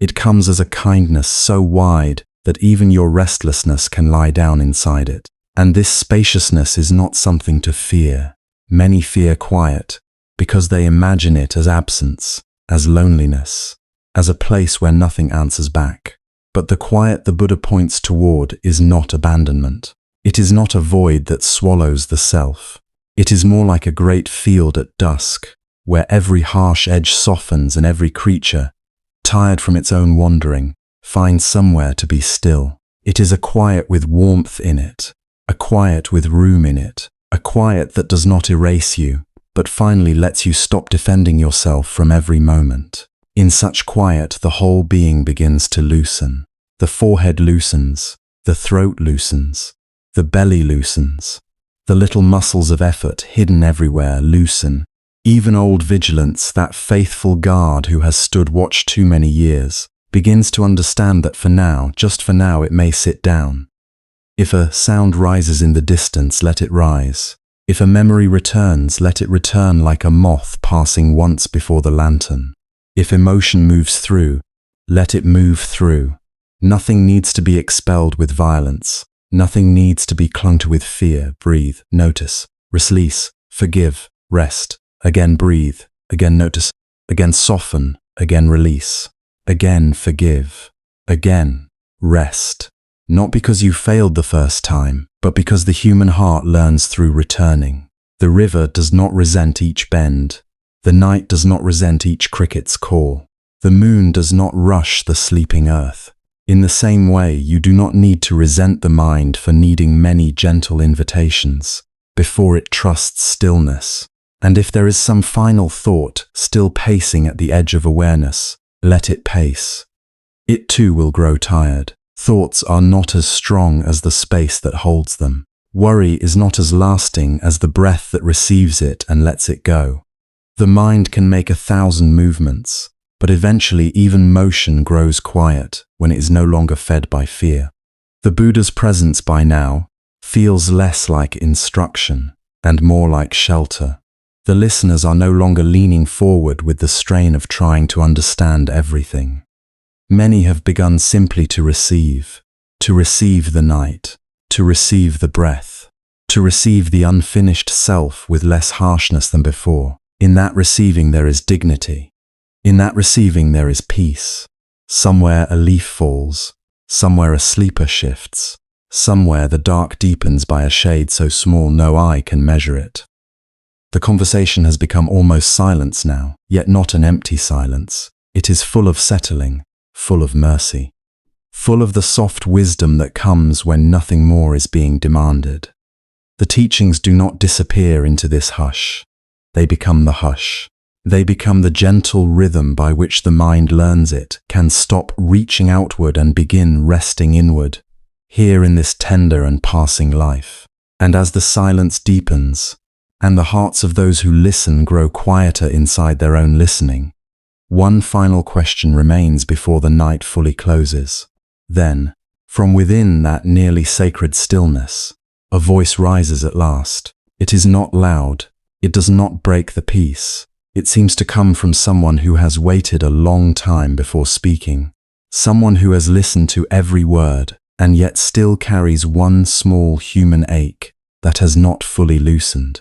It comes as a kindness so wide that even your restlessness can lie down inside it. And this spaciousness is not something to fear. Many fear quiet because they imagine it as absence, as loneliness, as a place where nothing answers back. But the quiet the Buddha points toward is not abandonment. It is not a void that swallows the self. It is more like a great field at dusk, where every harsh edge softens and every creature, tired from its own wandering, finds somewhere to be still. It is a quiet with warmth in it, a quiet with room in it, a quiet that does not erase you, but finally lets you stop defending yourself from every moment. In such quiet, the whole being begins to loosen. The forehead loosens, the throat loosens, the belly loosens. The little muscles of effort hidden everywhere loosen. Even old vigilance, that faithful guard who has stood watch too many years, begins to understand that for now, just for now, it may sit down. If a sound rises in the distance, let it rise. If a memory returns, let it return like a moth passing once before the lantern. If emotion moves through, let it move through. Nothing needs to be expelled with violence. Nothing needs to be clung to with fear. Breathe, notice, release, forgive, rest. Again breathe, again notice, again soften, again release, again forgive, again rest. Not because you failed the first time, but because the human heart learns through returning. The river does not resent each bend. The night does not resent each cricket's call. The moon does not rush the sleeping earth. In the same way, you do not need to resent the mind for needing many gentle invitations before it trusts stillness. And if there is some final thought still pacing at the edge of awareness, let it pace. It too will grow tired. Thoughts are not as strong as the space that holds them. Worry is not as lasting as the breath that receives it and lets it go. The mind can make 1,000 movements, but eventually even motion grows quiet when it is no longer fed by fear. The Buddha's presence by now feels less like instruction and more like shelter. The listeners are no longer leaning forward with the strain of trying to understand everything. Many have begun simply to receive the night, to receive the breath, to receive the unfinished self with less harshness than before. In that receiving there is dignity. In that receiving there is peace. Somewhere a leaf falls, somewhere a sleeper shifts, somewhere the dark deepens by a shade so small no eye can measure it. The conversation has become almost silence now, yet not an empty silence. It is full of settling, full of mercy, full of the soft wisdom that comes when nothing more is being demanded. The teachings do not disappear into this hush. They become the hush. They become the gentle rhythm by which the mind learns it, can stop reaching outward and begin resting inward, here in this tender and passing life. And as the silence deepens, and the hearts of those who listen grow quieter inside their own listening, one final question remains before the night fully closes. Then, from within that nearly sacred stillness, a voice rises at last. It is not loud. It does not break the peace. It seems to come from someone who has waited a long time before speaking, someone who has listened to every word and yet still carries one small human ache that has not fully loosened.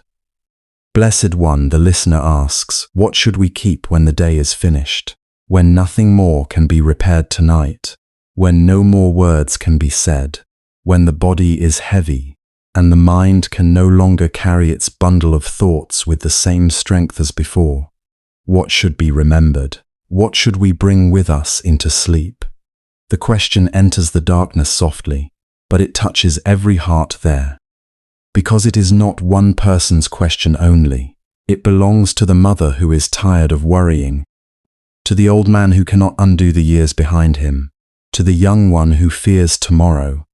Blessed One, the listener asks, what should we keep when the day is finished? when nothing more can be repaired tonight, when no more words can be said, when the body is heavy, and the mind can no longer carry its bundle of thoughts with the same strength as before. What should be remembered? What should we bring with us into sleep? The question enters the darkness softly, but it touches every heart there. Because it is not one person's question only. It belongs to the mother who is tired of worrying, to the old man who cannot undo the years behind him, to the young one who fears tomorrow,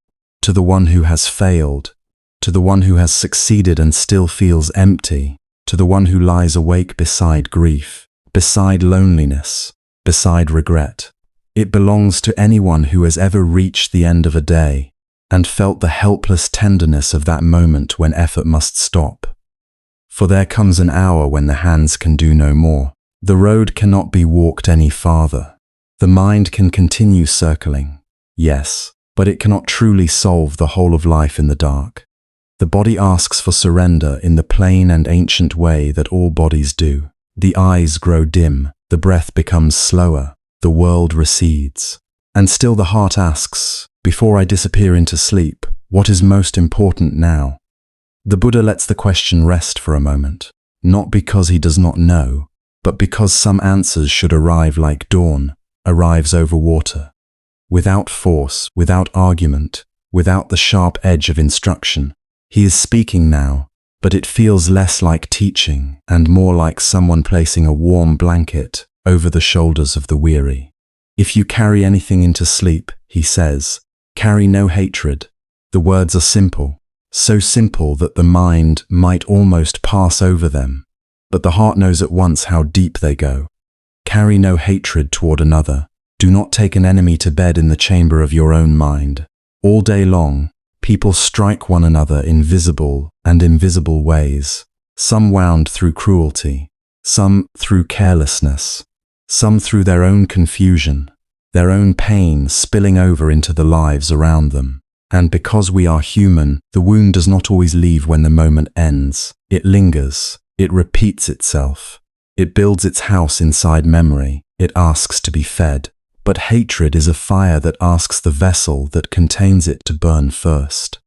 to the one who has failed, to the one who has succeeded and still feels empty, to the one who lies awake beside grief, beside loneliness, beside regret. It belongs to anyone who has ever reached the end of a day and felt the helpless tenderness of that moment when effort must stop. For there comes an hour when the hands can do no more. The road cannot be walked any farther. The mind can continue circling, yes, but it cannot truly solve the whole of life in the dark. The body asks for surrender in the plain and ancient way that all bodies do. The eyes grow dim, the breath becomes slower, the world recedes. And still the heart asks, before I disappear into sleep, what is most important now? The Buddha lets the question rest for a moment, not because he does not know, but because some answers should arrive like dawn, arrives over water. Without force, without argument, without the sharp edge of instruction. He is speaking now, but it feels less like teaching and more like someone placing a warm blanket over the shoulders of the weary. If you carry anything into sleep, he says, carry no hatred. The words are simple, so simple that the mind might almost pass over them, but the heart knows at once how deep they go. Carry no hatred toward another. Do not take an enemy to bed in the chamber of your own mind. All day long, people strike one another in visible and invisible ways, some wound through cruelty, some through carelessness, some through their own confusion, their own pain spilling over into the lives around them. And because we are human, the wound does not always leave when the moment ends. It lingers, it repeats itself, it builds its house inside memory, it asks to be fed. But hatred is a fire that asks the vessel that contains it to burn first.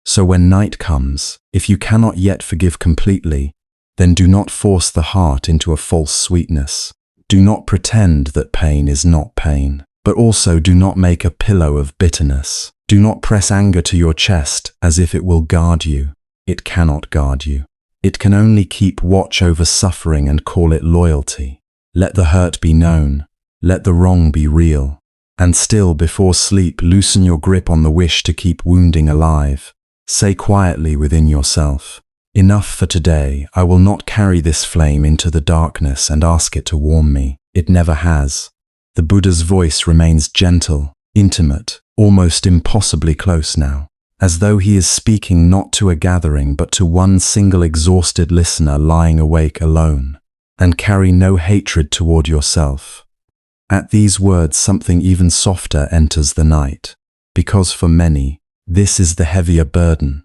So when night comes, if you cannot yet forgive completely, then do not force the heart into a false sweetness. Do not pretend that pain is not pain, but also do not make a pillow of bitterness. Do not press anger to your chest as if it will guard you. It cannot guard you. It can only keep watch over suffering and call it loyalty. Let the hurt be known. Let the wrong be real. And still, before sleep, loosen your grip on the wish to keep wounding alive. Say quietly within yourself, enough for today. I will not carry this flame into the darkness and ask it to warm me. It never has. The Buddha's voice remains gentle, intimate, almost impossibly close now, as though he is speaking not to a gathering but to one single exhausted listener lying awake alone. And carry no hatred toward yourself. At these words, something even softer enters the night, because for many, this is the heavier burden.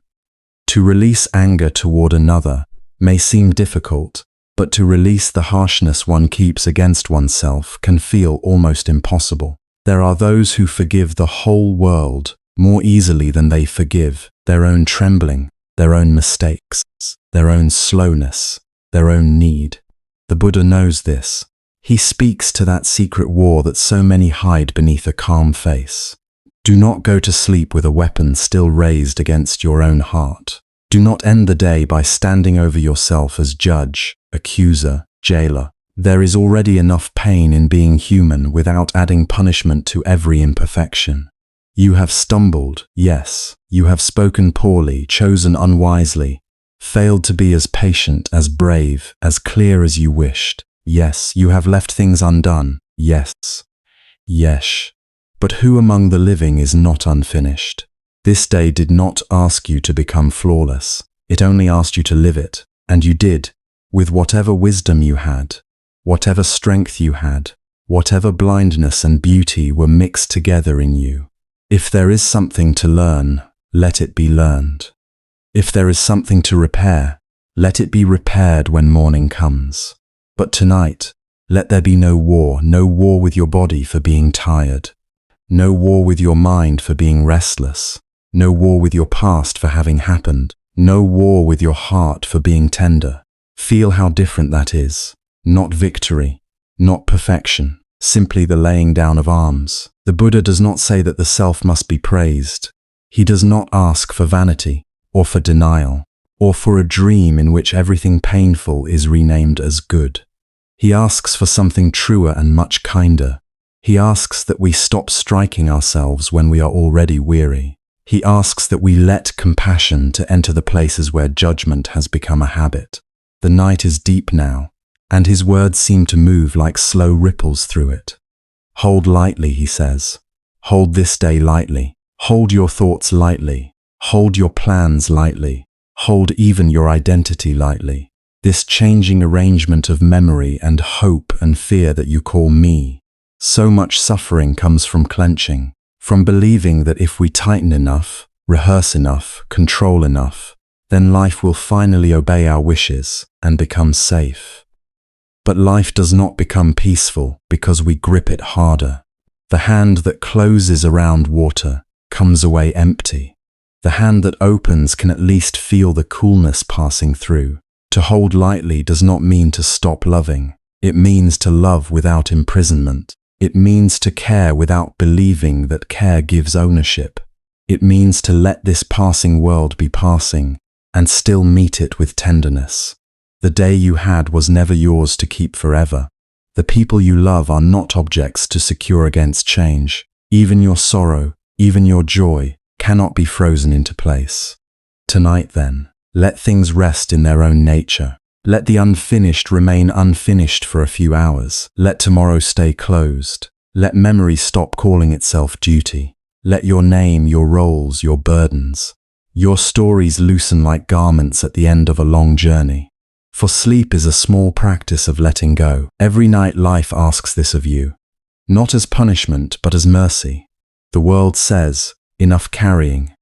To release anger toward another may seem difficult, but to release the harshness one keeps against oneself can feel almost impossible. There are those who forgive the whole world more easily than they forgive their own trembling, their own mistakes, their own slowness, their own need. The Buddha knows this. He speaks to that secret war that so many hide beneath a calm face. Do not go to sleep with a weapon still raised against your own heart. Do not end the day by standing over yourself as judge, accuser, jailer. There is already enough pain in being human without adding punishment to every imperfection. You have stumbled, yes. You have spoken poorly, chosen unwisely, failed to be as patient, as brave, as clear as you wished. Yes, you have left things undone. Yes. Yes. But who among the living is not unfinished? This day did not ask you to become flawless. It only asked you to live it. And you did, with whatever wisdom you had, whatever strength you had, whatever blindness and beauty were mixed together in you. If there is something to learn, let it be learned. If there is something to repair, let it be repaired when morning comes. But tonight, Let there be no war with your body for being tired, no war with your mind for being restless, no war with your past for having happened, no war with your heart for being tender. Feel how different that is. Not victory, not perfection, simply the laying down of arms. The Buddha does not say that the self must be praised. He does not ask for vanity, or for denial, or for a dream in which everything painful is renamed as good. He asks for something truer and much kinder. He asks that we stop striking ourselves when we are already weary. He asks that we let compassion to enter the places where judgment has become a habit. The night is deep now, and his words seem to move like slow ripples through it. Hold lightly, he says. Hold this day lightly. Hold your thoughts lightly. Hold your plans lightly. Hold even your identity lightly. This changing arrangement of memory and hope and fear that you call me. So much suffering comes from clenching, from believing that if we tighten enough, rehearse enough, control enough, then life will finally obey our wishes and become safe. But life does not become peaceful because we grip it harder. The hand that closes around water comes away empty. The hand that opens can at least feel the coolness passing through. To hold lightly does not mean to stop loving. It means to love without imprisonment. It means to care without believing that care gives ownership. It means to let this passing world be passing and still meet it with tenderness. The day you had was never yours to keep forever. The people you love are not objects to secure against change. Even your sorrow, even your joy, cannot be frozen into place. Tonight then, let things rest in their own nature. Let the unfinished remain unfinished for a few hours. Let tomorrow stay closed. Let memory stop calling itself duty. Let your name, your roles, your burdens, your stories loosen like garments at the end of a long journey. For sleep is a small practice of letting go. Every night life asks this of you, not as punishment but as mercy. The world says, enough carrying.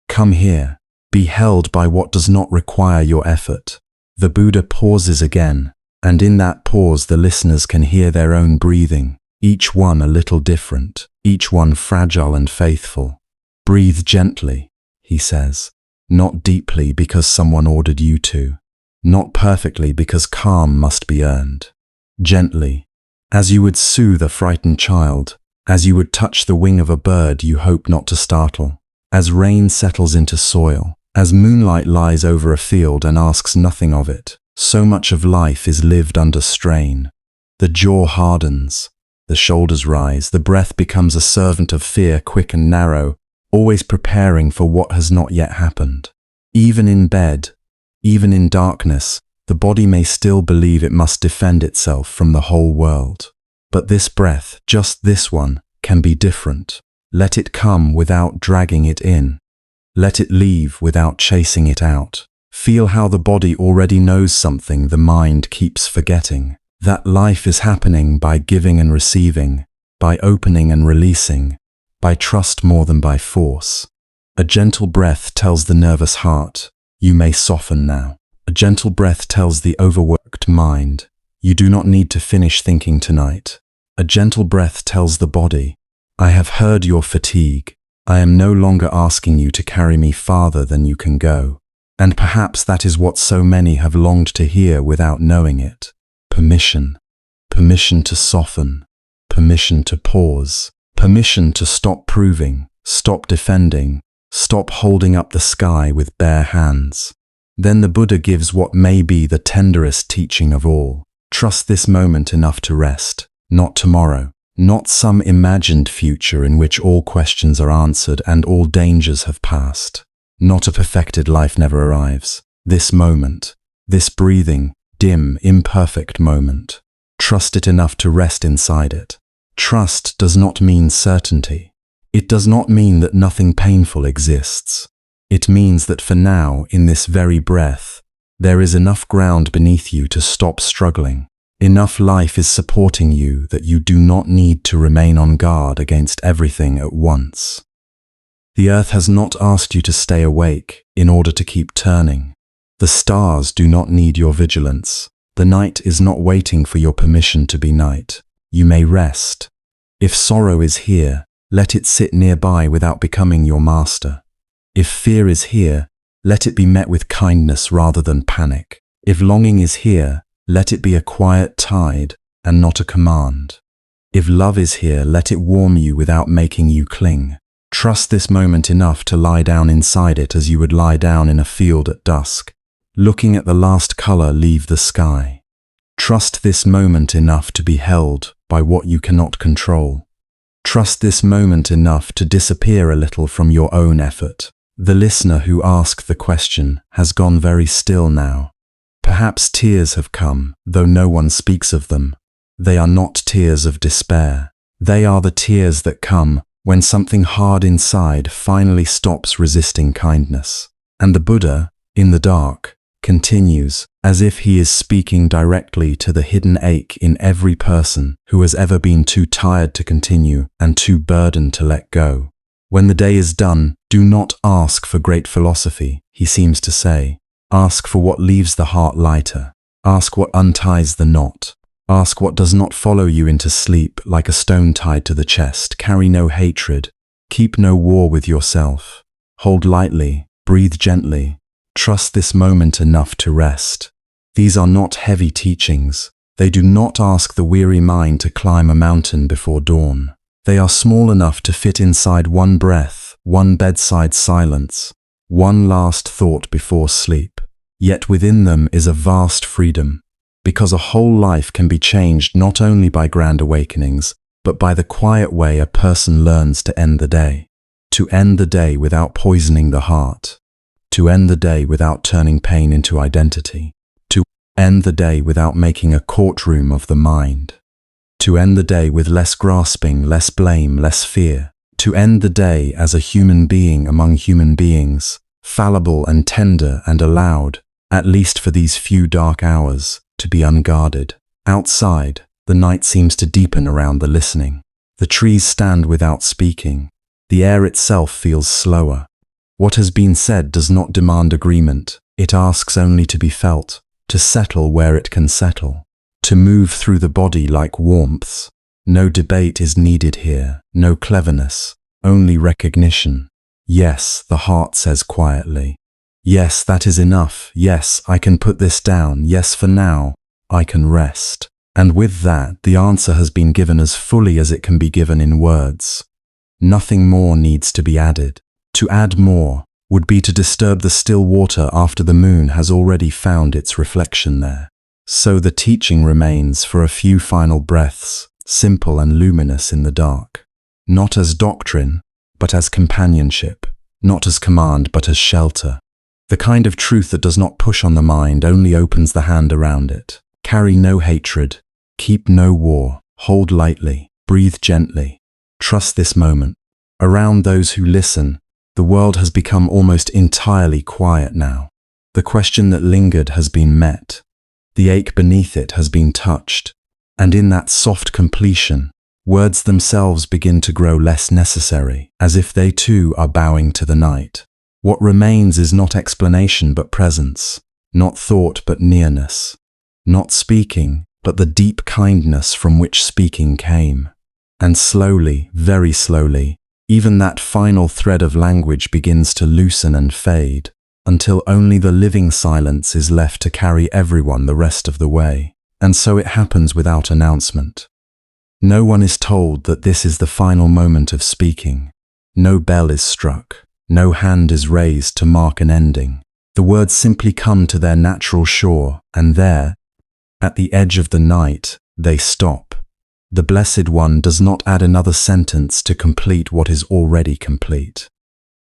Come here. Be held by what does not require your effort. The Buddha pauses again, and in that pause the listeners can hear their own breathing, each one a little different, each one fragile and faithful. Breathe gently, he says, not deeply because someone ordered you to, not perfectly because calm must be earned. Gently, as you would soothe a frightened child, as you would touch the wing of a bird you hope not to startle, as rain settles into soil, as moonlight lies over a field and asks nothing of it. So much of life is lived under strain. The jaw hardens, the shoulders rise, the breath becomes a servant of fear, quick and narrow, always preparing for what has not yet happened. Even in bed, even in darkness, the body may still believe it must defend itself from the whole world. But this breath, just this one, can be different. Let it come without dragging it in. Let it leave without chasing it out. Feel how the body already knows something the mind keeps forgetting. That life is happening by giving and receiving, by opening and releasing, by trust more than by force. A gentle breath tells the nervous heart, you may soften now. A gentle breath tells the overworked mind, you do not need to finish thinking tonight. A gentle breath tells the body, I have heard your fatigue. I am no longer asking you to carry me farther than you can go. And perhaps that is what so many have longed to hear without knowing it. Permission. Permission to soften. Permission to pause. Permission to stop proving, stop defending, stop holding up the sky with bare hands. Then the Buddha gives what may be the tenderest teaching of all. Trust this moment enough to rest, not tomorrow. Not some imagined future in which all questions are answered and all dangers have passed. Not a perfected life never arrives. This moment, this breathing, dim, imperfect moment. Trust it enough to rest inside it. Trust does not mean certainty. It does not mean that nothing painful exists. It means that for now, in this very breath, there is enough ground beneath you to stop struggling. Enough life is supporting you that you do not need to remain on guard against everything at once. The earth has not asked you to stay awake in order to keep turning. The stars do not need your vigilance. The night is not waiting for your permission to be night. You may rest. If sorrow is here, let it sit nearby without becoming your master. If fear is here, let it be met with kindness rather than panic. If longing is here, let it be a quiet tide and not a command. If love is here, let it warm you without making you cling. Trust this moment enough to lie down inside it as you would lie down in a field at dusk, looking at the last color leave the sky. Trust this moment enough to be held by what you cannot control. Trust this moment enough to disappear a little from your own effort. The listener who asked the question has gone very still now. Perhaps tears have come, though no one speaks of them. They are not tears of despair. They are the tears that come when something hard inside finally stops resisting kindness. And the Buddha, in the dark, continues, as if he is speaking directly to the hidden ache in every person who has ever been too tired to continue and too burdened to let go. When the day is done, do not ask for great philosophy, he seems to say. Ask for what leaves the heart lighter. Ask what unties the knot. Ask what does not follow you into sleep like a stone tied to the chest. Carry no hatred. Keep no war with yourself. Hold lightly. Breathe gently. Trust this moment enough to rest. These are not heavy teachings. They do not ask the weary mind to climb a mountain before dawn. They are small enough to fit inside one breath, one bedside silence, one last thought before sleep. Yet within them is a vast freedom, because a whole life can be changed not only by grand awakenings, but by the quiet way a person learns to end the day. To end the day without poisoning the heart. To end the day without turning pain into identity. To end the day without making a courtroom of the mind. To end the day with less grasping, less blame, less fear. To end the day as a human being among human beings, fallible and tender and allowed, at least for these few dark hours, to be unguarded. Outside, the night seems to deepen around the listening. The trees stand without speaking. The air itself feels slower. What has been said does not demand agreement. It asks only to be felt, to settle where it can settle, to move through the body like warmth. No debate is needed here, no cleverness, only recognition. Yes, the heart says quietly. Yes, that is enough. Yes, I can put this down. Yes, for now, I can rest. And with that, the answer has been given as fully as it can be given in words. Nothing more needs to be added. To add more would be to disturb the still water after the moon has already found its reflection there. So the teaching remains for a few final breaths, simple and luminous in the dark. Not as doctrine, but as companionship. Not as command, but as shelter. The kind of truth that does not push on the mind, only opens the hand around it. Carry no hatred. Keep no war. Hold lightly. Breathe gently. Trust this moment. Around those who listen, the world has become almost entirely quiet now. The question that lingered has been met. The ache beneath it has been touched. And in that soft completion, words themselves begin to grow less necessary, as if they too are bowing to the night. What remains is not explanation but presence, not thought but nearness, not speaking but the deep kindness from which speaking came. And slowly, very slowly, even that final thread of language begins to loosen and fade, until only the living silence is left to carry everyone the rest of the way. And so it happens without announcement. No one is told that this is the final moment of speaking. No bell is struck. No hand is raised to mark an ending. The words simply come to their natural shore, and there, at the edge of the night, they stop. The Blessed One does not add another sentence to complete what is already complete.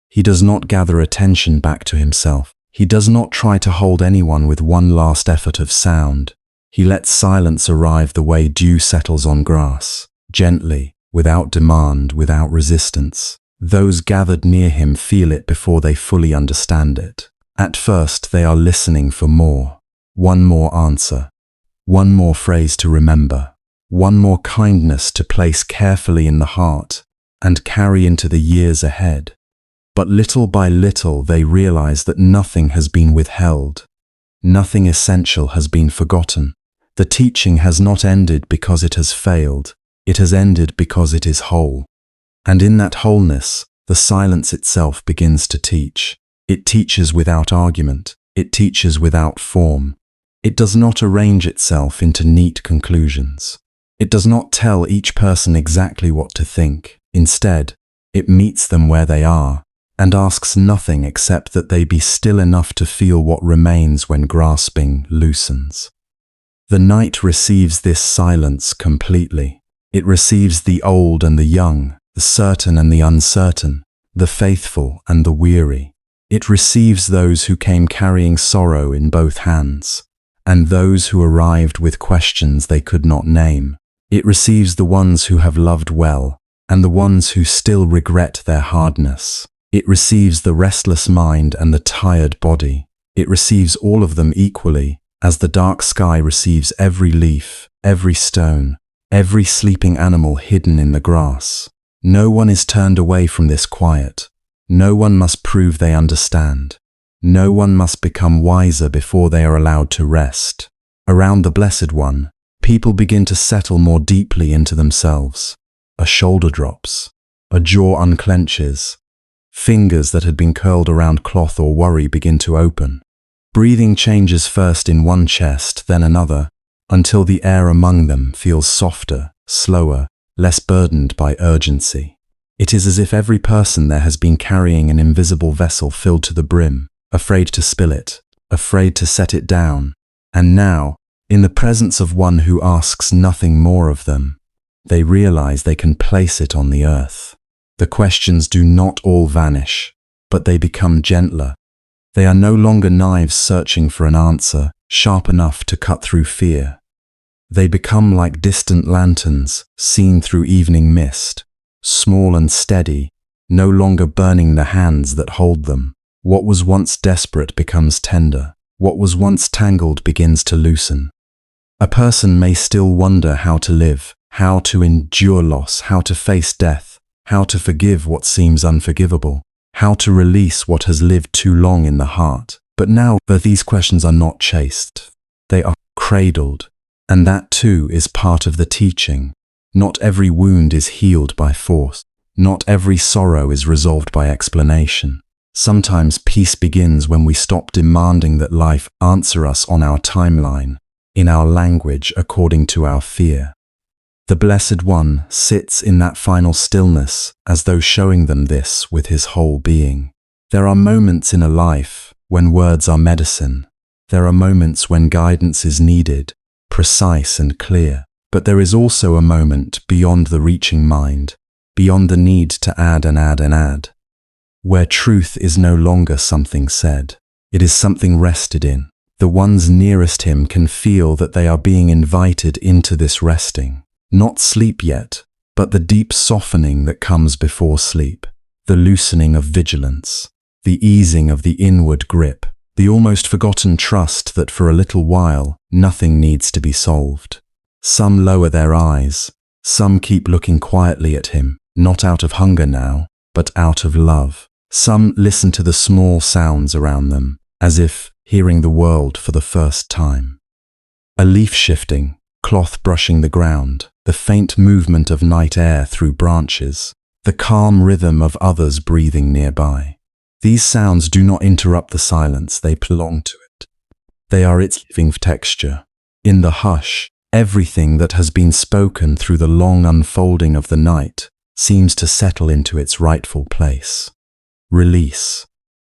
He does not gather attention back to himself. He does not try to hold anyone with one last effort of sound. He lets silence arrive the way dew settles on grass, gently, without demand, without resistance. Those gathered near him feel it before they fully understand it. At first, they are listening for more. One more answer. One more phrase to remember. One more kindness to place carefully in the heart and carry into the years ahead. But little by little, they realize that nothing has been withheld. Nothing essential has been forgotten. The teaching has not ended because it has failed. It has ended because it is whole. And in that wholeness, the silence itself begins to teach. It teaches without argument. It teaches without form. It does not arrange itself into neat conclusions. It does not tell each person exactly what to think. Instead, it meets them where they are and asks nothing except that they be still enough to feel what remains when grasping loosens. The night receives this silence completely. It receives the old and the young, the certain and the uncertain, the faithful and the weary. It receives those who came carrying sorrow in both hands, and those who arrived with questions they could not name. It receives the ones who have loved well, and the ones who still regret their hardness. It receives the restless mind and the tired body. It receives all of them equally, as the dark sky receives every leaf, every stone, every sleeping animal hidden in the grass. No one is turned away from this quiet. No one must prove they understand. No one must become wiser before they are allowed to rest. Around the Blessed One, people begin to settle more deeply into themselves. A shoulder drops. A jaw unclenches. Fingers that had been curled around cloth or worry begin to open. Breathing changes first in one chest, then another, until the air among them feels softer, slower, less burdened by urgency. It is as if every person there has been carrying an invisible vessel filled to the brim, afraid to spill it, afraid to set it down, and now, in the presence of one who asks nothing more of them, they realize they can place it on the earth. The questions do not all vanish, but they become gentler. They are no longer knives searching for an answer sharp enough to cut through fear. They become like distant lanterns seen through evening mist, small and steady, no longer burning the hands that hold them. What was once desperate becomes tender. What was once tangled begins to loosen. A person may still wonder how to live, how to endure loss, how to face death, how to forgive what seems unforgivable, how to release what has lived too long in the heart. But now these questions are not chased. They are cradled, and that too is part of the teaching. Not every wound is healed by force. Not every sorrow is resolved by explanation. Sometimes peace begins when we stop demanding that life answer us on our timeline, in our language according to our fear. The Blessed One sits in that final stillness as though showing them this with his whole being. There are moments in a life when words are medicine. There are moments when guidance is needed, precise and clear. But there is also a moment beyond the reaching mind, beyond the need to add and add and add, where truth is no longer something said. It is something rested in. The ones nearest him can feel that they are being invited into this resting. Not sleep yet, but the deep softening that comes before sleep, the loosening of vigilance, the easing of the inward grip, the almost forgotten trust that for a little while nothing needs to be solved. Some lower their eyes, some keep looking quietly at him, not out of hunger now, but out of love. Some listen to the small sounds around them, as if hearing the world for the first time. A leaf shifting, cloth brushing the ground, the faint movement of night air through branches, the calm rhythm of others breathing nearby. These sounds do not interrupt the silence, they belong to it. They are its living texture. In the hush, everything that has been spoken through the long unfolding of the night seems to settle into its rightful place. Release.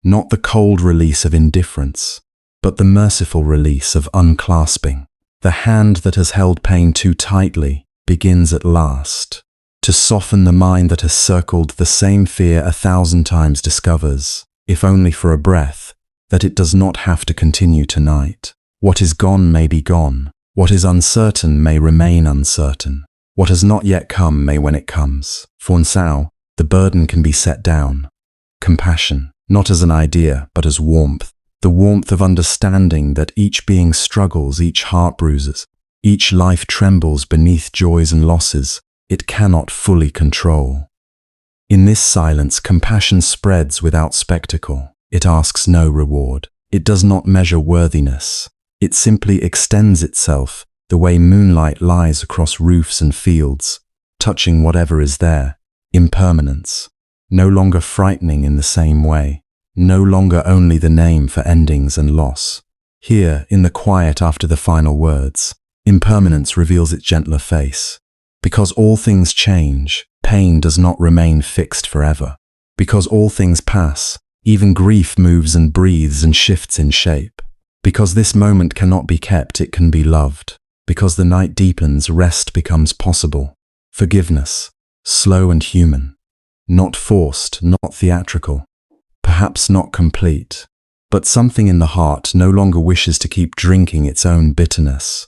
Not the cold release of indifference, but the merciful release of unclasping. The hand that has held pain too tightly begins at last. To soften the mind that has circled the same fear 1,000 times discovers, if only for a breath, that it does not have to continue tonight. What is gone may be gone. What is uncertain may remain uncertain. What has not yet come may when it comes. For now, the burden can be set down. Compassion, not as an idea, but as warmth. The warmth of understanding that each being struggles, each heart bruises, each life trembles beneath joys and losses it cannot fully control. In this silence, compassion spreads without spectacle. It asks no reward. It does not measure worthiness. It simply extends itself the way moonlight lies across roofs and fields, touching whatever is there, impermanence, no longer frightening in the same way, no longer only the name for endings and loss. Here, in the quiet after the final words, impermanence reveals its gentler face. Because all things change, pain does not remain fixed forever. Because all things pass, even grief moves and breathes and shifts in shape. Because this moment cannot be kept, it can be loved. Because the night deepens, rest becomes possible. Forgiveness, slow and human. Not forced, not theatrical. Perhaps not complete. But something in the heart no longer wishes to keep drinking its own bitterness.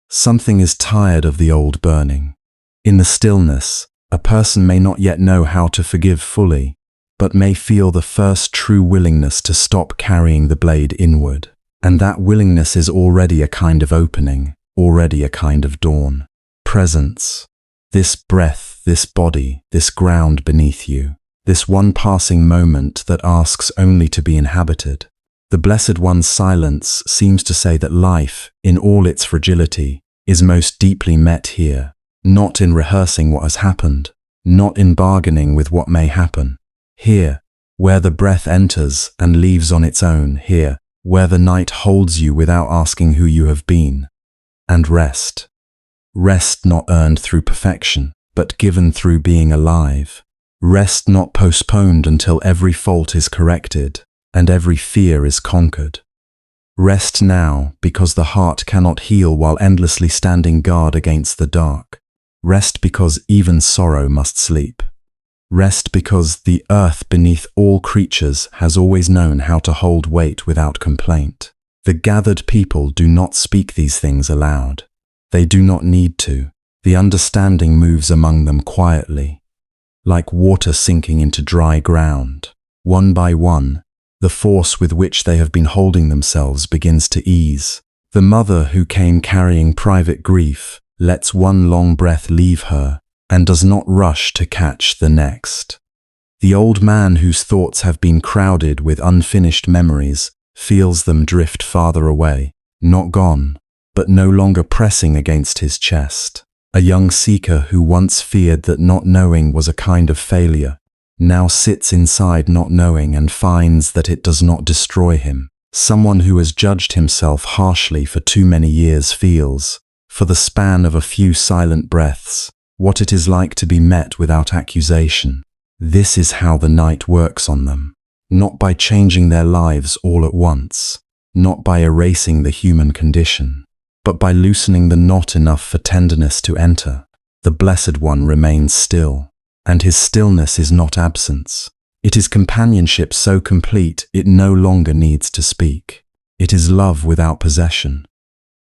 Something is tired of the old burning. In the stillness, a person may not yet know how to forgive fully, but may feel the first true willingness to stop carrying the blade inward. And that willingness is already a kind of opening, already a kind of dawn. Presence. This breath, this body, this ground beneath you. This one passing moment that asks only to be inhabited. The Blessed One's silence seems to say that life, in all its fragility, is most deeply met here, not in rehearsing what has happened, not in bargaining with what may happen. Here, where the breath enters and leaves on its own, here, where the night holds you without asking who you have been. And rest. Rest not earned through perfection, but given through being alive. Rest not postponed until every fault is corrected and every fear is conquered. Rest now because the heart cannot heal while endlessly standing guard against the dark. Rest because even sorrow must sleep. Rest because the earth beneath all creatures has always known how to hold weight without complaint. The gathered people do not speak these things aloud. They do not need to. The understanding moves among them quietly. Like water sinking into dry ground. One by one, the force with which they have been holding themselves begins to ease. The mother who came carrying private grief lets one long breath leave her and does not rush to catch the next. The old man whose thoughts have been crowded with unfinished memories feels them drift farther away, not gone, but no longer pressing against his chest. A young seeker who once feared that not knowing was a kind of failure, now sits inside not knowing and finds that it does not destroy him. Someone who has judged himself harshly for too many years feels, for the span of a few silent breaths, what it is like to be met without accusation. This is how the night works on them, not by changing their lives all at once, not by erasing the human condition, but by loosening the knot enough for tenderness to enter. The Blessed One remains still, and his stillness is not absence. It is companionship so complete it no longer needs to speak. It is love without possession.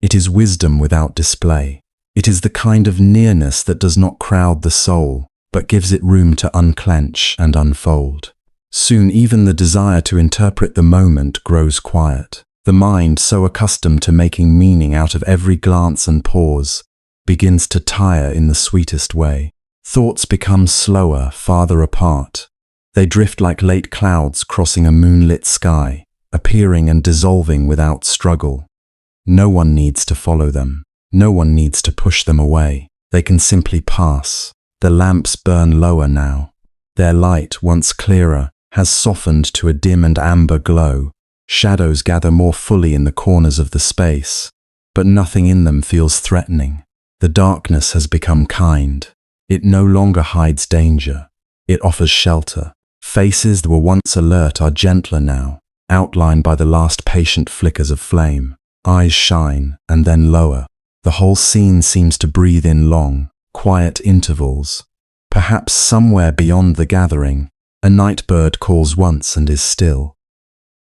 It is wisdom without display. It is the kind of nearness that does not crowd the soul, but gives it room to unclench and unfold. Soon even the desire to interpret the moment grows quiet. The mind, so accustomed to making meaning out of every glance and pause, begins to tire in the sweetest way. Thoughts become slower, farther apart. They drift like late clouds crossing a moonlit sky, appearing and dissolving without struggle. No one needs to follow them. No one needs to push them away. They can simply pass. The lamps burn lower now. Their light, once clearer, has softened to a dim and amber glow. Shadows gather more fully in the corners of the space, but nothing in them feels threatening. The darkness has become kind. It no longer hides danger. It offers shelter. Faces that were once alert are gentler now, outlined by the last patient flickers of flame. Eyes shine, and then lower. The whole scene seems to breathe in long, quiet intervals. Perhaps somewhere beyond the gathering, a night bird calls once and is still.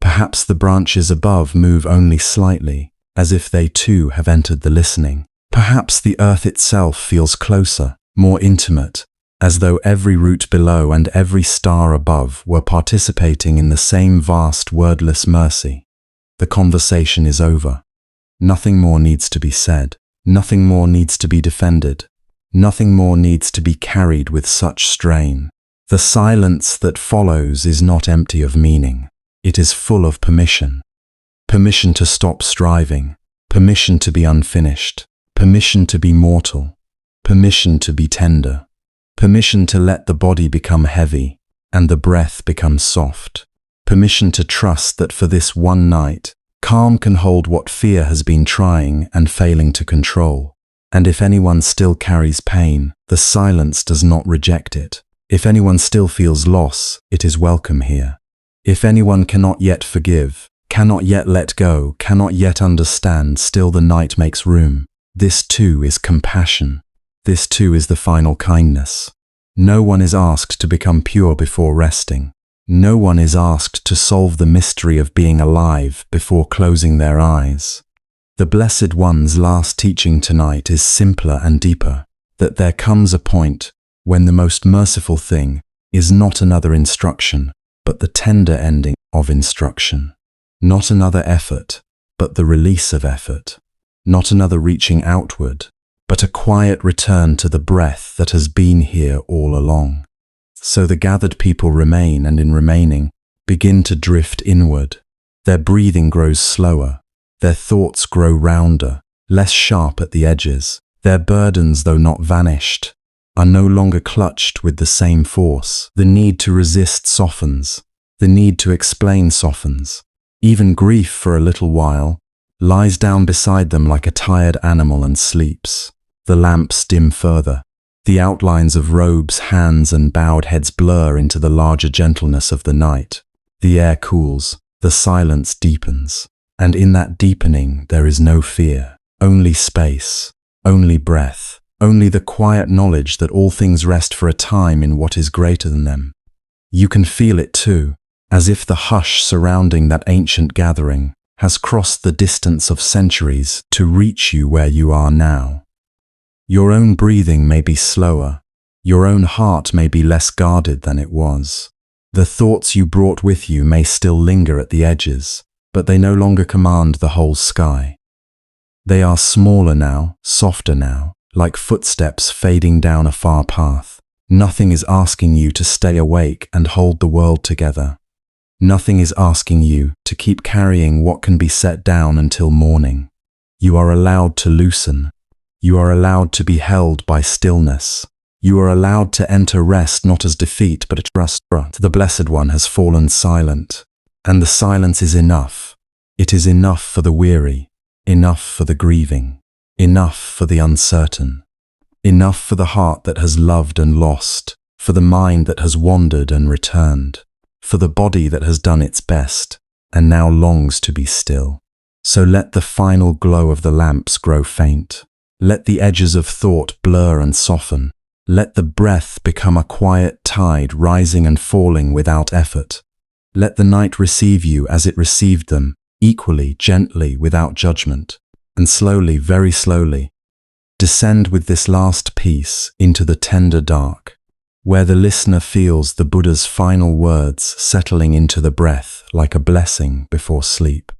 Perhaps the branches above move only slightly, as if they too have entered the listening. Perhaps the earth itself feels closer, more intimate, as though every root below and every star above were participating in the same vast wordless mercy. The conversation is over. Nothing more needs to be said. Nothing more needs to be defended. Nothing more needs to be carried with such strain. The silence that follows is not empty of meaning. It is full of permission. Permission to stop striving. Permission to be unfinished. permission to be mortal, permission to be tender, permission to let the body become heavy and the breath become soft, permission to trust that for this one night, calm can hold what fear has been trying and failing to control. And if anyone still carries pain, the silence does not reject it. If anyone still feels loss, it is welcome here. If anyone cannot yet forgive, cannot yet let go, cannot yet understand, still the night makes room. This too is compassion. This too is the final kindness. No one is asked to become pure before resting. No one is asked to solve the mystery of being alive before closing their eyes. The Blessed One's last teaching tonight is simpler and deeper, that there comes a point when the most merciful thing is not another instruction, but the tender ending of instruction. Not another effort, but the release of effort. Not another reaching outward, but a quiet return to the breath that has been here all along. So the gathered people remain, and in remaining, begin to drift inward. Their breathing grows slower. Their thoughts grow rounder, less sharp at the edges. Their burdens, though not vanished, are no longer clutched with the same force. The need to resist softens. The need to explain softens. Even grief, for a little while, lies down beside them like a tired animal and sleeps. The lamps dim further. The outlines of robes, hands, and bowed heads blur into the larger gentleness of the night. The air cools. The silence deepens. And in that deepening there is no fear, only space, only breath, only the quiet knowledge that all things rest for a time in what is greater than them. You can feel it too, as if the hush surrounding that ancient gathering has crossed the distance of centuries to reach you where you are now. Your own breathing may be slower, your own heart may be less guarded than it was. The thoughts you brought with you may still linger at the edges, but they no longer command the whole sky. They are smaller now, softer now, like footsteps fading down a far path. Nothing is asking you to stay awake and hold the world together. Nothing is asking you to keep carrying what can be set down until morning. You are allowed to loosen. You are allowed to be held by stillness. You are allowed to enter rest not as defeat but as trust. The Blessed One has fallen silent. And the silence is enough. It is enough for the weary, enough for the grieving, enough for the uncertain, enough for the heart that has loved and lost, for the mind that has wandered and returned, for the body that has done its best and now longs to be still. So let the final glow of the lamps grow faint. Let the edges of thought blur and soften. Let the breath become a quiet tide rising and falling without effort. Let the night receive you as it received them, equally, gently, without judgment, and slowly, very slowly, descend with this last peace into the tender dark, where the listener feels the Buddha's final words settling into the breath like a blessing before sleep.